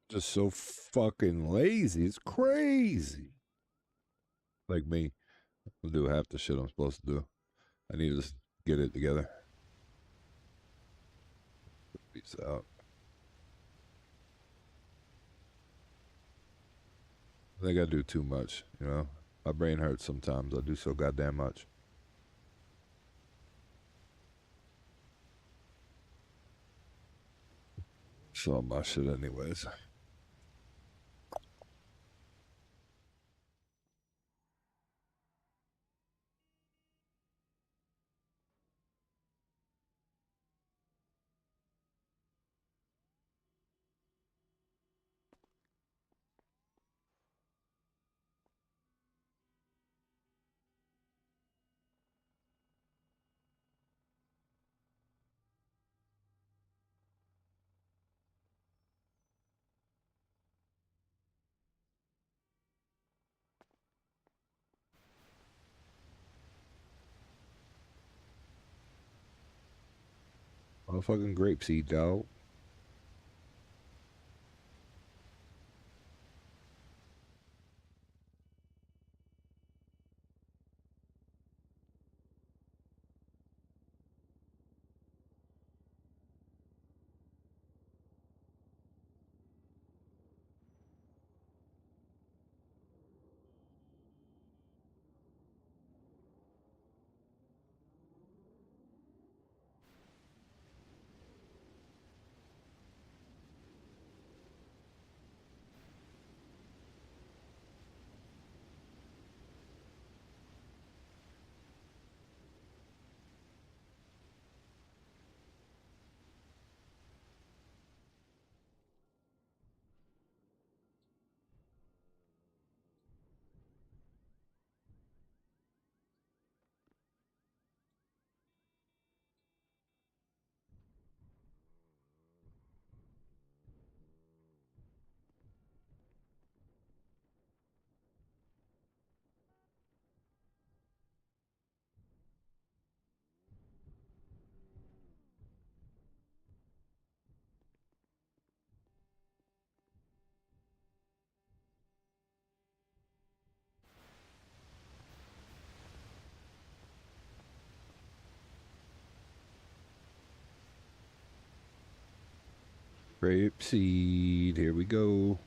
Just so fucking lazy. It's crazy. Like me, I'll do half the shit I'm supposed to do. I need to just get it together. Peace out. I think I do too much, you know? My brain hurts sometimes. I do so goddamn much. So my shit anyways. Motherfucking grapeseed, dog. Grapeseed, here we go.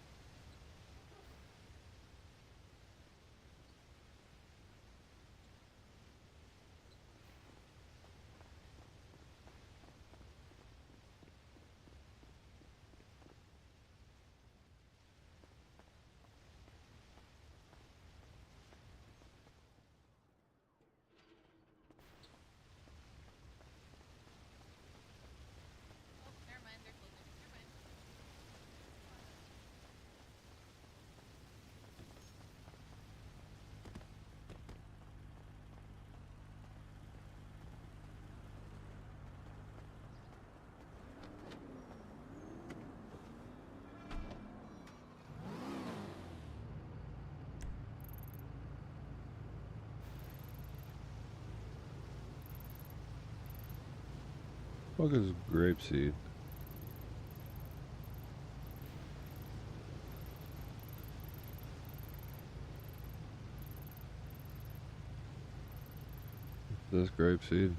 What is grapeseed? This grapeseed.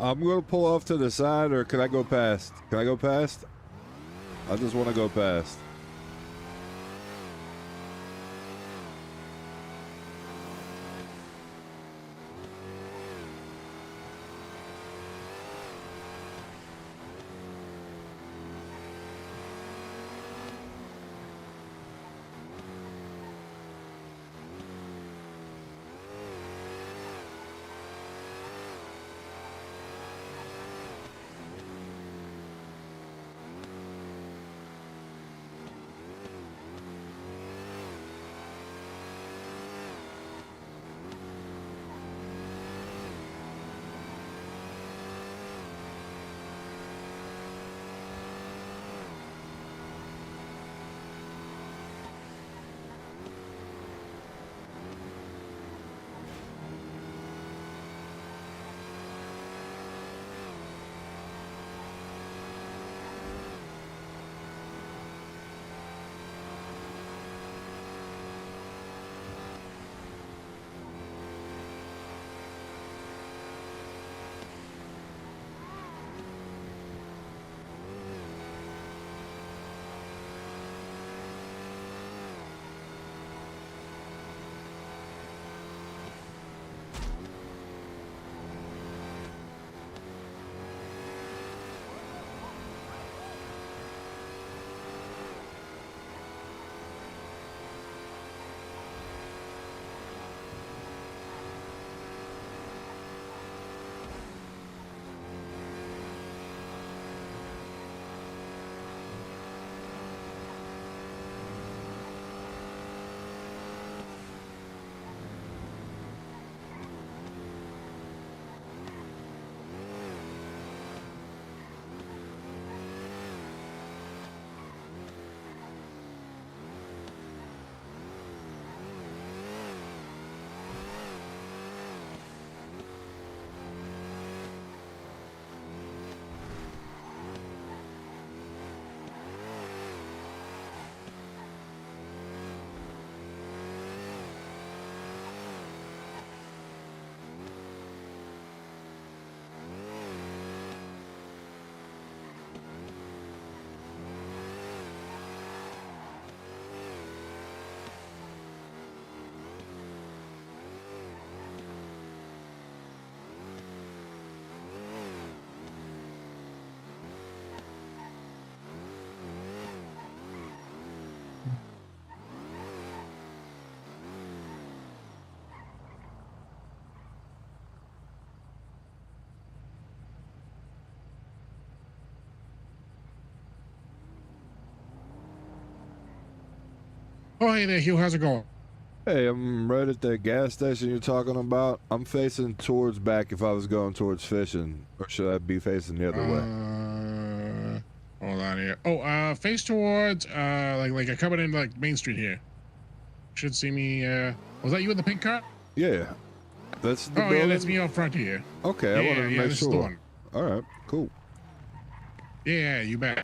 I'm gonna pull off to the side, or can I go past? Can I go past? I just want to go past. Oh, hey there, Hugh. How's it going? Hey, I'm right at that gas station you're talking about. I'm facing towards back if I was going towards fishing, or should I be facing the other way? Hold on here. Oh, face towards like coming in like Main Street here. Should see me. Was that you in the pink car? Yeah, that's the Oh building? yeah, that's me out front here. Okay, I Yeah, wanted to yeah, make this is the sure. one. All right, cool. Yeah, you bet.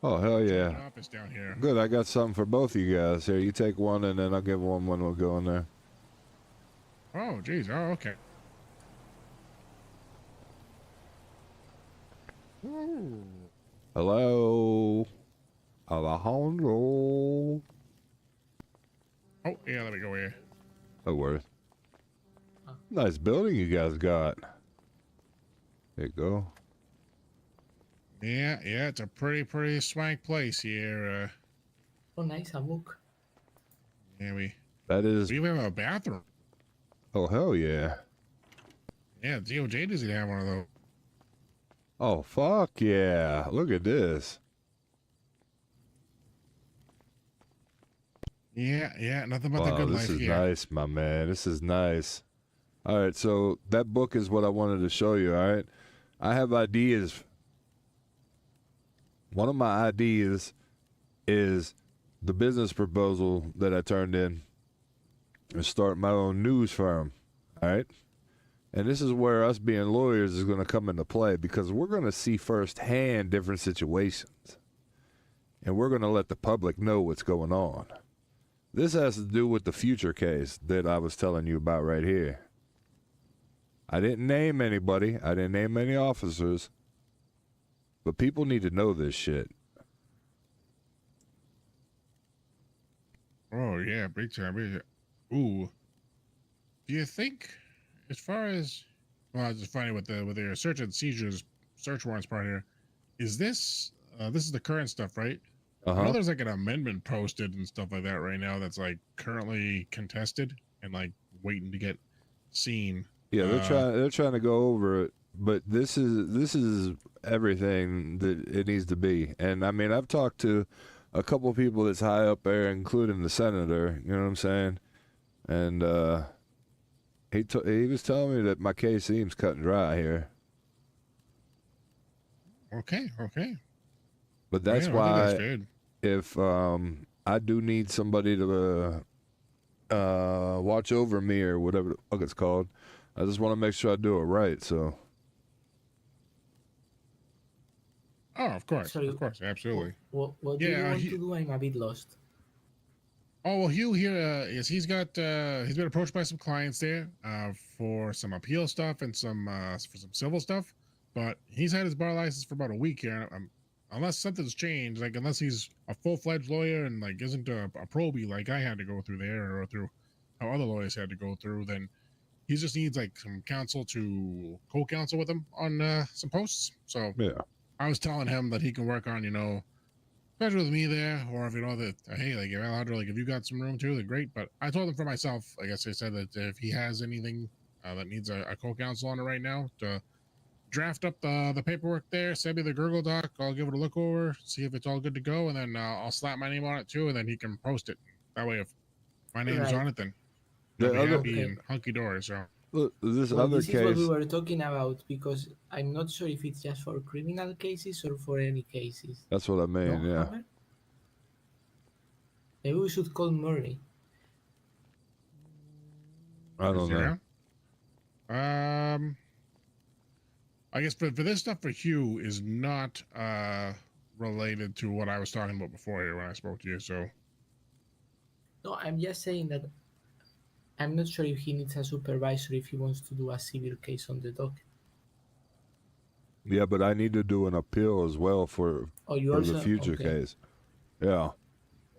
Oh, hell yeah. Office down here. Good, I got something for both of you guys. Here, you take one, and then I'll give one when we'll go in there. Oh, geez. Oh, okay. Hello? Alejandro? Oh, yeah, let me go here. No worries. Nice building you guys got. There you go. Yeah, it's a pretty swank place here. Oh, nice, a book. Yeah, we is... We even have a bathroom. Oh, hell yeah. Yeah, DOJ doesn't have one of those. Oh, fuck yeah. Look at this. Yeah, nothing but the good life This is here. nice, my man. This is nice. All right, so that book is what I wanted to show you, all right? I have ideas. One of my ideas is the business proposal that I turned in and start my own news firm, all right? And this is where us being lawyers is going to come into play because we're going to see firsthand different situations. And we're going to let the public know what's going on. This has to do with the future case that I was telling you about right here. I didn't name anybody. I didn't name any officers. But people need to know this shit. Oh, yeah, big time. Ooh. Do you think, as far as... Well, I was just finding with their search and seizures, search warrants part here, is this... this is the current stuff, right? I know there's like an amendment posted and stuff like that right now that's like currently contested and like waiting to get seen. Yeah, they're trying to go over it, but this is everything that it needs to be. And I mean, I've talked to a couple of people that's high up there, including the senator. You know what I'm saying? And he was telling me that my case seems cut and dry here. Okay. But that's Yeah, I think that's why good. if I do need somebody to watch over me or whatever the fuck it's called, I just want to make sure I do it right. So. Oh, of course, Sorry, absolutely. What do you want to do? I'm a bit lost. Oh well, Hugh here is he's been approached by some clients there for some appeal stuff and for some civil stuff, but he's had his bar license for about a week here. Unless something's changed, like unless he's a full-fledged lawyer and like isn't a probie like I had to go through there or through how other lawyers had to go through, then he just needs like some counsel to co-counsel with him on some posts. So yeah, I was telling him that he can work on, especially with me there, or if that, hey, like if Alejandro, like if you got some room too, then great. But I told him for myself, I guess I said that if he has anything that needs a co-counsel on it right now, to draft up the paperwork there, send me the Gurgle doc, I'll give it a look over, see if it's all good to go, and then I'll slap my name on it too, and then he can post it. That way, if my name's on it, then I'll be happy and hunky-dory. So look, this Well, other this is what we case. were talking about because I'm not sure if it's just for criminal cases or for any cases. That's what I mean. No, Yeah. Hammer? Maybe we should call Murray. I don't know. I guess for this stuff for Hugh is not related to what I was talking about before here when I spoke to you. So No, I'm just saying that I'm not sure if he needs a supervisor if he wants to do a civil case on the docket. Yeah, but I need to do an appeal as well for you the also- future okay. case. Yeah,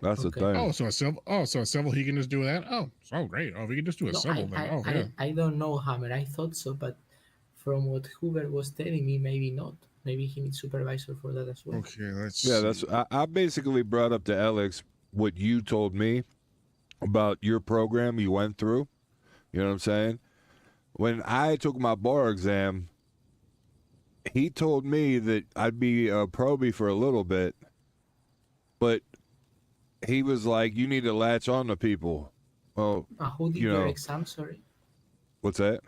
that's the thing. so a civil he can just do that. Oh, great. Oh, if he can just do a No, civil, then yeah. I don't know, Hammer. I thought so, but from what Hoover was telling me, maybe not. Maybe he needs supervisor for that as well. Okay, let's. Yeah, that's. I basically brought up to Alex what you told me about your program you went through. You know what I'm saying? When I took my bar exam, he told me that I'd be a probie for a little bit, but he was like, you need to latch on to people. Well, Who did you your know, exam? Sorry. what's that?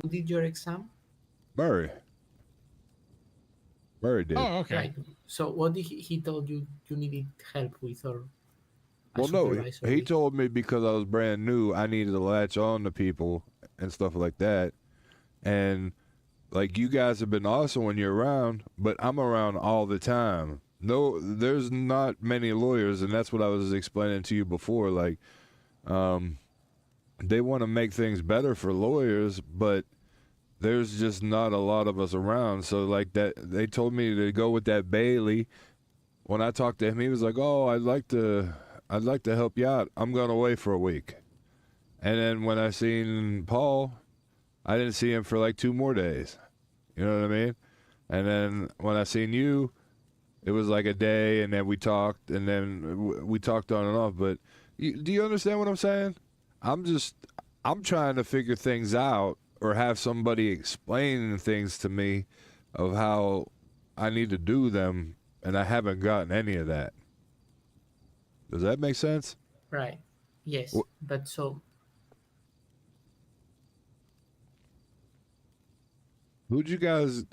Who did your exam? Murray. Murray did. Oh, okay. Right. So what did he told you you needed help with, or a Well, no, supervisor he with? told me because I was brand new, I needed to latch on to people and stuff like that. And like, you guys have been awesome when you're around, but I'm around all the time. No, there's not many lawyers, and that's what I was explaining to you before. Like, they want to make things better for lawyers, but there's just not a lot of us around. So like that, they told me to go with that Bailey. When I talked to him, he was like, "Oh, I'd like to help you out. I'm going away for a week." And then when I seen Paul, I didn't see him for like 2 more days. You know what I mean? And then when I seen you, it was like a day, and then we talked, and then we talked on and off. But do you understand what I'm saying? I'm trying to figure things out, or have somebody explain things to me of how I need to do them, and I haven't gotten any of that. Does that make sense? Right. Yes. But so Who'd you guys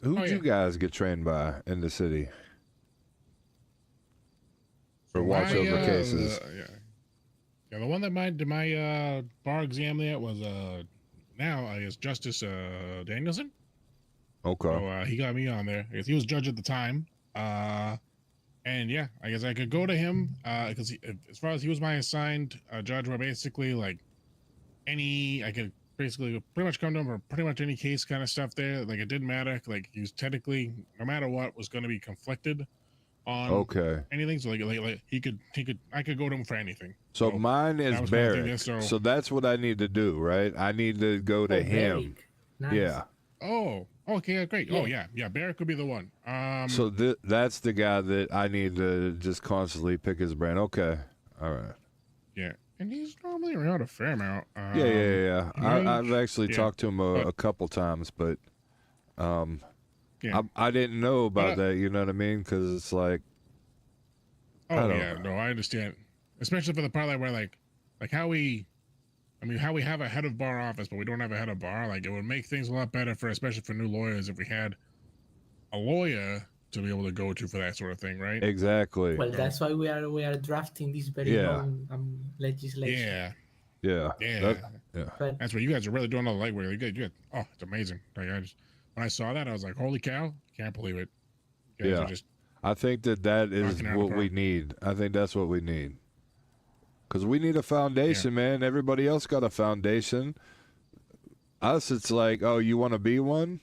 get trained by in the city? Or watch over cases? Yeah, the one that did my bar exam there was now I guess Justice Danielson. Okay. So he got me on there. I guess he was judge at the time. And yeah, I guess I could go to him because as far as he was my assigned judge, where basically like I could basically pretty much come to him for pretty much any case kind of stuff there. Like it didn't matter. Like he was technically, no matter what, was going to be conflicted on anything. So like I could go to him for anything. So mine is was my thing Barrick. there, So that's what I need to do, right? I need to go to him. Barrick. Nice. Yeah. Oh, okay, great. Yeah. Oh yeah, Barrick would be the one. So that's the guy that I need to just constantly pick his brain. Okay. All right. Yeah. And he's normally around a fair amount. Yeah. I've actually talked to him a couple times, but I didn't know about that. You know what I mean? Because it's like, oh yeah, no, I understand. Especially for the part where like how we have a head of bar office, but we don't have a head of bar. Like it would make things a lot better especially for new lawyers if we had a lawyer to be able to go to for that sort of thing, right? Exactly. Well, that's why we are drafting this very long legislation. Yeah. But that's what you guys are really doing all the legwork. You good. Oh, it's amazing. Like when I saw that, I was like, holy cow, can't believe it. You guys are just I think that is what we need. I think that's what we need. Because we need a foundation, man. Everybody else got a foundation. Us, it's like, oh, you want to be one?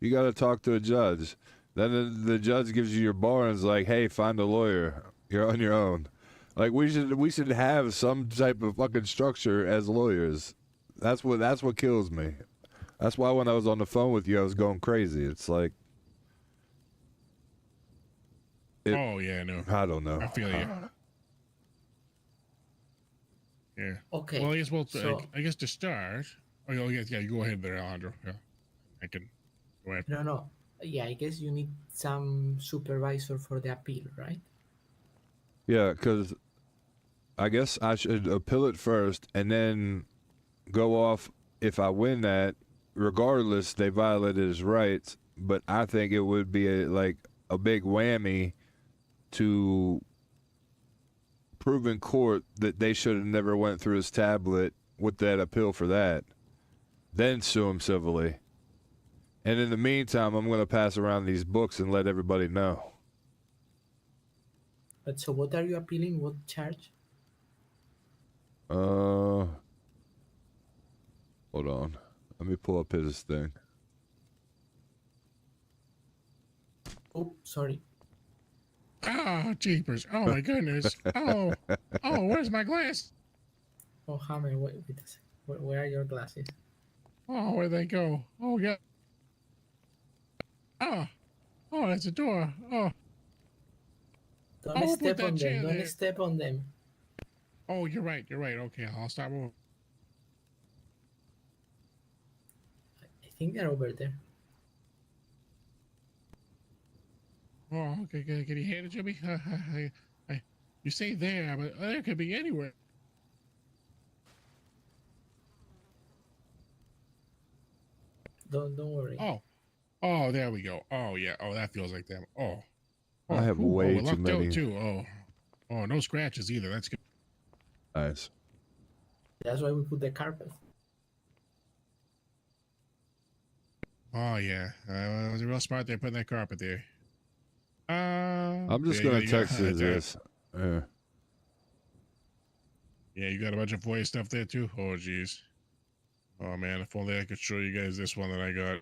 You got to talk to a judge. Then the judge gives you your bar and is like, hey, find a lawyer. You're on your own. Like, we should have some type of fucking structure as lawyers. That's what kills me. That's why when I was on the phone with you, I was going crazy. It's like, oh yeah, no. I don't know. I feel you. Yeah. Okay. Well, So, I guess to start. Oh yeah. You go ahead there, Alejandro. Yeah. I can go ahead. No. Yeah, I guess you need some supervisor for the appeal, right? Yeah, because I guess I should appeal it first and then go off. If I win that, regardless, they violated his rights. But I think it would be a big whammy to prove in court that they should have never went through his tablet with that appeal for that, then sue him civilly. And in the meantime, I'm going to pass around these books and let everybody know. But so what are you appealing? What charge? Hold on. Let me pull up his thing. Oh, sorry. Oh, jeepers. Oh, my goodness. Oh, where's my glass? Oh, Hammer, wait a second. Where are your glasses? Oh, where'd they go? Oh, yeah. Oh, that's a door. Oh. Don't step on them. Don't step on them. Oh, you're right. Okay, I'll stop moving. I think they're over there. Oh, okay. Can you hand it to me? You say there, but there could be anywhere. Don't worry. Oh, there we go. Oh yeah. Oh, that feels like that. I have Ooh, way it too lucked out many. too. Oh, no scratches either. That's good. Nice. That's why we put the carpet. Oh yeah. It was real smart there putting that carpet there. I'm just yeah, gonna you got text you this. Yeah. Yeah, you got a bunch of FOIA stuff there too. Oh jeez. Oh man, if only I could show you guys this one that I got.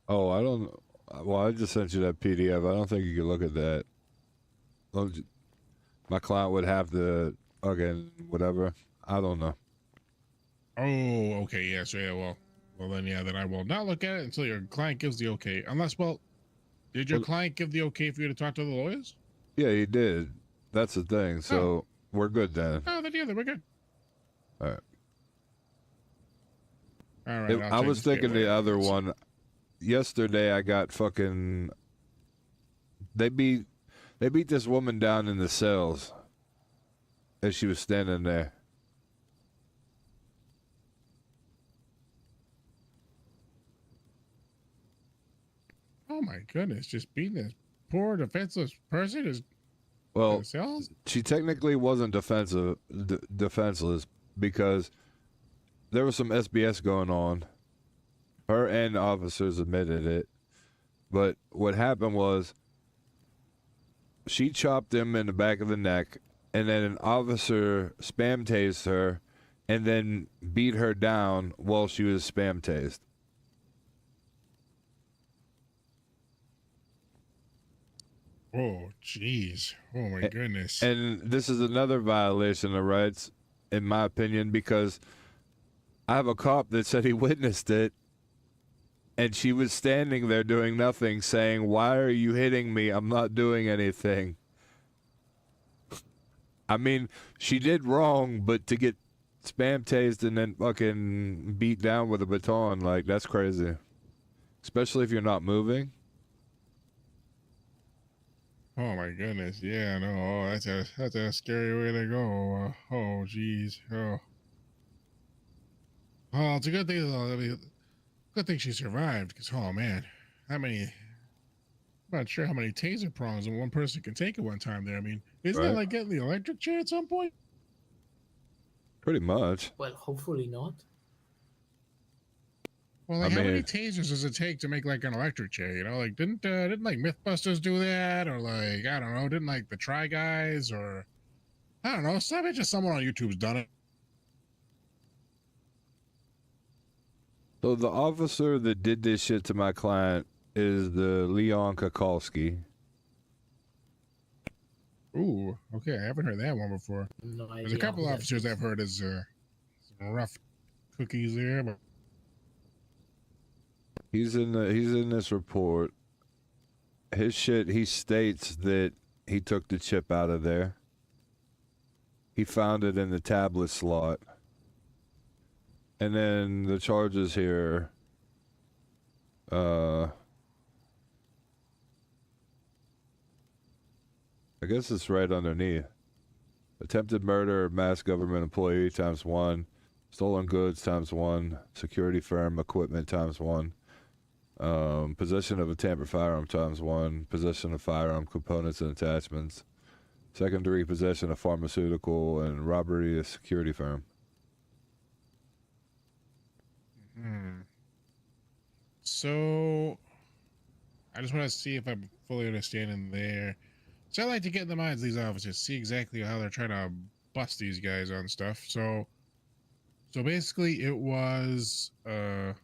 Oh, I don't. Well, I just sent you that PDF. I don't think you can look at that. My client would have to again, whatever. I don't know. Oh, okay, yeah, so yeah, well then yeah, then I will not look at it until your client gives the okay. Unless, well, did your client give the okay for you to talk to the lawyers? Yeah, he did. That's the thing. So we're good then. Oh, then yeah, then we're good. All right. All right. I was thinking the other one. Yesterday, I got fucking. They beat this woman down in the cells as she was standing there. Oh my goodness, just beating this poor defenseless person is. Well, cells? she technically wasn't defenseless because there was some SBS going on. Her and officers admitted it. But what happened was she chopped him in the back of the neck, and then an officer spam tased her and then beat her down while she was spam tased. Oh, jeez. Oh my goodness. And this is another violation of rights, in my opinion, because I have a cop that said he witnessed it, and she was standing there doing nothing, saying, "Why are you hitting me? I'm not doing anything." I mean, she did wrong, but to get spam tased and then fucking beat down with a baton, like, that's crazy. Especially if you're not moving. Oh my goodness. Yeah, no. Oh, that's a scary way to go. Oh, jeez. Oh. Oh, it's a good thing though. I mean, good thing she survived. Because oh man, I'm not sure how many taser prongs one person can take at one time. There. I mean, isn't that like getting the electric chair at some point? Pretty much. Well, hopefully not. Well, like, how many tasers does it take to make like an electric chair? You know, like didn't like MythBusters do that, or like I don't know, didn't like the Try Guys, or I don't know, just someone on YouTube's done it. So the officer that did this shit to my client is the Leon Kukalski. Ooh, okay, I haven't heard that one before. No idea. There's a couple officers I've heard is some rough cookies there, but He's in this report. His shit, he states that he took the chip out of there. He found it in the tablet slot. And then the charges here, I guess it's right underneath. Attempted murder of mass government employee ×1. Stolen goods ×1. Security firm equipment ×1. Possession of a tampered firearm ×1. Possession of firearm components and attachments. Secondary possession of pharmaceutical and robbery of security firm. So I just want to see if I'm fully understanding there. So I like to get in the minds of these officers, see exactly how they're trying to bust these guys on stuff. So basically it was wow,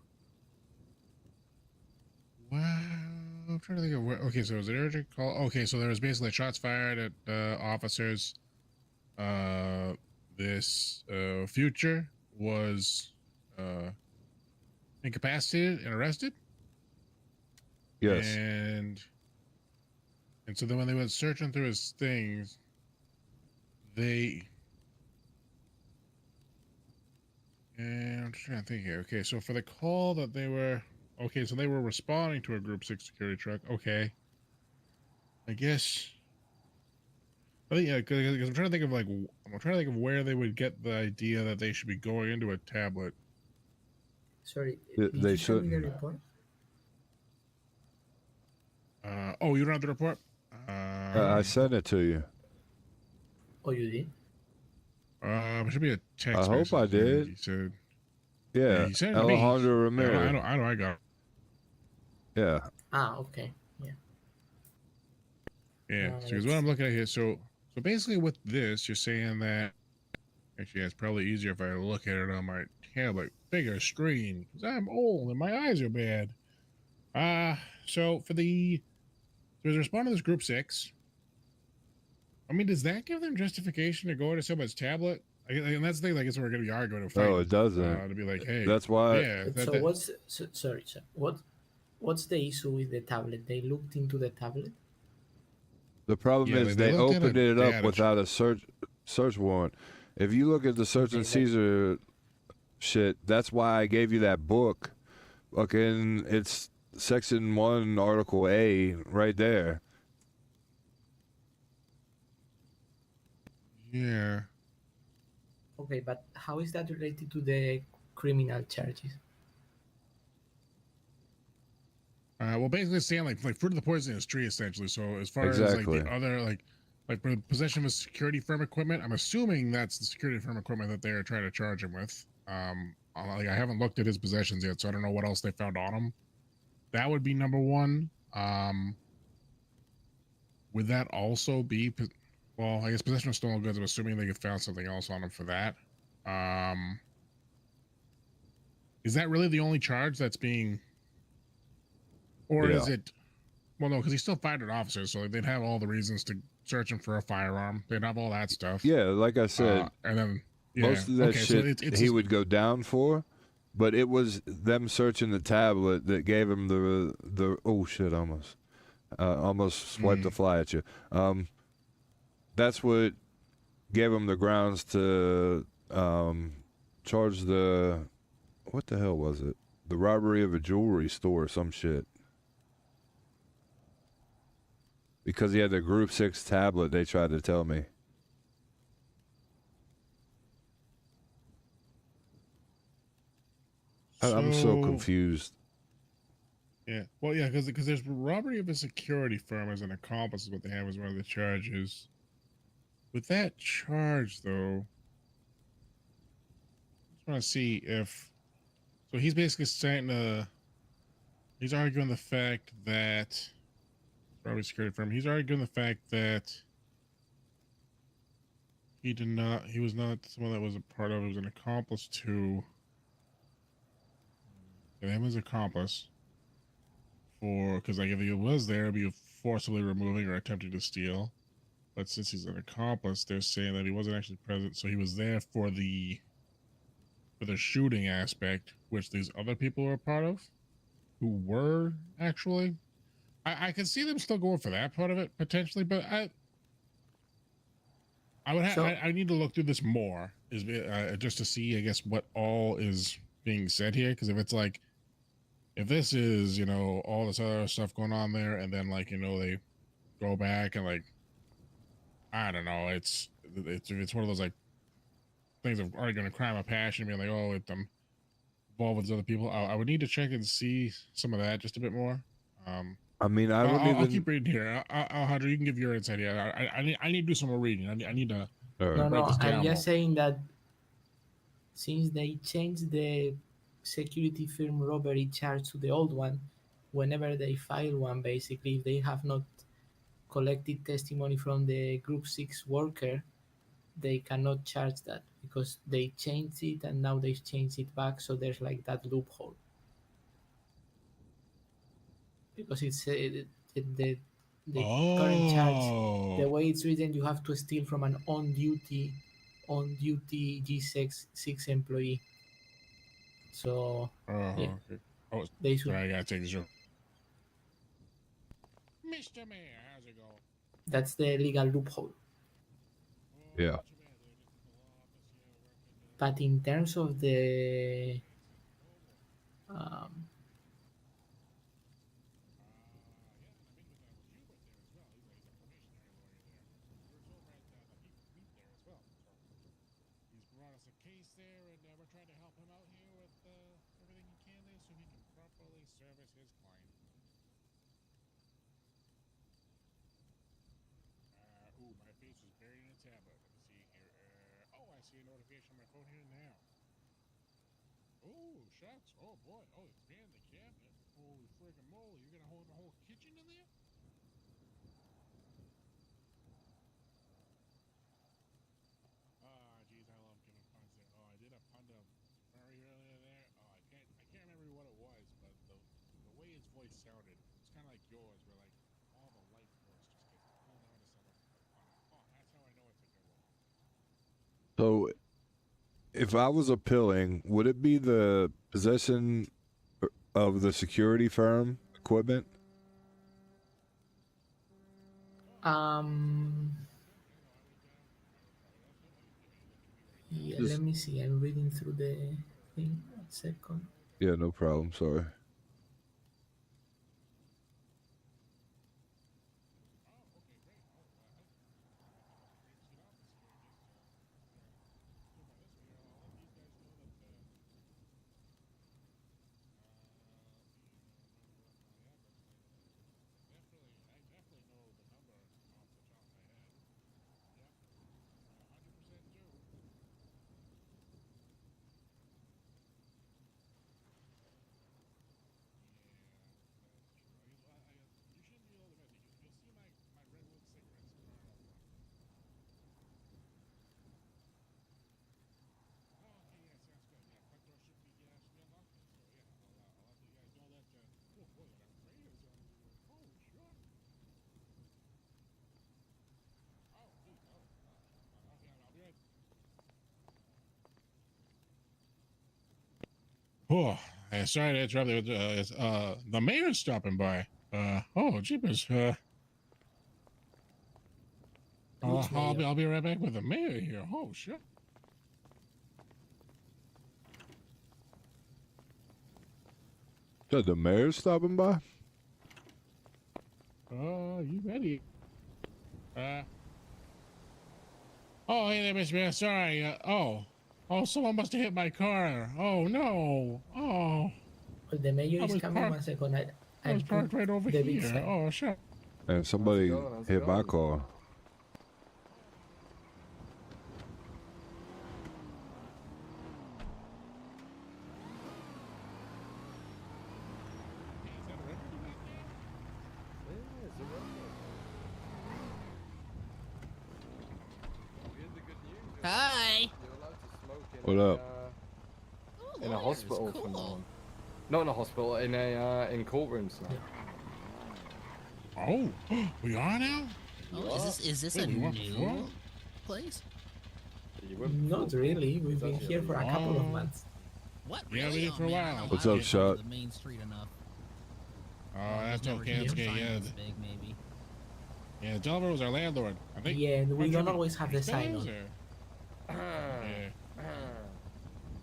I'm trying to think of where. Okay, so it was an urgent call. Okay, so there was basically shots fired at officers. This Future was incapacitated and arrested. Yes. And so then when they went searching through his things, and I'm trying to think here. Okay, so for the call that they were Okay, so they were responding to a Group 6 security truck. Okay. I guess. Oh yeah, because I'm trying to think of where they would get the idea that they should be going into a tablet. Sorry, They did you send me the shouldn't. report? Oh, you don't have the report? I sent it to you. Oh, you did? It should be a text I hope I message, think did. he said. Yeah, he sent it to me. Alejandro Ramirez. I know I got it. Yeah. Ah, okay. Yeah. Yeah, No, because what I'm looking at here, so basically with this, you're saying that actually it's probably easier if I look at it on my tablet, bigger screen, because I'm old and my eyes are bad. So for the respond to this Group 6. I mean, does that give them justification to go into someone's tablet? And that's the thing. I guess we're going to be arguing to fight. No, it doesn't. To be like, hey, That's why. Yeah. So what's sorry, sir. What's the issue with the tablet? They looked into the tablet. The problem Yeah, is they they looked at opened a it up data without a search warrant. If you look at the search and seizure shit, that's why I gave you that book. Fucking, it's Section 1, Article A, right there. Yeah. Okay, but how is that related to the criminal charges? Well, basically saying like fruit of the poisonous tree, essentially. So as far as Exactly. like the other like for possession of security firm equipment, I'm assuming that's the security firm equipment that they are trying to charge him with. Like I haven't looked at his possessions yet, so I don't know what else they found on him. That would be number one. Would that also be? Well, I guess possession of stolen goods. I'm assuming they could found something else on him for that. Is that really the only charge that's being? Or is it? Well, no, because he still fired at officers, so they'd have all the reasons to search him for a firearm. They'd have all that stuff. Yeah, like I said, and then most of that okay, shit so it's he would go down for, but it was them searching the tablet that gave him the oh shit, almost swiped the fly at you. That's what gave him the grounds to charge what the hell was it? The robbery of a jewelry store or some shit. Because he had the Group 6 tablet, they tried to tell me. I'm so confused. Yeah, well, yeah, because there's robbery of a security firm as an accomplice is what they have as one of the charges. With that charge, though, I just want to see if. So he's basically saying he's arguing the fact that robbery security firm. He's arguing the fact that he was not someone that was a part of. It was an accomplice to. And him as accomplice. Because like if he was there, it'd be forcibly removing or attempting to steal. But since he's an accomplice, they're saying that he wasn't actually present, so he was there for the shooting aspect, which these other people were a part of, who were actually. I can see them still going for that part of it potentially, but I need to look through this more, just to see, I guess, what all is being said here. Because if it's like, if this is, all this other stuff going on there, and then like, they go back and like, I don't know, it's one of those like things of arguing a crime of passion, being like, oh, I'm involved with other people. I would need to check and see some of that just a bit more. I mean, I'll keep reading here. Alejandro, you can give your insight here. I need to do some more reading. I need to. No, I'm just saying that since they changed the security firm robbery charge to the old one, whenever they file one, basically, if they have not collected testimony from the Group 6 worker, they cannot charge that because they changed it and now they've changed it back. So there's like that loophole. Because it's the current charge, the way it's written, you have to steal from an on-duty G6 employee. So yeah, okay. Oh, they should. Sorry, I gotta take this. Mr. Mayor, how's it going? That's the legal loophole. Yeah. But in terms of the there, and we're trying to help him out here with everything he can there so he can properly service his client. Ooh, my face is buried in a tablet. Let me see here. Oh, I see a notification on my phone here now. Oh, shucks. Oh, boy. Oh, expand the cabinet. Holy friggin' moly. You're gonna hold the whole kitchen in there? Ah, geez, I love giving puns there. Oh, I did a pun to Murray earlier there. Oh, I can't remember what it was, but the way his voice sounded, it's kind of like yours, where like all the life force just gets pulled onto someone with a pun. Oh, that's how I know it's a good one. So, if I was appealing, would it be the possession of the security firm equipment? Yeah, Just- let me see. I'm reading through the thing. 1 second. Yeah, no problem. Sorry. I definitely know the number off the top of my head. Yep, 100% do. You shouldn't be able to miss it. You'll see my redwood cigarettes right up front. Oh, okay, yeah, sounds good. Yeah, cutthroat should be unlocked then. So yeah, I'll let you guys know that. Oh boy, that mayor's on the. Oh sure. Oh geez, okay, I'll be right. Oh, sorry to interrupt you. The mayor's stopping by. Oh jeepers. I'll be right back with the mayor here. Oh sure. So the mayor's stopping by? You ready? Oh, hey there, Mr. Mayor. Sorry. Oh, someone must have hit my car. Oh no. Oh. Well, the mayor I is was coming. parked- 1 second. I was parked right over the big here. sign. Oh, sure. And somebody How's it hit my going? car. Yeah, it's a record. Here's the good news. Hi. You're allowed to smoke in What a, up? in a hospital from now on. Not in a hospital, in in courtrooms now. Oh, we are now? Oh, is this Wait, a we weren't before? new place? Not really. We've been here for a couple of months. What? Yeah, Really? we did for a man, I while. don't know, What's I up, don't Shot? follow the main street enough. Oh, that's never okay. seen That's a okay. sign Yeah. this big, maybe. Yeah, Delver was our landlord. I think. Yeah, and we don't Jimmy always have the still sign is, on. or- Yeah.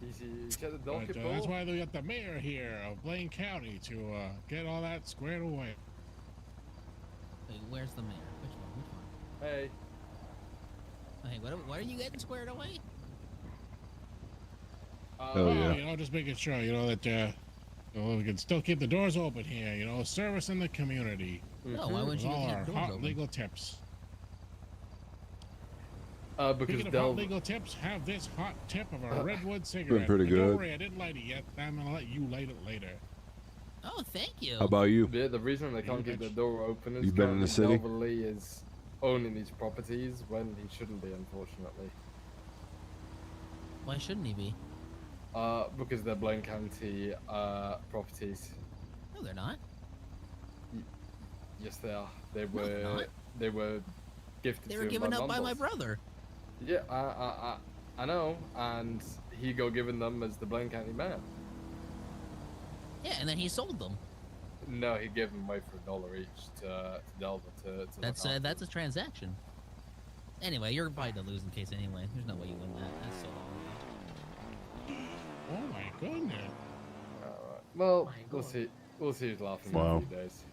Easy, shut the But, donkey that's why we got the mayor here of Blaine County to get all that squared away. Wait, where's the mayor? Which one? Hey. Hey, what are you getting squared away? You know, just making sure, you know, that we can still keep the doors open here, you know, servicing the community. No, why wouldn't you With all keep our the doors hot open? legal tips. Because Speaking of hot legal tips, have this hot tip of a redwood cigarette. pretty And good. Don't worry, I didn't light it yet. I'm gonna let you light it later. Oh, thank you. How about you? Yeah, the reason they can't keep the door open is You been in the city? Delver Lee is owning these properties when he shouldn't be, unfortunately. Why shouldn't he be? Because they're Blaine County properties. No, they're not. Yes, they are. They No, they're were. not. They were gifted. They to were him given up by my Mumbles. brother. Yeah, I know, and he got given them as the Blaine County mayor. Yeah, and then he sold them. No, he gave them away for $1 each to Delver to That's look after that's a transaction. Anyway, you're probably the losing case anyway. There's no way you win that. That's so. Oh my goodness. Alright. Well, My we'll God. see. We'll see who's laughing Wow. in a few days.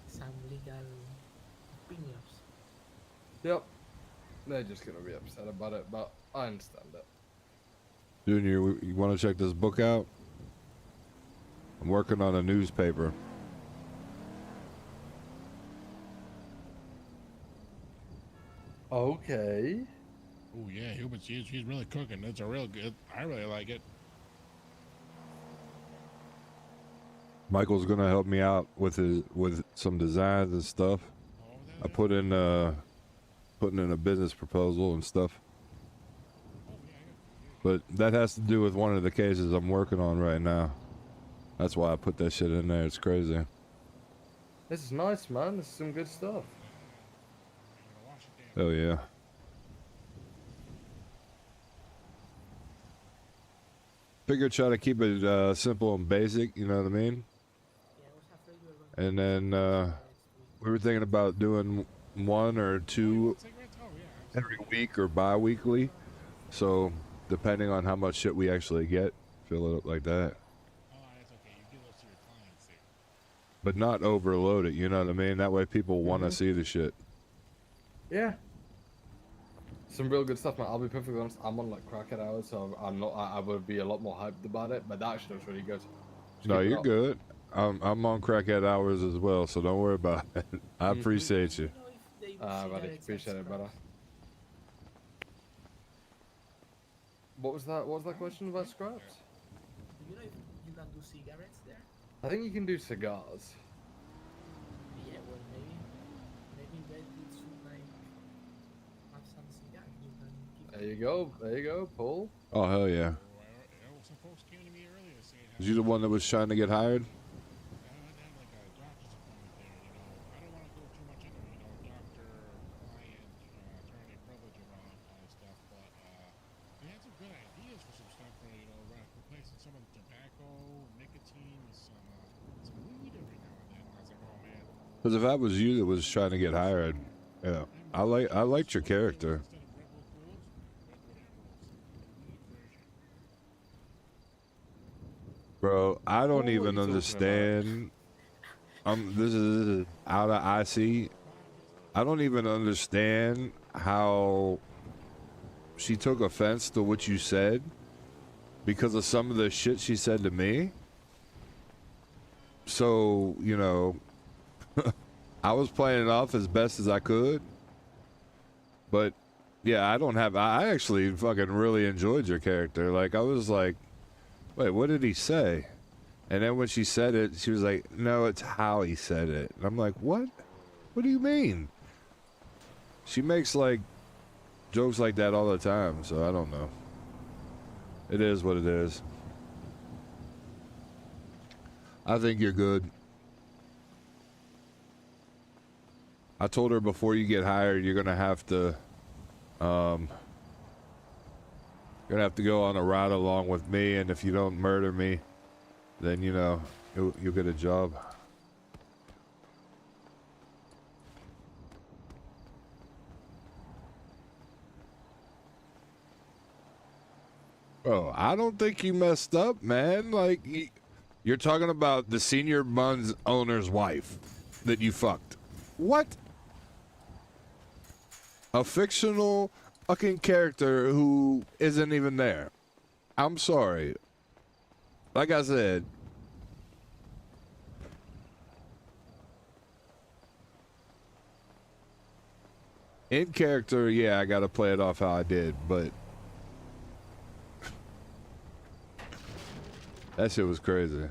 Some legal opinions. Yep. They're just gonna be upset about it, but I understand it. Junior, you want to check this book out? I'm working on a newspaper. Okay. Oh yeah, she's really cooking. It's a real good. I really like it. Michael's gonna help me out with some designs and stuff. I putting in a business proposal and stuff. But that has to do with one of the cases I'm working on right now. That's why I put that shit in there. It's crazy. This is nice, man. This is some good stuff. Oh yeah. Figured try to keep it simple and basic, you know what I mean? And then we were thinking about doing one or two every week or bi-weekly. So depending on how much shit we actually get, fill it up like that. But not overload it, you know what I mean? That way people want to see the shit. Yeah. Some real good stuff, man. I'll be perfectly honest. I'm on like crackhead hours, so I'm not. I would be a lot more hyped about it, but that shit was really good. Just No, keep it you're up. good. I'm on crackhead hours as well, so don't worry about it. I appreciate you. Buddy, appreciate it, brother. What was that? What was that question about scraps? Do you know if you can do cigarettes there? I think you can do cigars. Yeah, well, maybe Reddit should like have some cigars. You can give There you go. There you go, Paul. Oh hell yeah. Some folks came to me earlier saying Was you the one that was trying to get hired? some of the tobacco, nicotine, some weed every now and then. I was like, oh man. Because if I was you that was trying to get hired, yeah, I liked your character. Bro, I don't even understand. This is out of IC. I don't even understand how she took offense to what you said because of some of the shit she said to me. So, you know, I was playing it off as best as I could. But yeah, I actually fucking really enjoyed your character. Like, I was like, wait, what did he say? And then when she said it, she was like, no, it's how he said it. And I'm like, what? What do you mean? She makes like jokes like that all the time, so I don't know. It is what it is. I think you're good. I told her before you get hired, you're gonna have to go on a ride along with me, and if you don't murder me, then you know you'll get a job. Bro, I don't think you messed up, man. Like, you're talking about the senior buns owner's wife that you fucked. What? A fictional fucking character who isn't even there. I'm sorry. Like I said, in character, yeah, I gotta play it off how I did, but that shit was crazy.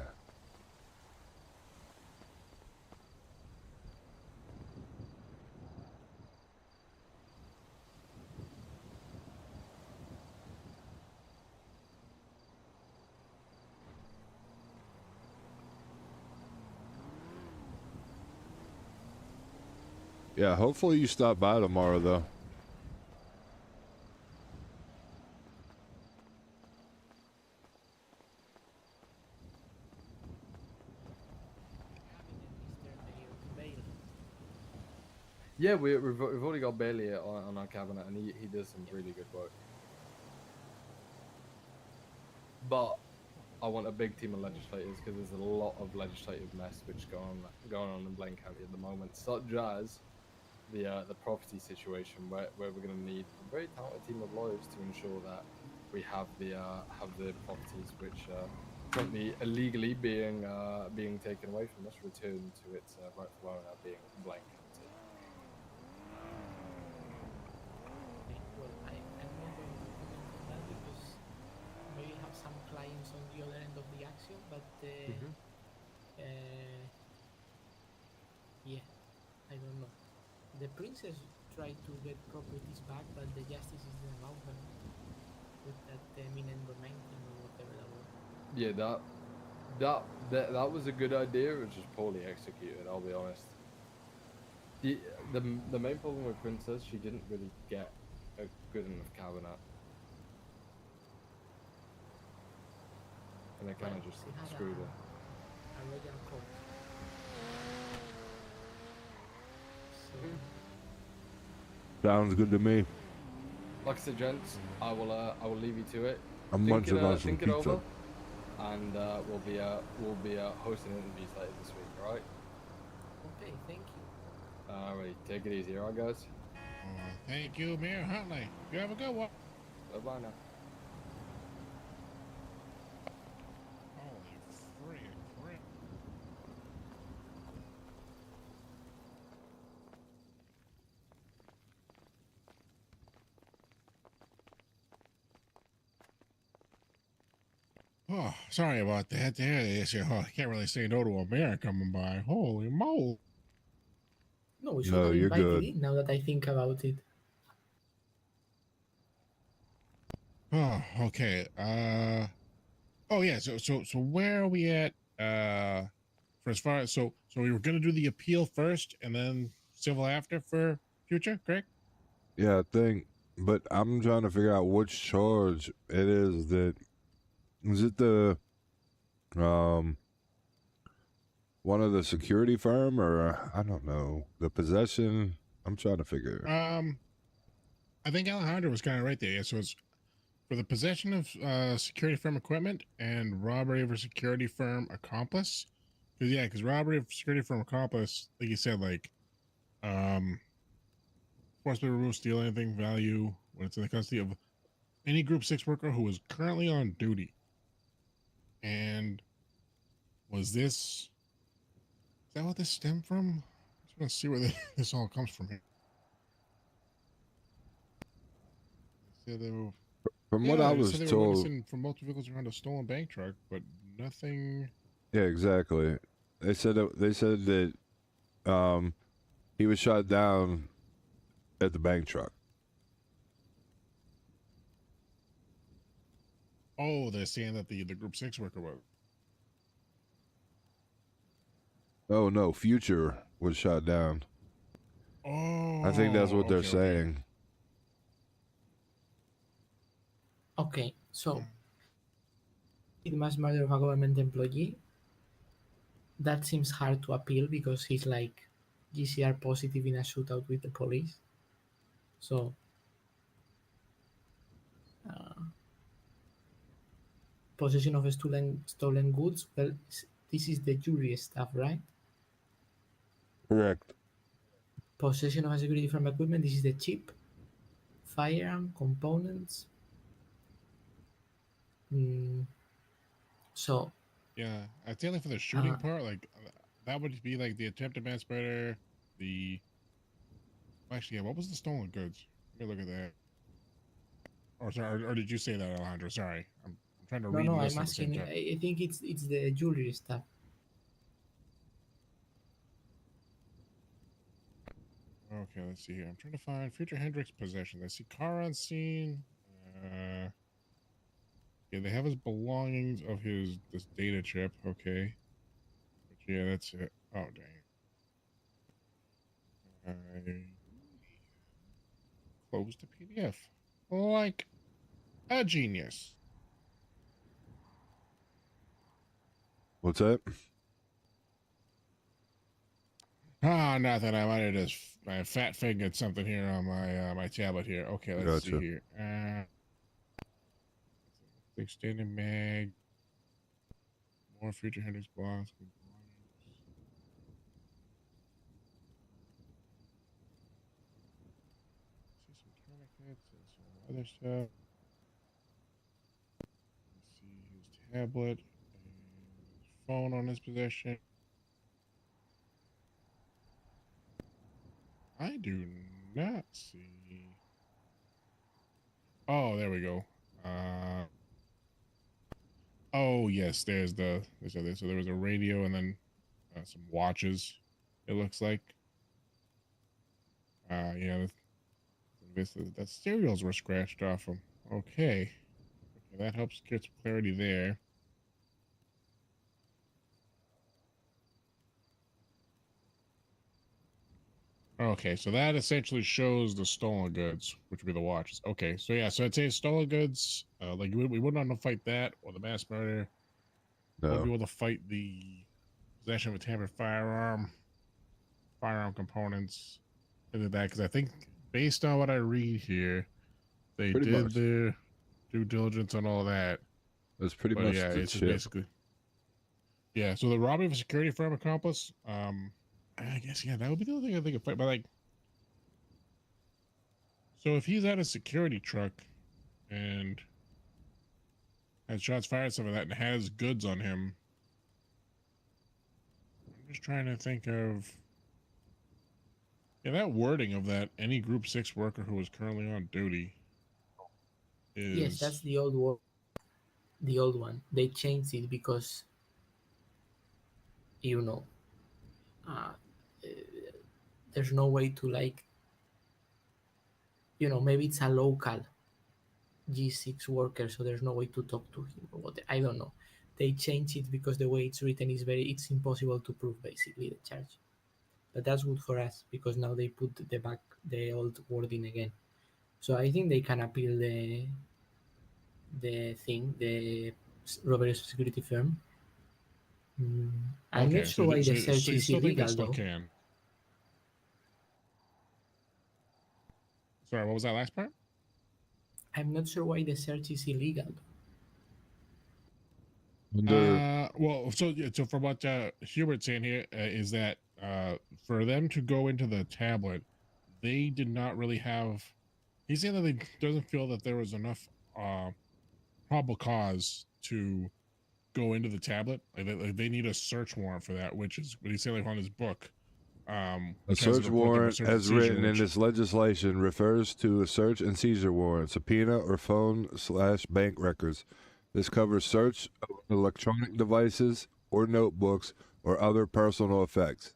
Yeah, hopefully you stop by tomorrow, though. Yeah, we've already got Bailey on our cabinet, and he does some really good work. But I want a big team of legislators because there's a lot of legislative mess which going on in Blaine County at the moment, such as the property situation where we're going to need a very talented team of lawyers to ensure that we have the properties which currently illegally being taken away from us returned to its rightful owner, being Blank County. Well, I'm not going to comment on that because maybe have some clients on the other end of the action, but yeah, I don't know. The princess tried to get properties back, but the justice didn't allow her with that eminent domain thing or whatever that was. Yeah, that was a good idea. It was just poorly executed. I'll be honest. The main problem with Princess, she didn't really get a good enough cabinet, and they kind of just She had screwed her. a royal court. So, Sounds good to me. like I said, gents, I will leave you to it. I'm munching on some think it pizza. over, and we'll be hosting interviews later this week. All right. okay, thank you. Alright, take it easy, alright, guys. Thank you, Mayor Huntley. You have a good one. Bye bye now. Holy frick, frick. Oh, sorry about that. I can't really say no to a mayor coming by. Holy moly. No, we should No, have you're invited good. in now that I think about it. Oh, okay. Oh yeah. So where are we at? For as far as so we were gonna do the appeal first and then civil after for future, correct? Yeah, I think. But I'm trying to figure out which charge it is that. Is it the one of the security firm, or I don't know, the possession? I'm trying to figure. I think Alejandro was kind of right there. Yeah, so it's for the possession of security firm equipment and robbery of a security firm accomplice. Because robbery of security firm accomplice, like you said, like forcibly remove, steal anything value when it's in the custody of any Group 6 worker who is currently on duty. And was this, is that what this stemmed from? I just want to see where this all comes from here. They said they were, From what I was said they were told, witnessing from multiple vehicles around a stolen bank truck, but nothing. yeah, exactly. They said that he was shot down at the bank truck. Oh, they're saying that the Group 6 worker was. Oh no, Future was shot down. Oh, I think that's what they're okay. saying. Okay, so it must murder of a government employee. That seems hard to appeal because he's like GCR positive in a shootout with the police. So possession of stolen goods. Well, this is the jury stuff, right? Correct. Possession of a security firm equipment. This is the chip, firearm components. So Yeah, I feel like for the shooting part, like that would be like the attempted mass murder. Actually, yeah, what was the stolen goods? Let me look at that. Or sorry, or did you say that, Alejandro? Sorry, I'm trying to read no, and I'm listen at the same asking. time. I think it's the jewelry stuff. Okay, let's see here. I'm trying to find Future Hendrix possession. I see car on scene. Yeah, they have his belongings of this data chip. Okay, but yeah, that's it. Oh dang. I closed the PDF like a genius. What's that? Nothing. I might have just fat fingered something here on my my tablet here. Okay, let's see Gotcha. here. Extended mag. More Future Hendrix blocks. See some tourniquets and some other stuff. tablet, phone on his possession. I do not see. Oh, there we go. Oh yes, there's the so there was a radio and then some watches. It looks like. Yeah, the serials were scratched off them. Okay, that helps get some clarity there. Okay, so that essentially shows the stolen goods, which would be the watches. Okay, so yeah, so I'd say stolen goods, like we wouldn't want to fight that or the mass murder. Wouldn't be able to fight the possession of a tampered firearm components, things like that. Because I think based on what I read here, they Pretty did much. their due diligence on all that. That's pretty But much yeah, the it's just chip. basically. Yeah, so the robbery of a security firm accomplice. I guess yeah, that would be the only thing I think of fight. But like, so if he's at a security truck and has shots fired, some of that, and has goods on him, I'm just trying to think of. Yeah, that wording of that any Group 6 worker who is currently on duty is. Yes, that's the old one. They changed it because, you know, uh, there's no way to like, maybe it's a local G6 worker, so there's no way to talk to him or what. I don't know. They changed it because the way it's written is it's impossible to prove basically the charge. But that's good for us because now they put the old wording again. So I think they can appeal the robbery security firm. I'm not sure why the search you is still think they illegal still though. can. Sorry, what was that last part? I'm not sure why the search is illegal. Well, so from what Hubert's saying here is that for them to go into the tablet, they did not really have. He's saying that he doesn't feel that there was enough probable cause to go into the tablet. Like they need a search warrant for that, which is what he's saying like on his book. A search warrant, as written in this legislation, refers to a search and seizure warrant, subpoena, or phone/bank records. This covers search of electronic devices or notebooks or other personal effects.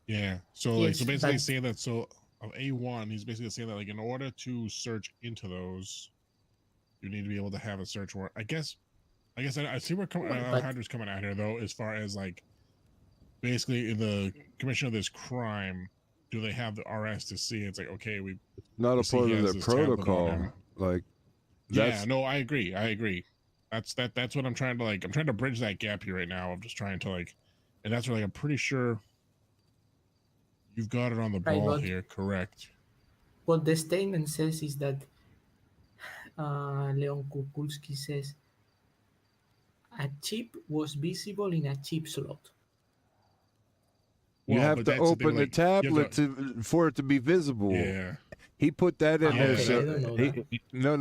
Yeah. So Yes, so basically but- saying that of A1, he's basically saying that like in order to search into those, you need to be able to have a search warrant. I guess I see where Alejandro's coming out here though, as far as like basically in the commission of this crime, do they have the RS to see? It's like, okay, Not a see part he of has their this tablet on protocol. him. Like, Yeah, no, I agree. That's what I'm trying to like. I'm trying to bridge that gap here right now. I'm just trying to like, and that's where like I'm pretty sure you've got it on the Right, ball but- here. Correct. What the statement says is that Leon Kukulski says a chip was visible in a chip slot. You Well, have but to that's the thing, open the like, you have tablet for it to be visible. Yeah. He put that in there. Okay, So I don't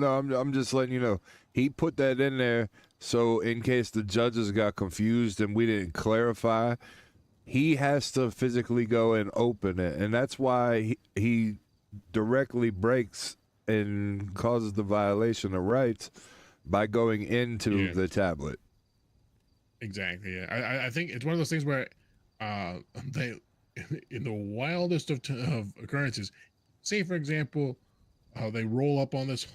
know that. I'm just letting you know. He put that in there so in case the judges got confused and we didn't clarify, he has to physically go and open it, and that's why he directly breaks and causes the violation of rights by going into the tablet. Exactly. Yeah. I think it's one of those things where they, in the wildest of occurrences, say for example, they roll up on this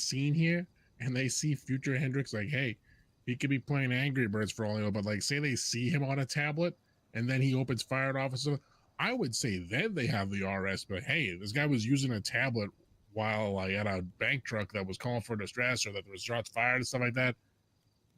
scene here and they see future Hendrix like, hey, he could be playing Angry Birds for all you know, but like say they see him on a tablet and then he opens fire at officer, I would say then they have the RS, but hey, this guy was using a tablet while like at a bank truck that was calling for distress or that there was shots fired and stuff like that.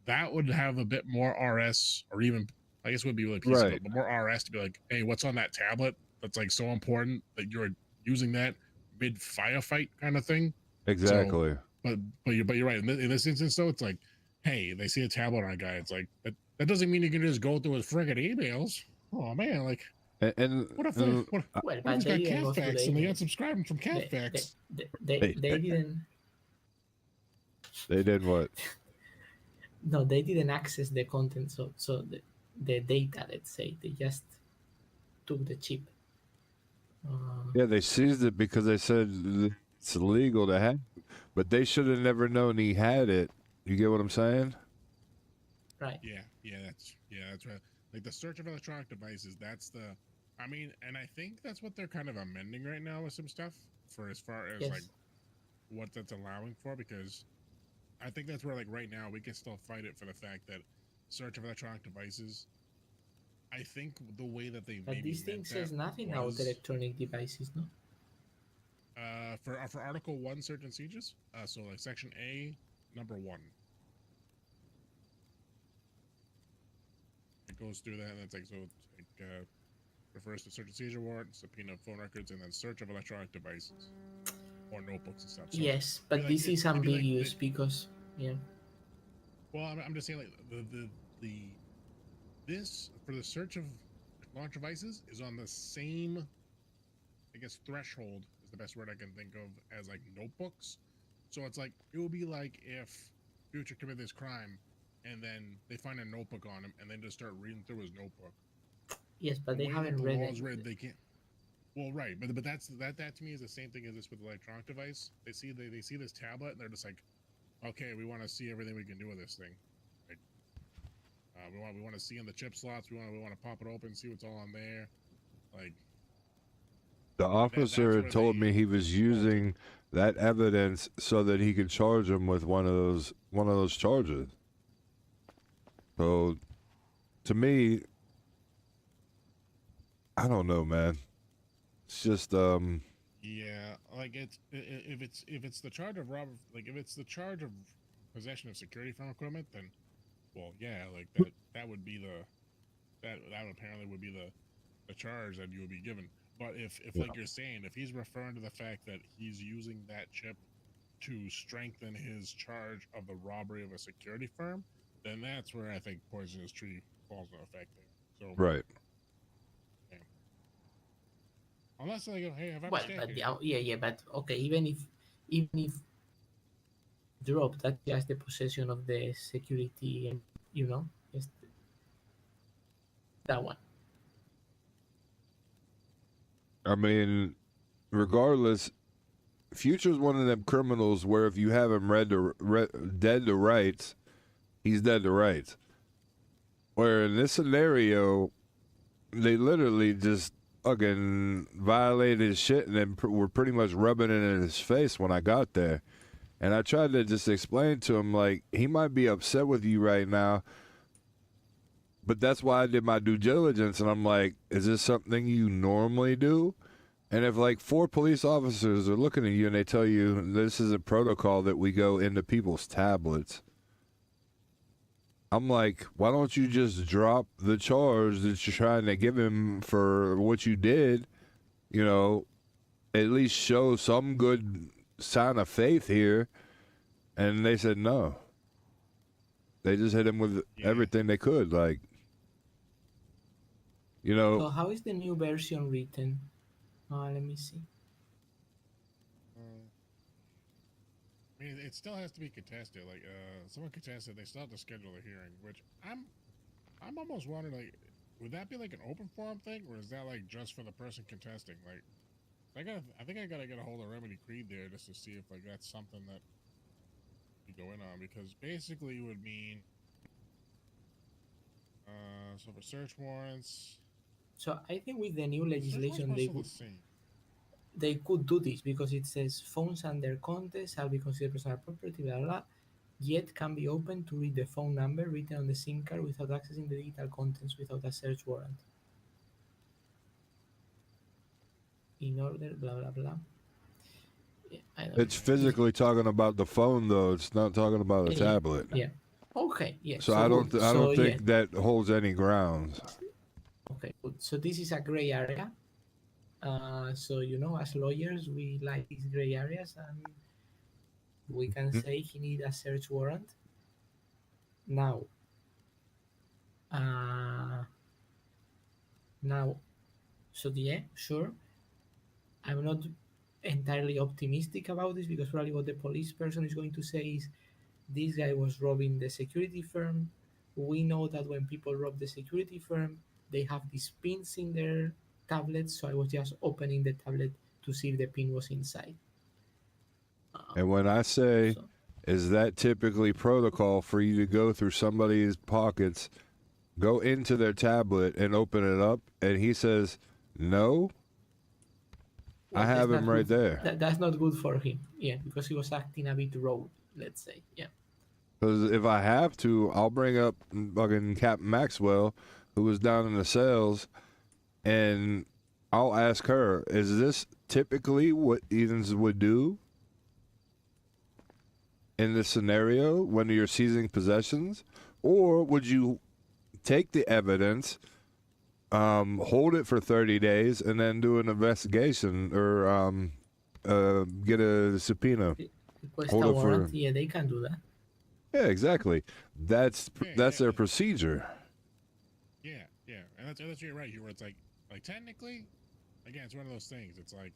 That would have a bit more RS, or even I guess it would be really peaceful, Right. but more RS to be like, hey, what's on that tablet that's like so important that you're using that mid firefight kind of thing. Exactly. So, but you're right. In this instance, though, it's like, hey, they see a tablet on a guy. It's like that doesn't mean you can just go through his friggin' emails. Oh man, like. And what if Well, what if but he's they got didn't go through Catfax the and they email. unsubscribe him from Catfax? They didn't. They did what? No, they didn't access the content, so the data, let's say, they just took the chip. Yeah, they seized it because they said it's illegal to have, but they should have never known he had it. You get what I'm saying? Right. Yeah, that's right. Like the search of electronic devices, that's the. I mean, and I think that's what they're kind of amending right now with some stuff for as far as Yes. like what that's allowing for, because I think that's where like right now we can still fight it for the fact that search of electronic devices. I think the way that they But maybe this thing meant says that nothing was, about electronic devices, no? For Article 1 search and sieges, so like Section A, number 1. It goes through that, and it's like, so it refers to search and seizure warrant, subpoena of phone records, and then search of electronic devices or notebooks and stuff. So Yes, but like, this is it'd be like ambiguous because, yeah. Well, I'm just saying, like this for the search of launch devices is on the same, I guess, threshold is the best word I can think of as like notebooks. So it's like it would be like if Future committed this crime, and then they find a notebook on him, and then just start reading through his notebook. Yes, but The they way haven't that the read law it. is read, they can't. Well, right, but that to me is the same thing as this with the electronic device. They see this tablet, and they're just like, okay, we want to see everything we can do with this thing. Like, we want to see in the chip slots. We want to pop it open, see what's all on there. Like, The officer had told me he was using that evidence so that he could charge him with one of those charges. So, to me, I don't know, man. It's just yeah, like if it's the charge of like if it's the charge of possession of security firm equipment, then well, yeah, like that would be that apparently would be the charge that you would be given. But if like you're saying, if he's referring to the fact that he's using that chip to strengthen his charge of the robbery of a security firm, then that's where I think poisonous tree falls into effect there. So right. yeah. Unless I go, hey, have I Well, mistaken? but yeah, but okay, even if drop, that's just the possession of the security, and just that one. I mean, regardless, Future's one of them criminals where if you have him dead to rights, he's dead to rights. Where in this scenario, they literally just fucking violated his shit and then were pretty much rubbing it in his face when I got there. And I tried to just explain to him, like, he might be upset with you right now, but that's why I did my due diligence. And I'm like, is this something you normally do? And if like 4 police officers are looking at you and they tell you this is a protocol that we go into people's tablets, I'm like, why don't you just drop the charge that you're trying to give him for what you did? You know, at least show some good sign of faith here. And they said no. They just hit him with everything they could. Like, you know. So how is the new version written? Let me see. I mean, it still has to be contested. Like, someone contested, they still have to schedule a hearing. Which I'm almost wondering, like, would that be like an open forum thing, or is that like just for the person contesting? Like, I think I gotta get a hold of Remedy Creed there just to see if like that's something that we go in on, because basically it would mean, so for search warrants. So I think with the new legislation, The they could do this because it says phones under contest shall be considered personal property, blah, blah, blah, yet can be opened to read the phone number written on the SIM card without accessing the digital contents without a search warrant. In order, blah, blah, blah. Yeah, It's physically talking about the phone, though. It's not talking about a tablet. Yeah. Okay. Yeah. So I don't think that holds any grounds. Okay. Good. So this is a gray area. So as lawyers, we like these gray areas, and we can say he need a search warrant. Now, so yeah, sure. I'm not entirely optimistic about this because probably what the police person is going to say is, this guy was robbing the security firm. We know that when people rob the security firm, they have these pins in their tablets. So I was just opening the tablet to see if the pin was inside. And when I say, is that typically protocol for you to go through somebody's pockets, go into their tablet and open it up? And he says, no. I have him right there. That's not good for him. Yeah, because he was acting a bit rogue, let's say. Yeah. Because if I have to, I'll bring up fucking Captain Maxwell, who was down in the cells, and I'll ask her, is this typically what Edens would do in this scenario when you're seizing possessions? Or would you take the evidence, hold it for 30 days, and then do an investigation or get a subpoena? Request Hold a it for... warrant. Yeah, they can do that. Yeah, exactly. That's their procedure. Yeah, and that's what you're right here. Where it's like technically, again, it's one of those things. It's like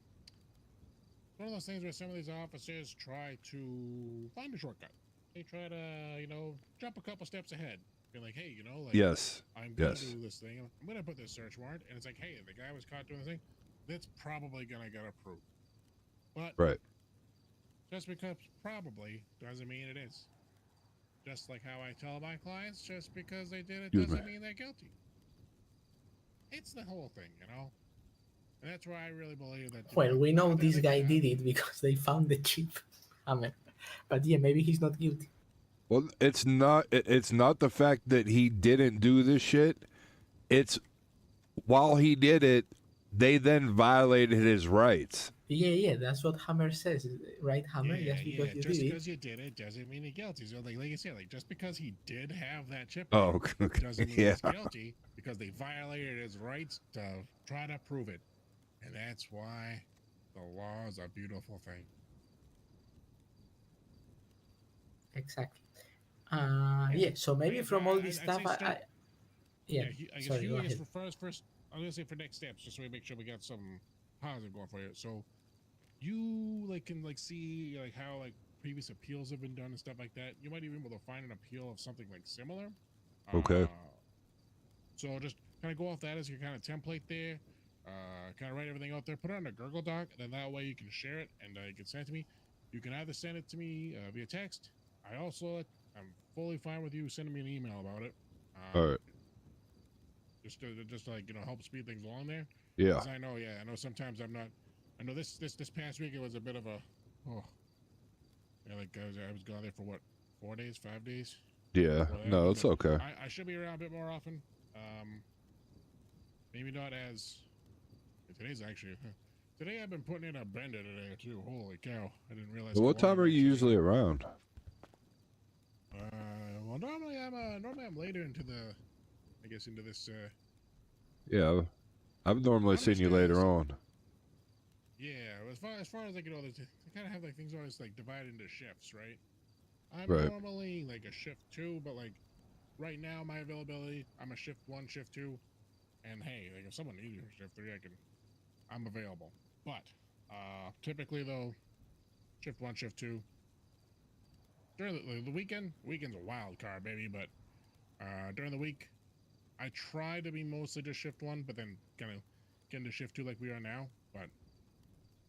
one of those things where some of these officers try to find a shortcut. They try to, jump a couple steps ahead. Be like, hey, Yes. I'm gonna do this thing. I'm gonna put this search warrant, and it's like, hey, the guy was caught doing the thing. That's probably gonna get approved. But right, just because probably doesn't mean it is. Just like how I tell my clients, just because they did it doesn't mean they're guilty. It's the whole thing, And that's why I really believe that. Well, we know this guy did it because they found the chip. But yeah, maybe he's not guilty. Well, it's not the fact that he didn't do this shit. It's while he did it, they then violated his rights. Yeah, that's what Hammer says, right, Hammer? Just because you just did because you did it doesn't mean you're guilty. So, like you said, just because he did have that chip, okay. doesn't mean he's guilty because they violated his rights to try to prove it, and that's why the law is a beautiful thing. Exactly. Yeah. So maybe from all this stuff, I guess sorry, you. go I guess ahead. for first, I'm gonna say for next steps, just so we make sure we got some positive going for you. So, you can see how previous appeals have been done and stuff like that. You might even be able to find an appeal of something similar. Okay. So just kind of go off that as your kind of template there. Kind of write everything out there, put it on a Google Doc, and then that way you can share it and you can send it to me. You can either send it to me via text. I'm fully fine with you sending me an email about it. All right. Just help speed things along there. Yeah. I know sometimes I'm not. I know this past week it was a bit of a. I was gone there for what, 4 days, 5 days. Yeah. No, it's okay. I should be around a bit more often. Maybe not as. Today's actually. Today I've been putting in a bender today too. Holy cow! I didn't realize. What time are you usually around? Well, normally I'm later into this. Yeah, I've normally seen you later on. Yeah, as far as they kind of have things always divided into shifts, right? I'm Right. normally a shift 2, but right now my availability, I'm a shift 1, shift 2, and hey, if someone needs you for shift 3, I'm available. But typically though, shift 1, shift 2. During the weekend's a wild card, baby. But during the week, I try to be mostly just shift 1, but then kind of get into shift 2 like we are now. But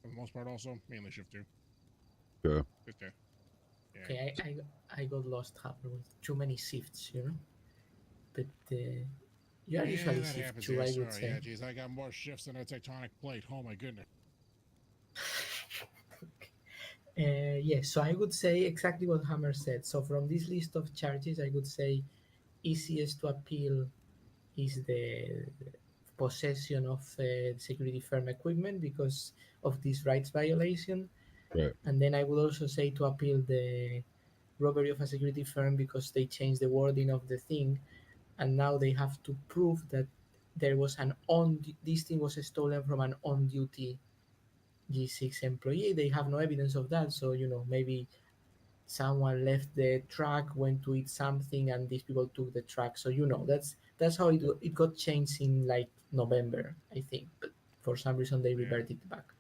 for the most part, also mainly shift 2. Sure. Just yeah. Okay, I got lost with too many shifts, But you are usually that shift happens, 2, yeah, I would sorry, say. Yeah, geez, I got more shifts than a tectonic plate. Oh my goodness. So I would say exactly what Hammer said. So from this list of charges, I would say easiest to appeal is the possession of security firm equipment because of this rights violation. Right. And then I would also say to appeal the robbery of a security firm because they changed the wording of the thing, and now they have to prove that there was this thing was stolen from an on-duty G6 employee. They have no evidence of that, so maybe someone left the truck, went to eat something, and these people took the truck. So that's how it got changed in November, I think. But for some reason they reverted back.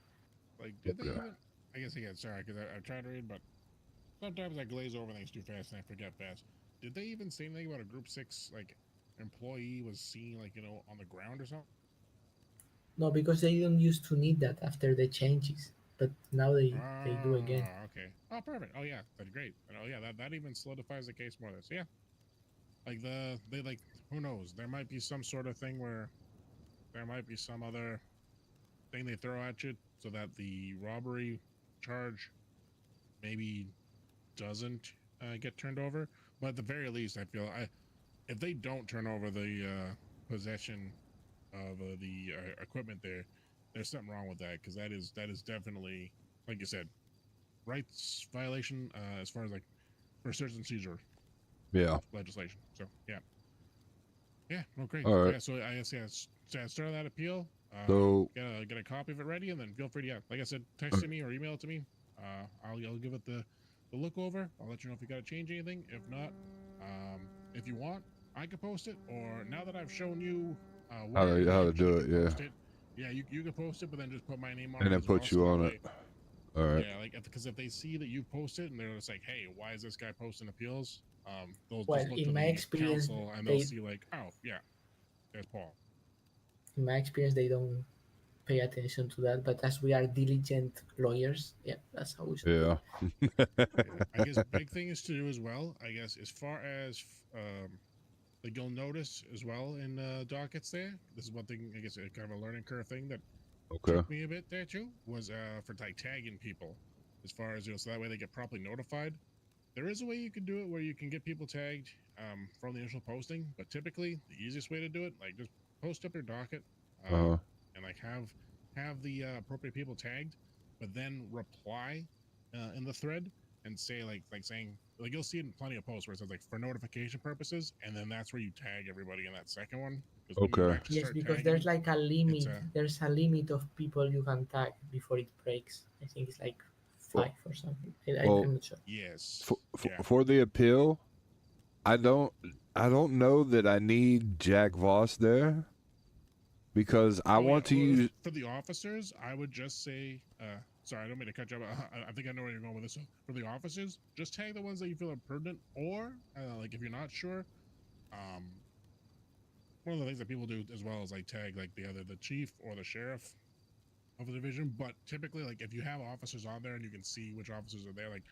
Did they even? I guess again, sorry, because I'm trying to read, but Sometimes I glaze over things too fast and I forget fast. Did they even say anything about a Group 6 like employee was seen like on the ground or something? No, because they don't used to need that after the changes, but now they do again. Okay. Oh, perfect. Oh yeah, that's great. And, oh yeah, that even solidifies the case more. So yeah, like they like who knows? There might be some sort of thing where there might be some other thing they throw at you so that the robbery charge maybe doesn't get turned over. But at the very least, I feel if they don't turn over the possession of the equipment there's something wrong with that, because that is definitely, like you said, rights violation as far as like for search and seizure legislation. So yeah, no, great. All right. Yeah, so I guess start that appeal. So Get a copy of it ready, and then feel free to like I said, text it me or email it to me. I'll give it the look over. I'll let you know if you got to change anything. If not, if you want, I could post it. Or now that I've shown you how to do it, yeah, you can post it, but then just put my name on and it then as well, put you on it. All right. Yeah, like because if they see that you post it and they're just like, hey, why is this guy posting appeals? They'll Well, just look in to my the experience, council and they'll see like, oh yeah, there's Paul. In my experience, they don't pay attention to that, but as we are diligent lawyers, yeah, that's how we should do it. I guess big thing is to do as well, I guess, as far as like you'll notice as well in dockets there. This is one thing, I guess, kind of a learning curve thing that took me a bit there too, was for like tagging people, as far as so that way they get properly notified. There is a way you can do it where you can get people tagged from the initial posting, but typically the easiest way to do it, like just post up your docket and like have the appropriate people tagged, but then reply in the thread and say like saying like you'll see it in plenty of posts where it says like for notification purposes, and then that's where you tag everybody in that second one. Yes, because there's like a limit. There's a limit of people you can tag before it breaks. I think it's like 5 or something. I'm not sure. Yes. For the appeal, I don't know that I need Jack Voss there, because I want to use for the officers. I would just say, sorry, I don't mean to cut you off. I think I know where you're going with this. So for the officers, just tag the ones that you feel are pertinent, or like if you're not sure, one of the things that people do as well is like tag like the chief or the sheriff of the division. But typically, like if you have officers on there and you can see which officers are there, like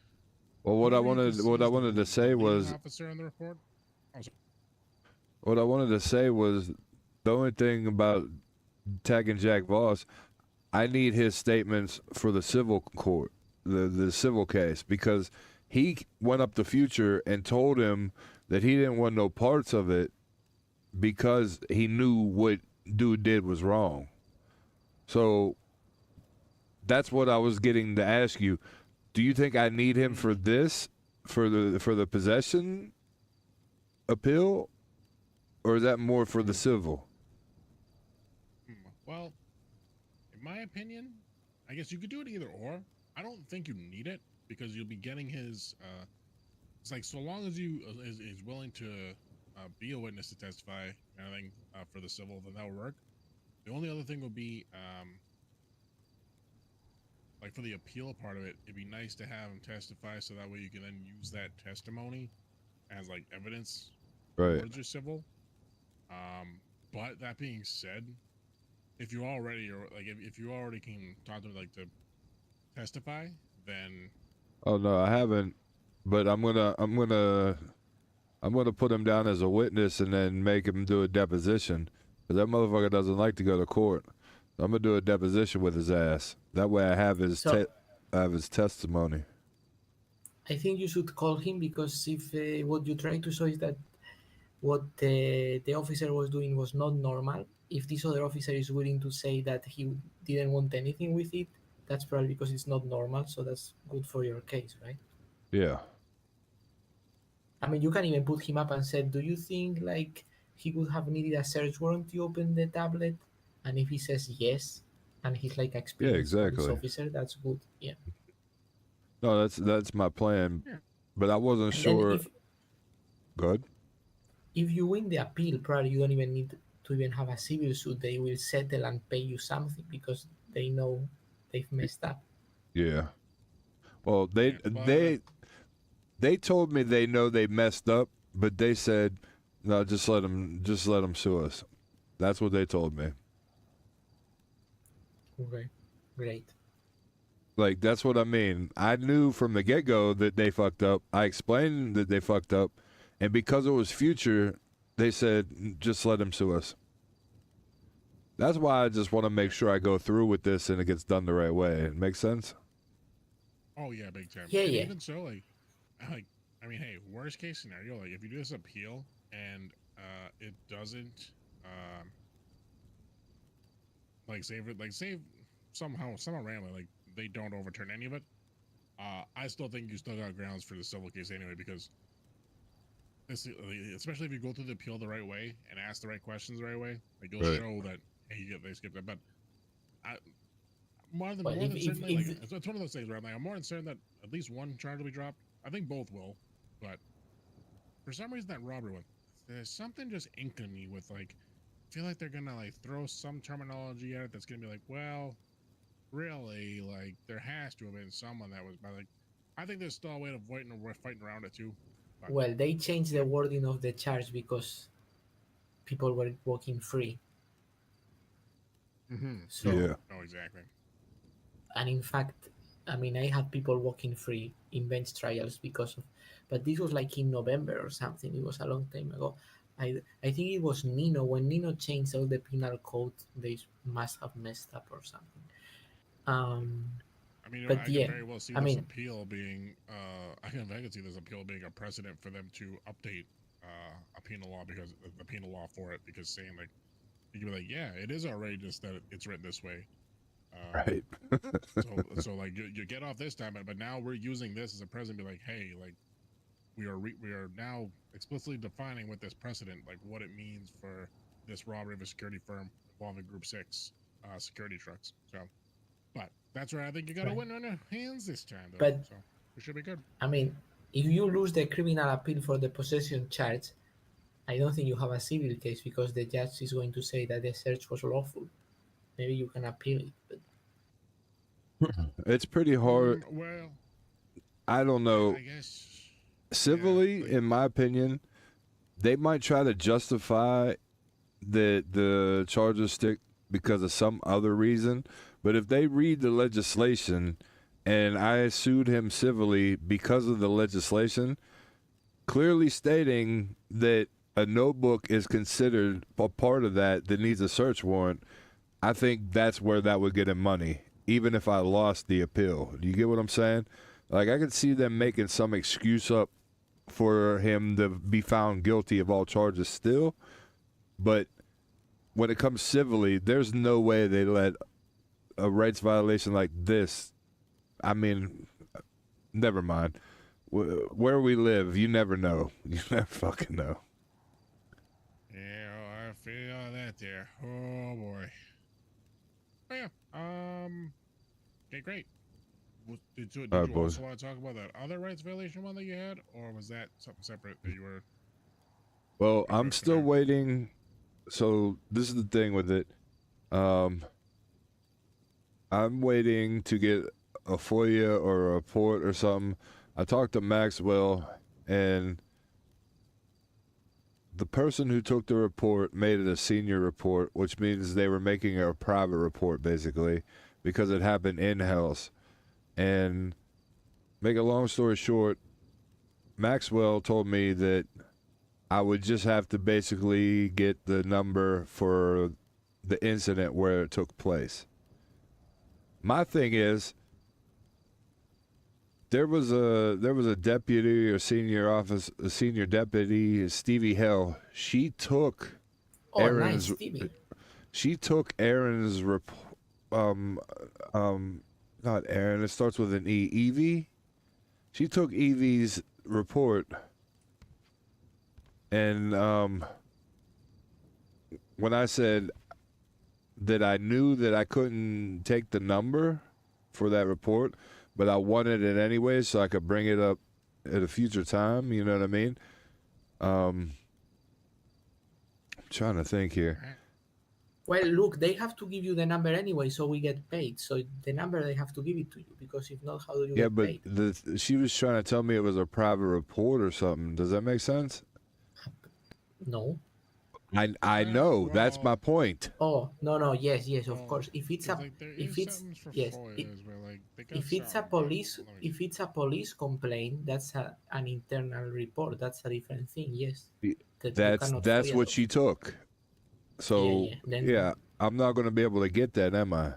well, what I wanted to say was officer in the report. Oh, sorry. What I wanted to say was the only thing about tagging Jack Voss, I need his statements for the civil court, the civil case, because he went up the future and told him that he didn't want no parts of it because he knew what dude did was wrong. So that's what I was getting to ask you. Do you think I need him for this, for the possession appeal, or is that more for the civil? Well, in my opinion, I guess you could do it either or. I don't think you need it because you'll be getting his. It's like so long as you is willing to be a witness to testify, kind of thing, for the civil, then that will work. The only other thing would be like for the appeal part of it, it'd be nice to have him testify so that way you can then use that testimony as like evidence towards your civil. But that being said, if you already or like if you already can talk to him like to testify, then Oh no, I haven't. But I'm gonna put him down as a witness and then make him do a deposition, because that motherfucker doesn't like to go to court. I'm gonna do a deposition with his ass. That way I have his testimony. I think you should call him, because if what you try to show is that what the officer was doing was not normal, if this other officer is willing to say that he didn't want anything with it, that's probably because it's not normal, so that's good for your case, right? Yeah. I mean, you can even put him up and say, do you think like he would have needed a search warrant to open the tablet? And if he says yes, and he's like experienced police officer, that's good. Yeah. No, that's my plan, but I wasn't sure. Good. If you win the appeal, probably you don't even need to even have a civil suit. They will settle and pay you something because they know they've messed up. Yeah. Well, they They told me they know they messed up, but they said, no, just let them sue us. That's what they told me. Okay, great. Like, that's what I mean. I knew from the get-go that they fucked up. I explained that they fucked up, and because it was future, they said, just let them sue us. That's why I just want to make sure I go through with this and it gets done the right way. It makes sense? Oh yeah, big time. Yeah, And yeah. even so, like, I mean, hey, worst case scenario, like if you do this appeal and it doesn't, like save somehow randomly, like they don't overturn any of it. I still think you still got grounds for the civil case anyway, because this, especially if you go through the appeal the right way and ask the right questions the right way, like you'll Right. show that hey, they skipped it. But more than Well, certainly, if- like it's one of those things where I'm like, I'm more concerned that at least one charge will be dropped. I think both will, but for some reason that robbery one, there's something just inkling me with like, I feel like they're gonna like throw some terminology at it that's gonna be like, well, really, like there has to have been someone that was by like, I think there's still a way of fighting around it too. But Well, they changed the wording of the charge because people were walking free. So, Yeah. no, exactly. and in fact, I mean, I had people walking free in bench trials because of, but this was like in November or something. It was a long time ago. I think it was Nino. When Nino changed all the penal code, they must have messed up or something. I mean, But I can yeah, very well see I this mean, appeal being, I can see this appeal being a precedent for them to update a penal law, because the penal law for it, because saying like, you can be like, yeah, it is outrageous that it's written this way. Right. so like you get off this time, but now we're using this as a precedent. Be like, hey, like we are now explicitly defining with this precedent, like what it means for this robbery of a security firm involving Group 6 security trucks. So, but that's where I think you got to Right. win on your hands this time, though. But- so it should be good. I mean, if you lose the criminal appeal for the possession charge, I don't think you have a civil case because the judge is going to say that the search was lawful. Maybe you can appeal it, but It's pretty hard. Well, I don't know. I guess Civilly, in my opinion, they might try to justify that the charges stick because of some other reason. But if they read the legislation, and I sued him civilly because of the legislation, clearly stating that a notebook is considered a part of that needs a search warrant, I think that's where that would get him money, even if I lost the appeal. Do you get what I'm saying? Like, I could see them making some excuse up for him to be found guilty of all charges still, but when it comes civilly, there's no way they let a rights violation like this. I mean, never mind. Where we live, you never know. You never fucking know. Yeah, I feel that there. Oh boy. Oh yeah. Okay, great. Did you All right, boys. also want to talk about that other rights violation one that you had, or was that something separate that you were? Well, I'm still waiting. So this is the thing with it. I'm waiting to get a FOIA or a report or something. I talked to Maxwell, and the person who took the report made it a senior report, which means they were making a private report, basically, because it happened in-house. And make a long story short, Maxwell told me that I would just have to basically get the number for the incident where it took place. My thing is, there was a deputy or a senior deputy, Stevie Hell. She took Aaron's. nice, Stevie. She took Aaron's not Aaron. It starts with an E. Evie. She took Evie's report, and when I said that I knew that I couldn't take the number for that report, but I wanted it anyway so I could bring it up at a future time, you know what I mean? I'm trying to think here. Well, look, they have to give you the number anyway, so we get paid. So the number they have to give it to you, because if not, how do you Yeah, get but paid? she was trying to tell me it was a private report or something. Does that make sense? No. I know. That's my point. Oh no, yes, of course. If it's a like there if is it's something for yes, FOIAs where like they got if it's a something, but police let me if it's a police complaint, that's an internal report. That's a different thing. Yes, that you cannot That's FOIA what those. she took. So Then yeah, I'm not going to be able to get that, am I?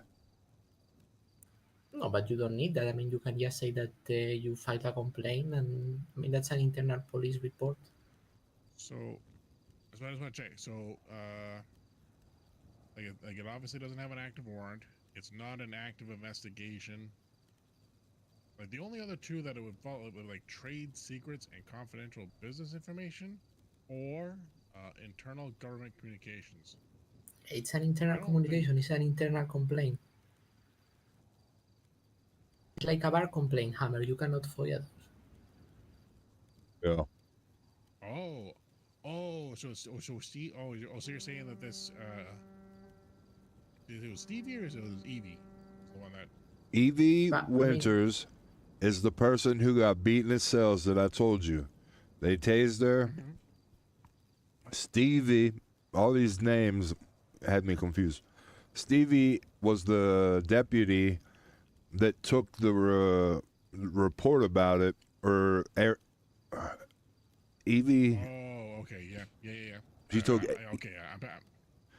no, but you don't need that. I mean, you can just say that you filed a complaint, and I mean that's an internal police report. So, that's what I just want to check. So, like it obviously doesn't have an active warrant. It's not an active investigation. Like the only other two that it would follow would like trade secrets and confidential business information, or internal government communications. It's an internal communication. It's an internal complaint. It's like a bar complaint, Hammer. You cannot FOIA those. Yeah. So Steve. So you're saying that this it was Stevie or it was Evie? The one that Evie Winters is the person who got beaten at cells that I told you. They tased her. Stevie, all these names had me confused. Stevie was the deputy that took the report about it, or Evie. Oh, okay, yeah. She took.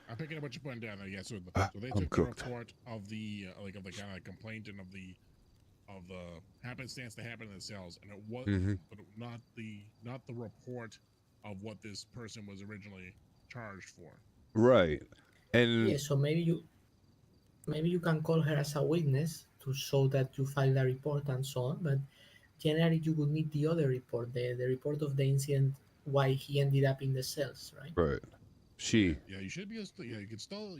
I'm picking up what you're putting down there. Yeah, so they I'm took the cooked. report of the of the kind of complaint and of the happenstance that happened in the cells, and it was but not the report of what this person was originally charged for. Right, and Yeah, so maybe you can call her as a witness to show that you filed a report and so on, but generally you would need the other report, the report of the incident, why he ended up in the cells, right? Right. She. Yeah, you should be able to. Yeah, you could still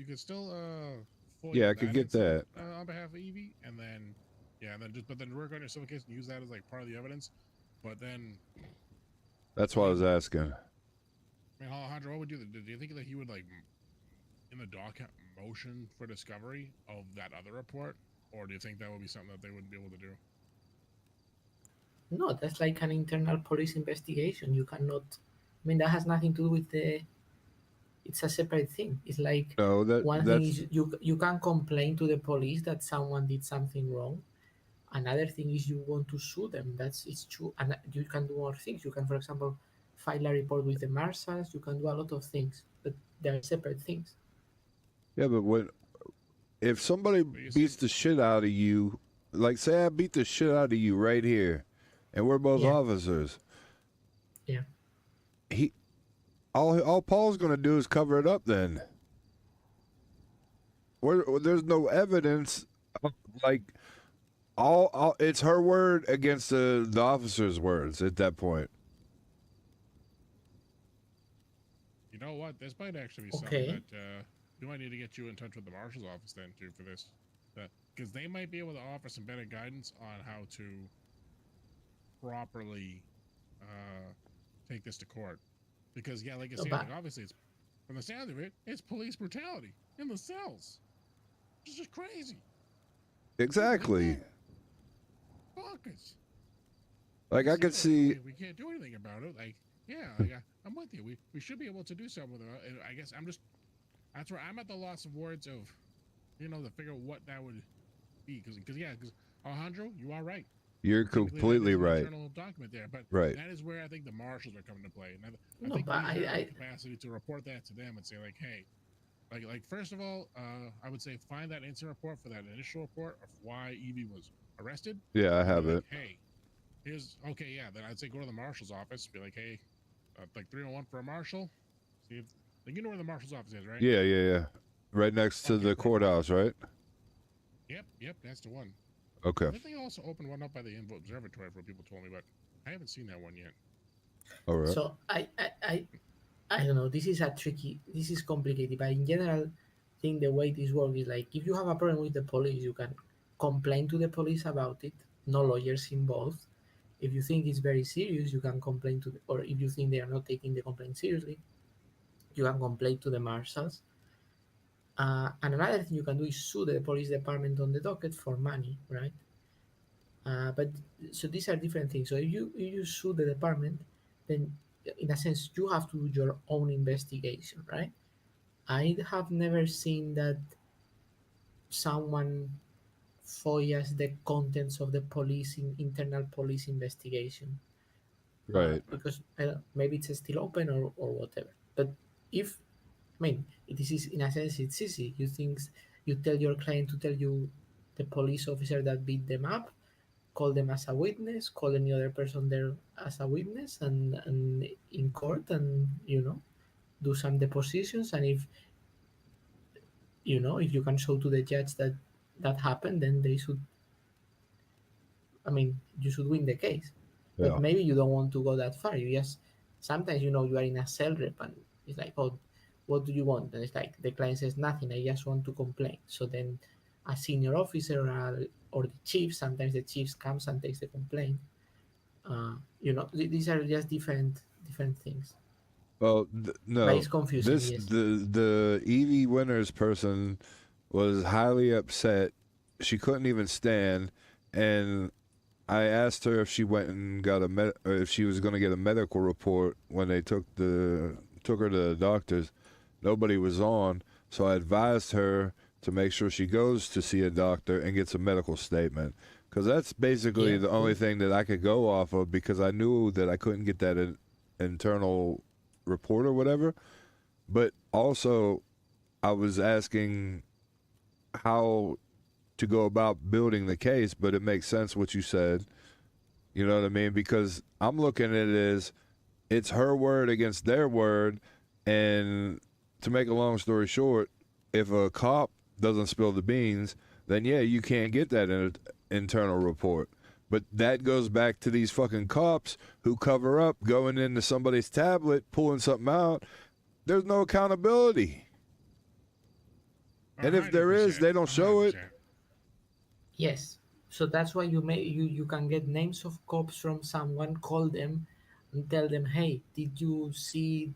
FOIA Yeah, I could get itself, that. on behalf of Evie, and then work on your civil case and use that as like part of the evidence. But then, That's why I was asking. I mean, Alejandro, what would you do? Do you think that he would like in the docket motion for discovery of that other report, or do you think that would be something that they wouldn't be able to do? No, that's like an internal police investigation. You cannot. I mean, that has nothing to do with the. It's a separate thing. It's like one thing is you can complain to the police that someone did something wrong. Another thing is you want to sue them. It's true, and you can do more things. You can, for example, file a report with the marshals. You can do a lot of things, but they are separate things. Yeah, but if somebody beats the shit out of you, like say I beat the shit out of you right here, and we're both officers. Yeah. All Paul's gonna do is cover it up. Then there's no evidence. Like all it's her word against the officer's words at that point. You know what? This might actually be something that we might need to get you in touch with the marshal's office then too for this, because they might be able to offer some better guidance on how to properly take this to court. Because like I said, like, obviously it's from the sound of it, it's police brutality in the cells. It's just crazy. Exactly. Bonkers. Like I could see. We can't do anything about it. Like, I'm with you. We should be able to do something with it. I guess that's where I'm at the loss of words of, to figure out what that would be. Because Alejandro, you are right. You're completely right. Internal document there, but that is where I think the marshals are coming to play. And I think we have the capacity to report that to them and say like, hey, like first of all, I would say find that incident report for that initial report of why Evie was arrested. Yeah, I have it. Hey, then I'd say go to the marshal's office, be like, hey, like 301 for a marshal. See if you know where the marshal's office is, right? Yeah. Right next to the courthouse, right? Yep, that's the one. Okay. I think they also opened one up by the observatory for people told me, but I haven't seen that one yet. All right. So I don't know. This is complicated, but in general, I think the way this works is like if you have a problem with the police, you can complain to the police about it. No lawyers involved. If you think it's very serious, you can complain or if you think they are not taking the complaint seriously, you can complain to the marshals. And another thing you can do is sue the police department on the docket for money, right? But so these are different things. So if you sue the department, then in a sense you have to do your own investigation, right? I have never seen that someone FOIAs the contents of the internal police investigation, Right. because maybe it's still open or whatever. But if I mean, it is in a sense it's easy. You tell your client to tell you the police officer that beat them up, call them as a witness, call any other person there as a witness, and in court, and do some depositions, and if you can show to the judge that that happened, then they should. I mean, you should win the case. But Yeah. maybe you don't want to go that far. You just sometimes you are in a cell rep and it's like, oh, what do you want? And it's like the client says nothing. I just want to complain. So then a senior officer or the chief, sometimes the chief comes and takes the complaint. These are just different things. Well, But no. it's confusing. This Yes. the Evie Winners person was highly upset. She couldn't even stand, and I asked her if she went and got or if she was going to get a medical report when they took her to the doctors. Nobody was on, so I advised her to make sure she goes to see a doctor and gets a medical statement, because that's basically the only thing that I could go off of, because I knew that I couldn't get that internal report or whatever. But also, I was asking how to go about building the case, but it makes sense what you said. You know what I mean? Because I'm looking at it as it's her word against their word. And to make a long story short, if a cop doesn't spill the beans, then yeah, you can't get that internal report. But that goes back to these fucking cops who cover up going into somebody's tablet, pulling something out. There's no accountability. And if there is, they don't show it. Yes. So that's why you can get names of cops from someone, call them, and tell them, hey, did you see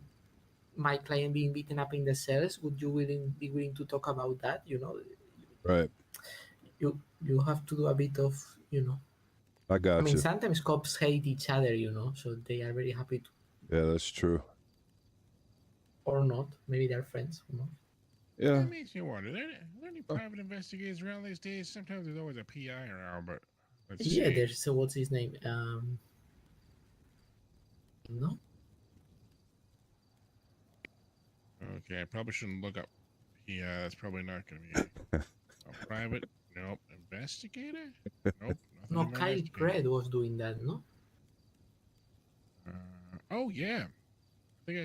my client being beaten up in the cells? Would you be willing to talk about that? Right. You have to do a bit of I got I mean, you. sometimes cops hate each other, so they are very happy to, Yeah, that's true. or not. Maybe they're friends. Who knows? Yeah. That makes me wonder. Are there any private investigators around these days? Sometimes there's always a PI around, but let's Yeah, see. there's what's his name? No. Okay, I probably shouldn't look up. Yeah, that's probably not going to be a private. Nope. Investigator? Nope. Nothing No, in my Kyle investigator. Craig was doing that, no? Oh yeah. I think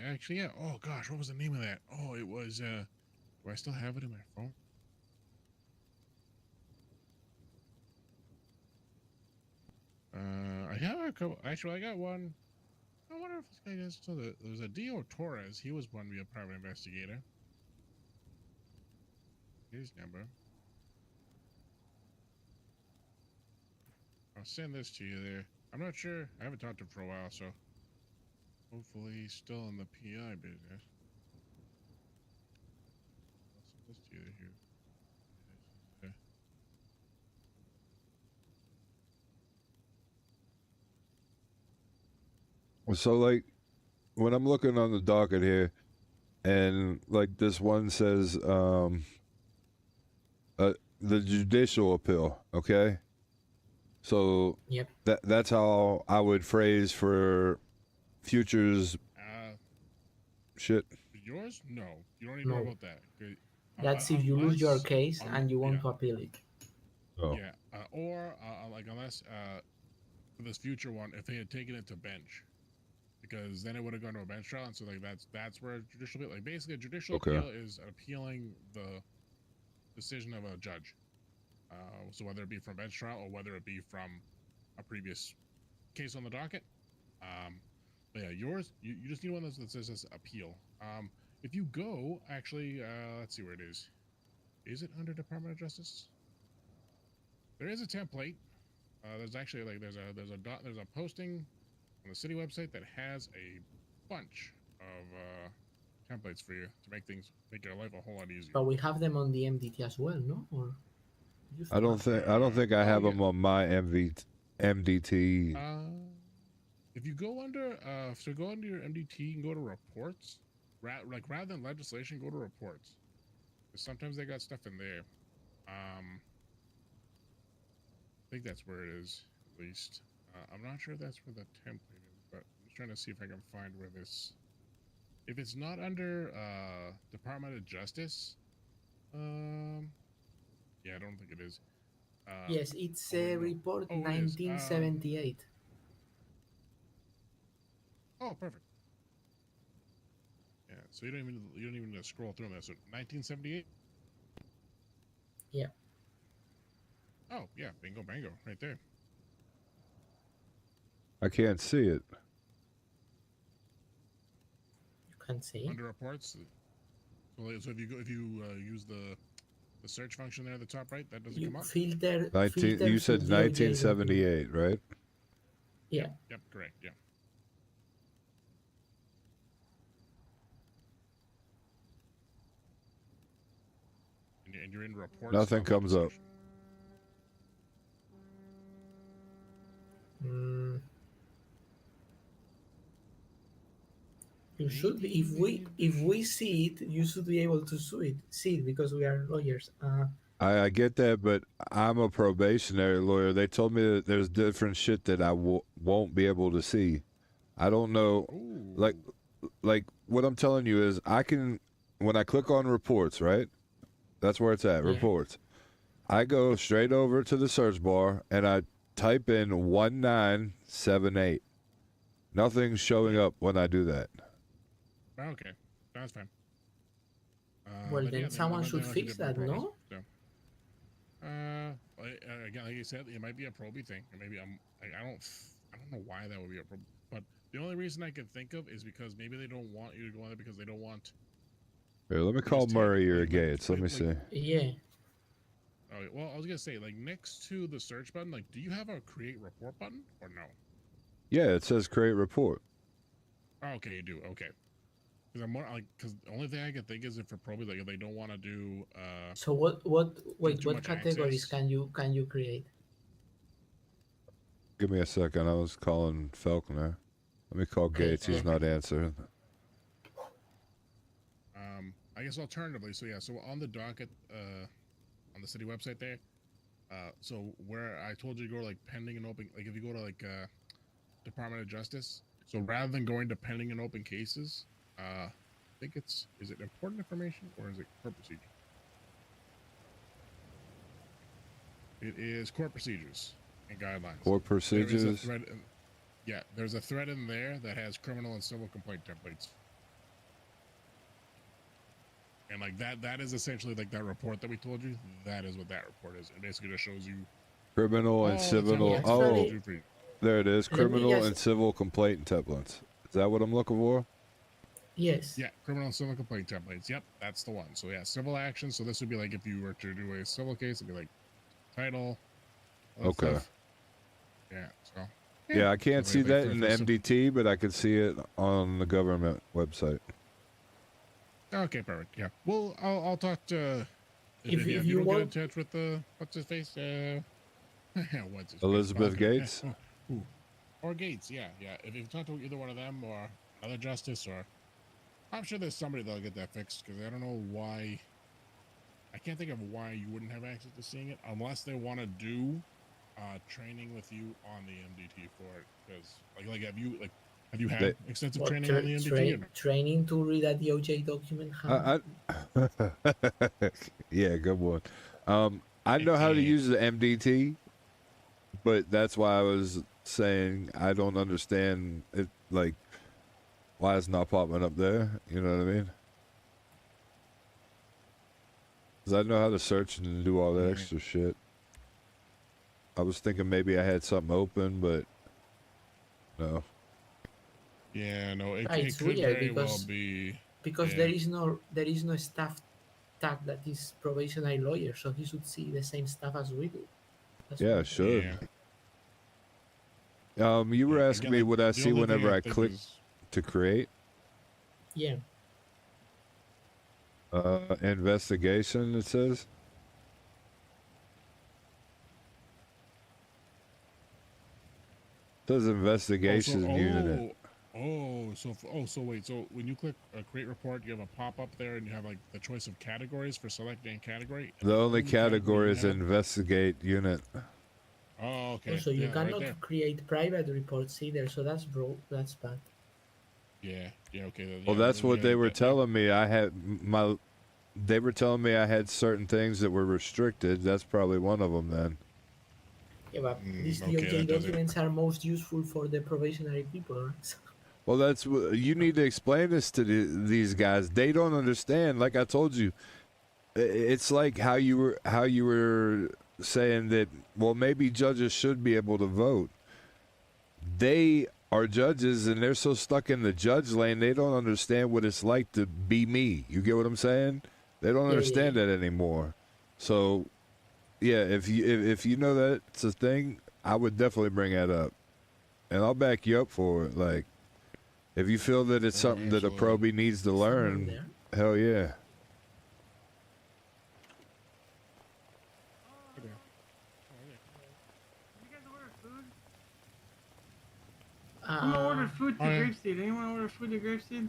actually yeah. Oh gosh, what was the name of that? Oh, it was do I still have it in my phone? I have a couple. Actually, I got one. I wonder if this guy does. So there's a Dio Torres. He was one to be a private investigator. His number. I'll send this to you there. I'm not sure. I haven't talked to him for a while, so hopefully he's still in the PI business. I'll send this to you here. So, like, when I'm looking on the docket here, and like this one says, the judicial appeal. Okay. So yep. That's how I would phrase for futures. Shit. Yours? No, you don't need to No. worry about that. That's if you lose your case and you want to appeal it. Oh. Yeah, or like unless for this future one, if they had taken it to bench, because then it would have gone to a bench trial, and so like that's where judicial appeal, like basically a judicial appeal is appealing the decision of a judge. So whether it be from bench trial or whether it be from a previous case on the docket. But yeah, yours you just need one that says appeal. If you go actually, let's see where it is. Is it under Department of Justice? There is a template. There's actually like there's a posting on the city website that has a bunch of templates for you to make your life a whole lot easier. But we have them on the MDT as well, no? Or I don't think I have them on my MDT. If you go under so go under your MDT and go to reports, rather than legislation, go to reports. Sometimes they got stuff in there. I think that's where it is, at least. I'm not sure if that's where the template is, but I'm just trying to see if I can find where this. If it's not under Department of Justice, yeah, I don't think it is. yes, it's a report 1978. Oh, perfect. Yeah, so you don't even scroll through them. So 1978. Yeah. Oh yeah, bingo bango, right there. I can't see it. You can't see Under reports. So if you use the search function there at the top right, that doesn't come up. Filter. You said 1978, right? Yeah. Yep, correct. Yeah. And you're in reports. Nothing comes up. You should be, if we see it, you should be able to see it because we are lawyers. I get that, but I'm a probationary lawyer. They told me that there's different shit that I won't be able to see. I don't know. Like what I'm telling you is I can, when I click on reports, right? That's where it's at, reports. I go straight over to the search bar and I type in 1978. Nothing's showing up when I do that. Okay, that's fine. Well, then someone should fix that, no? So, again, like you said, it might be a probie thing, or maybe I don't know why that would be a probe. But the only reason I can think of is because maybe they don't want you to go on there because they don't want. Here, let me call Murray or Gates. Let me see. Yeah. Oh, well, I was gonna say, like next to the search button, like, do you have a create report button or no? Yeah, it says create report. Oh, okay, you do. Okay. Because I'm more like, because the only thing I can think is if for probie, like, if they don't want to do. So what categories can you create? Give me a second. I was calling Falconer. Let me call Gates. He's not answering. I guess alternatively, so yeah, so on the docket, on the city website there, so where I told you to go, like pending and open, like if you go to like Department of Justice, so rather than going to pending and open cases, I think is it important information or is it court procedure? It is court procedures and guidelines. Court procedures. There's a thread in there that has criminal and civil complaint templates. And like that is essentially like that report that we told you. That is what that report is. It basically just shows you Criminal and civil. Oh, there it is. Criminal and civil complaint templates. Is that what I'm looking for? Yes. Yeah, criminal and civil complaint templates. Yep, that's the one. So yeah, civil action. So this would be like if you were to do a civil case, it'd be like title. Okay. Stuff. Yeah. So. Yeah, I can't see that in the MDT, but I can see it on the government website. Okay, perfect. Yeah. Well, I'll talk to. If you you don't want get in touch with the what's his face, what's his Elizabeth face? Gates. Or Gates, yeah. If you talk to either one of them or another justice, or I'm sure there's somebody that'll get that fixed because I don't know why. I can't think of why you wouldn't have access to seeing it unless they want to do training with you on the MDT for it. Because like have you had extensive training on the MDT? Training to read a DOJ document? Yeah, good one. I know how to use the MDT, but that's why I was saying I don't understand it. Like, why it's not popping up there? You know what I mean? Because I know how to search and do all that extra shit. I was thinking maybe I had something open, but no. Yeah, no, it It's could weird very well be because there is no staff tag that is probationary lawyer, so he should see the same stuff as we do. Yeah, sure. You were asking me what I see whenever I click to create. Yeah. Investigation, it says. It says investigation unit. So wait. So when you click create report, you have a pop up there, and you have like the choice of categories for selecting a category. The only category you is have- investigate unit. Oh, okay. Also, you Yeah, right cannot there. create private reports either, so that's that's bad. Yeah. Okay. Then, Well, yeah, that's then what you they have were that- telling me. I had my. They were telling me I had certain things that were restricted. That's probably one of them then. Yeah, but these okay, DOJ that does it. documents are most useful for the probationary people. Right? Well, that's you need to explain this to these guys. They don't understand. Like I told you, it's like how you were saying that. Well, maybe judges should be able to vote. They are judges, and they're so stuck in the judge lane. They don't understand what it's like to be me. You get what I'm saying? They don't understand that anymore. So, yeah, if you know that it's a thing, I would definitely bring that up, and I'll back you up for it. Like, if you feel that it's something that a probie needs to learn, hell yeah. I'm gonna order food to Oh, yeah. Grapeseed. Anyone order food to Grapeseed?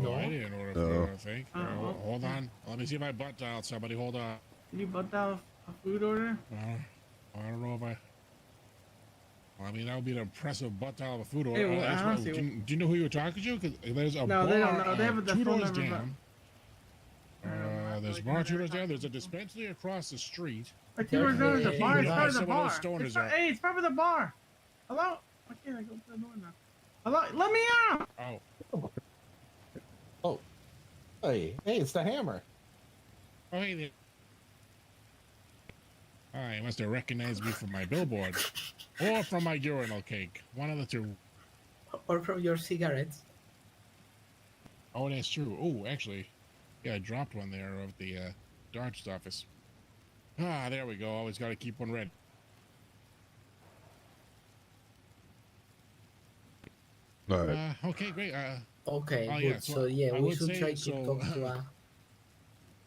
No. I didn't order No. food, I don't think. Oh. Hold on. Let me see if I butt dialed somebody. Hold on. Did you butt dial a food order? I don't know if I. Well, I mean, that would be an impressive butt dial of a food order. Hey, well, That's honestly- do you know who you were talking to? Because there's a No, bar they don't know. They have a 2 phone doors number, down. There's a bar 2 doors down. There's a dispensary across the street. But 2 doors down is a bar. It's Yeah, part of the some of bar. those stoners It's are- hey, it's part of the bar. Hello? Why can't I go to the door now? Hello? Let me out! Oh. Hey, it's the hammer. Oh, hey there. Oh, you must have recognized me from my billboard. Or from my urinal cake. One of the two. Or from your cigarettes. Oh, that's true. Oh, actually, yeah, I dropped one there of the Dodge office. Ah, there we go. Always got to keep one ready. All right. Okay, great. Okay, oh, good. yeah, So yeah, I we would should say- try to so, talk to a.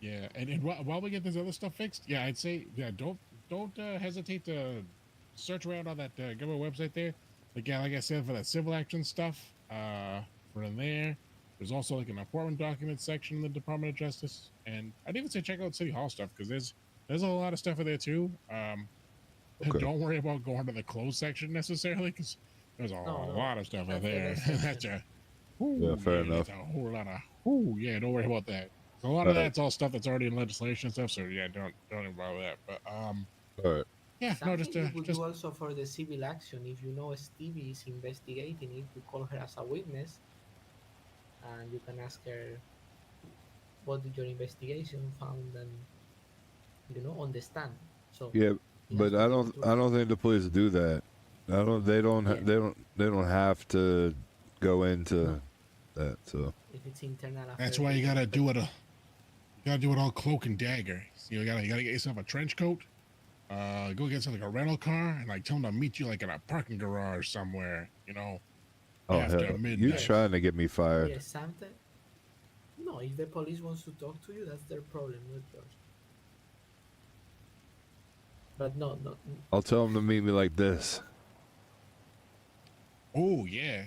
Yeah, and while we get this other stuff fixed, yeah, I'd say, yeah, don't hesitate to search around on that government website there. Again, like I said, for that civil action stuff, for in there. There's also like an important document section in the Department of Justice, and I'd even say check out City Hall stuff because there's a lot of stuff in there too. Okay. Don't worry about going to the closed section necessarily because there's a lot of stuff in there. That's a Yeah, fair enough. That's a whole lot of yeah. Don't worry about that. So a lot of that's all stuff that's already in legislation and stuff. So yeah, don't worry about that. But All right. yeah, no, Something just you could just do also for the civil action. If you know Stevie is investigating it, you call her as a witness, and you can ask her, "What did your investigation found?" And on the stand. So Yeah, but I don't think the police do that. They don't have to go into that. So if it's internal. that's affair, why you they gotta don't do it. You gotta do it all cloak and dagger. So you gotta get yourself a trench coat. Go get something like a rental car and like tell them to meet you like in a parking garage somewhere. oh after hell, midnight. you're trying to get me fired. Yes, something. No, if the police wants to talk to you, that's their problem, not yours. But no. I'll tell them to meet me like this. Oh yeah.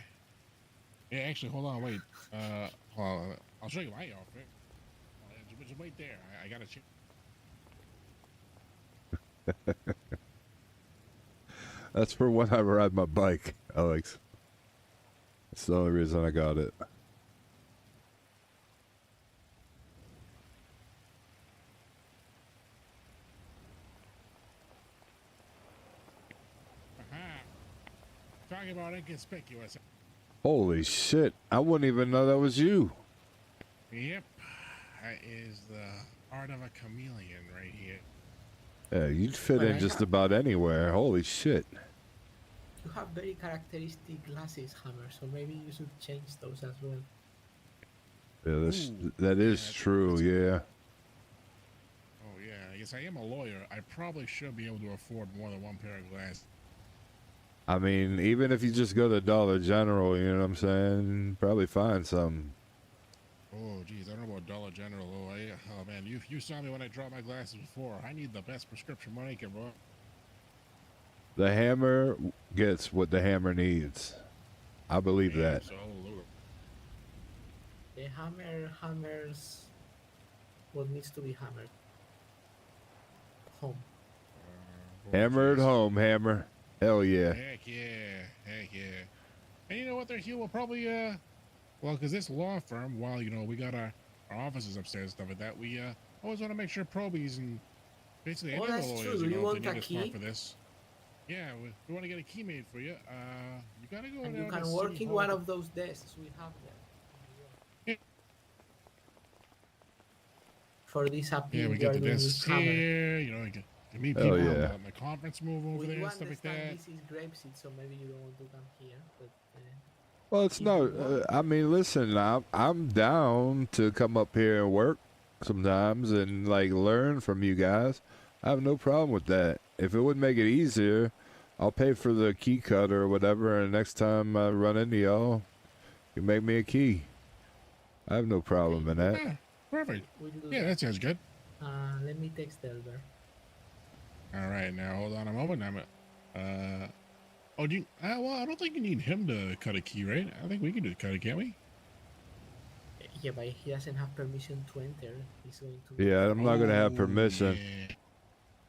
Yeah, actually, hold on, wait. Hold on. I'll show you my outfit. Just wait there. I gotta check. That's for when I ride my bike, Alex. That's the only reason I got it. Talking about inconspicuous. Holy shit! I wouldn't even know that was you. Yep. That is the art of a chameleon right here. Yeah, you'd fit in just about anywhere. Holy shit! You have very characteristic glasses, Hammer, so maybe you should change those as well. Yeah, that is true. Yeah. Oh yeah, I guess I am a lawyer. I probably should be able to afford more than one pair of glasses. I mean, even if you just go to Dollar General, you know what I'm saying? Probably find some. Oh geez, I don't know about Dollar General. Oh man, you saw me when I dropped my glasses before. I need the best prescription money I can buy. The hammer gets what the hammer needs. I believe that. Absolutely. The hammer hammers what needs to be hammered. Home. Hammered home, hammer. Hell yeah. Heck yeah. And you know what? There, Hugh will probably well, because this law firm, while you know we got our offices upstairs and stuff like that, we always want to make sure probies and basically any of the that's lawyers, true. you Do you know, want if they a need a spot key? for this. Yeah, we want to get a key made for you. You gotta go And down you to can City work in Hall. one of those desks we have there. For this appeal, Yeah, we you get are the doing desks with hammer. here. You know, you can meet Hell people yeah. on the conference move over We there do and stuff like that. understand this is grapeseed, so maybe you don't want to come here. But Well, it's no. I mean, listen. I'm down to come up here and work sometimes and like learn from you guys. I have no problem with that. If it would make it easier, I'll pay for the key cut or whatever. And next time I run into y'all, you make me a key. I have no problem in that. Yeah, perfect. we'll do Yeah, that sounds good. Let me text Elber. All right, now hold on a moment. Oh, do you? Well, I don't think you need him to cut a key, right? I think we can do the cut it, can't we? Yeah, but he doesn't have permission to enter. He's going to. Yeah, I'm not gonna have permission.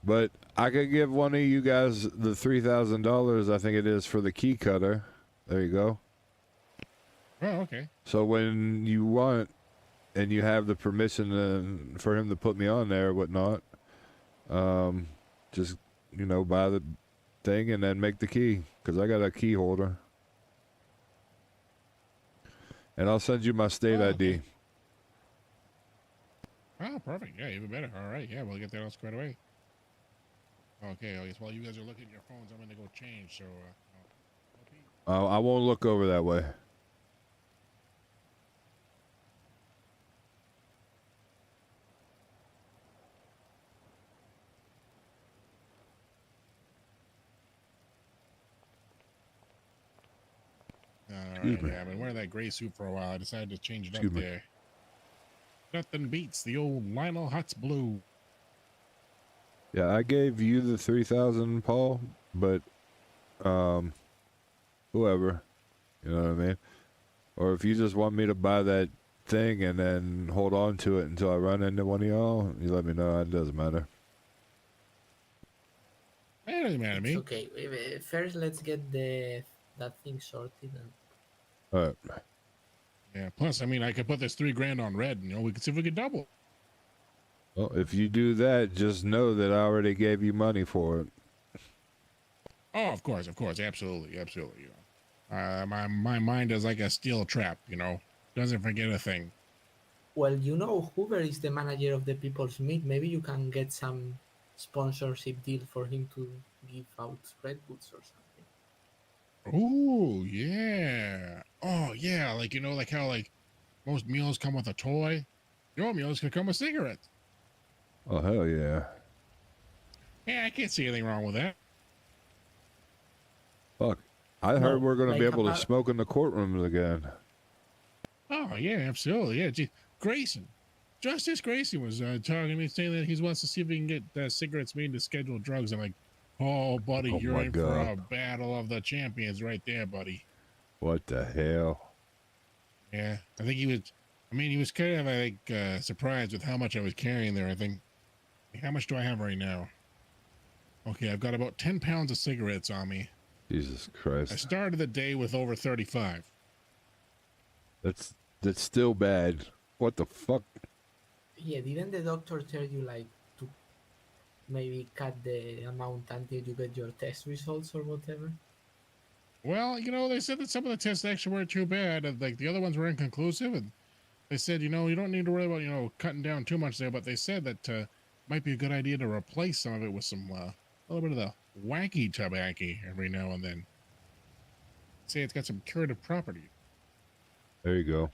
But I could give one of you guys the $3,000. I think it is for the key cutter. There you go. Oh, okay. So when you want, and you have the permission for him to put me on there or whatnot, just, you know, buy the thing and then make the key, because I got a key holder. And I'll send you my state ID. Oh, perfect. Yeah, even better. All right. Yeah, we'll get that all squared away. Okay. I guess while you guys are looking at your phones, I'm going to go change. So, I won't look over that way. all Excuse right. me. Yeah, I've been wearing that gray suit for a while. I decided to change it Excuse up me. there. Nothing beats the old Lionel Hutz blue. Yeah, I gave you the 3,000, Paul, but whoever, you know what I mean? Or if you just want me to buy that thing and then hold on to it until I run into one of y'all, you let me know. It doesn't matter. It doesn't matter to me. It's okay. First, let's get that thing sorted. And All right. Yeah. Plus, I mean, I could put this $3,000 on red. You know, we could see if we could double. Well, if you do that, just know that I already gave you money for it. Oh, of course, absolutely. You know, my mind is like a steel trap. You know, doesn't forget a thing. well, you know, Hoover is the manager of the People's Meat. Maybe you can get some sponsorship deal for him to give out Red Boots or something. Oh yeah. Oh yeah. Like, you know, like how like most meals come with a toy. Your meals could come with cigarettes. Oh, hell yeah. Yeah, I can't see anything wrong with that. Fuck. I heard we're going to be able to about- smoke in the courtrooms again. Oh yeah, absolutely. Yeah, gee, Grayson, Justice Grayson was talking to me, saying that he wants to see if he can get cigarettes made to scheduled drugs. I'm like, oh buddy, Oh, you're my in for God. a battle of the champions right there, buddy. What the hell? Yeah, I think he was. I mean, he was kind of like surprised with how much I was carrying there. I think. How much do I have right now? Okay, I've got about 10 pounds of cigarettes on me. Jesus I Christ. started the day with over 35. That's still bad. What the fuck? Yeah, didn't the doctor tell you like to maybe cut the amount until you get your test results or whatever? Well, you know, they said that some of the tests actually weren't too bad. And, like, the other ones were inconclusive. And they said, you know, you don't need to worry about, you know, cutting down too much there. But they said that might be a good idea to replace some of it with some, a little bit of the wacky tobacco every now and then. Say it's got some curative property. There you go.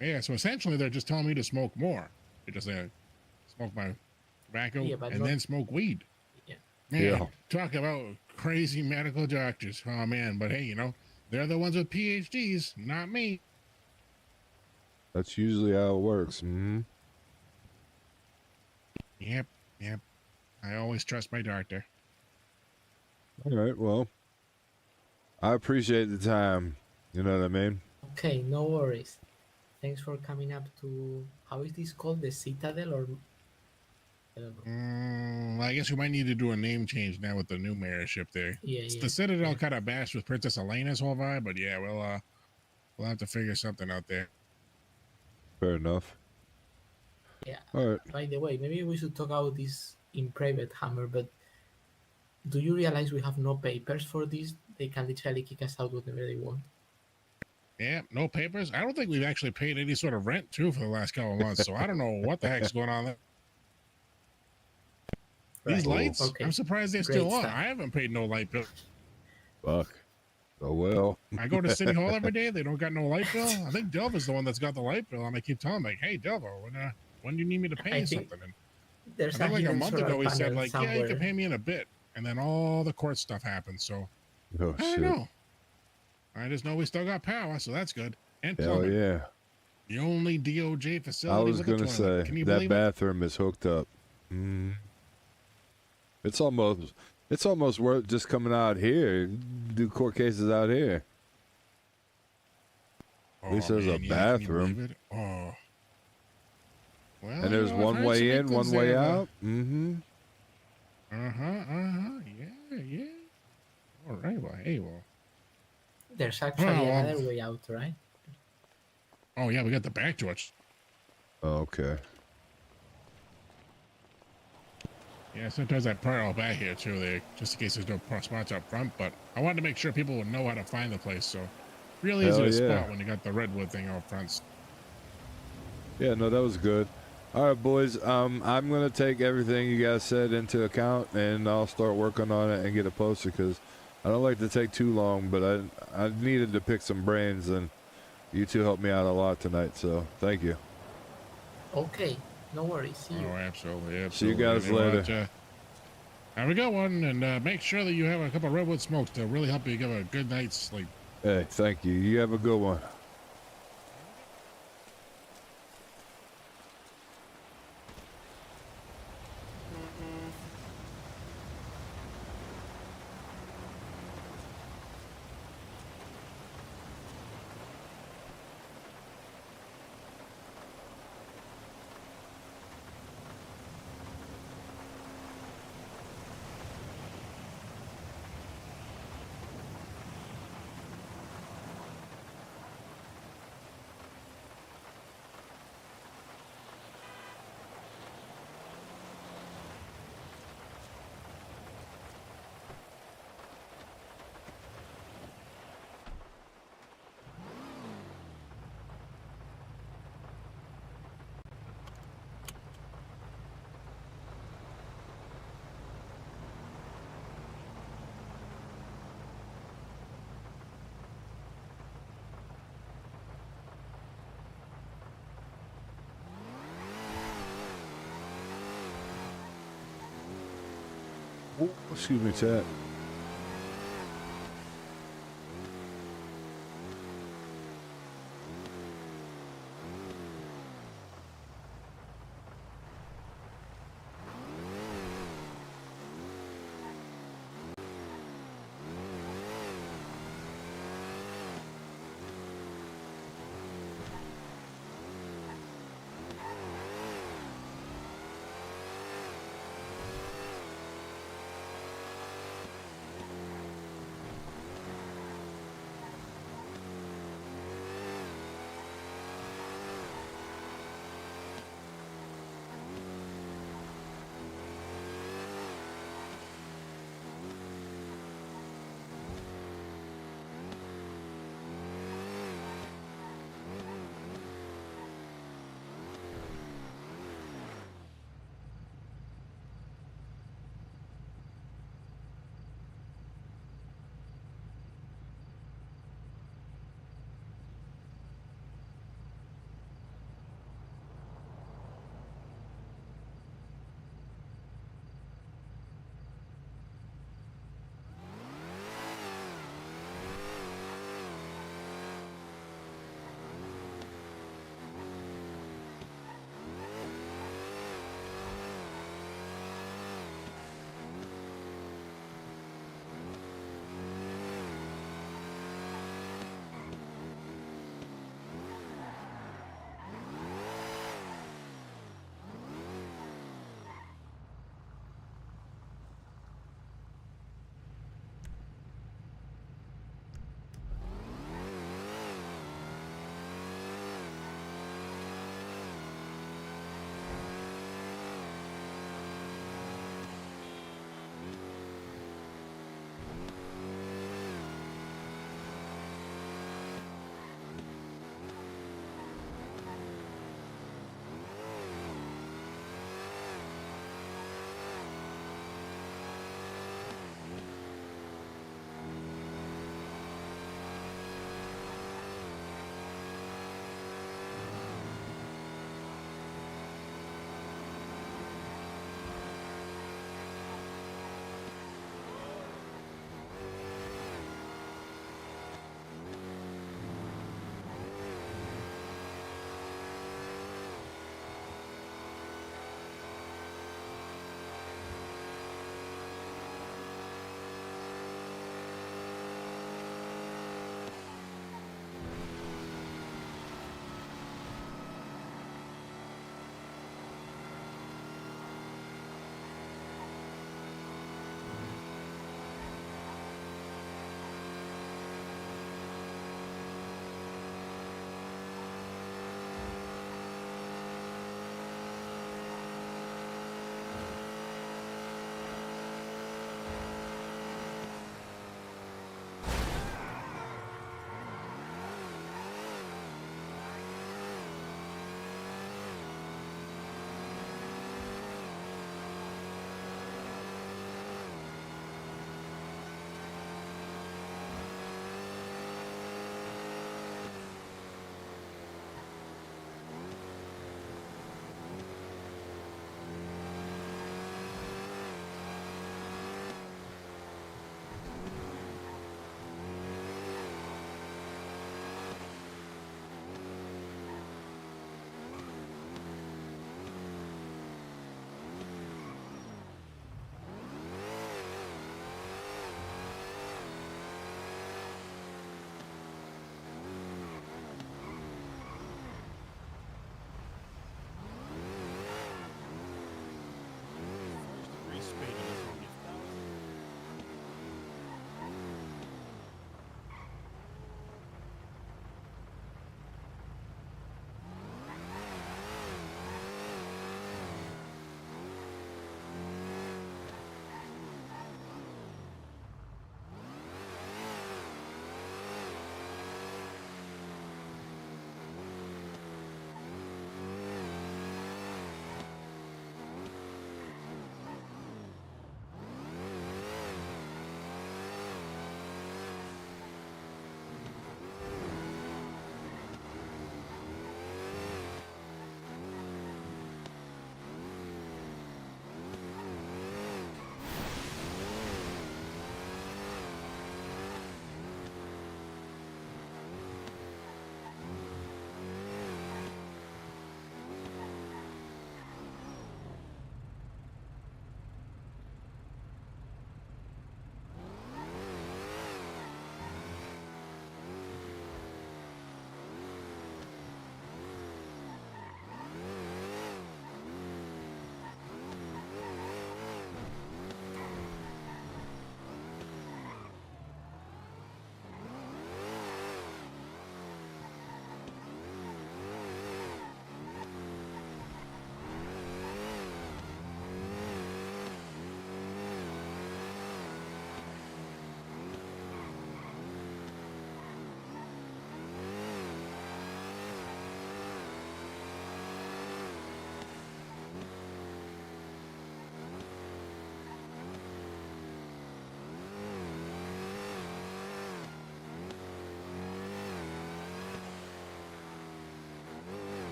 Yeah, so essentially they're just telling me to smoke more. They just smoke my tobacco Yeah, but and not- then smoke weed. Yeah. Man, Yeah. talk about crazy medical doctors. Oh man, but hey, you know, they're the ones with PhDs, not me. That's usually how it works. Mm-hmm. Yep, yep. I always trust my doctor. All right, well, I appreciate the time. You know what I mean? Okay, no worries. Thanks for coming up to, how is this called? The Citadel, or I don't know. I guess we might need to do a name change now with the new mayorship there. Yeah, It's yeah, the Citadel yeah. kind of bashed with Princess Elena's whole vibe, but yeah, we'll have to figure something out there. Fair enough. Yeah. All right. By the way, maybe we should talk about this in private, Hammer, but do you realize we have no papers for this? They can literally kick us out whenever they want. Yeah, no papers. I don't think we've actually paid any sort of rent too for the last couple of months, so I don't know what the heck's going on there. These Right. lights, Okay. I'm surprised they're Great still on. stuff. I haven't paid no light bill. Fuck. Oh well. I go to City Hall every day. They don't got no light bill. I think Delva's the one that's got the light bill, and I keep telling him like, "Hey, Delva, when do you need me to pay I you think something?" And there's I think like a hidden month solar ago he said panel like, "Yeah, you can somewhere. pay me in a bit," and then all the court stuff happened. So Oh I shit. don't know. I just know we still got power, so that's good. And Hell plumbing. yeah. The only DOJ I facility was with a gonna toilet. say Can you that believe it? bathroom is hooked up. Mm. It's almost worth just coming out here and do court cases out here. At least there's a man, yeah, can you bathroom. believe it? Oh. Well, And there's you know, I've one heard some way in, inklings one way there, out. Mm-hmm. Yeah. All right, well, hey, well. There's actually another way out, right? Oh, yeah, we got the back doors. Okay. Yeah, sometimes I park back here, too, there, just in case there's no spots up front, but I wanted to make sure people would know how to find the place, so real easy Hell to yeah. spot when you got the redwood thing out front. Yeah, no, that was good. All right, boys. I'm gonna take everything you guys said into account, and I'll start working on it and get it posted because I don't like to take too long, but I needed to pick some brains, and you two helped me out a lot tonight. So thank you. Okay, no worries. See you. Oh, absolutely. See you guys know what, later. have a good one, and make sure that you have a couple of redwood smokes to really help you give a good night's sleep. Hey, thank you. You have a good one. Oh, excuse me, chat.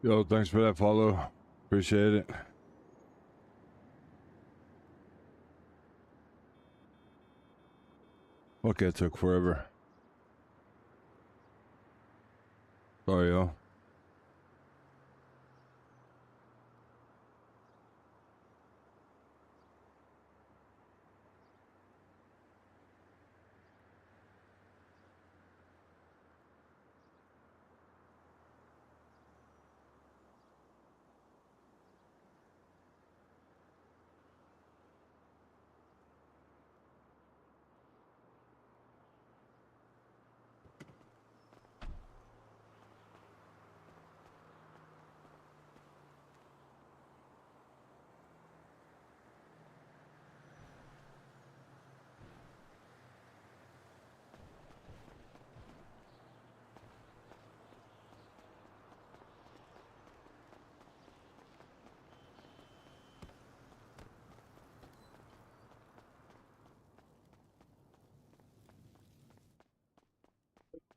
Yo, thanks for that follow. Appreciate it. Okay, it took forever. Sorry, yo.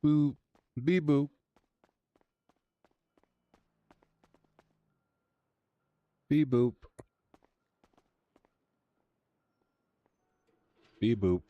Boop. Beep boop. Beep boop. Beep boop.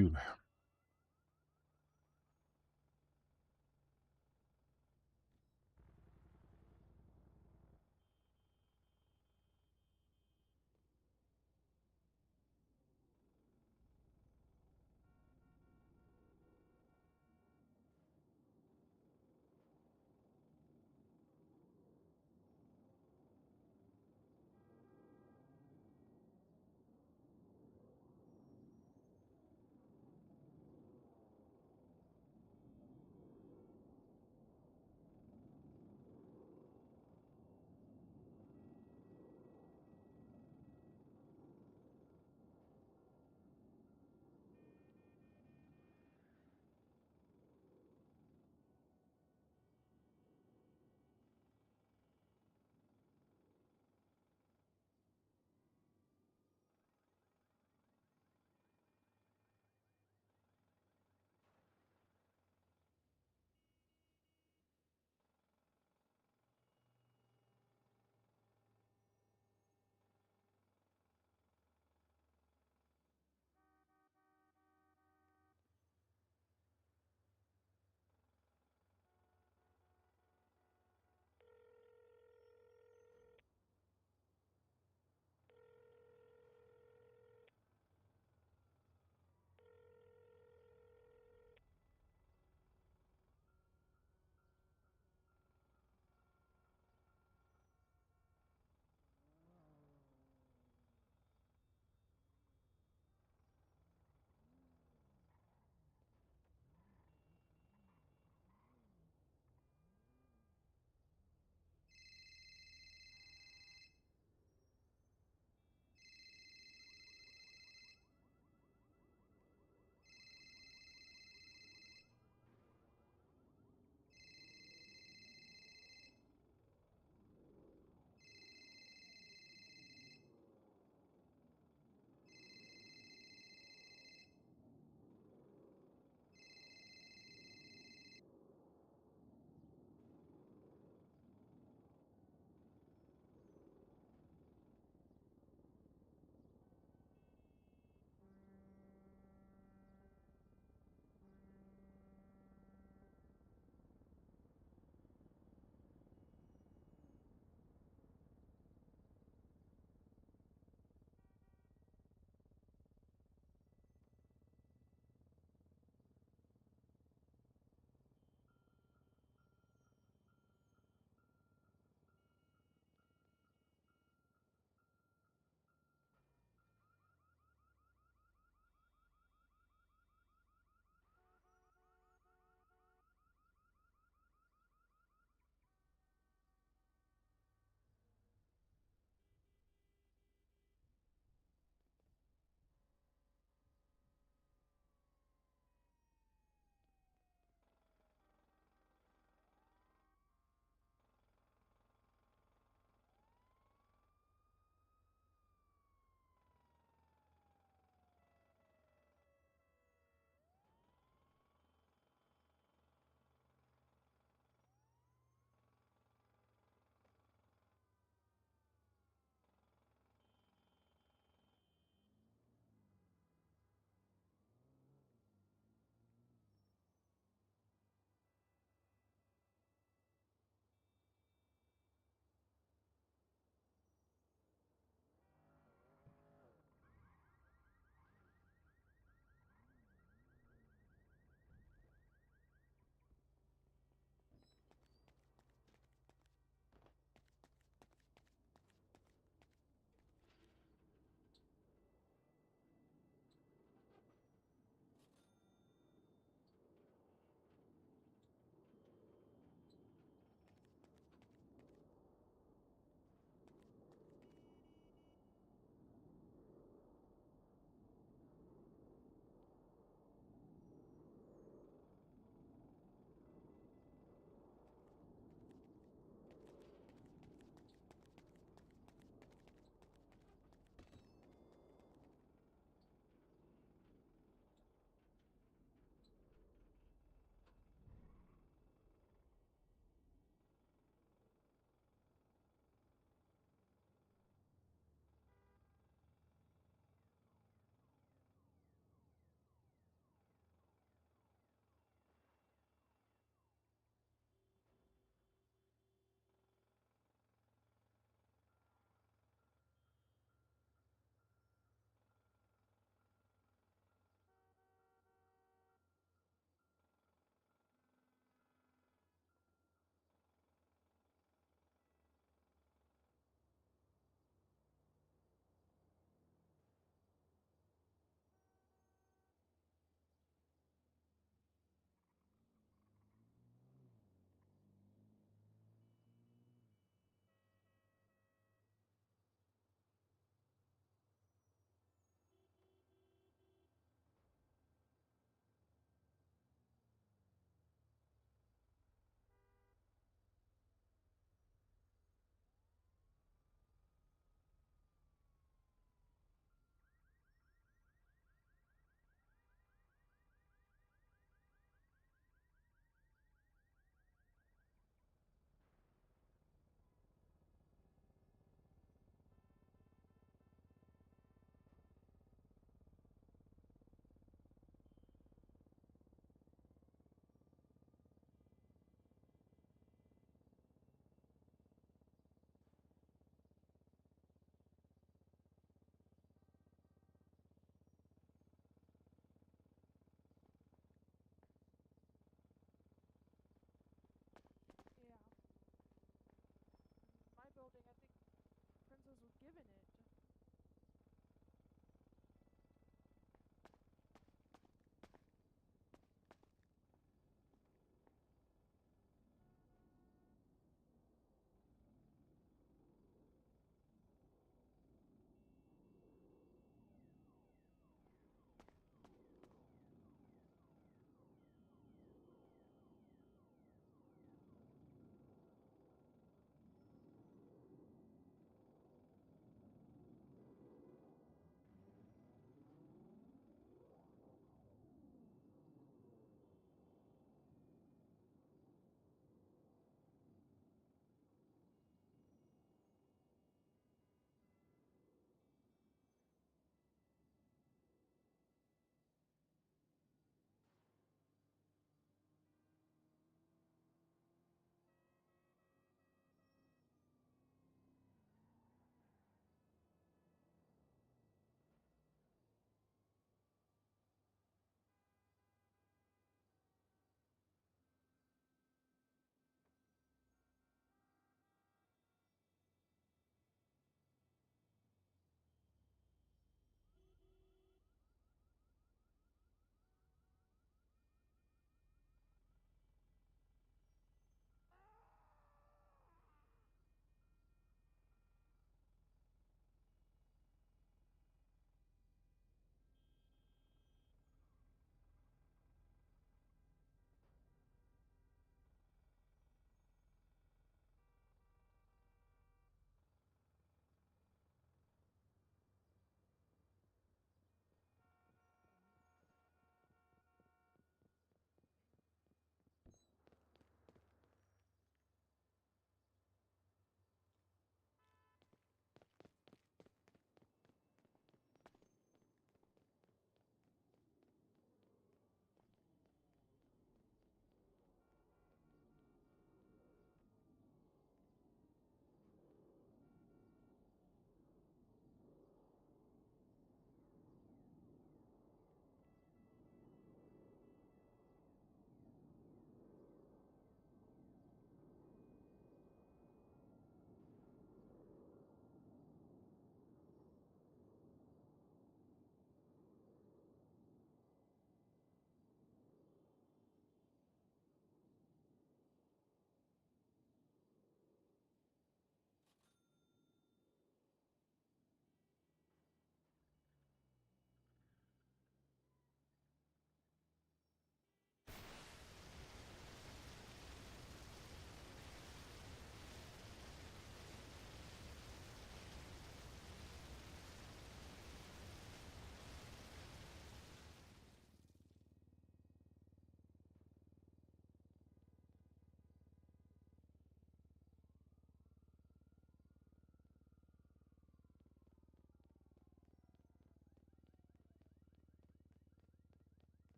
You.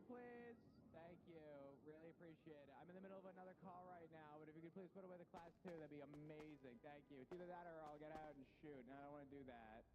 please. Thank you. Really appreciate it. I'm in the middle of another call right now, but if you could please put away the class 2, that'd be amazing. Thank you. It's either that or I'll get out and shoot, and I don't want to do that.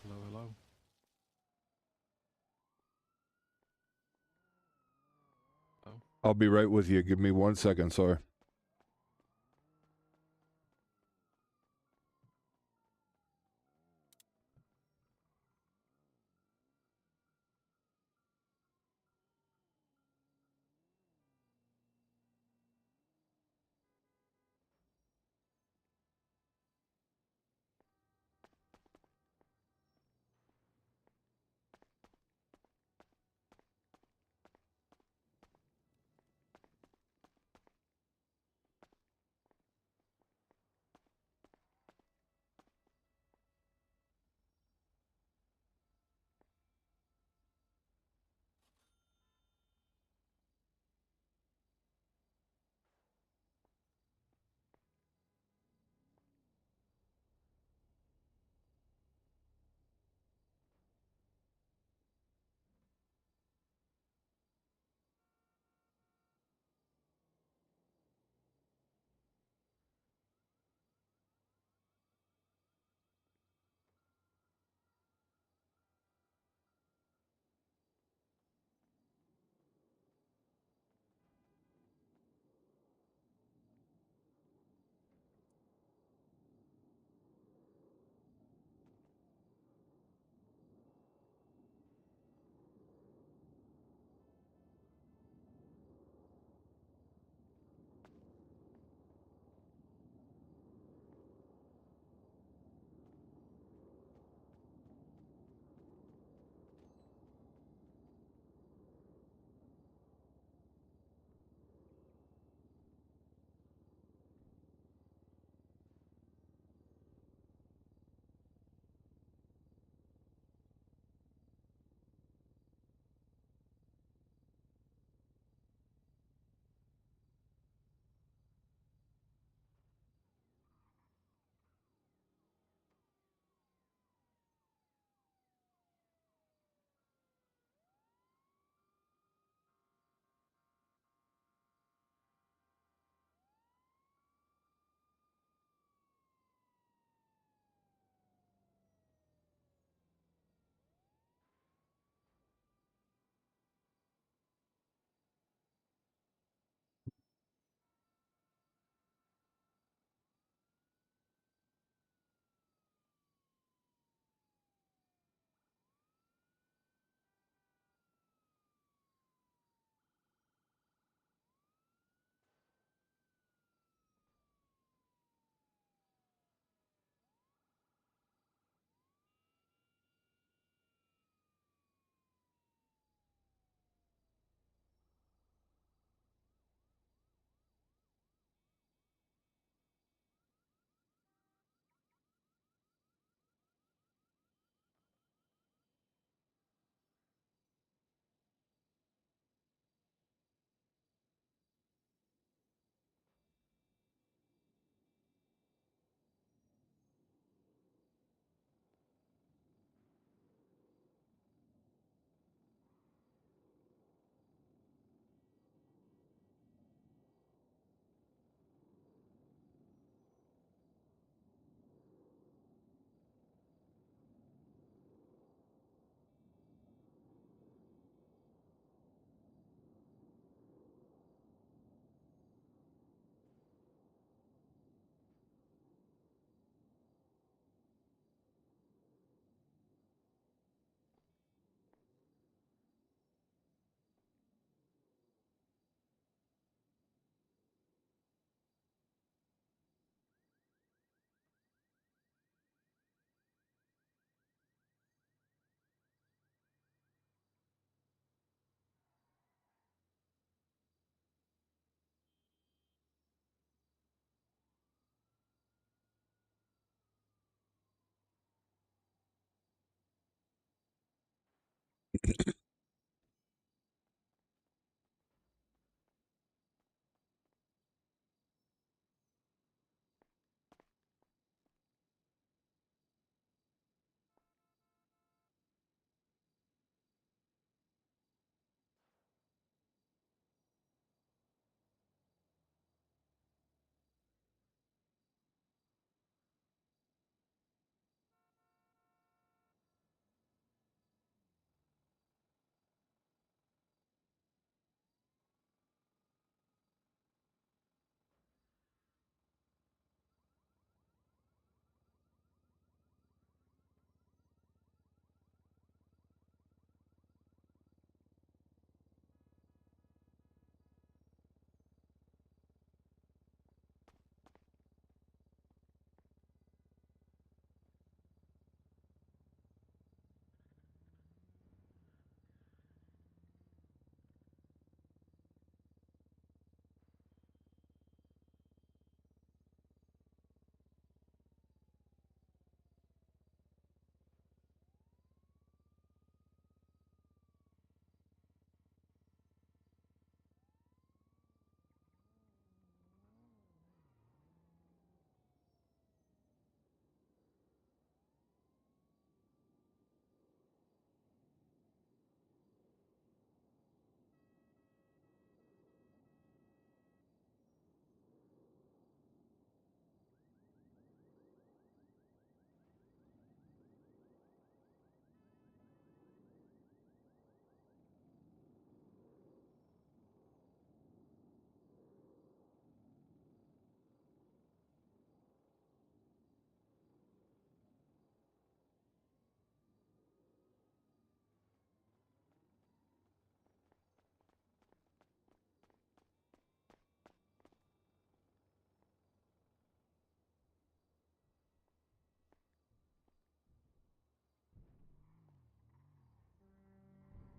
Hello, hello. Oh. I'll be right with you. Give me 1 second, sir.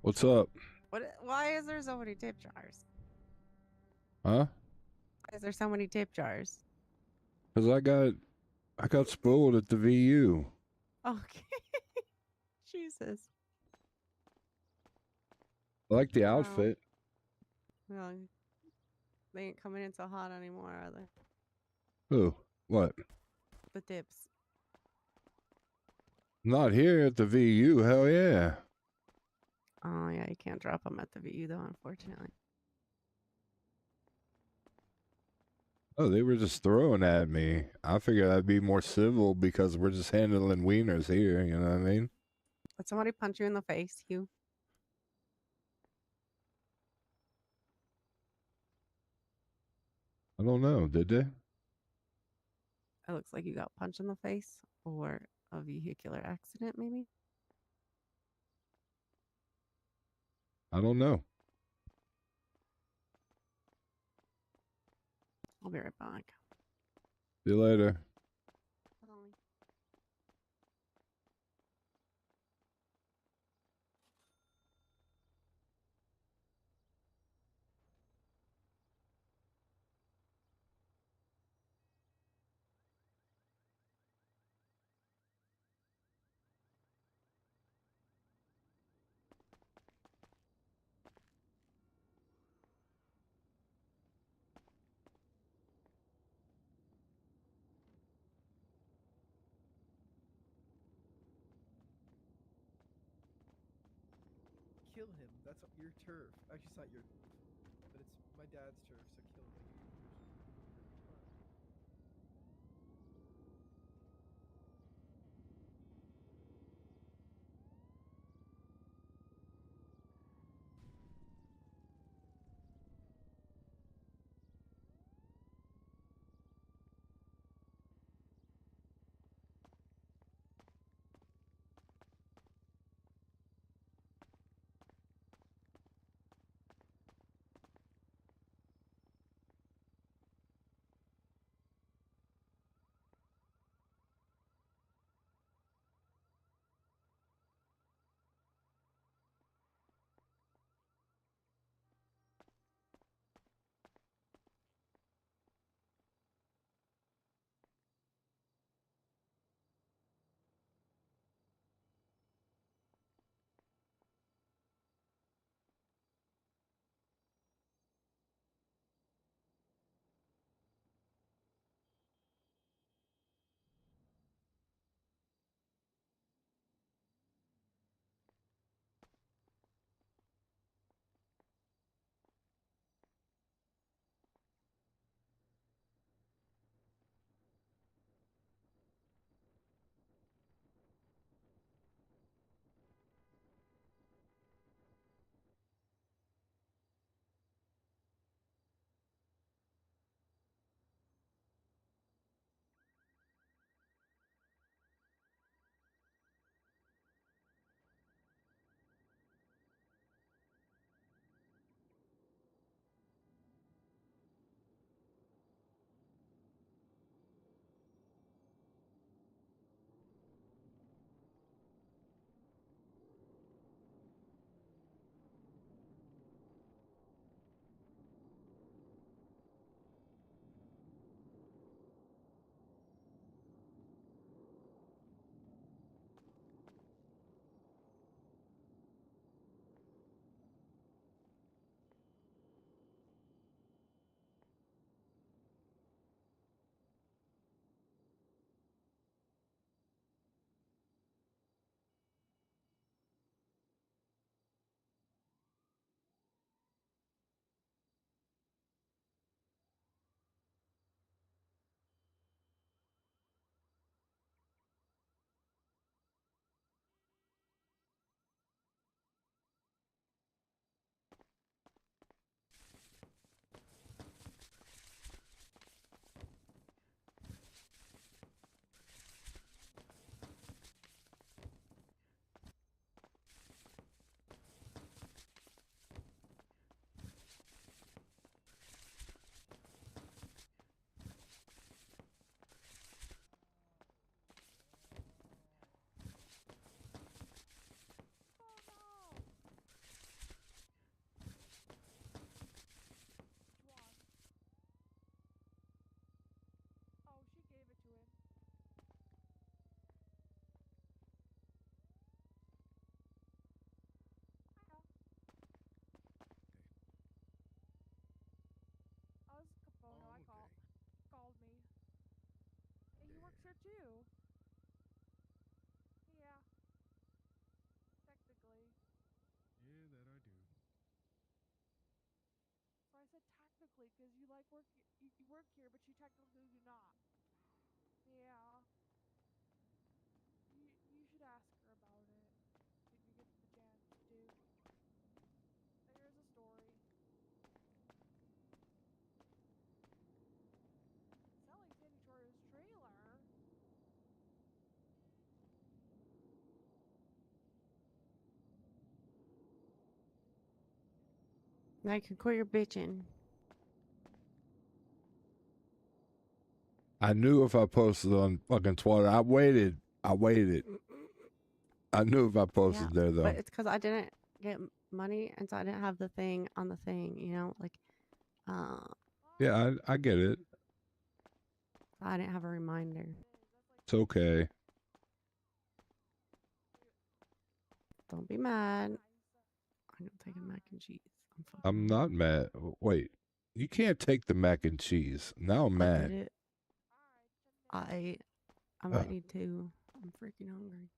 What's up? Why is there so many tip jars? Huh? Why is there so many tip jars? Cause I got spoiled at the VU. Okay. Jesus. I like the Wow. outfit. Well, they ain't coming in so hot anymore, are they? Who? What? The tips. Not here at the VU. Hell yeah. Oh yeah, you can't drop them at the VU though, unfortunately. Oh, they were just throwing at me. I figured I'd be more civil because we're just handling wieners here. You know what I mean? Did somebody punch you in the face, Hugh? I don't know. Did they? It looks like you got punched in the face or a vehicular accident, maybe. I don't know. I'll be right back. See you later. Kill him. That's your turf. Actually, it's not your, but it's my dad's turf. So kill him. exactly, because you like work you work here, but you technically do not. Yeah. You should ask her about it if you get the chance to. There's a story. Selling Sandy Shores' trailer. I could quit your bitching. I knew if I posted on fucking Twitter, I waited. I knew if I posted there though. But it's because I didn't get money, and so I didn't have the thing on the thing. You know, like, Yeah, I get it. I didn't have a reminder. It's okay. Don't be mad. I'm not taking mac and cheese. I'm not mad. Wait, you can't take the mac and cheese. Now I'm I mad. did it. I might need to. I'm freaking hungry.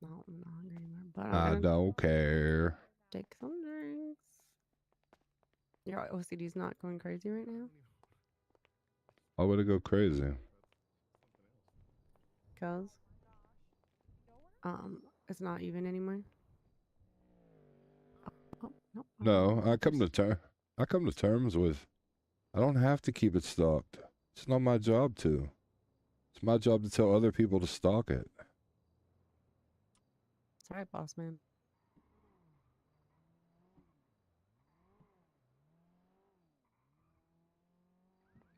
No, I'm not hungry anymore. But I'm I gonna don't care. take some drinks. Your OCD's not going crazy right now? Why would it go crazy? Because it's not even anymore. Oh, no. No, I come to terms with. I don't have to keep it stalked. It's not my job to. It's my job to tell other people to stalk it. Sorry, boss man.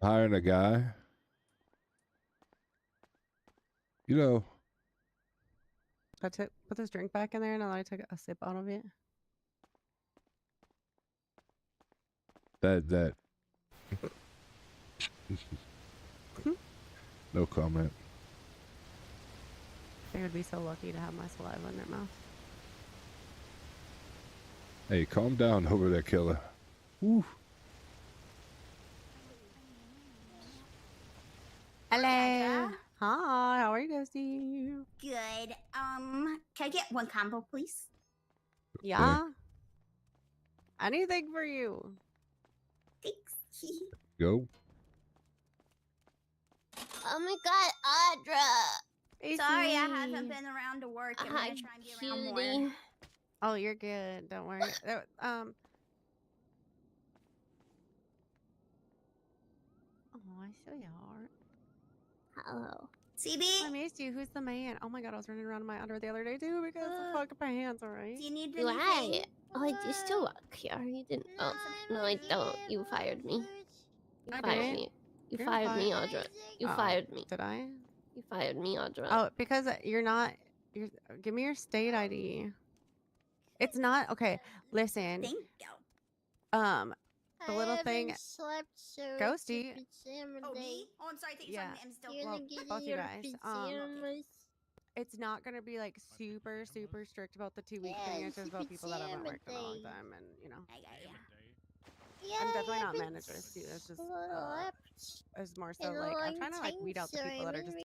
Hiring a guy. You know, Put this drink back in there, and I took a sip out of it. that. No comment. They would be so lucky to have my saliva in their mouth. Hey, calm down over there, killer. Woo. Hello. Hi, how are you, Ghosty? Good. Can I get one combo, please? Yeah. Anything for you. Thanks. Go. Oh my god, Audra. It's Sorry, I me. haven't been around to work. I'm Hi, gonna try and be around more. Oh, you're good. Don't worry. Oh, sweetheart. Hello. CB? I missed you. Who's the man? Oh my god, I was running around in my underwear the other day too because of fucking pants, alright? Do you need Why? anything? Oh, I do still work here. You didn't. Oh, no, I don't. You fired me. You I fired didn't. me. You You're fired me, fired. Audra. You Oh, fired me. Did I? You fired me, Audra. Oh, because you're not. You're. Give me your state ID. It's not okay. Listen. Thank you. The little thing. Slept so Ghosty. Oh, me? Oh, I'm sorry. I think Yeah. I'm still. Well, both you guys. It's not gonna be like super strict about the 2 week thing. It's just about people that haven't worked in a long time, and you know. I'm definitely not managers too. It's just it's more so like I'm trying to like weed out the people that are just